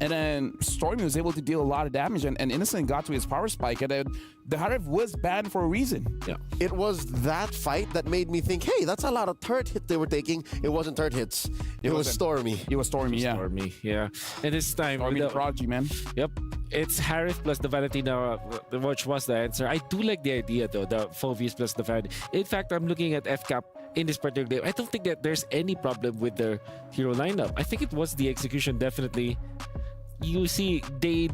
[SPEAKER 12] And then Stormy was able to deal a lot of damage, and Innocent got to his power spike, and then the Harif was banned for a reason.
[SPEAKER 6] Yeah,
[SPEAKER 5] it was that fight that made me think, hey, that's a lot of turret hit they were taking. It wasn't turret hits. It was Stormy.
[SPEAKER 12] It was Stormy, yeah.
[SPEAKER 6] Stormy, yeah. And this time,
[SPEAKER 12] Stormy the Prodigy, man.
[SPEAKER 6] Yep. It's Harif plus the Valentina, which was the answer. I do like the idea, though, the Phoveus plus the Valentina. In fact, I'm looking at FCAP in this particular game. I don't think that there's any problem with their hero lineup. I think it was the execution, definitely. You see, they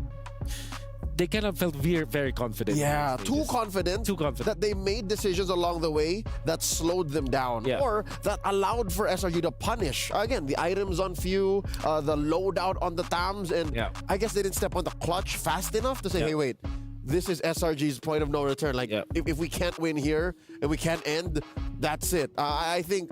[SPEAKER 6] kind of felt very confident.
[SPEAKER 5] Yeah, too confident that they made decisions along the way that slowed them down, or that allowed for SRG to punish. Again, the items on Few, the loadout on the Thams, and I guess they didn't step on the clutch fast enough to say, hey, wait, this is SRG's point of no return. Like, if we can't win here and we can't end, that's it. I think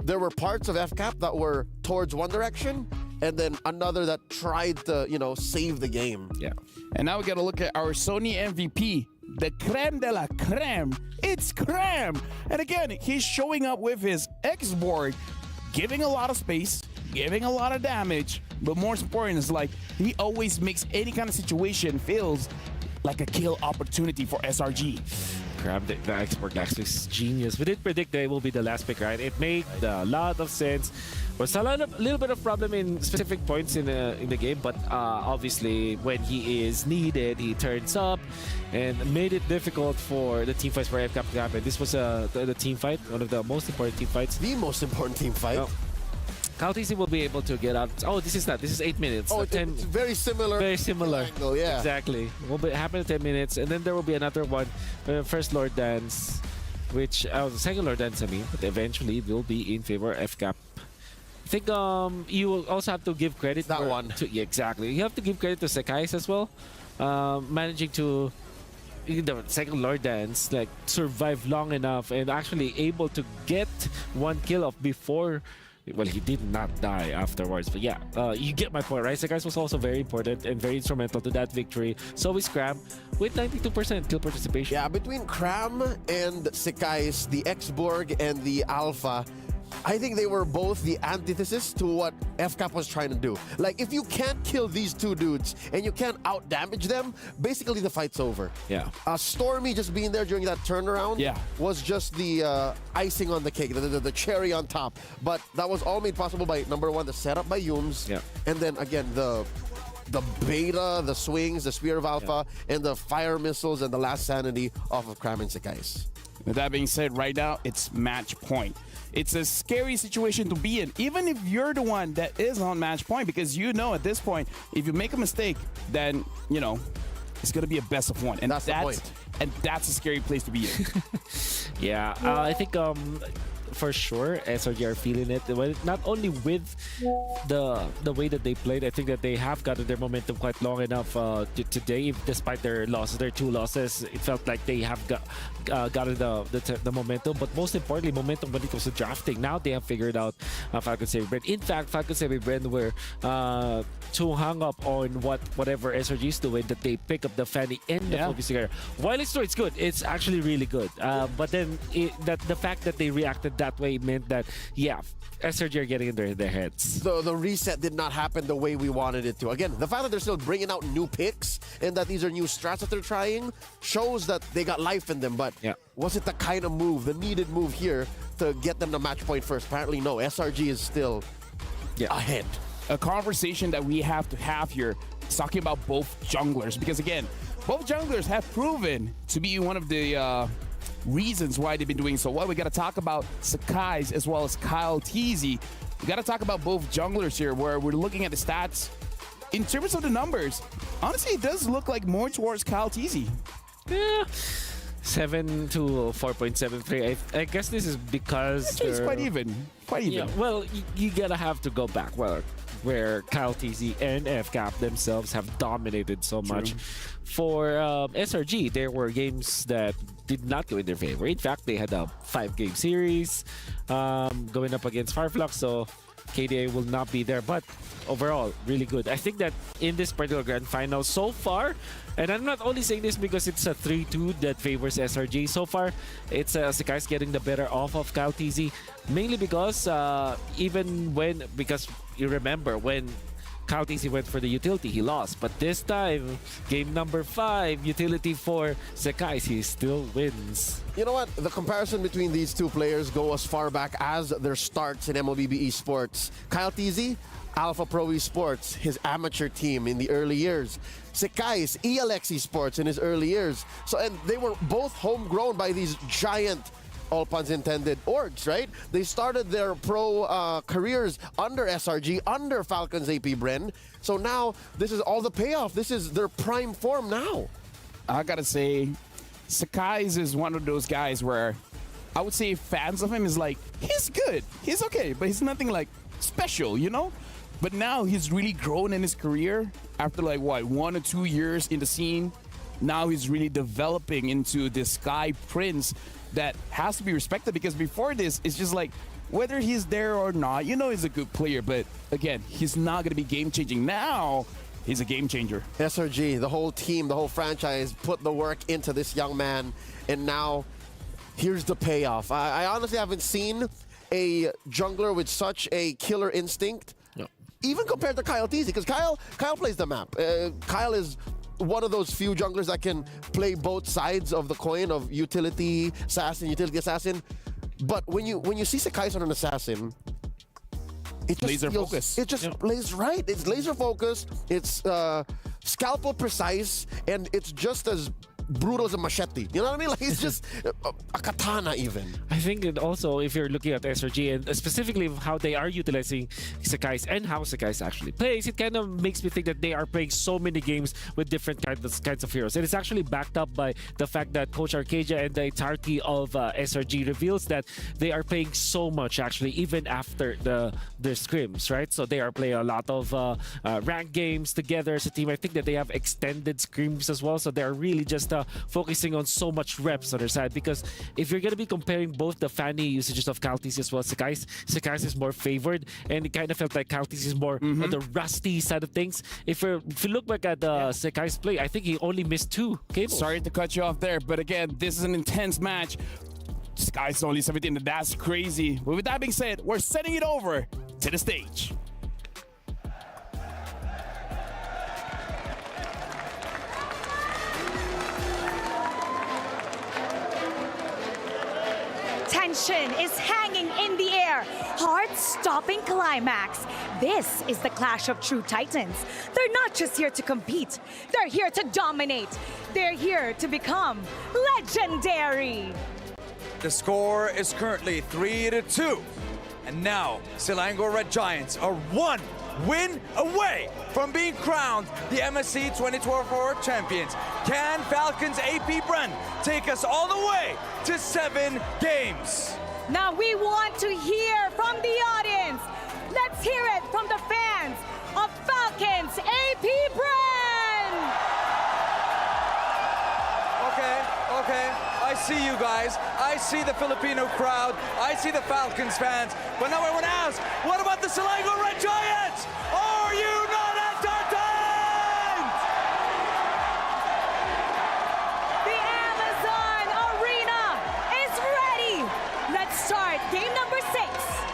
[SPEAKER 5] there were parts of FCAP that were towards one direction, and then another that tried to, you know, save the game.
[SPEAKER 6] Yeah.
[SPEAKER 12] And now we got to look at our Sony MVP, the creme de la creme. It's creme. And again, he's showing up with his X-board, giving a lot of space, giving a lot of damage, but more important is like he always makes any kind of situation feels like a kill opportunity for SRG.
[SPEAKER 6] Grab the export actually is genius. We did predict that it will be the last pick, right? It made a lot of sense. Was a little bit of problem in specific points in the game, but obviously when he is needed, he turns up and made it difficult for the team fights for FCAP to happen. This was the team fight, one of the most important team fights.
[SPEAKER 5] The most important team fight.
[SPEAKER 6] Kaltizi will be able to get out. Oh, this is 8 minutes.
[SPEAKER 5] Oh, it's very similar.
[SPEAKER 6] Very similar.
[SPEAKER 5] Angle, yeah.
[SPEAKER 6] Exactly. Will happen in 10 minutes, and then there will be another one, first Lord Dance, which the second Lord Dance, I mean, but eventually will be in favor of FCAP. I think you will also have to give credit
[SPEAKER 5] that one.
[SPEAKER 6] Yeah, exactly. You have to give credit to Sekais as well, managing to the second Lord Dance like survive long enough and actually able to get one kill off before Well, he did not die afterwards, but yeah, you get my point, right? Sekais was also very important and very instrumental to that victory. So is Cram with 92% kill participation.
[SPEAKER 5] Yeah, between Cram and Sekais, the X-Borg and the Alpha, I think they were both the antithesis to what FCAP was trying to do. Like, if you can't kill these two dudes and you can't out-damage them, basically the fight's over.
[SPEAKER 6] Yeah.
[SPEAKER 5] Stormy just being there during that turnaround was just the icing on the cake, the cherry on top. But that was all made possible by, number one, the setup by Yums, and then, again, the beta, the swings, the Spear of Alpha, and the fire missiles and the last sanity off of Cram and Sekais.
[SPEAKER 12] With that being said, right now, it's match point. It's a scary situation to be in, even if you're the one that is on match point, because you know at this point, if you make a mistake, then, you know, it's going to be a best of one. And that's the point. And that's a scary place to be in.
[SPEAKER 6] Yeah, I think for sure SRG are feeling it. Well, not only with the way that they played, I think that they have gotten their momentum quite long enough today. Despite their losses, their 2 losses, it felt like they have gotten the momentum. But most importantly, momentum when it comes to drafting. Now they have figured out Falcon Savvy Bren. In fact, Falcon Savvy Bren were too hung up on whatever SRG is doing that they pick up the Fanny and the Focus Cigar. While it's true, it's good. It's actually really good. But then the fact that they reacted that way meant that, yeah, SRG are getting in their heads.
[SPEAKER 5] The reset did not happen the way we wanted it to. Again, the fact that they're still bringing out new picks and that these are new strats that they're trying shows that they got life in them. But was it the kind of move, the needed move here to get them to match point first? Apparently no. SRG is still ahead.
[SPEAKER 12] A conversation that we have to have here is talking about both junglers, because again, both junglers have proven to be one of the reasons why they've been doing so well. We got to talk about Sekais as well as Kyle TZ. We got to talk about both junglers here, where we're looking at the stats. In terms of the numbers, honestly, it does look like more towards Kyle TZ.
[SPEAKER 6] Yeah. 7 to 4.73. I guess this is because
[SPEAKER 12] it's quite even. Quite even.
[SPEAKER 6] Yeah, well, you gotta have to go back where Kyle TZ and FCAP themselves have dominated so much. For SRG, there were games that did not go in their favor. In fact, they had a 5-game series going up against Fireflux, so KDA will not be there. But overall, really good. I think that in this particular grand final so far, and I'm not only saying this because it's a 3-2 that favors SRG. So far, it's Sekai's getting the better off of Kyle TZ, mainly because because you remember when Kyle TZ went for the utility, he lost. But this time, game number 5, utility for Sekais, he still wins.
[SPEAKER 5] You know what? The comparison between these two players go as far back as their starts in Mlbb Esports. Kyle TZ, Alpha Pro Esports, his amateur team in the early years. Sekais, ELX Esports in his early years. So, and they were both homegrown by these giant, all puns intended, orgs, right? They started their pro careers under SRG, under Falcon's AP Bren. So now this is all the payoff. This is their prime form now.
[SPEAKER 12] I gotta say, Sekais is one of those guys where I would say fans of him is like, he's good, he's okay, but he's nothing like special, you know? But now he's really grown in his career after like, what, 1 or 2 years in the scene. Now he's really developing into this Sky Prince that has to be respected, because before this, it's just like, whether he's there or not, you know he's a good player, but again, he's not going to be game-changing. Now, he's a game-changer.
[SPEAKER 5] SRG, the whole team, the whole franchise put the work into this young man, and now here's the payoff. I honestly haven't seen a jungler with such a killer instinct, even compared to Kyle TZ, because Kyle plays the map. Kyle is one of those few junglers that can play both sides of the coin of utility assassin. But when you see Sekais on an assassin, it just
[SPEAKER 12] laser focus.
[SPEAKER 5] It just plays right. It's laser focused. It's scalpel precise, and it's just as brutal as a machete. You know what I mean? Like, it's just a katana even.
[SPEAKER 6] I think that also, if you're looking at SRG and specifically how they are utilizing Sekais and how Sekais actually plays, it kind of makes me think that they are playing so many games with different kinds of heroes. And it's actually backed up by the fact that Coach Arcadia and the entirety of SRG reveals that they are playing so much, actually, even after the scrims, right? So they are playing a lot of ranked games together as a team. I think that they have extended scrims as well. So they're really just focusing on so much reps on their side, because if you're going to be comparing both both the Fanny usages of Kaltis as well as Sekai's. Sekai's is more favored, and it kind of felt like Kaltis is more on the rusty side of things. If you look back at Sekai's play, I think he only missed 2 cables.
[SPEAKER 12] Sorry to cut you off there, but again, this is an intense match. Sky's only 17, that's crazy. But with that being said, we're sending it over to the stage.
[SPEAKER 1] Tension is hanging in the air. Heart-stopping climax. This is the clash of true titans. They're not just here to compete. They're here to dominate. They're here to become legendary.
[SPEAKER 3] The score is currently 3-2. And now, Selangor Red Giants are 1 win away from being crowned the MSC 2024 champions. Can Falcons AP Bren take us all the way to 7 games?
[SPEAKER 1] Now we want to hear from the audience. Let's hear it from the fans of Falcons AP Bren.
[SPEAKER 3] Okay. I see you guys. I see the Filipino crowd. I see the Falcons fans. But now I want to ask, what about the Selangor Red Giants? Are you not entertained?
[SPEAKER 1] The Amazon Arena is ready. Let's start game number 6.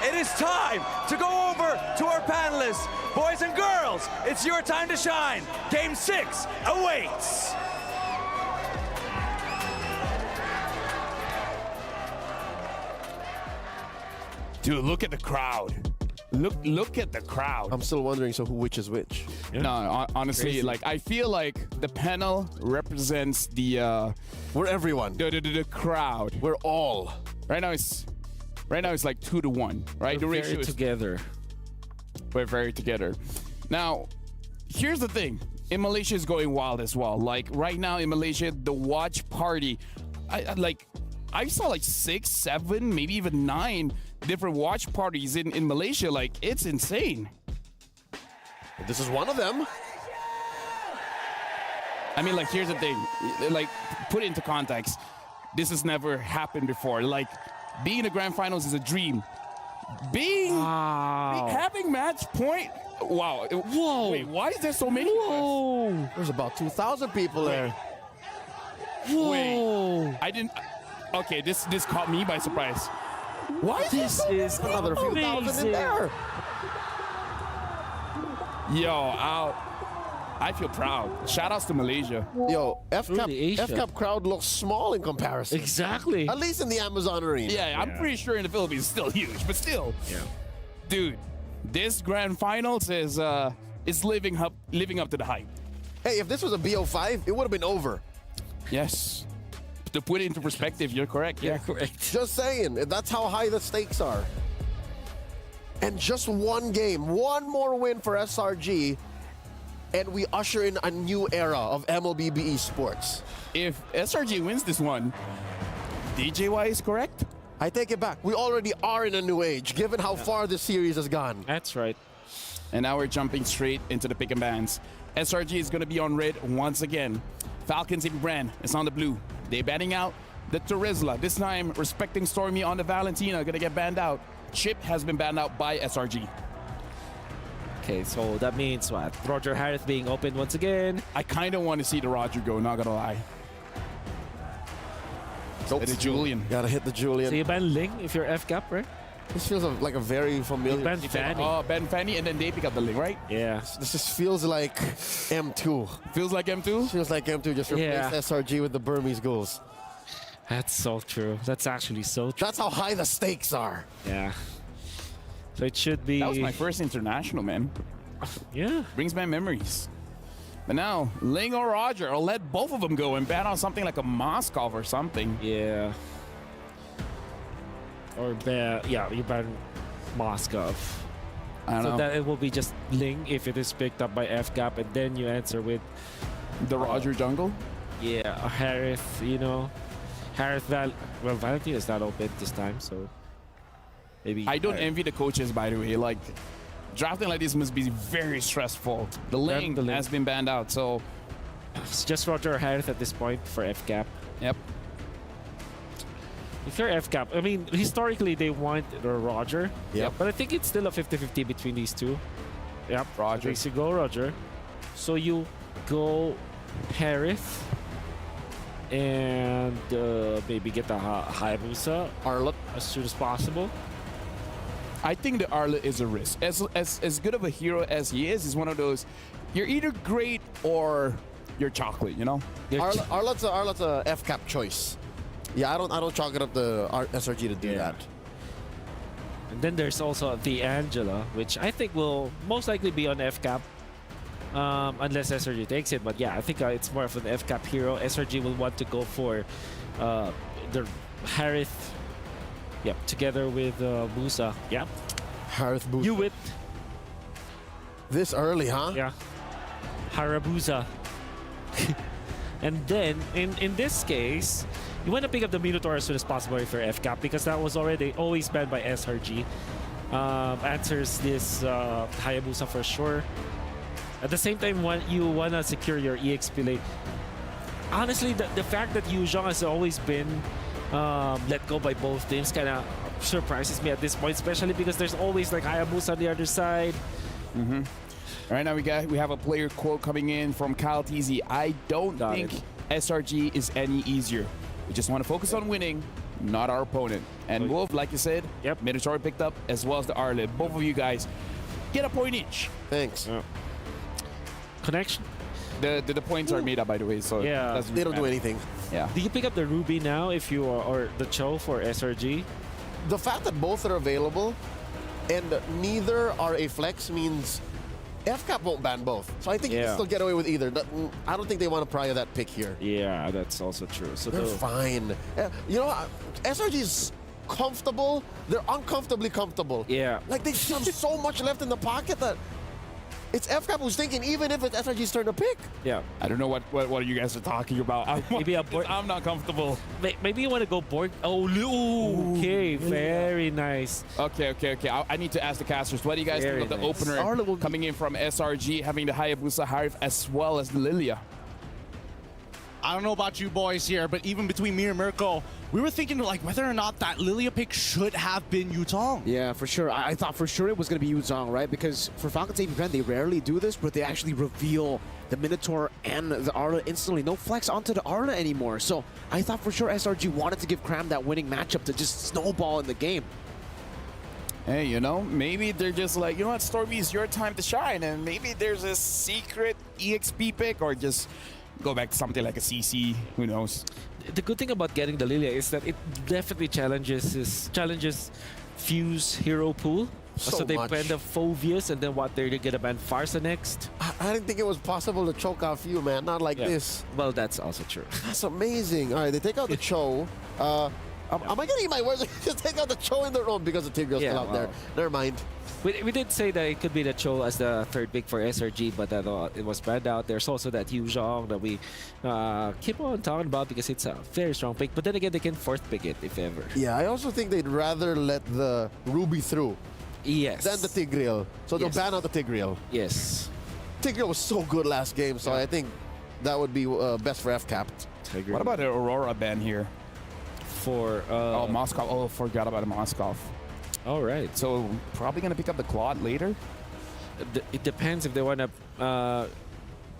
[SPEAKER 3] It is time to go over to our panelists. Boys and girls, it's your time to shine. Game 6 awaits.
[SPEAKER 12] Dude, look at the crowd. Look at the crowd.
[SPEAKER 5] I'm still wondering, so which is which?
[SPEAKER 12] Yeah. No, honestly,
[SPEAKER 5] Crazy.
[SPEAKER 12] like I feel like the panel represents the
[SPEAKER 5] we're everyone.
[SPEAKER 12] The crowd.
[SPEAKER 5] We're all.
[SPEAKER 12] Right now it's like 2-1, right?
[SPEAKER 6] We're
[SPEAKER 12] the ratio
[SPEAKER 6] very
[SPEAKER 12] is
[SPEAKER 6] together.
[SPEAKER 12] We're very together. Now, here's the thing. In Malaysia is going wild as well. Like right now in Malaysia, the watch party, I saw like 6, 7, maybe even 9 different watch parties in Malaysia. Like, it's insane.
[SPEAKER 5] This is one of them.
[SPEAKER 12] I mean, like, here's the thing. Like, put it into context. This has never happened before. Like, being in the grand finals is a dream. Having match point. Wow.
[SPEAKER 6] Whoa.
[SPEAKER 12] Wait, why is there so many?
[SPEAKER 6] Whoa.
[SPEAKER 5] There's about 2,000 people there.
[SPEAKER 6] Whoa.
[SPEAKER 12] Wait, I didn't. Okay, this caught me by surprise. Why
[SPEAKER 6] this is
[SPEAKER 5] another few thousand in there?
[SPEAKER 12] Yo, I feel proud. Shout outs to Malaysia.
[SPEAKER 5] Yo, F-Cup crowd looks small in comparison.
[SPEAKER 6] Exactly.
[SPEAKER 5] At least in the Amazon Arena.
[SPEAKER 12] Yeah, I'm pretty sure in the Philippines it's still huge, but still.
[SPEAKER 6] Yeah.
[SPEAKER 12] Dude, this grand finals is living up to the hype.
[SPEAKER 5] Hey, if this was a BO5, it would have been over.
[SPEAKER 12] Yes. To put it into perspective, you're correct.
[SPEAKER 6] Yeah, correct.
[SPEAKER 5] Just saying, that's how high the stakes are. And just one game, one more win for SRG, and we usher in a new era of Mlbb esports.
[SPEAKER 12] If SRG wins this one, DJY is correct?
[SPEAKER 5] I take it back. We already are in a new age, given how far this series has gone.
[SPEAKER 6] That's right.
[SPEAKER 12] And now we're jumping straight into the pick and bans. SRG is going to be on red once again. Falcons and Bren is on the blue. They're banning out the Terizla. This time, respecting Stormy on the Valentina, going to get banned out. Chip has been banned out by SRG.
[SPEAKER 6] Okay, so that means what? Roger Harris being opened once again.
[SPEAKER 12] I kind of want to see the Roger go, not going to lie.
[SPEAKER 5] Nope.
[SPEAKER 12] The Julian.
[SPEAKER 5] Gotta hit the Julian.
[SPEAKER 6] So you ban Ling if you're F-Cap, right?
[SPEAKER 5] This feels like a very familiar.
[SPEAKER 6] ban Fanny.
[SPEAKER 12] Oh, ban Fanny, and then they pick up the Ling, right?
[SPEAKER 6] Yeah.
[SPEAKER 5] This just feels like M2.
[SPEAKER 12] Feels like M2?
[SPEAKER 5] Feels like M2 just replaced SRG with the Burmese goals.
[SPEAKER 6] That's so true. That's actually so true.
[SPEAKER 5] That's how high the stakes are.
[SPEAKER 6] Yeah. So it should be...
[SPEAKER 12] That was my first international, man.
[SPEAKER 6] Yeah.
[SPEAKER 12] Brings back memories. But now, Ling or Roger, I'll let both of them go and ban on something like a Moskov or something.
[SPEAKER 6] Yeah. Or you ban Moskov.
[SPEAKER 12] I don't know.
[SPEAKER 6] So that it will be just Ling if it is picked up by F-Cap, and then you answer with
[SPEAKER 12] the Roger jungle.
[SPEAKER 6] Yeah, Harith, you know. Harith Valentina is not open this time, so maybe.
[SPEAKER 12] I don't envy the coaches, by the way. Like, drafting like this must be very stressful. The Ling has been banned out, so
[SPEAKER 6] it's just Roger Harith at this point for F-Cap.
[SPEAKER 12] Yep.
[SPEAKER 6] If you're FCAP, I mean, historically they want Roger.
[SPEAKER 5] Yep.
[SPEAKER 6] But I think it's still a 50-50 between these two. Yep.
[SPEAKER 12] Roger.
[SPEAKER 6] So you go Roger. So you go Harith. And maybe get the Hayabusa
[SPEAKER 5] Arlet
[SPEAKER 6] as soon as possible.
[SPEAKER 12] I think the Arlet is a risk. As good of a hero as he is, he's one of those. You're either great or you're chocolate. You know.
[SPEAKER 5] Arlet's a FCAP choice. Yeah, I don't chalk it up the SRG to do that.
[SPEAKER 6] And then there's also the Angela, which I think will most likely be on FCAP. Unless SRG takes it, but yeah, I think it's more of an FCAP hero. SRG will want to go for the Harith, yep, together with Musa, yeah.
[SPEAKER 5] Harith Musa.
[SPEAKER 6] You with
[SPEAKER 5] this early, huh?
[SPEAKER 6] Yeah, Harabusa. And then in this case, you want to pick up the Minotaur as soon as possible for FCAP because that was always banned by SRG. Answers this Hayabusa for sure. At the same time, you want to secure your EXP late. Honestly, the fact that Yu Zhong has always been let go by both teams kind of surprises me at this point, especially because there's always like Hayabusa on the other side.
[SPEAKER 12] All right, now we have a player quote coming in from Kyle TZ. I don't think SRG is any easier. We just want to focus on winning, not our opponent. And Wolf, like you said, Minotaur picked up as well as the Arlet. Both of you guys get a point each.
[SPEAKER 5] Thanks.
[SPEAKER 6] Connection.
[SPEAKER 12] The points are made up, by the way, so
[SPEAKER 6] yeah,
[SPEAKER 5] they don't do anything.
[SPEAKER 12] Yeah.
[SPEAKER 6] Do you pick up the Ruby now if you are, or the Cho for SRG?
[SPEAKER 5] The fact that both are available and neither are a flex means FCAP won't ban both. So I think you can still get away with either. I don't think they want to pry that pick here.
[SPEAKER 6] Yeah, that's also true. So
[SPEAKER 5] they're fine. You know, SRG is comfortable. They're uncomfortably comfortable.
[SPEAKER 6] Yeah.
[SPEAKER 5] Like they have so much left in the pocket that it's FCAP who's thinking, even if it's SRG's turn to pick.
[SPEAKER 6] Yeah.
[SPEAKER 12] I don't know what you guys are talking about.
[SPEAKER 6] Maybe
[SPEAKER 12] I'm not comfortable.
[SPEAKER 6] Maybe you want to go Borg. Oh, okay. Very nice.
[SPEAKER 12] Okay. I need to ask the casters, what do you guys think of the opener coming in from SRG, having the Hayabusa Harith as well as the Lilia?
[SPEAKER 7] I don't know about you boys here, but even between me and Mirko, we were thinking like whether or not that Lilia pick should have been Yuzhong.
[SPEAKER 8] Yeah, for sure. I thought for sure it was going to be Yuzhong, right? Because for Falcons AP Bren, they rarely do this, but they actually reveal the Minotaur and the Arla instantly. No flex onto the Arla anymore. So I thought for sure SRG wanted to give Cram that winning matchup to just snowball in the game.
[SPEAKER 12] Hey, you know, maybe they're just like, you know what, Stormy, it's your time to shine, and maybe there's a secret EXP pick or just go back to something like a CC, who knows.
[SPEAKER 6] The good thing about getting the Lilia is that it definitely challenges Fuse hero pool. So they ban the Phovius, and then what, they're gonna ban Farsa next?
[SPEAKER 5] I didn't think it was possible to choke off you, man. Not like this.
[SPEAKER 6] Well, that's also true.
[SPEAKER 5] That's amazing. All right, they take out the Cho. Am I getting my words? Just take out the Cho in their own because the Tigreal's still out there. Never mind.
[SPEAKER 6] We did say that it could be the Cho as the third pick for SRG, but it was banned out. There's also that Yu Zhong that we keep on talking about because it's a very strong pick. But then again, they can fourth pick it if ever.
[SPEAKER 5] Yeah, I also think they'd rather let the Ruby through.
[SPEAKER 6] Yes.
[SPEAKER 5] Than the Tigreal. So they'll ban out the Tigreal.
[SPEAKER 6] Yes.
[SPEAKER 5] Tigreal was so good last game, so I think that would be best for FCAP.
[SPEAKER 12] What about the Aurora ban here?
[SPEAKER 6] For
[SPEAKER 12] Moskov. Oh, forgot about Moskov.
[SPEAKER 6] All right.
[SPEAKER 12] So probably gonna pick up the Claude later.
[SPEAKER 6] It depends if they wanna.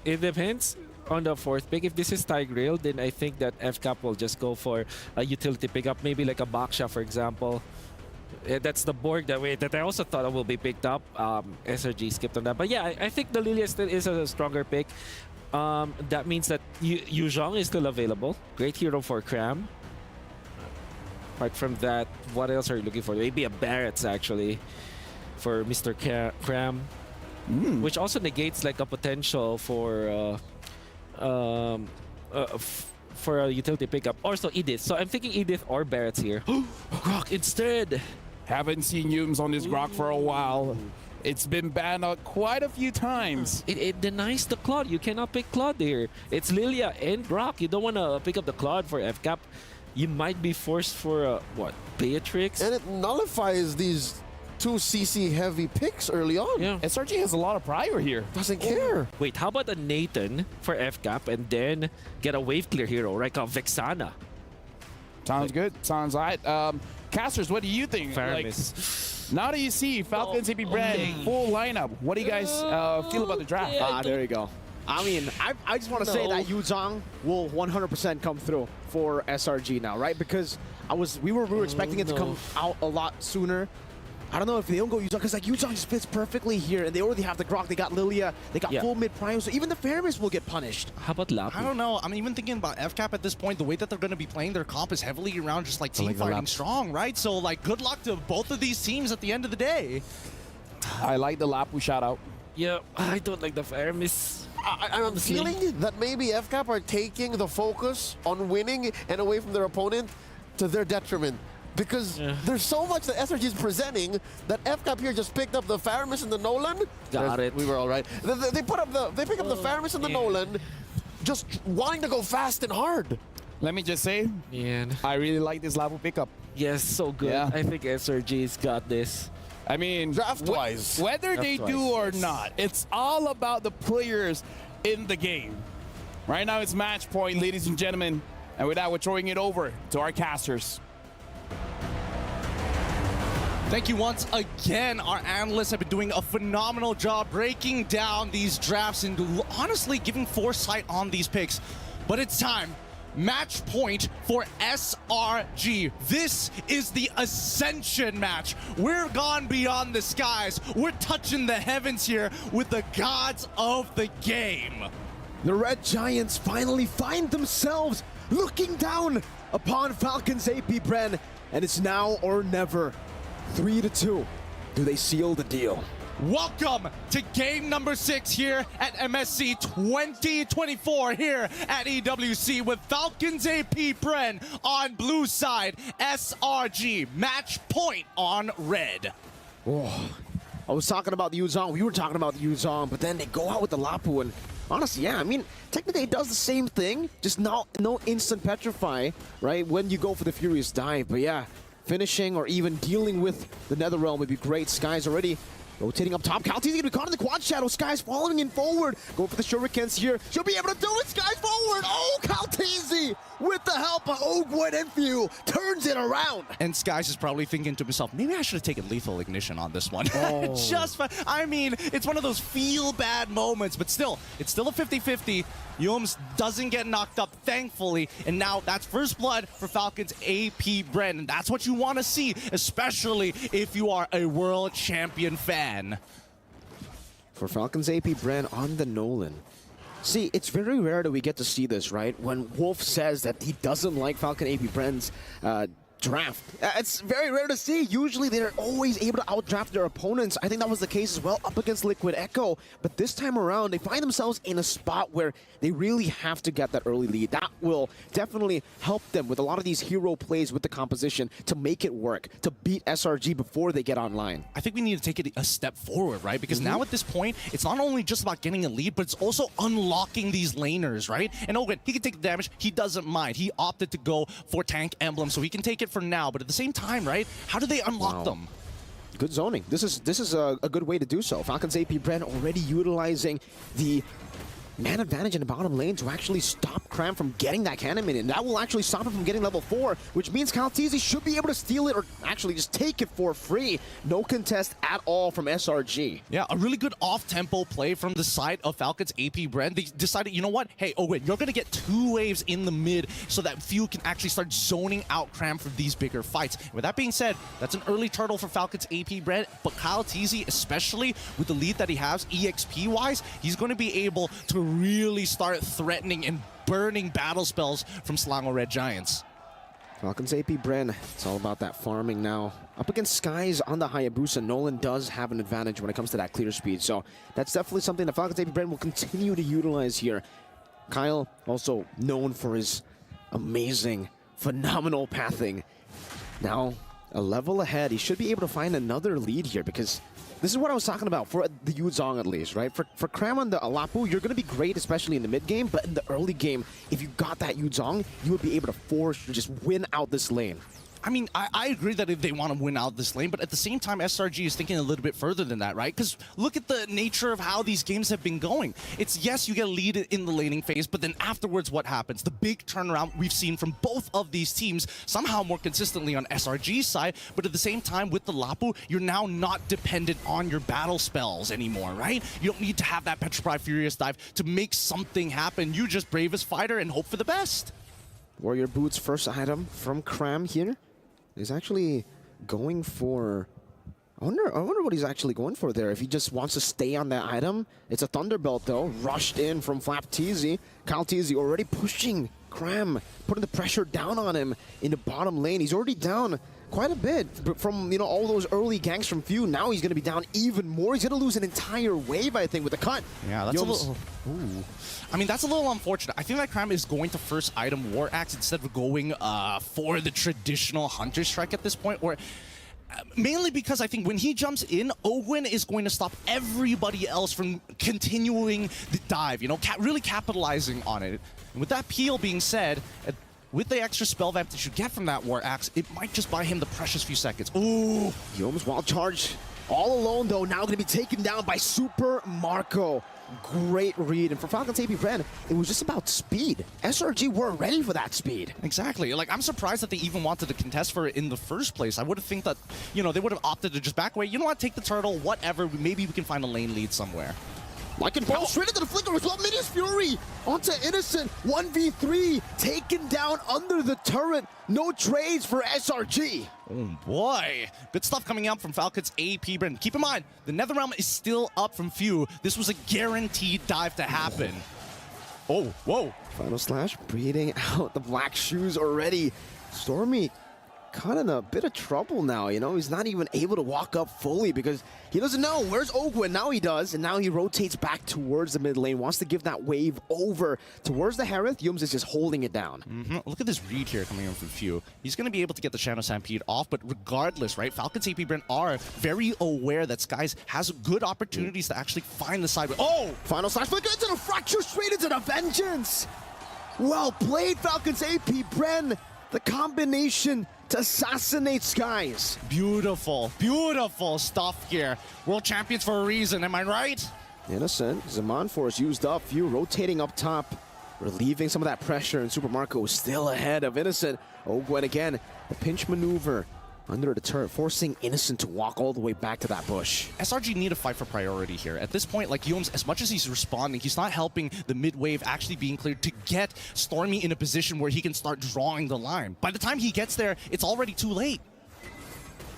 [SPEAKER 6] It depends on the fourth pick. If this is Tigreal, then I think that FCAP will just go for a utility pickup, maybe like a Baksha, for example. That's the Borg that I also thought will be picked up. SRG skipped on that, but yeah, I think the Lilia still is a stronger pick. That means that Yu Zhong is still available. Great hero for Cram. Apart from that, what else are you looking for? Maybe a Barrett's actually for Mr. Cram, which also negates like a potential for a utility pickup. Also Edith. So I'm thinking Edith or Barrett's here. Grok instead.
[SPEAKER 12] Haven't seen Yums on this Grok for a while. It's been banned out quite a few times.
[SPEAKER 6] It denies the Claude. You cannot pick Claude here. It's Lilia and Grok. You don't want to pick up the Claude for FCAP. You might be forced for what, Beatrix?
[SPEAKER 5] And it nullifies these two CC heavy picks early on.
[SPEAKER 6] Yeah.
[SPEAKER 12] SRG has a lot of prior here.
[SPEAKER 5] Doesn't care.
[SPEAKER 6] Wait, how about a Nathan for FCAP and then get a wave clear hero like a Vexana?
[SPEAKER 12] Sounds good. Sounds all right. Casters, what do you think?
[SPEAKER 6] Fairness.
[SPEAKER 12] Now that you see Falcons, AP Bren, full lineup, what do you guys feel about the draft?
[SPEAKER 8] There you go. I mean, I just want to say that Yu Zhang will 100% come through for SRG now, right? Because we were expecting it to come out a lot sooner. I don't know if they don't go Yu Zhang, because like Yu Zhang just fits perfectly here, and they already have the Grok, they got Lilia, they got full mid Prio, so even the Ferris will get punished.
[SPEAKER 6] How about Lapu?
[SPEAKER 7] I don't know. I'm even thinking about FCAP at this point. The way that they're going to be playing their comp is heavily around just like team fighting strong, right? So like good luck to both of these teams at the end of the day.
[SPEAKER 12] I like the Lapu shout out.
[SPEAKER 6] Yeah, I don't like the Ferris.
[SPEAKER 5] I'm feeling that maybe FCAP are taking the focus on winning and away from their opponent to their detriment. Because there's so much that SRG is presenting that FCAP here just picked up the Faramis and the Nolan.
[SPEAKER 6] Got it.
[SPEAKER 5] We were all right. They pick up the Faramis and the Nolan, just wanting to go fast and hard.
[SPEAKER 12] Let me just say, I really like this Lapu pickup.
[SPEAKER 6] Yes, so good.
[SPEAKER 12] Yeah.
[SPEAKER 6] I think SRG's got this.
[SPEAKER 12] I mean,
[SPEAKER 5] draft-wise,
[SPEAKER 12] whether they do or not, it's all about the players in the game. Right now, it's match point, ladies and gentlemen. And with that, we're throwing it over to our casters.
[SPEAKER 7] Thank you once again. Our analysts have been doing a phenomenal job breaking down these drafts and honestly giving foresight on these picks. But it's time. Match point for SRG. This is the Ascension match. We're gone beyond the skies. We're touching the heavens here with the gods of the game.
[SPEAKER 8] The Red Giants finally find themselves looking down upon Falcons AP Bren, and it's now or never. 3-2. Do they seal the deal?
[SPEAKER 7] Welcome to game number 6 here at MSC 2024 here at EWC with Falcons AP Bren on blue side, SRG match point on red.
[SPEAKER 8] Oh, I was talking about the Yu Zhang. We were talking about the Yu Zhang, but then they go out with the Lapu, and honestly, yeah, I mean, technically it does the same thing, just no instant petrify, right, when you go for the Furious Dive. But yeah, finishing or even dealing with the Netherrealm would be great. Sky's already rotating up top. Kalti's gonna be caught in the quad shadow. Sky's following in forward. Going for the shurikens here. She'll be able to do it. Sky's forward. Oh, Kaltizi with the help of Ogwet and Few turns it around.
[SPEAKER 7] And Skies is probably thinking to himself, maybe I should have taken Lethal Ignition on this one.
[SPEAKER 8] Oh.
[SPEAKER 7] Just for, I mean, it's one of those feel bad moments, but still, it's still a 50-50. Yums doesn't get knocked up, thankfully, and now that's first blood for Falcons AP Bren, and that's what you want to see, especially if you are a world champion fan.
[SPEAKER 8] For Falcons AP Bren on the Nolan. See, it's very rare that we get to see this, right? When Wolf says that he doesn't like Falcon AP Bren's draft. It's very rare to see. Usually they're always able to outdraft their opponents. I think that was the case as well up against Liquid Echo. But this time around, they find themselves in a spot where they really have to get that early lead. That will definitely help them with a lot of these hero plays with the composition to make it work, to beat SRG before they get online.
[SPEAKER 7] I think we need to take it a step forward, right? Because now at this point, it's not only just about getting a lead, but it's also unlocking these laners, right? And Owen, he can take the damage. He doesn't mind. He opted to go for tank emblem, so he can take it for now. But at the same time, right? How do they unlock them?
[SPEAKER 8] Good zoning. This is a good way to do so. Falcons AP Bren already utilizing the man advantage in the bottom lane to actually stop Cram from getting that cannon minion. That will actually stop him from getting level 4, which means Kaltizi should be able to steal it or actually just take it for free. No contest at all from SRG.
[SPEAKER 7] Yeah, a really good off-tempo play from the side of Falcons AP Bren. They decided, you know what? Hey, Owen, you're going to get 2 waves in the mid so that Few can actually start zoning out Cram for these bigger fights. And with that being said, that's an early turtle for Falcons AP Bren, but Kaltizi, especially with the lead that he has EXP-wise, he's going to be able to really start threatening and burning battle spells from Selangor Red Giants.
[SPEAKER 8] Falcons AP Bren, it's all about that farming now. Up against Skies on the Hayabusa, Nolan does have an advantage when it comes to that clear speed, so that's definitely something that Falcons AP Bren will continue to utilize here. Kyle, also known for his amazing, phenomenal pathing. Now, a level ahead, he should be able to find another lead here because this is what I was talking about for the Yu Zhang at least, right? For Cram on the Lapu, you're going to be great, especially in the mid game, but in the early game, if you got that Yu Zhang, you would be able to force to just win out this lane.
[SPEAKER 7] I mean, I agree that if they want to win out this lane, but at the same time, SRG is thinking a little bit further than that, right? Because look at the nature of how these games have been going. It's, yes, you get a lead in the laning phase, but then afterwards, what happens? The big turnaround we've seen from both of these teams, somehow more consistently on SRG's side, but at the same time, with the Lapu, you're now not dependent on your battle spells anymore, right? You don't need to have that Petrify Furious Dive to make something happen. You just brave as fighter and hope for the best.
[SPEAKER 8] Warrior Boots' first item from Cram here is actually going for... I wonder what he's actually going for there. If he just wants to stay on that item. It's a Thunderbelt though, rushed in from FlapTZ. Kyle TZ already pushing Cram, putting the pressure down on him in the bottom lane. He's already down quite a bit from, you know, all those early ganks from Few. Now he's going to be down even more. He's going to lose an entire wave, I think, with the cut.
[SPEAKER 7] Yeah, that's a little... Ooh. I mean, that's a little unfortunate. I think that Cram is going to first item War Axe instead of going for the traditional Hunter Strike at this point, or mainly because I think when he jumps in, Ogwyn is going to stop everybody else from continuing the dive, you know, really capitalizing on it. And with that peel being said, with the extra spell vamp that you get from that War Axe, it might just buy him the precious few seconds. Ooh!
[SPEAKER 8] Youm's wild charge. All alone, though, now going to be taken down by Super Marco. Great read. And for Falcons AP Bren, it was just about speed. SRG weren't ready for that speed.
[SPEAKER 7] Exactly. Like, I'm surprised that they even wanted to contest for it in the first place. I would have think that, you know, they would have opted to just back away. You know what? Take the turtle, whatever. Maybe we can find a lane lead somewhere.
[SPEAKER 8] Like and fall straight into the flicker as well. Minius Fury onto Innocent. 1v3 taken down under the turret. No trades for SRG.
[SPEAKER 7] Oh boy. Good stuff coming out from Falcons AP Bren. Keep in mind, the Netherrealm is still up from Few. This was a guaranteed dive to happen. Oh, whoa.
[SPEAKER 8] Final Slash breeding out the black shoes already. Stormy kind of in a bit of trouble now, you know? He's not even able to walk up fully because he doesn't know where's Ogwyn. Now he does, and now he rotates back towards the mid lane, wants to give that wave over towards the Harith. Youms is just holding it down.
[SPEAKER 7] Look at this read here coming in from Few. He's going to be able to get the Shadow Stampede off, but regardless, right, Falcons AP Bren are very aware that Skies has good opportunities to actually find the side. Oh!
[SPEAKER 8] Final Slash flicker into the Fracture, straight into the Vengeance! Well played, Falcons AP Bren. The combination to assassinate Skies.
[SPEAKER 7] Beautiful, beautiful stuff here. World champions for a reason, am I right?
[SPEAKER 8] Innocent, Zaman Force used up, Few rotating up top, relieving some of that pressure, and Super Marco is still ahead of Innocent. Ogwyn again, the pinch maneuver under the turret, forcing Innocent to walk all the way back to that bush.
[SPEAKER 7] SRG need to fight for priority here. At this point, like Youms, as much as he's responding, he's not helping the mid wave actually being cleared to get Stormy in a position where he can start drawing the line. By the time he gets there, it's already too late.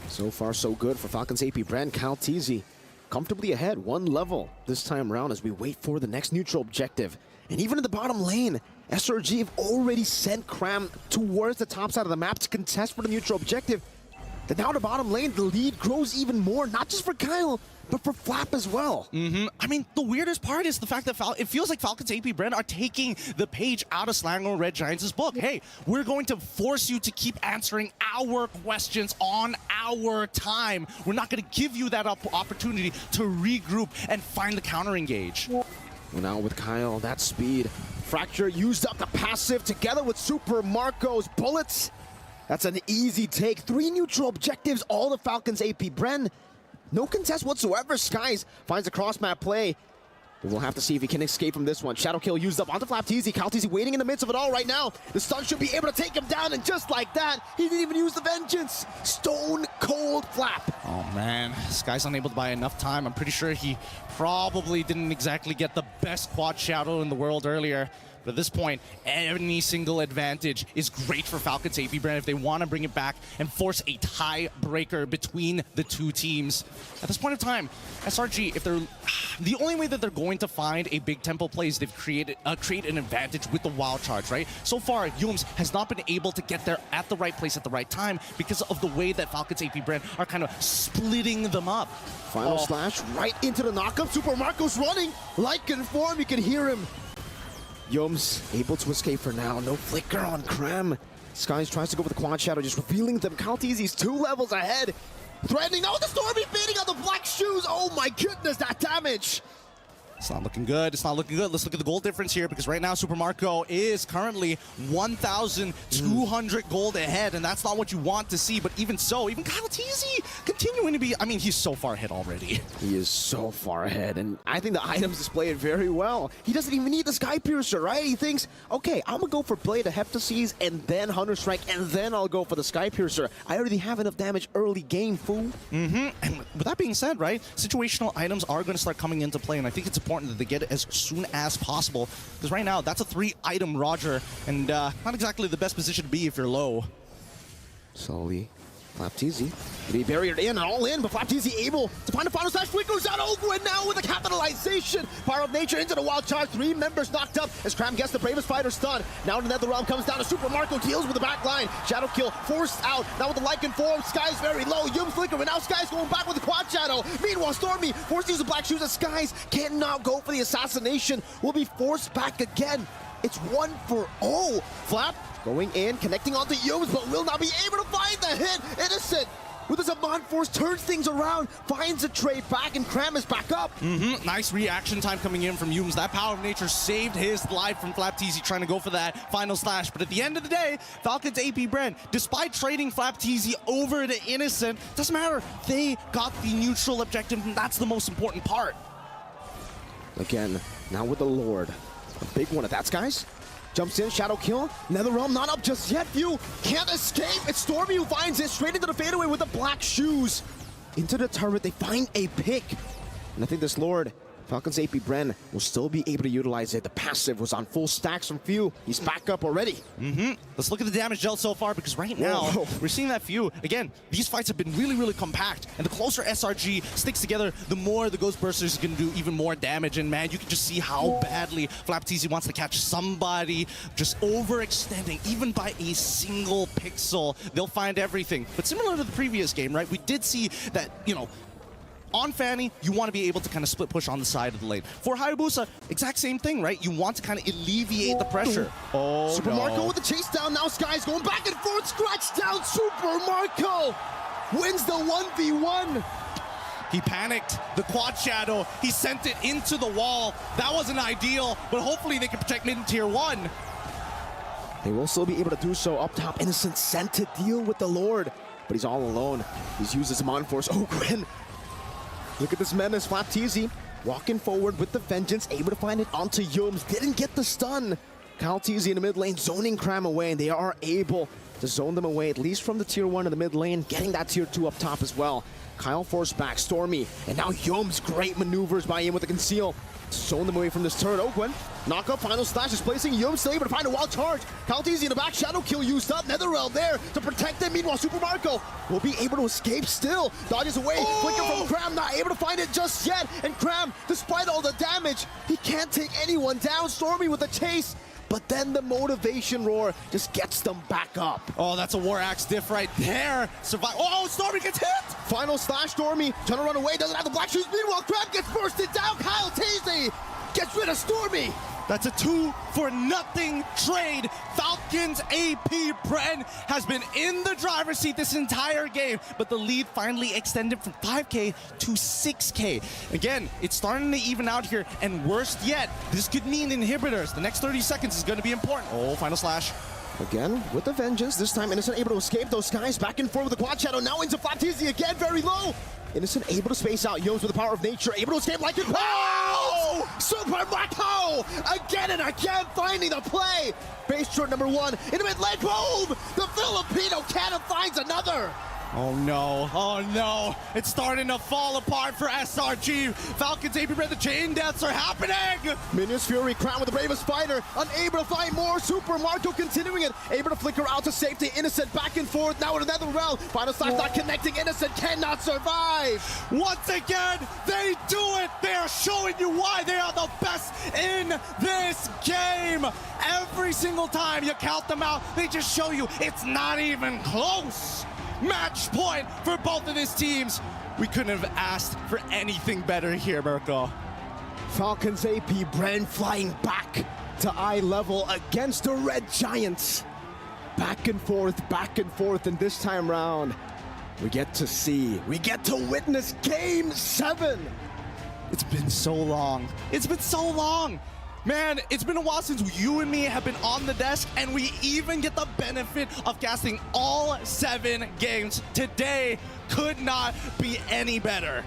[SPEAKER 8] So far, so good for Falcons AP Bren. Kyle TZ comfortably ahead, one level this time around as we wait for the next neutral objective. And even in the bottom lane, SRG have already sent Cram towards the top side of the map to contest for the neutral objective. Then now the bottom lane, the lead grows even more, not just for Kyle, but for Flap as well.
[SPEAKER 7] I mean, the weirdest part is the fact that it feels like Falcons AP Bren are taking the page out of Selangor Red Giants' book. Hey, we're going to force you to keep answering our questions on our time. We're not going to give you that opportunity to regroup and find the counter engage.
[SPEAKER 8] Well, now with Kyle, that speed. Fracture used up the passive together with Super Marco's bullets. That's an easy take. 3 neutral objectives, all the Falcons AP Bren. No contest whatsoever. Skies finds a cross-map play. But we'll have to see if he can escape from this one. Shadow kill used up onto FlapTZ. FlapTZ waiting in the midst of it all right now. The stun should be able to take him down, and just like that, he didn't even use the Vengeance. Stone cold Flap.
[SPEAKER 7] Oh man, Sky's unable to buy enough time. I'm pretty sure he probably didn't exactly get the best quad Shadow in the world earlier. But at this point, any single advantage is great for Falcons AP Bren if they want to bring it back and force a tiebreaker between the two teams. At this point in time, SRG, if they're the only way that they're going to find a big tempo play is they've create an advantage with the wild charge, right? So far, Youms has not been able to get there at the right place at the right time because of the way that Falcons AP Bren are kind of splitting them up.
[SPEAKER 8] Final Slash right into the knockup. Super Marco's running like in form. You can hear him. Youms able to escape for now. No flicker on Cram. Skies tries to go for the quad Shadow, just revealing them. Kyle TZ's 2 levels ahead. Threatening now with the Stormy baiting on the black shoes. Oh my goodness, that damage.
[SPEAKER 7] It's not looking good. It's not looking good. Let's look at the gold difference here, because right now Super Marco is currently 1,200 gold ahead, and that's not what you want to see. But even so, even Kyle TZ continuing to be, I mean, he's so far ahead already.
[SPEAKER 8] He is so far ahead, and I think the items display it very well. He doesn't even need the Sky Piercer, right? He thinks, okay, I'm gonna go for Blade of Heptases and then Hunter Strike, and then I'll go for the Sky Piercer. I already have enough damage early game, fool.
[SPEAKER 7] And with that being said, right, situational items are going to start coming into play, and I think it's important that they get it as soon as possible, because right now that's a 3-item Roger, and not exactly the best position to be if you're low.
[SPEAKER 8] Slowly, Flapteezy be barriered in and all in, but Flapteezy able to find a final slash. Flickers out Ogwin now with a capitalization. Power of Nature into the wild charge. 3 members knocked up as Cram gets the bravest fighter stun. Now the Nether Realm comes down to Super Marco, deals with the back line. Shadow kill forced out. Now with the Lycan form, Sky's very low. Yum flicker, and now Sky's going back with the quad shadow. Meanwhile, Stormy forced to use the black shoes, and Skies cannot go for the assassination. Will be forced back again. It's 1-for-0. Flap going in, connecting onto Yums, but will not be able to find the hit. Innocent with his Amon Force turns things around, finds a trade back, and Cram is back up.
[SPEAKER 7] Nice reaction time coming in from Yums. That Power of Nature saved his life from Flapteezy trying to go for that final slash. But at the end of the day, Falcons AP Bren, despite trading Flapteezy over to Innocent, doesn't matter. They got the neutral objective, and that's the most important part.
[SPEAKER 8] Again, now with the Lord. A big one at that, Skies. Jumps in, shadow kill. Netherrealm not up just yet. View can't escape. It's Stormy who finds it straight into the fadeaway with the black shoes. Into the turret, they find a pick. And I think this Lord, Falcons AP Bren, will still be able to utilize it. The passive was on full stacks from Few. He's back up already.
[SPEAKER 7] Let's look at the damage dealt so far, because right now, we're seeing that Few. Again, these fights have been really, really compact, and the closer SRG sticks together, the more the Ghost Burster is going to do even more damage. And man, you can just see how badly Flapteezy wants to catch somebody, just overextending, even by a single pixel. They'll find everything. But similar to the previous game, right, we did see that, you know, on Fanny, you want to be able to kind of split push on the side of the lane. For Hayabusa, exact same thing, right? You want to kind of alleviate the pressure.
[SPEAKER 8] Oh, Super Marco with the chase down. Now Sky's going back and forth. Scratch down. Super Marco wins the 1v1.
[SPEAKER 7] He panicked. The quad shadow, he sent it into the wall. That wasn't ideal, but hopefully they can protect mid and tier 1.
[SPEAKER 8] They will still be able to do so up top. Innocent sent to deal with the Lord, but he's all alone. He's used his Amon Force. Oh, Gwen. Look at this menace, Flapteezy walking forward with the Vengeance, able to find it onto Yums. Didn't get the stun. Kyle TZ in the mid lane, zoning Cram away, and they are able to zone them away, at least from the tier 1 in the mid lane, getting that tier 2 up top as well. Kyle forced back, Stormy, and now Yums, great maneuvers by him with the conceal. Zone them away from this turret. Ogwen, knock up, final slash, displacing Yums, still able to find a wild charge. Kyle TZ in the back, shadow kill used up. Netherrealm there to protect them. Meanwhile, Super Marco will be able to escape still. Dodges away, flicker from Cram, not able to find it just yet. And Cram, despite all the damage, he can't take anyone down. Stormy with the chase. But then the motivation roar just gets them back up.
[SPEAKER 7] Oh, that's a War Axe diff right there. Survive. Oh, Stormy gets hit.
[SPEAKER 8] Final slash, Stormy trying to run away, doesn't have the black shoes. Meanwhile, Crab gets bursted down. Kyle TZ gets rid of Stormy.
[SPEAKER 7] That's a 2-for-nothing trade. Falcons AP Bren has been in the driver's seat this entire game, but the lead finally extended from 5K to 6K. Again, it's starting to even out here, and worst yet, this could mean inhibitors. The next 30 seconds is going to be important. Oh, final slash.
[SPEAKER 8] Again, with the Vengeance, this time Innocent able to escape those Skies back and forth with the quad shadow. Now into Flapteezy again, very low. Innocent able to space out Yums with the Power of Nature, able to escape like it. Oh! Super Marco! Again and again, finding the play. Base short number 1 in the mid lane. Boom! The Filipino cannon finds another.
[SPEAKER 7] Oh no, oh no. It's starting to fall apart for SRG. Falcons AP Bren, the chain deaths are happening.
[SPEAKER 8] Minions Fury crowned with the bravest fighter, unable to find more. Super Marco continuing it, able to flicker out to safety. Innocent back and forth, now in another realm. Final slash not connecting, Innocent cannot survive.
[SPEAKER 7] Once again, they do it. They are showing you why they are the best in this game. Every single time you count them out, they just show you it's not even close. Match point for both of these teams. We couldn't have asked for anything better here, Mirko.
[SPEAKER 8] Falcons AP Bren flying back to eye level against the Red Giants. Back and forth, and this time round, we get to witness Game 7.
[SPEAKER 7] It's been so long. It's been so long. Man, it's been a while since you and me have been on the desk, and we even get the benefit of casting all 7 games. Today could not be any better.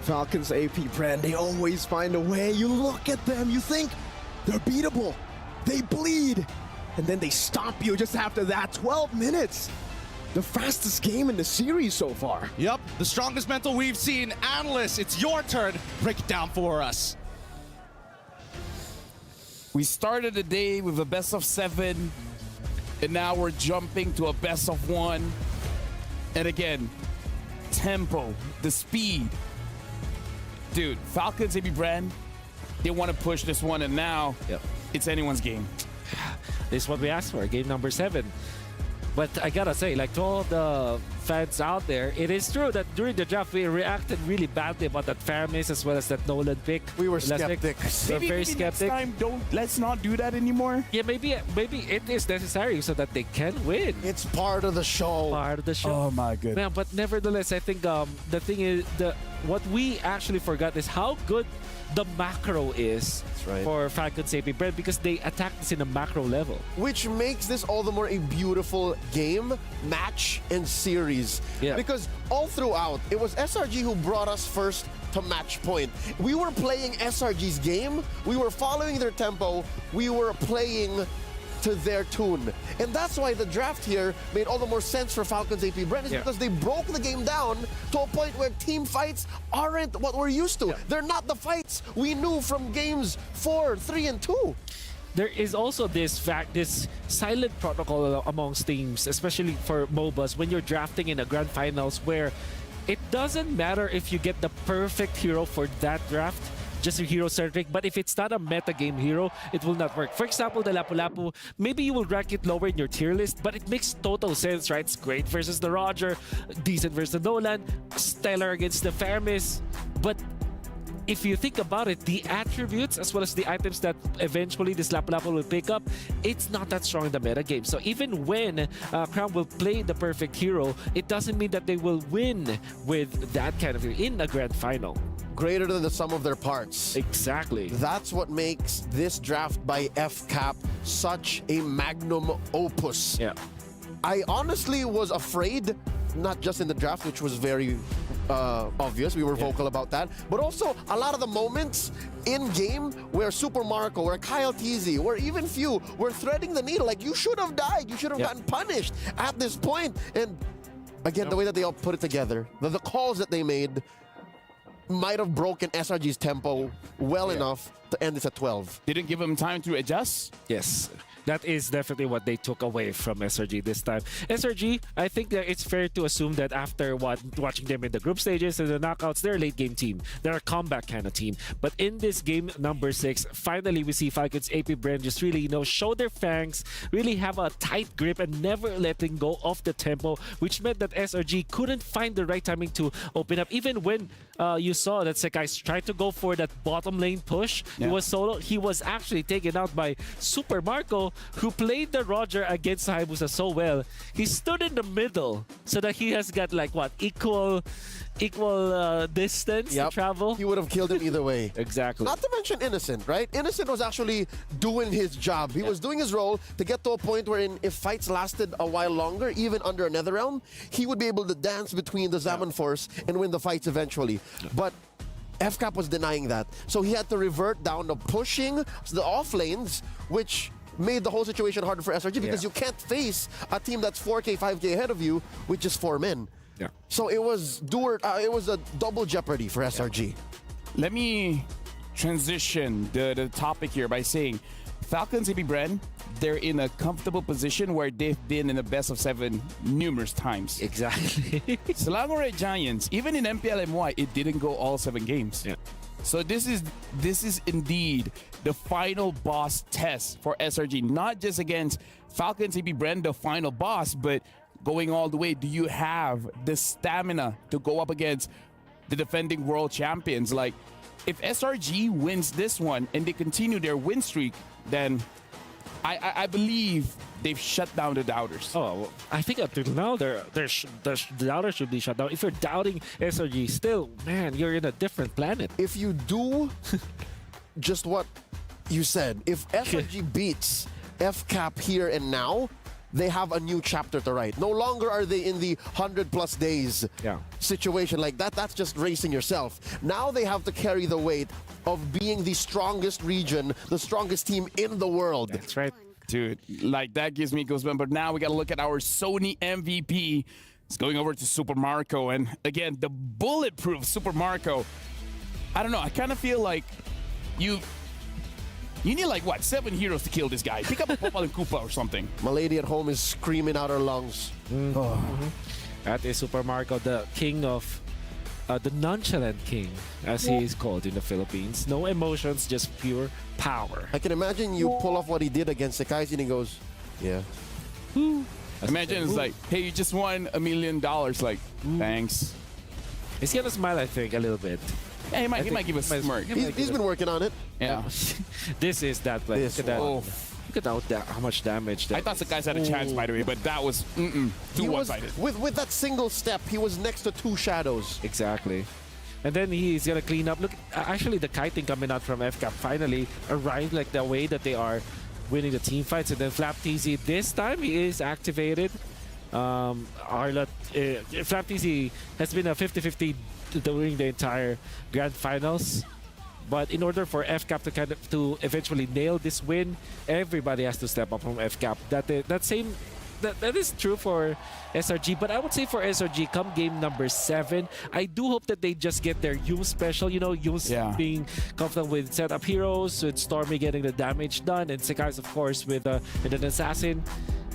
[SPEAKER 8] Falcons AP Bren, they always find a way. You look at them, you think they're beatable. They bleed, and then they stomp you just after that. 12 minutes. The fastest game in the series so far.
[SPEAKER 7] Yep, the strongest mental we've seen. Analysts, it's your turn. Break it down for us.
[SPEAKER 2] We started the day with a best of 7, and now we're jumping to a best of 1. And again, tempo, the speed. Dude, Falcons, AB Bren, they want to push this one, and now it's anyone's game.
[SPEAKER 6] This is what we asked for, game number 7. But I gotta say, like, to all the fans out there, it is true that during the draft we reacted really badly about that Faramis as well as that Nolan pick.
[SPEAKER 5] We were skeptics.
[SPEAKER 6] We're very skeptic.
[SPEAKER 2] Next time, let's not do that anymore.
[SPEAKER 6] Yeah, maybe it is necessary so that they can win.
[SPEAKER 5] It's part of the show.
[SPEAKER 6] Part of the show.
[SPEAKER 2] Oh my goodness.
[SPEAKER 6] Man, but nevertheless, I think the thing is, what we actually forgot is how good the macro is for Falcons AP Bren, because they attack this in a macro level.
[SPEAKER 5] Which makes this all the more a beautiful game, match, and series.
[SPEAKER 6] Yeah.
[SPEAKER 5] Because all throughout, it was SRG who brought us first to match point. We were playing SRG's game, we were following their tempo, we were playing to their tune. And that's why the draft here made all the more sense for Falcons AP Bren, is because they broke the game down to a point where team fights aren't what we're used to. They're not the fights we knew from games 4, 3, and 2.
[SPEAKER 6] There is also this silent protocol amongst teams, especially for MOBAs, when you're drafting in a grand finals, where it doesn't matter if you get the perfect hero for that draft, just a hero-centric, but if it's not a meta-game hero, it will not work. For example, the Lapu-Lapu, maybe you will rank it lower in your tier list, but it makes total sense, right? It's great versus the Roger, decent versus the Nolan, stellar against the Faramis, but if you think about it, the attributes as well as the items that eventually this Lapu-Lapu will pick up, it's not that strong in the meta game. So even when Crown will play the perfect hero, it doesn't mean that they will win with that kind of hero in a grand final.
[SPEAKER 5] Greater than the sum of their parts.
[SPEAKER 6] Exactly.
[SPEAKER 5] That's what makes this draft by FCAP such a magnum opus.
[SPEAKER 6] Yeah.
[SPEAKER 5] I honestly was afraid, not just in the draft, which was very obvious, we were vocal about that, but also a lot of the moments in game where Super Marco, where Kyle Teasy, where even Few were threading the needle, like, you should have died, you should have gotten punished at this point. And again, the way that they all put it together, the calls that they made might have broken SRG's tempo well enough to end this at 12.
[SPEAKER 2] Didn't give him time to adjust?
[SPEAKER 6] Yes. That is definitely what they took away from SRG this time. SRG, I think that it's fair to assume that after watching them in the group stages and the knockouts, they're a late game team. They're a comeback kind of team. But in this game number 6, finally we see Falcons AP Bren just really, show their fangs, really have a tight grip and never letting go of the tempo, which meant that SRG couldn't find the right timing to open up. Even when you saw that Sekai tried to go for that bottom lane push, he was solo. He was actually taken out by Super Marco, who played the Roger against Hayabusa so well. He stood in the middle so that he has got like what, equal distance to travel.
[SPEAKER 5] He would have killed him either way.
[SPEAKER 6] Exactly.
[SPEAKER 5] Not to mention Innocent, right? Innocent was actually doing his job. He was doing his role to get to a point wherein if fights lasted a while longer, even under another realm, he would be able to dance between the Zaman Force and win the fights eventually. But FCAP was denying that. So he had to revert down to pushing the off lanes, which made the whole situation harder for SRG because you can't face a team that's 4K, 5K ahead of you with just 4 men.
[SPEAKER 6] Yeah.
[SPEAKER 5] So it was it was a double jeopardy for SRG.
[SPEAKER 2] Let me transition the topic here by saying Falcons AP Bren, they're in a comfortable position where they've been in the best of 7 numerous times.
[SPEAKER 6] Exactly.
[SPEAKER 2] Selangor Red Giants, even in MPLMY, it didn't go all 7 games.
[SPEAKER 6] Yeah.
[SPEAKER 2] So this is indeed the final boss test for SRG, not just against Falcons AP Bren, the final boss, but going all the way. Do you have the stamina to go up against the defending world champions? Like, if SRG wins this one and they continue their win streak, then I believe they've shut down the doubters.
[SPEAKER 6] Oh, well, I think up to now, the doubters should be shut down. If you're doubting SRG, still, man, you're in a different planet.
[SPEAKER 5] If you do just what you said, if SRG beats FCAP here and now, they have a new chapter to write. No longer are they in the 100+ days situation like that. That's just racing yourself. Now they have to carry the weight of being the strongest region, the strongest team in the world.
[SPEAKER 6] That's right.
[SPEAKER 2] Dude, like that gives me goosebumps. But now we got to look at our Sony MVP. It's going over to Super Marco. And again, the bulletproof Super Marco. I don't know. I kind of feel like you need like, what, 7 heroes to kill this guy. Pick up a Popal and Koopa or something.
[SPEAKER 5] Milady at home is screaming out her lungs.
[SPEAKER 6] That is Super Marco, the king of... the nonchalant king, as he is called in the Philippines. No emotions, just pure power.
[SPEAKER 5] I can imagine you pull off what he did against Sekai's and he goes, yeah.
[SPEAKER 2] Imagine it's like, hey, you just won $1 million. Like, thanks.
[SPEAKER 6] He's gonna smile, I think, a little bit.
[SPEAKER 2] Yeah, he might give us a smirk.
[SPEAKER 5] He's been working on it.
[SPEAKER 2] Yeah.
[SPEAKER 6] This is that play.
[SPEAKER 5] This
[SPEAKER 6] Look at that.
[SPEAKER 2] one.
[SPEAKER 6] Look at how much damage.
[SPEAKER 2] I thought the guys had a chance, by the way, but that was too one-sided.
[SPEAKER 5] With that single step, he was next to 2 shadows.
[SPEAKER 6] Exactly. And then he's gonna clean up. Look, actually, the kiting coming out from FCAP finally arrived like the way that they are winning the team fights. And then Flap TZ this time he is activated. Flap TZ has been a 50-50 during the entire grand finals. But in order for FCAP to eventually nail this win, everybody has to step up from FCAP. That is true for SRG, but I would say for SRG, come game number 7, I do hope that they just get their Yum special. You know, Yum's being confident with setup heroes, with Stormy getting the damage done, and Sekai's, of course, with an assassin.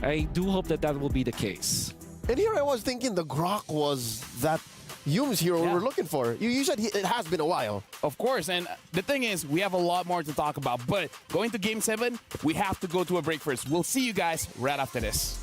[SPEAKER 6] I do hope that will be the case.
[SPEAKER 5] And here I was thinking the Grok was that Yum's hero we were looking for. You said it has been a while.
[SPEAKER 2] Of course, and the thing is, we have a lot more to talk about, but going to Game 7, we have to go to a break first. We'll see you guys right after this.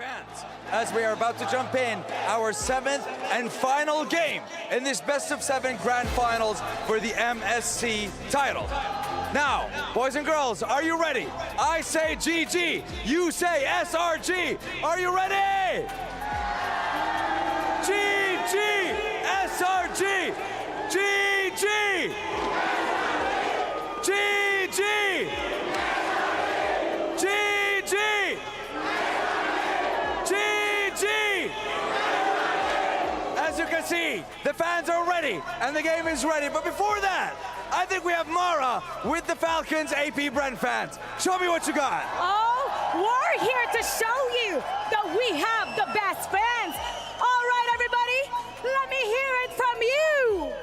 [SPEAKER 3] Fans, as we are about to jump in our 7th and final game in this best-of-7 grand finals for the MSC title. Now, boys and girls, are you ready? I say GG, you say SRG. Are you ready? GG, SRG, GG, GG, GG. GG! As you can see, the fans are ready and the game is ready. But before that, I think we have Mara with the Falcons AP Bren fans. Show me what you got.
[SPEAKER 1] Oh, we're here to show you that we have the best fans. All right, everybody, let me hear it from you.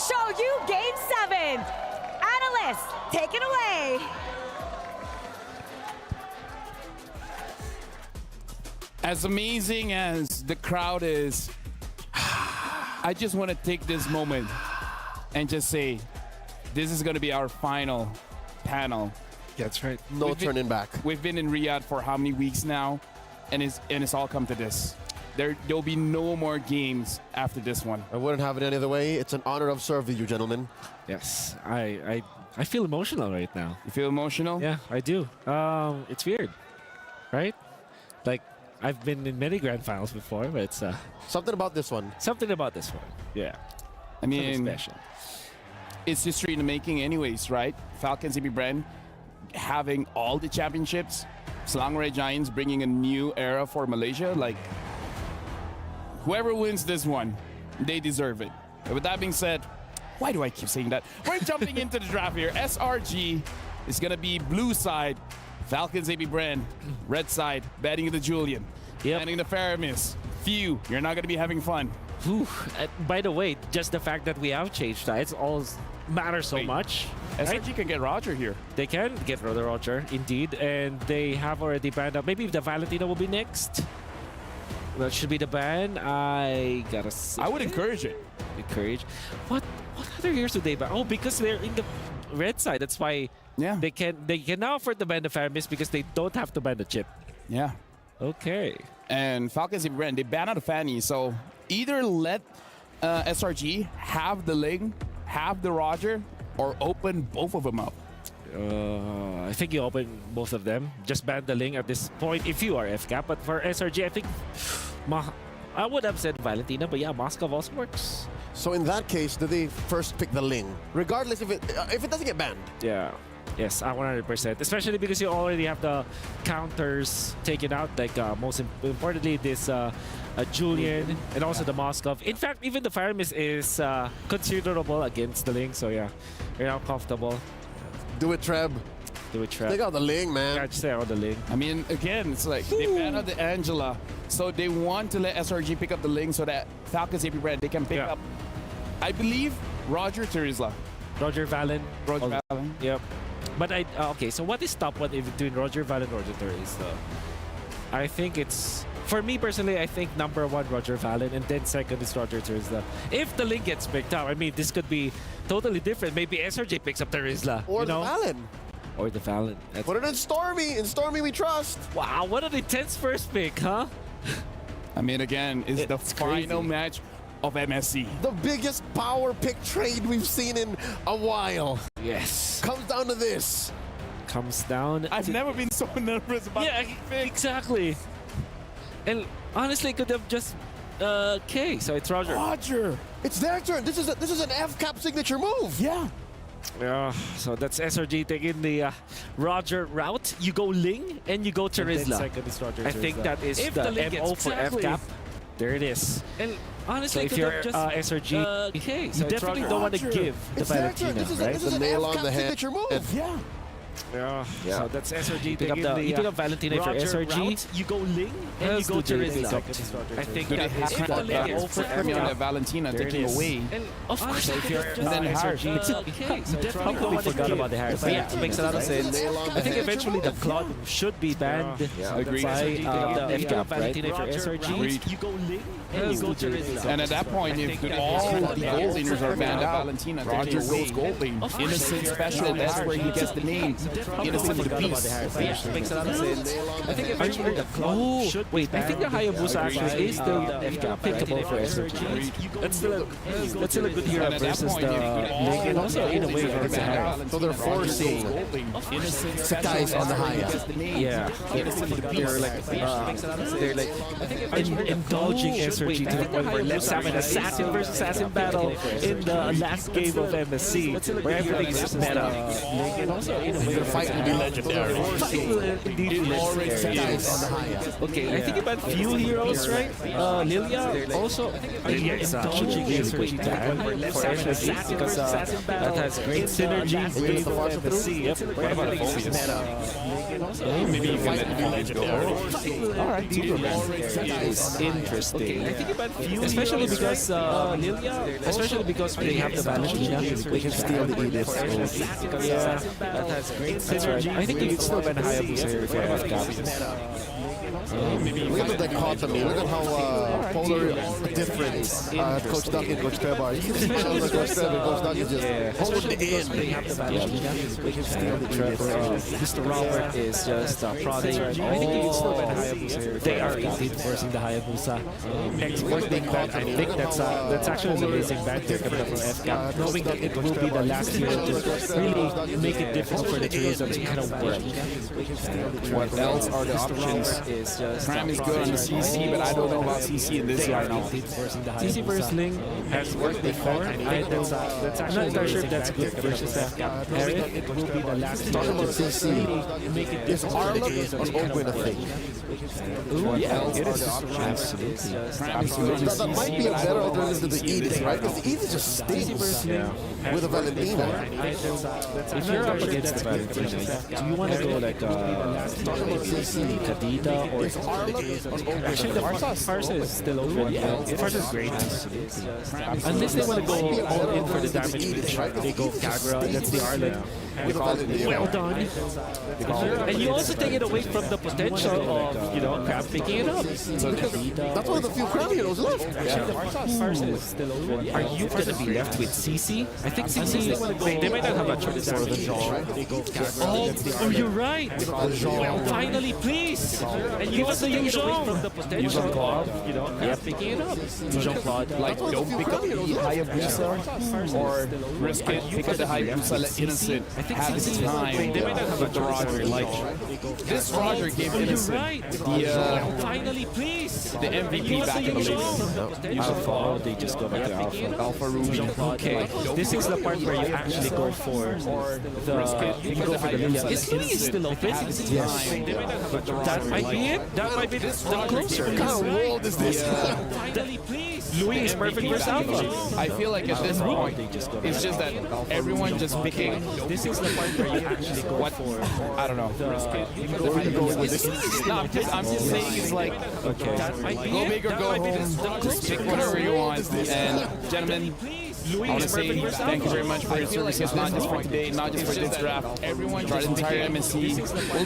[SPEAKER 1] Show you Game 7. Analysts, take it away.
[SPEAKER 2] As amazing as the crowd is, I just want to take this moment and just say, this is going to be our final panel.
[SPEAKER 6] That's right.
[SPEAKER 5] No turning back.
[SPEAKER 2] We've been in Riyadh for how many weeks now, and it's all come to this. There'll be no more games after this one.
[SPEAKER 5] I wouldn't have it any other way. It's an honor of serving you, gentlemen.
[SPEAKER 6] Yes, I feel emotional right now.
[SPEAKER 2] You feel emotional?
[SPEAKER 6] Yeah, I do. It's weird, right? Like, I've been in many grand finals before, but it's
[SPEAKER 5] something about this one.
[SPEAKER 6] Something about this one. Yeah.
[SPEAKER 2] I mean,
[SPEAKER 6] something special.
[SPEAKER 2] It's history in the making, anyways, right? Falcons CP Bren having all the championships. Selangor Red Giants bringing a new era for Malaysia. Like, whoever wins this one, they deserve it. But with that being said, why do I keep saying that? We're jumping into the draft here. SRG is going to be blue side. Falcons AP Bren, red side, batting the Julian. Batting the Faramis. Few, you're not going to be having fun.
[SPEAKER 6] Whew. By the way, just the fact that we have changed sides all matters so much.
[SPEAKER 2] SRG can get Roger here.
[SPEAKER 6] They can get Roger, indeed. And they have already banned up. Maybe the Valentina will be next. That should be the ban. I gotta see.
[SPEAKER 2] I would encourage it.
[SPEAKER 6] Encourage. What other years do they ban? Oh, because they're in the red side. That's why they can now afford to ban the Faramis because they don't have to ban the chip.
[SPEAKER 2] Yeah.
[SPEAKER 6] Okay.
[SPEAKER 2] And Falcons and Bren, they ban out the Fanny. So either let SRG have the Ling, have the Roger, or open both of them up.
[SPEAKER 6] I think you open both of them. Just ban the Ling at this point if you are FCAP. But for SRG, I think I would have said Valentina, but yeah, Moscow also works.
[SPEAKER 5] So in that case, do they first pick the Ling, regardless if it doesn't get banned?
[SPEAKER 6] Yeah. Yes, 100%. Especially because you already have the counters taken out. Like most importantly, this Julian and also the Moscow. In fact, even the Faramis is considerable against the Ling. So yeah, you're now comfortable.
[SPEAKER 5] Do it, Treb.
[SPEAKER 6] Do it, Treb.
[SPEAKER 5] They got the Ling, man.
[SPEAKER 6] Yeah, just out the Ling.
[SPEAKER 2] I mean, again, it's like they ban out the Angela. So they want to let SRG pick up the Ling so that Falcons AP Bren, they can pick up, I believe, Roger Terizla.
[SPEAKER 6] Roger Valen.
[SPEAKER 2] Roger Valen.
[SPEAKER 6] Yep. But okay, so what is top one between Roger Valen and Roger Terizla? I think it's, for me personally, I think number one, Roger Valen, and then second is Roger Terizla. If the Ling gets picked up, I mean, this could be totally different. Maybe SRG picks up Terizla.
[SPEAKER 5] Or the Valen.
[SPEAKER 6] Or the Valen.
[SPEAKER 5] Put it in Stormy. In Stormy we trust.
[SPEAKER 6] Wow, what an intense first pick, huh?
[SPEAKER 2] I mean, again, it's the final match of MSC.
[SPEAKER 5] The biggest power pick trade we've seen in a while.
[SPEAKER 6] Yes.
[SPEAKER 5] Comes down to this.
[SPEAKER 6] Comes down.
[SPEAKER 2] I've never been so nervous about
[SPEAKER 6] exactly. And honestly, it could have just K. So it's Roger.
[SPEAKER 5] Roger. It's their turn. This is an FCAP signature move.
[SPEAKER 2] Yeah.
[SPEAKER 6] Yeah. So that's SRG taking the Roger route. You go Ling and you go Terizla.
[SPEAKER 5] Second is Roger.
[SPEAKER 6] I think that is the MO for FCAP. There it is.
[SPEAKER 11] And honestly,
[SPEAKER 6] so if you're SRG,
[SPEAKER 11] okay,
[SPEAKER 6] you definitely don't want to give the Valentina, right?
[SPEAKER 5] This is an
[SPEAKER 6] nail on
[SPEAKER 5] FCAP
[SPEAKER 6] the head.
[SPEAKER 5] signature move.
[SPEAKER 2] Yeah.
[SPEAKER 6] Yeah. So that's SRG pick up taking the, you pick up Valentina for Roger SRG. route, you go Ling and you go to Rizla. I think that is
[SPEAKER 12] the Valentina taking away.
[SPEAKER 6] And of course,
[SPEAKER 12] so if you're then
[SPEAKER 6] SRG, how come we forgot about the Harris? Yeah, it makes a lot of sense. I think eventually the Claude should be banned by the FCAP, Valentina for SRG. You go Ling and you go to Rizla.
[SPEAKER 12] And at that point, if all the gold laners are banned out, Valentina, Roger goes gold lane. Innocent special, that's where he gets the name. Innocent the Beast.
[SPEAKER 6] Yeah, makes a lot of sense. I think eventually the Claude should be banned. I think the Hayabusa actually is still pickable for SRG. That's still a good hero versus the Ling, and also in a way versus the Harry.
[SPEAKER 5] So they're forcing Sakai's on the Haya.
[SPEAKER 6] Yeah, they're like indulging SRG to the point where let's have an assassin versus assassin battle in the last game of MSC, where everything's meta. And also in a way,
[SPEAKER 5] the fight will be legendary.
[SPEAKER 6] Indeed, okay, I think about few heroes, right? Lilia also indulging SRG to the point where let's have an assassin because that has great synergy with the MSC. Yep, where everything's meta.
[SPEAKER 12] Maybe you can let Village go.
[SPEAKER 6] Alright, interesting. I think about few especially because Lilia, especially because they have the Valentina, we can steal the Edith. Yeah, that has great synergy. I think you can still ban Hayabusa here if you have gaps.
[SPEAKER 5] Look at the dichotomy. Look at how polar different Coach Duck and Coach Trebar. You can see Coach Trebar and Coach Duck is just holding it in.
[SPEAKER 6] They have the Valentina, we can steal the Edith. Mr. Robert is just prodding. I think you can still ban Hayabusa here. They are indeed forcing the Hayabusa. Export being banned. I think that's actually an amazing ban here coming up from FCAP. Knowing that it will be the last year to really make it difficult for the tourism to kind of work.
[SPEAKER 12] What else are the options? Cram is good on the CC, but I don't know about CC in this right now.
[SPEAKER 6] CC versus Ling has worked before. I'm not entirely sure if that's good versus FCAP. Eric, it will be the last
[SPEAKER 5] talk about CC.
[SPEAKER 6] Make it
[SPEAKER 5] is Arlo or Open a thing?
[SPEAKER 6] Yeah, it is.
[SPEAKER 5] Absolutely. That might be a better alternative to the Edith, right? Because the Edith just stings with a Valentina.
[SPEAKER 6] If you're up against the Valentina, do you want to go like Kadita or actually the Farsa is still open. Yeah, Farsa is great. Unless they want to go all in for the damage reach, they go Kagura, that's the Arlen. Well done. And you also take it away from the potential of, you know, Crab picking it up. So
[SPEAKER 5] that's one of the few Crab heroes left.
[SPEAKER 6] Farsa is still open. Are you going to be left with CC? I think CC, they might not have a choice for the Jean. They go Kagura. Oh, you're right. Well, finally, please. And you also use from the potential of, you know, Crab picking it up. Jean-Claude.
[SPEAKER 12] Like, don't pick up the Hayabusa or risk it, pick up the Hayabusa, let Innocent have his time with the Roger. Like, this Roger gave Innocent
[SPEAKER 6] finally, please.
[SPEAKER 12] the MVP back in the lane.
[SPEAKER 6] Alpha, they just go back to Alpha.
[SPEAKER 12] Alpha Ruby.
[SPEAKER 6] Okay, this is the part where you actually go for the, you go for the Lilia. Is Louis still open? Yes. That might be it. That might be the closer.
[SPEAKER 5] What kind of world is this?
[SPEAKER 6] Louis is perfect versus Alpha.
[SPEAKER 12] I feel like at this point, it's just that everyone just picking.
[SPEAKER 6] This is the part where you actually go for.
[SPEAKER 12] I don't know. No, I'm just saying it's like, okay, go big or go home. Just pick whatever you want. And gentlemen, I want to say thank you very much for your services, not just for today, not just for this draft. Everyone, for the entire MSC.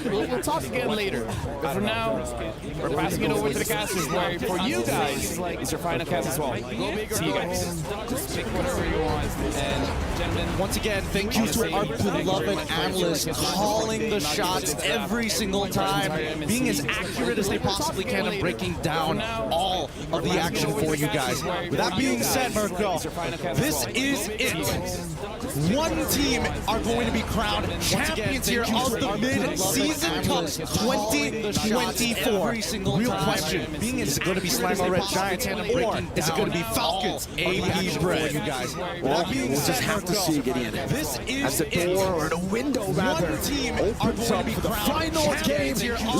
[SPEAKER 12] We'll talk again later. But for now, we're passing it over to the casters, where for you guys, it's your final cast as well. See you guys. Pick whatever you want. And gentlemen,
[SPEAKER 7] once again, thank you to our beloved analysts calling the shots every single time, being as accurate as they possibly can and breaking down all of the action for you guys. With that being said, Mirko, this is it. One team are going to be crowned champions here of the Mid-Season Cup 2024. Real question, is it going to be Slimer Red Giants or is it going to be Falcons? AB Bren. You guys.
[SPEAKER 8] Well, we'll just have to see, Gideon.
[SPEAKER 7] This is
[SPEAKER 8] at the door or the window, rather.
[SPEAKER 7] One team
[SPEAKER 8] opens up for the final game.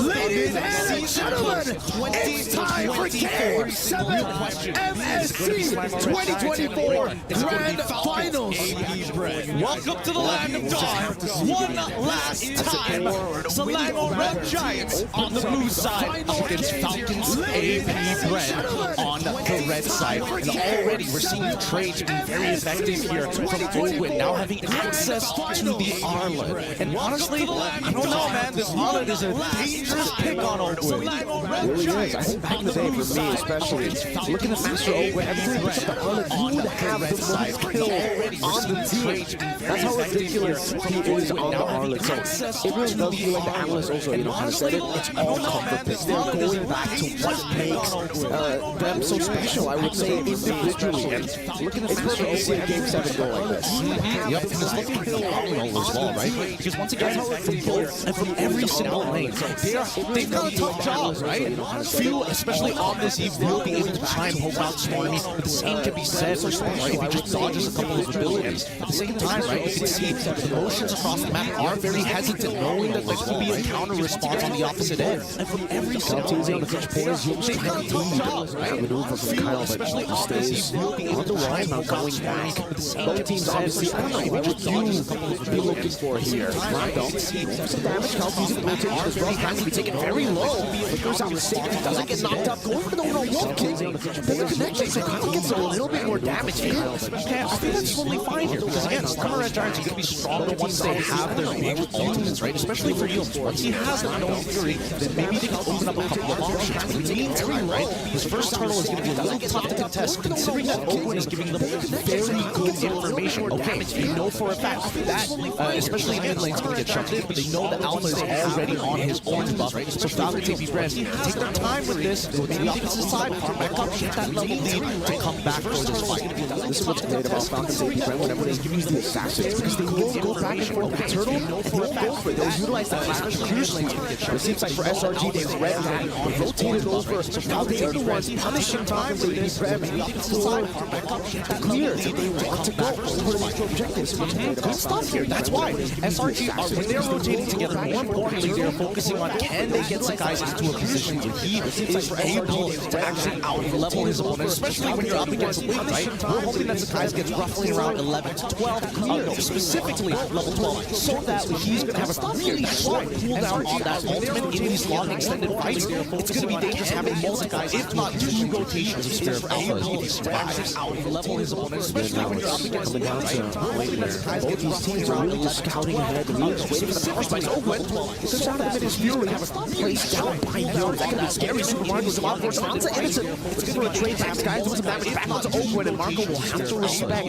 [SPEAKER 8] Ladies and gentlemen, it's time for Game 7 MSC 2024
[SPEAKER 7] Grand Finals. Welcome to the land of dawn. One last time, Selangor Red Giants on the blue side against Falcons AP Bren on the red side. And already we're seeing the trades being very effective here from Owen, now having access to the Arlen. And honestly, I don't know, man, this Arlen is a dangerous pick on Owen.
[SPEAKER 8] It really is. I think back in the day, for me especially, looking at Master Owen, every time he picks up the Arlen, he would have the most kill on the team. That's how ridiculous he is on the Arlen. So it really does feel like the analysts also, you know, kind of said it. It's all comfort picks. They're going back to what makes them so special, I would say, individually. And looking at Master Owen in Game 7 go like this.
[SPEAKER 7] Yep, and it's looking phenomenal as well, right? Because once again, from both and from every single lane, they've got a tough job, right? Few, especially on this eve, will be able to try and poke out Stormy, but the same can be said for Stormy if he just dodges a couple of abilities. At the same time, right, you can see the motions across the map are very hesitant, knowing that there could be a counter response on the opposite end. And from every single lane, they've got a tough job, right?
[SPEAKER 8] Maneuver from Kyle,
[SPEAKER 7] especially
[SPEAKER 8] but
[SPEAKER 7] on this eve,
[SPEAKER 8] stays
[SPEAKER 7] will be able
[SPEAKER 8] on the
[SPEAKER 7] to try
[SPEAKER 8] line,
[SPEAKER 7] and
[SPEAKER 8] not
[SPEAKER 7] poke out
[SPEAKER 8] going
[SPEAKER 7] Stormy,
[SPEAKER 8] back.
[SPEAKER 7] but the same
[SPEAKER 8] Both
[SPEAKER 7] can be
[SPEAKER 8] teams
[SPEAKER 7] said
[SPEAKER 8] obviously, I don't know, what would you be looking for here? Right? Some damage, Cal's rotation as well, has to be taken very low. But goes out safe, doesn't get knocked up, going for the Wolf King. There's a connection, so Kyle gets a little bit more damage in.
[SPEAKER 7] I think that's totally fine here, because again, Summer Red Giants are going to be stronger once they have their big ultimates, right? Especially for Eels. Once he has that no fury, then maybe they can open up a couple of options. But in the meantime, right, his first turtle is going to be a little tough to contest, considering that Owen is giving them very good information. Okay, they know for a fact that, especially in mid lane, is going to get shoved in, but they know that Alpha is already on his orange buff. So Falcons AP Bren take their time with this, go to the opposite side, farm back up, get that level lead to come back for this fight.
[SPEAKER 8] This is what's great about Falcons AP Bren whenever they use the assassins, because they will go back and forth with the turtle, they'll go for it, they'll utilize that flash fiercely. It seems like for SRG, they've read that, they've rotated over, so Falcons are the ones punishing Falcons AP Bren for clear. They want to go over the neutral objectives.
[SPEAKER 7] Good stuff here. That's why SRG are, when they're rotating together, more importantly, they're focusing on can they get Sakai into a position where he is able to actually out-level his opponent, especially when you're up against Elite, right? We're hoping that Sakai gets roughly around 11 to 12, specifically level 12, so that he's going to have a really short cooldown on that ultimate in these long extended fights. It's going to be dangerous having multi-guys, if not 2 rotations of Spirit Alpha if he survives. Out-level his opponent, especially when you're up against Elite, right? We're hoping that Sakai
[SPEAKER 8] Both
[SPEAKER 7] gets
[SPEAKER 8] these
[SPEAKER 7] roughly
[SPEAKER 8] teams are
[SPEAKER 7] around
[SPEAKER 8] really
[SPEAKER 7] 11
[SPEAKER 8] just scouting ahead. They're really just waiting for the power spikes. The shot of his fury placed down by Young. That could be scary. Super Marco's about for Sansa Innocent. It's going to a trade back. Guys doing some damage back onto Oakwood, and Marco will have to respect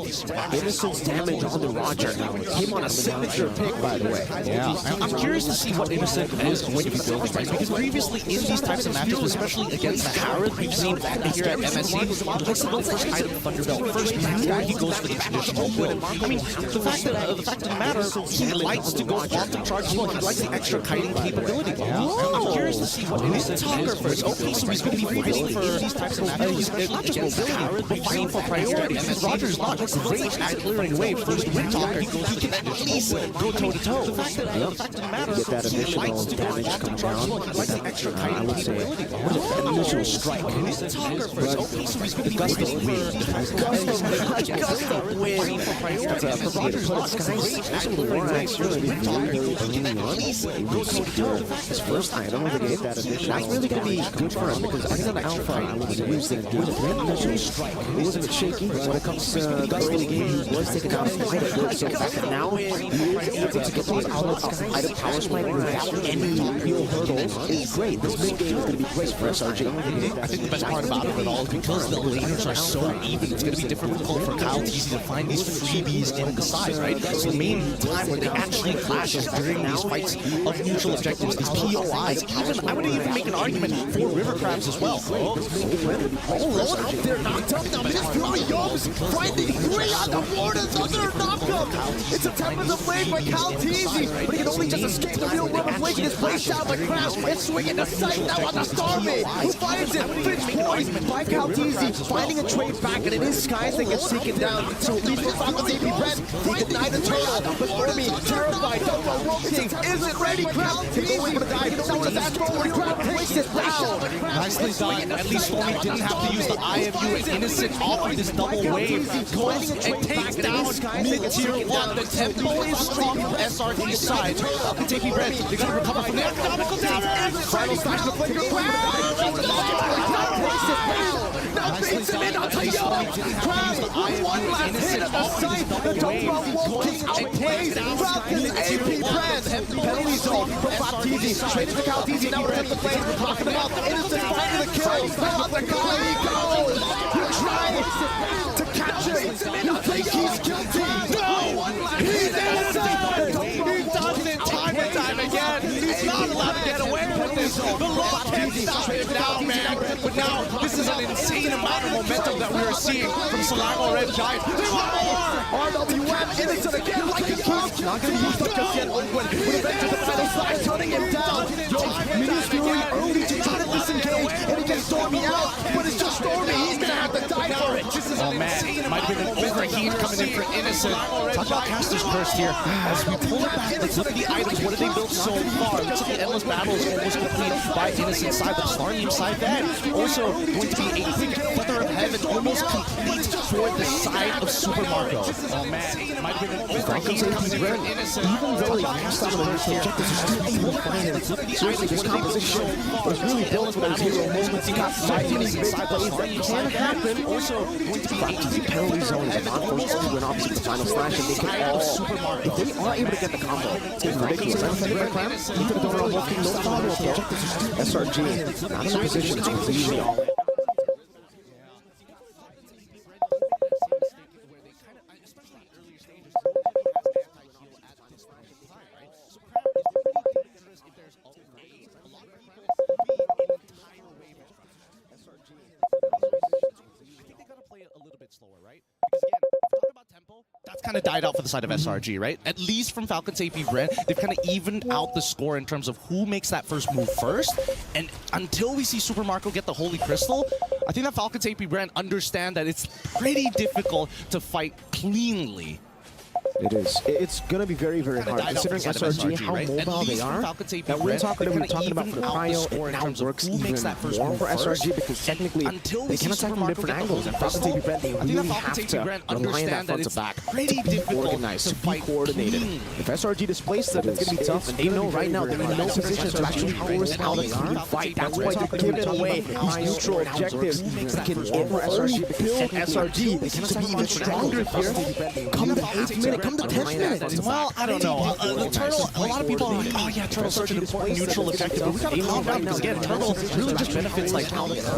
[SPEAKER 8] Innocent's damage on the Roger. Him on a signature pick, by the way.
[SPEAKER 7] Yeah, I'm curious to see what Innocent is going to be building, right? Because previously in these types of matches, especially against the Harrod, we've seen here at MSC, he likes to go first item Thunderbelt. First guy, he goes for the traditional build. I mean, the fact of the matter, he likes to go quantum charge as well. He likes the extra kiting capability. I'm curious to see what Innocent is first. Okay, so he's going to be fighting for these types of matches. Not just mobility, but fighting for priority. Roger's not great at clearing waves. First Wind Talker, he can at least go toe-to-toe. The fact of the matter,
[SPEAKER 8] Get that
[SPEAKER 7] he likes
[SPEAKER 8] additional
[SPEAKER 7] to go
[SPEAKER 8] damage come down.
[SPEAKER 7] he likes the extra
[SPEAKER 8] I
[SPEAKER 7] kiting
[SPEAKER 8] would say,
[SPEAKER 7] capability.
[SPEAKER 8] an initial strike.
[SPEAKER 7] The
[SPEAKER 8] gust of wind. Gust of wind. That's a propagator put Skies, especially the Warrax, really very early on. His first item of the game. That's really going to be good for him, because I think on the Alpha, he was going to do the initial strike. He wasn't shaky, but when it comes to the early game, he was taking down quite a bit. So the fact that now he is able to get those item power spike without any real hurdles is great. This mid game is going to be great for SRG.
[SPEAKER 7] I think the best part about it all is because the laners are so even, it's going to be difficult for Kyle TZ to find these freebies in the side, right? So the main time where they actually clash is during these fights of mutual objectives, these POIs. Even, I would even make an argument for River Crabs as well.
[SPEAKER 9] Rolling up there, knocked up. Now this Fury Young's finding 3 on the board, another knockup. It's attempted to play by Kyle TZ, but he can only just escape the real rubber flake. It's placed down by Crash. It's swinging the sight now on the Starmate, who finds it. Finch poised by Kyle TZ, finding a trade back, and it is Skies that gets taken down. So at least for Falcons AP Bren, they deny the turtle, but Army, terrified, don't know Rope King isn't ready. Kyle TZ for the dive. Now with that forward, Crab takes it down.
[SPEAKER 7] Nicely done. At least Stormy didn't have to use the IFU and Innocent off of this double wave. team goes and takes down mid-tier 1. The tempo is strong from SRG's side. Falcons AP Bren, they're going to recover from the economical damage. Final slash the flicker. Now baits him in onto Yellow. Crab with one last hit at the site. The double walking outplays Falcons AP Bren. Penalty zone from Baptiste. Straight into Caltese. Now we're at the plane. Locking him up. Innocent finding the kill. Now the guy he goes. He tries to catch him. You think he's guilty? No! He's innocent! He does it time and time again. He's not allowed to get away with this. The law can't stop him now, man. But now, this is an insane amount of momentum that we are seeing from Selangor Red Giants. They want more! RWM, innocent again, like a kid. Not going to be used up just yet. Owen would eventually the final slash, turning him down. Mini's Fury early to try to disengage, and he gets Stormy out. But it's just Stormy. He's going to have to die for it. Oh man, might have been an overheat coming in for Innocent. Talk about Caster's Curse here. As we pull it back, let's look at the items. What have they built so far? Looks like the Endless Battle is almost complete by Innocent's side, but Starneem's side then also going to be a Feather of Heaven almost complete for the side of Super Marco. Oh man, might have been an overheat coming in for Innocent.
[SPEAKER 5] Even though he passed out on the initial objectives, he's still able to find him. Seriously, this composition was really built for those hero moments. He got fighting these big plays that can happen. Also, going to be a penalty zone is an unfortunate win, obviously the final slash, and they can all, if they are able to get the combo, it's getting ridiculous. He could have done it on Wolf King, no follow-up though. SRG, not in a position to completely all in.
[SPEAKER 7] That's kind of died out for the side of SRG, right? At least from Falcons AP Bren, they've kind of evened out the score in terms of who makes that first move first. And until we see Super Marco get the Holy Crystal, I think that Falcons AP Bren understand that it's pretty difficult to fight cleanly.
[SPEAKER 8] It is. It's going to be very, very hard, considering SRG, how mobile they are. That we're talking about for the Cryo, it now works even more for SRG, because technically they can attack from different angles, and Falcons AP Bren, they really have to rely on that front to back to be organized, to be coordinated. If SRG displaces them, it's going to be tough, and they know right now they're in no position to actually force out a clean fight. That's why they're giving away these neutral objectives. They can over SRG, because SRG to be even stronger here. Come the 8th minute, come the 10th minute.
[SPEAKER 7] Well, I don't know. The Turtle, a lot of people are like, oh yeah, Turtle's such an important neutral objective, but we gotta calm down, because again, Turtle really just benefits, like,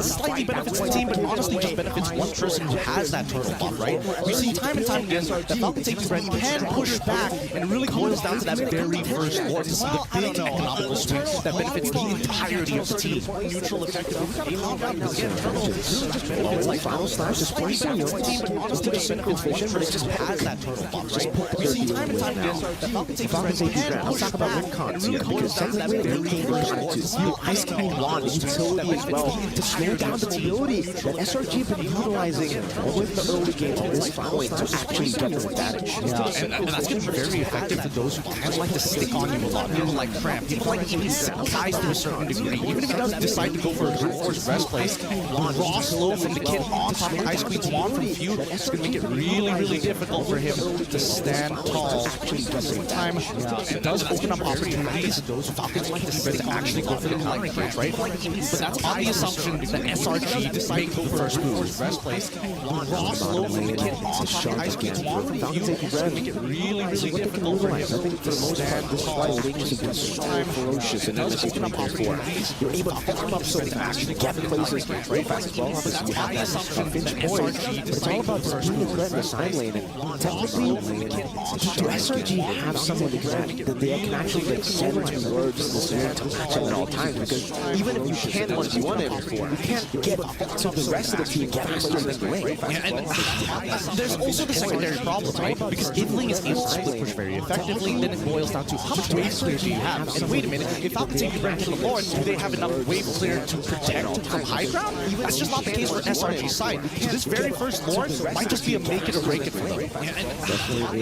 [SPEAKER 7] slightly benefits the team, but honestly just benefits one person who has that Turtle buff, right? We've seen time and time again that Falcons AP Bren can push back, and it really boils down to that very first war to see the big economical swing that benefits the entirety of the team. Neutral objective, we gotta calm down, because again, Turtle really just benefits, like, final slash is pretty team, but honestly just benefits one person who has that Turtle buff, right? We've seen time and time again that Falcons AP Bren can
[SPEAKER 8] Let's talk about win cons here, because technically they came to view Ice King Wand utility as well to slow down the mobility that SRG have been utilizing with the early game at this point to actually get the advantage.
[SPEAKER 7] Yeah, and that's going to be very effective for those who kind of like to stick on you a lot. People like Cramp, people like even guys to a certain degree. Even if he doesn't decide to go for a brute force rest play, raw slow from the kid on top of Ice Queen's Wand from Feud, it's going to make it really, really difficult for him to stand tall. At the same time, it does open up opportunities for those Falcons like to actually go for the counter hit, right? But that's on the assumption that SRG may go for first move. Rest place. Raw slow from the kid on top of Ice Queen's Wand from Feud, it's going to make it really, really difficult for him.
[SPEAKER 8] I think for the most part, this fight has been so ferocious in MSC 2024. You're able to farm up so they can actually get places very fast as well. Obviously, you have that Finch point, but it's all about bringing the threat in the side lane. And technically, do SRG have someone that they can actually like send to words in this game to match him at all times? Because even if you can 1v1 him, you can't get to the rest of the team faster than the lane.
[SPEAKER 7] There's also the secondary problem, right? Because Idling is able to split push very effectively, then it boils down to how much wave clear do you have? And wait a minute, if Falcons AP Bren hit the board, do they have enough wave clear to protect from high ground? That's just not the case for SRG's side. So this very first Lord might just be a make it or break it for them.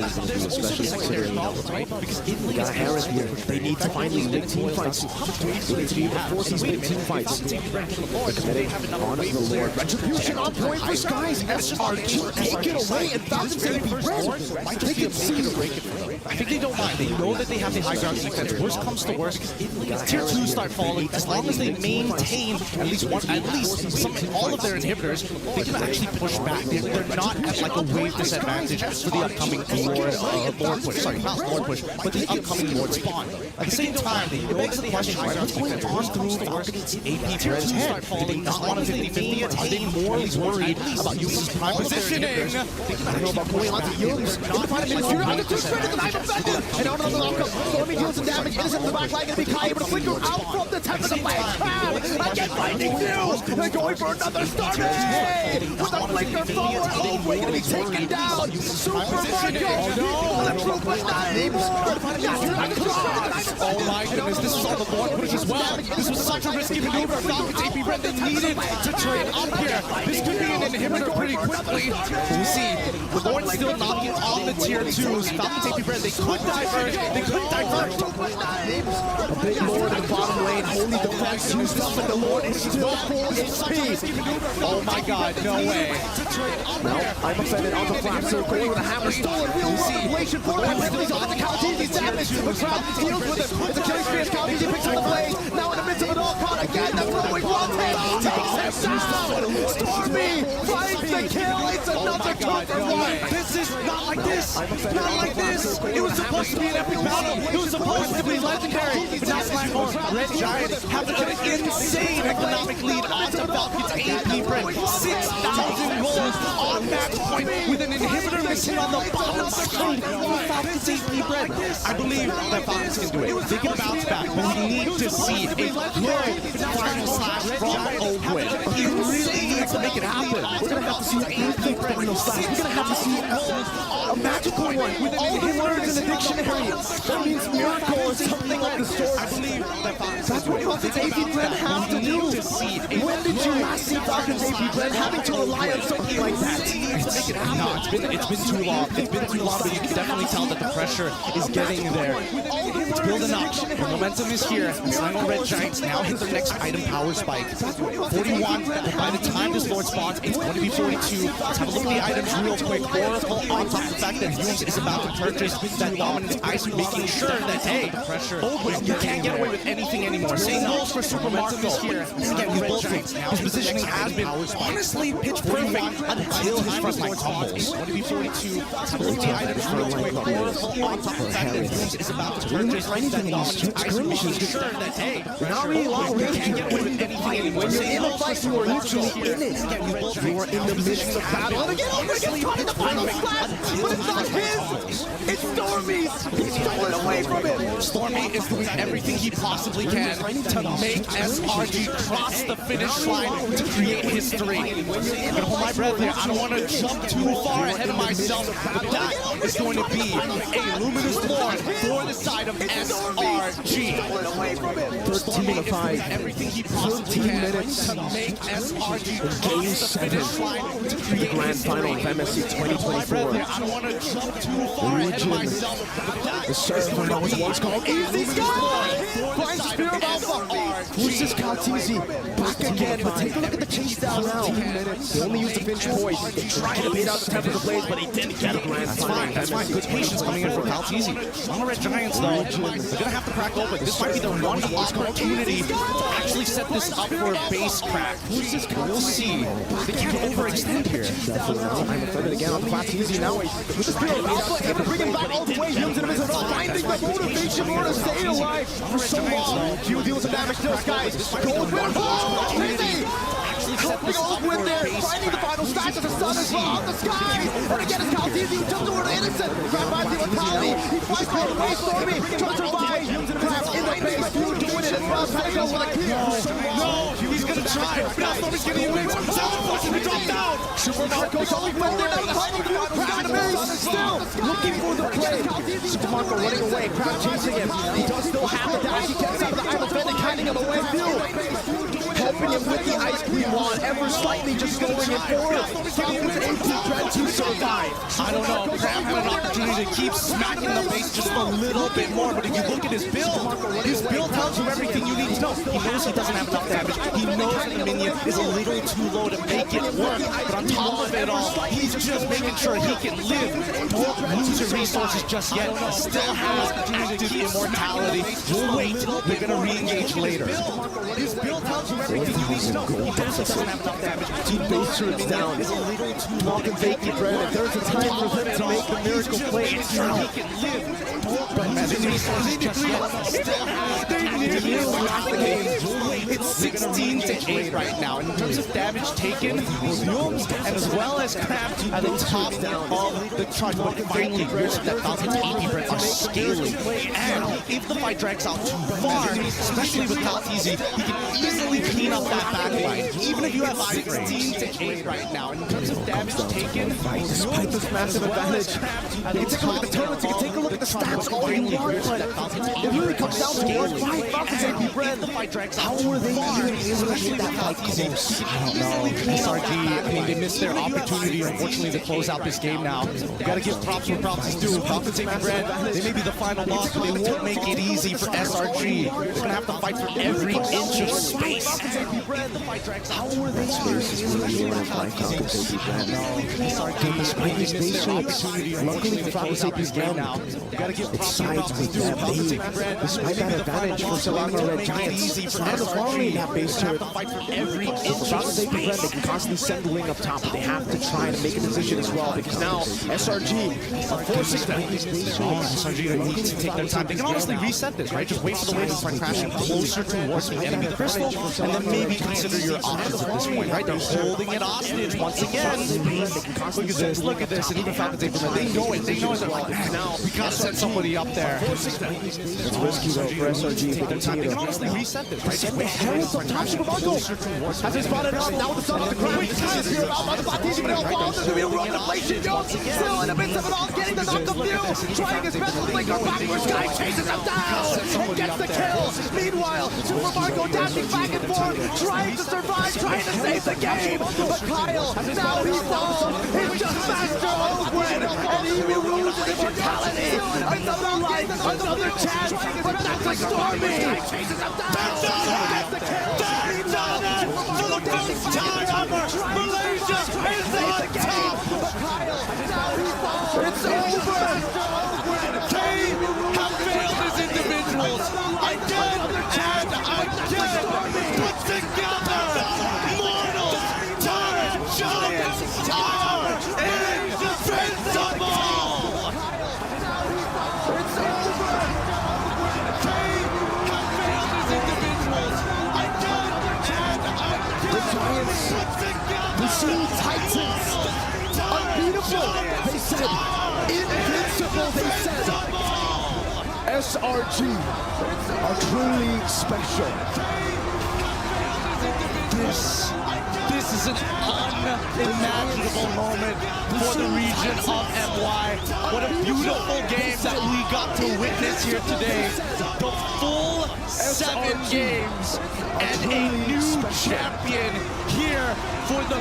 [SPEAKER 8] especially considering, you got Harris here. They need to finally win team fights. They need to be able to force these big team fights. They're committing on the Lord. Retribution on point for Skies. SRG take it away, and Falcons AP Bren. They can see it.
[SPEAKER 7] I think they don't mind. They know that they have the high ground defense. Worst comes to worst, tier 2 start falling. As long as they maintain at least all of their inhibitors, they can actually push back. They're not at like a wave disadvantage for the upcoming Lord push. Sorry, not Lord push, but the upcoming Lord spawn. At the same time, it begs the question, what's going on through Falcons AP Bren's head? Do they not want a 50-50? Are they more worried about using his prime positioning?
[SPEAKER 8] I don't know about going on to Yums. In the final minutes, you're under 2 credits, and I'm offended. And out of the outcome, Stormy deals some damage. Innocent in the back line, going to be Kai able to flicker out from the temple of my crab. Again, finding Fuse. They're going for another Stormy. With a flicker forward, Oldway going to be taken down. Super Marco. But not anymore.
[SPEAKER 7] Oh my goodness, this was on the Lord push as well. This was such a risky maneuver. Falcons AP Bren, they needed to trade up here. This could be an inhibitor pretty quickly. We'll see. The Lord still knocking on the tier 2s. Falcons AP Bren, they could diverge. They couldn't diverge.
[SPEAKER 8] A big Lord in the bottom lane. Holy defense used up, but the Lord is still full HP.
[SPEAKER 7] Oh my god, no way.
[SPEAKER 8] Now, I'm offended on the flap circle with a hammer stolen. Real manipulation for him. He's on the Caldee's damage. The crowd deals with him. It's a killing spree as Caldee's picks up the blade. Now in the midst of it all, caught again. The throwing one takes him down. Stormy finds the kill. It's another 2 for 1.
[SPEAKER 7] This is not like this. Not like this. It was supposed to be an epic battle. It was supposed to be legendary. But now Slanghorn, Red Giant have an insane economic lead onto Falcons AP Bren. 6,000 goals on match point with an inhibitor missing on the bottom screen for Falcons AP Bren. I believe that Falcons can do it. They can bounce back, but we need to see a good final slash from Oakwood.
[SPEAKER 8] He really needs to make it happen. We're going to have to see an epic final slash. We're going to have to see a magical one with all the words in the dictionary. That means miracle or something of the sort. I believe that that's what Falcons AP Bren have to do. When did you last see Falcons AP Bren having to rely on something like that?
[SPEAKER 7] It's been too long. It's been too long, but you can definitely tell that the pressure is getting there. It's building up. The momentum is here. Slanghorn Red Giants now hit their next item power spike. 41. By the time this Lord spawns, it's going to be 42. Let's have a look at the items real quick. Oracle on top of the fact that Yums is about to purchase that dominance ice, making sure that, hey, you can't get away with anything anymore. Same goes for Super Marco. Again, he's bolting. His positioning has been honestly pitch perfect until his front line tumbles. 42. Let's have a look at the items real quick. Oracle on top of the fact that Yums is about to purchase that dominance ice, making sure that, hey,
[SPEAKER 8] not really long range.
[SPEAKER 7] Can't get away with anything anymore.
[SPEAKER 8] When you're in a fight, you are literally in it. You are in the midst of battle. And again, Oldway gets caught in the final slash, but it's not his. It's Stormy's. He stole it away from him.
[SPEAKER 7] Stormy is doing everything he possibly can to make SRG cross the finish line to create history. I'm gonna hold my breath here. I don't want to jump too far ahead of myself, but that is going to be a luminous Lord for the side of SRG.
[SPEAKER 8] 13 to 5.
[SPEAKER 7] Everything he possibly can to make SRG cross the finish line to create
[SPEAKER 8] the grand final of MSC 2024.
[SPEAKER 7] I don't want to jump too far ahead of myself.
[SPEAKER 8] The server knows what's called Easy Sky! Finds Spear of Alpha. Pushes Calteezy back again, but take a look at the chase down now. They only used the pinch point. They tried to beat out the Temple of the Blades, but they didn't get a grand final.
[SPEAKER 7] That's fine. Good patience coming in from Calteezy. Slanghorn Red Giants, though, they're going to have to crack open. This might be the one opportunity to actually set this up for a base crack. We'll see. They can't overextend here.
[SPEAKER 8] I'm offended again on Calteezy now. With the Spear of Alpha, able to bring him back all the way. Yums in the midst of finding the motivation more to stay alive for so long. Few deals some damage to those guys. Gold win. Oh, crazy! Helping Oldwin there, finding the final stack of the sun as well on the sky. And again, it's Calteezy who jumps over to Innocent. Grab by the Vitali. He flies all the way. Stormy trying to survive. Crabs in the base. Few doing it as well. Pego with a kill.
[SPEAKER 7] No, he's going to try. Now Stormy's getting away. Someone forcing to drop down.
[SPEAKER 8] Super Marco going for there. Now finding Crab in the base. Still looking for the play. Super Marco running away. Crab chasing him. He does still have the dash. He gets out of the Isle of Fending, hiding him away. Few helping in with the Ice Queen wand, ever slightly just going in forward. Giving this AP Bren to survive.
[SPEAKER 7] I don't know. Graham had an opportunity to keep smacking the base just a little bit more, but if you look at his build tells you everything you need to know. He knows he doesn't have enough damage. He knows that the minion is a little too low to make it work. But on top of it all, he's just making sure he can live. Don't lose your resources just yet. Still has active immortality. We'll wait. They're going to re-engage later. His build tells you everything you need to know. He knows he doesn't have enough damage.
[SPEAKER 8] Two base turrets down.
[SPEAKER 7] Is a little too
[SPEAKER 8] low to take it, Bren. If there's a time for them to make the miracle play, it's now.
[SPEAKER 7] But man, his resources just yet. Still has active immortality. It's 16-8 right now. In terms of damage taken, Williams and as well as Crab at the top of the chart. But finally, that Falcon's AP Bren are scaling. And if the fight drags out too far, especially with Taltizi, he can easily clean up that backline. Even if you have 16-8 right now. In terms of damage taken,
[SPEAKER 8] despite this massive advantage, you can take a look at the turrets, you can take a look at the stats all you want, but it really comes down to one fight. Falcon's AP Bren, how were they even able to get that fight close?
[SPEAKER 7] I don't know. SRG, I mean, they missed their opportunity, unfortunately, to close out this game now. You gotta give props where props is due. Falcon's AP Bren, they may be the final boss, but they won't make it easy for SRG. They're gonna have to fight for every inch of space.
[SPEAKER 8] How were they able to get that fight Falcon's AP Bren? Despite his base shapes, luckily for Falcon's AP Bren, it sides with that. Despite that advantage for Selangor Red Giants, and the following that base turret, for Falcon's AP Bren, they can constantly send the wing up top, but they have to try and make a decision as well, because now SRG are forcing to make these base turrets.
[SPEAKER 7] SRG needs to take their time. They can honestly reset this, right? Just wait for the wave to start crashing closer towards the enemy crystal, and then maybe consider your options at this point, right? They're holding it hostage once again. Look at this, and even Falcon's AP Bren, they know it. They're like, now we gotta send somebody up there.
[SPEAKER 8] It's risky though for SRG.
[SPEAKER 7] They can honestly reset this, right?
[SPEAKER 8] Send the heralds up top, Marco. As they spotted up, now with the sun on the ground. He's here about the Batiste, but he'll fall into the run deflation. Jones still in the midst of it all, getting the knock of view. Trying his best to flicker backwards. Guy chases him down and gets the kill. Meanwhile, Super Marco dashing back and forth, trying to survive, trying to save the game. But Kyle, now he falls. He's just Master Ogren, and he will lose his immortality. Another life, another chance, but that's a Stormy. They've done it! For the first time ever, Malaysia is on top! It's over!
[SPEAKER 7] They have failed as individuals again and again. Put together, mortals, giants are invincible!
[SPEAKER 8] It's over!
[SPEAKER 7] They have failed as individuals again and again.
[SPEAKER 8] The Giants, the Sea Titans, unbeatable, they said, invincible, they said. SRG are truly special.
[SPEAKER 7] This is an unimaginable moment for the region of MY. What a beautiful game that we got to witness here today. The full 7 games and a new champion here for the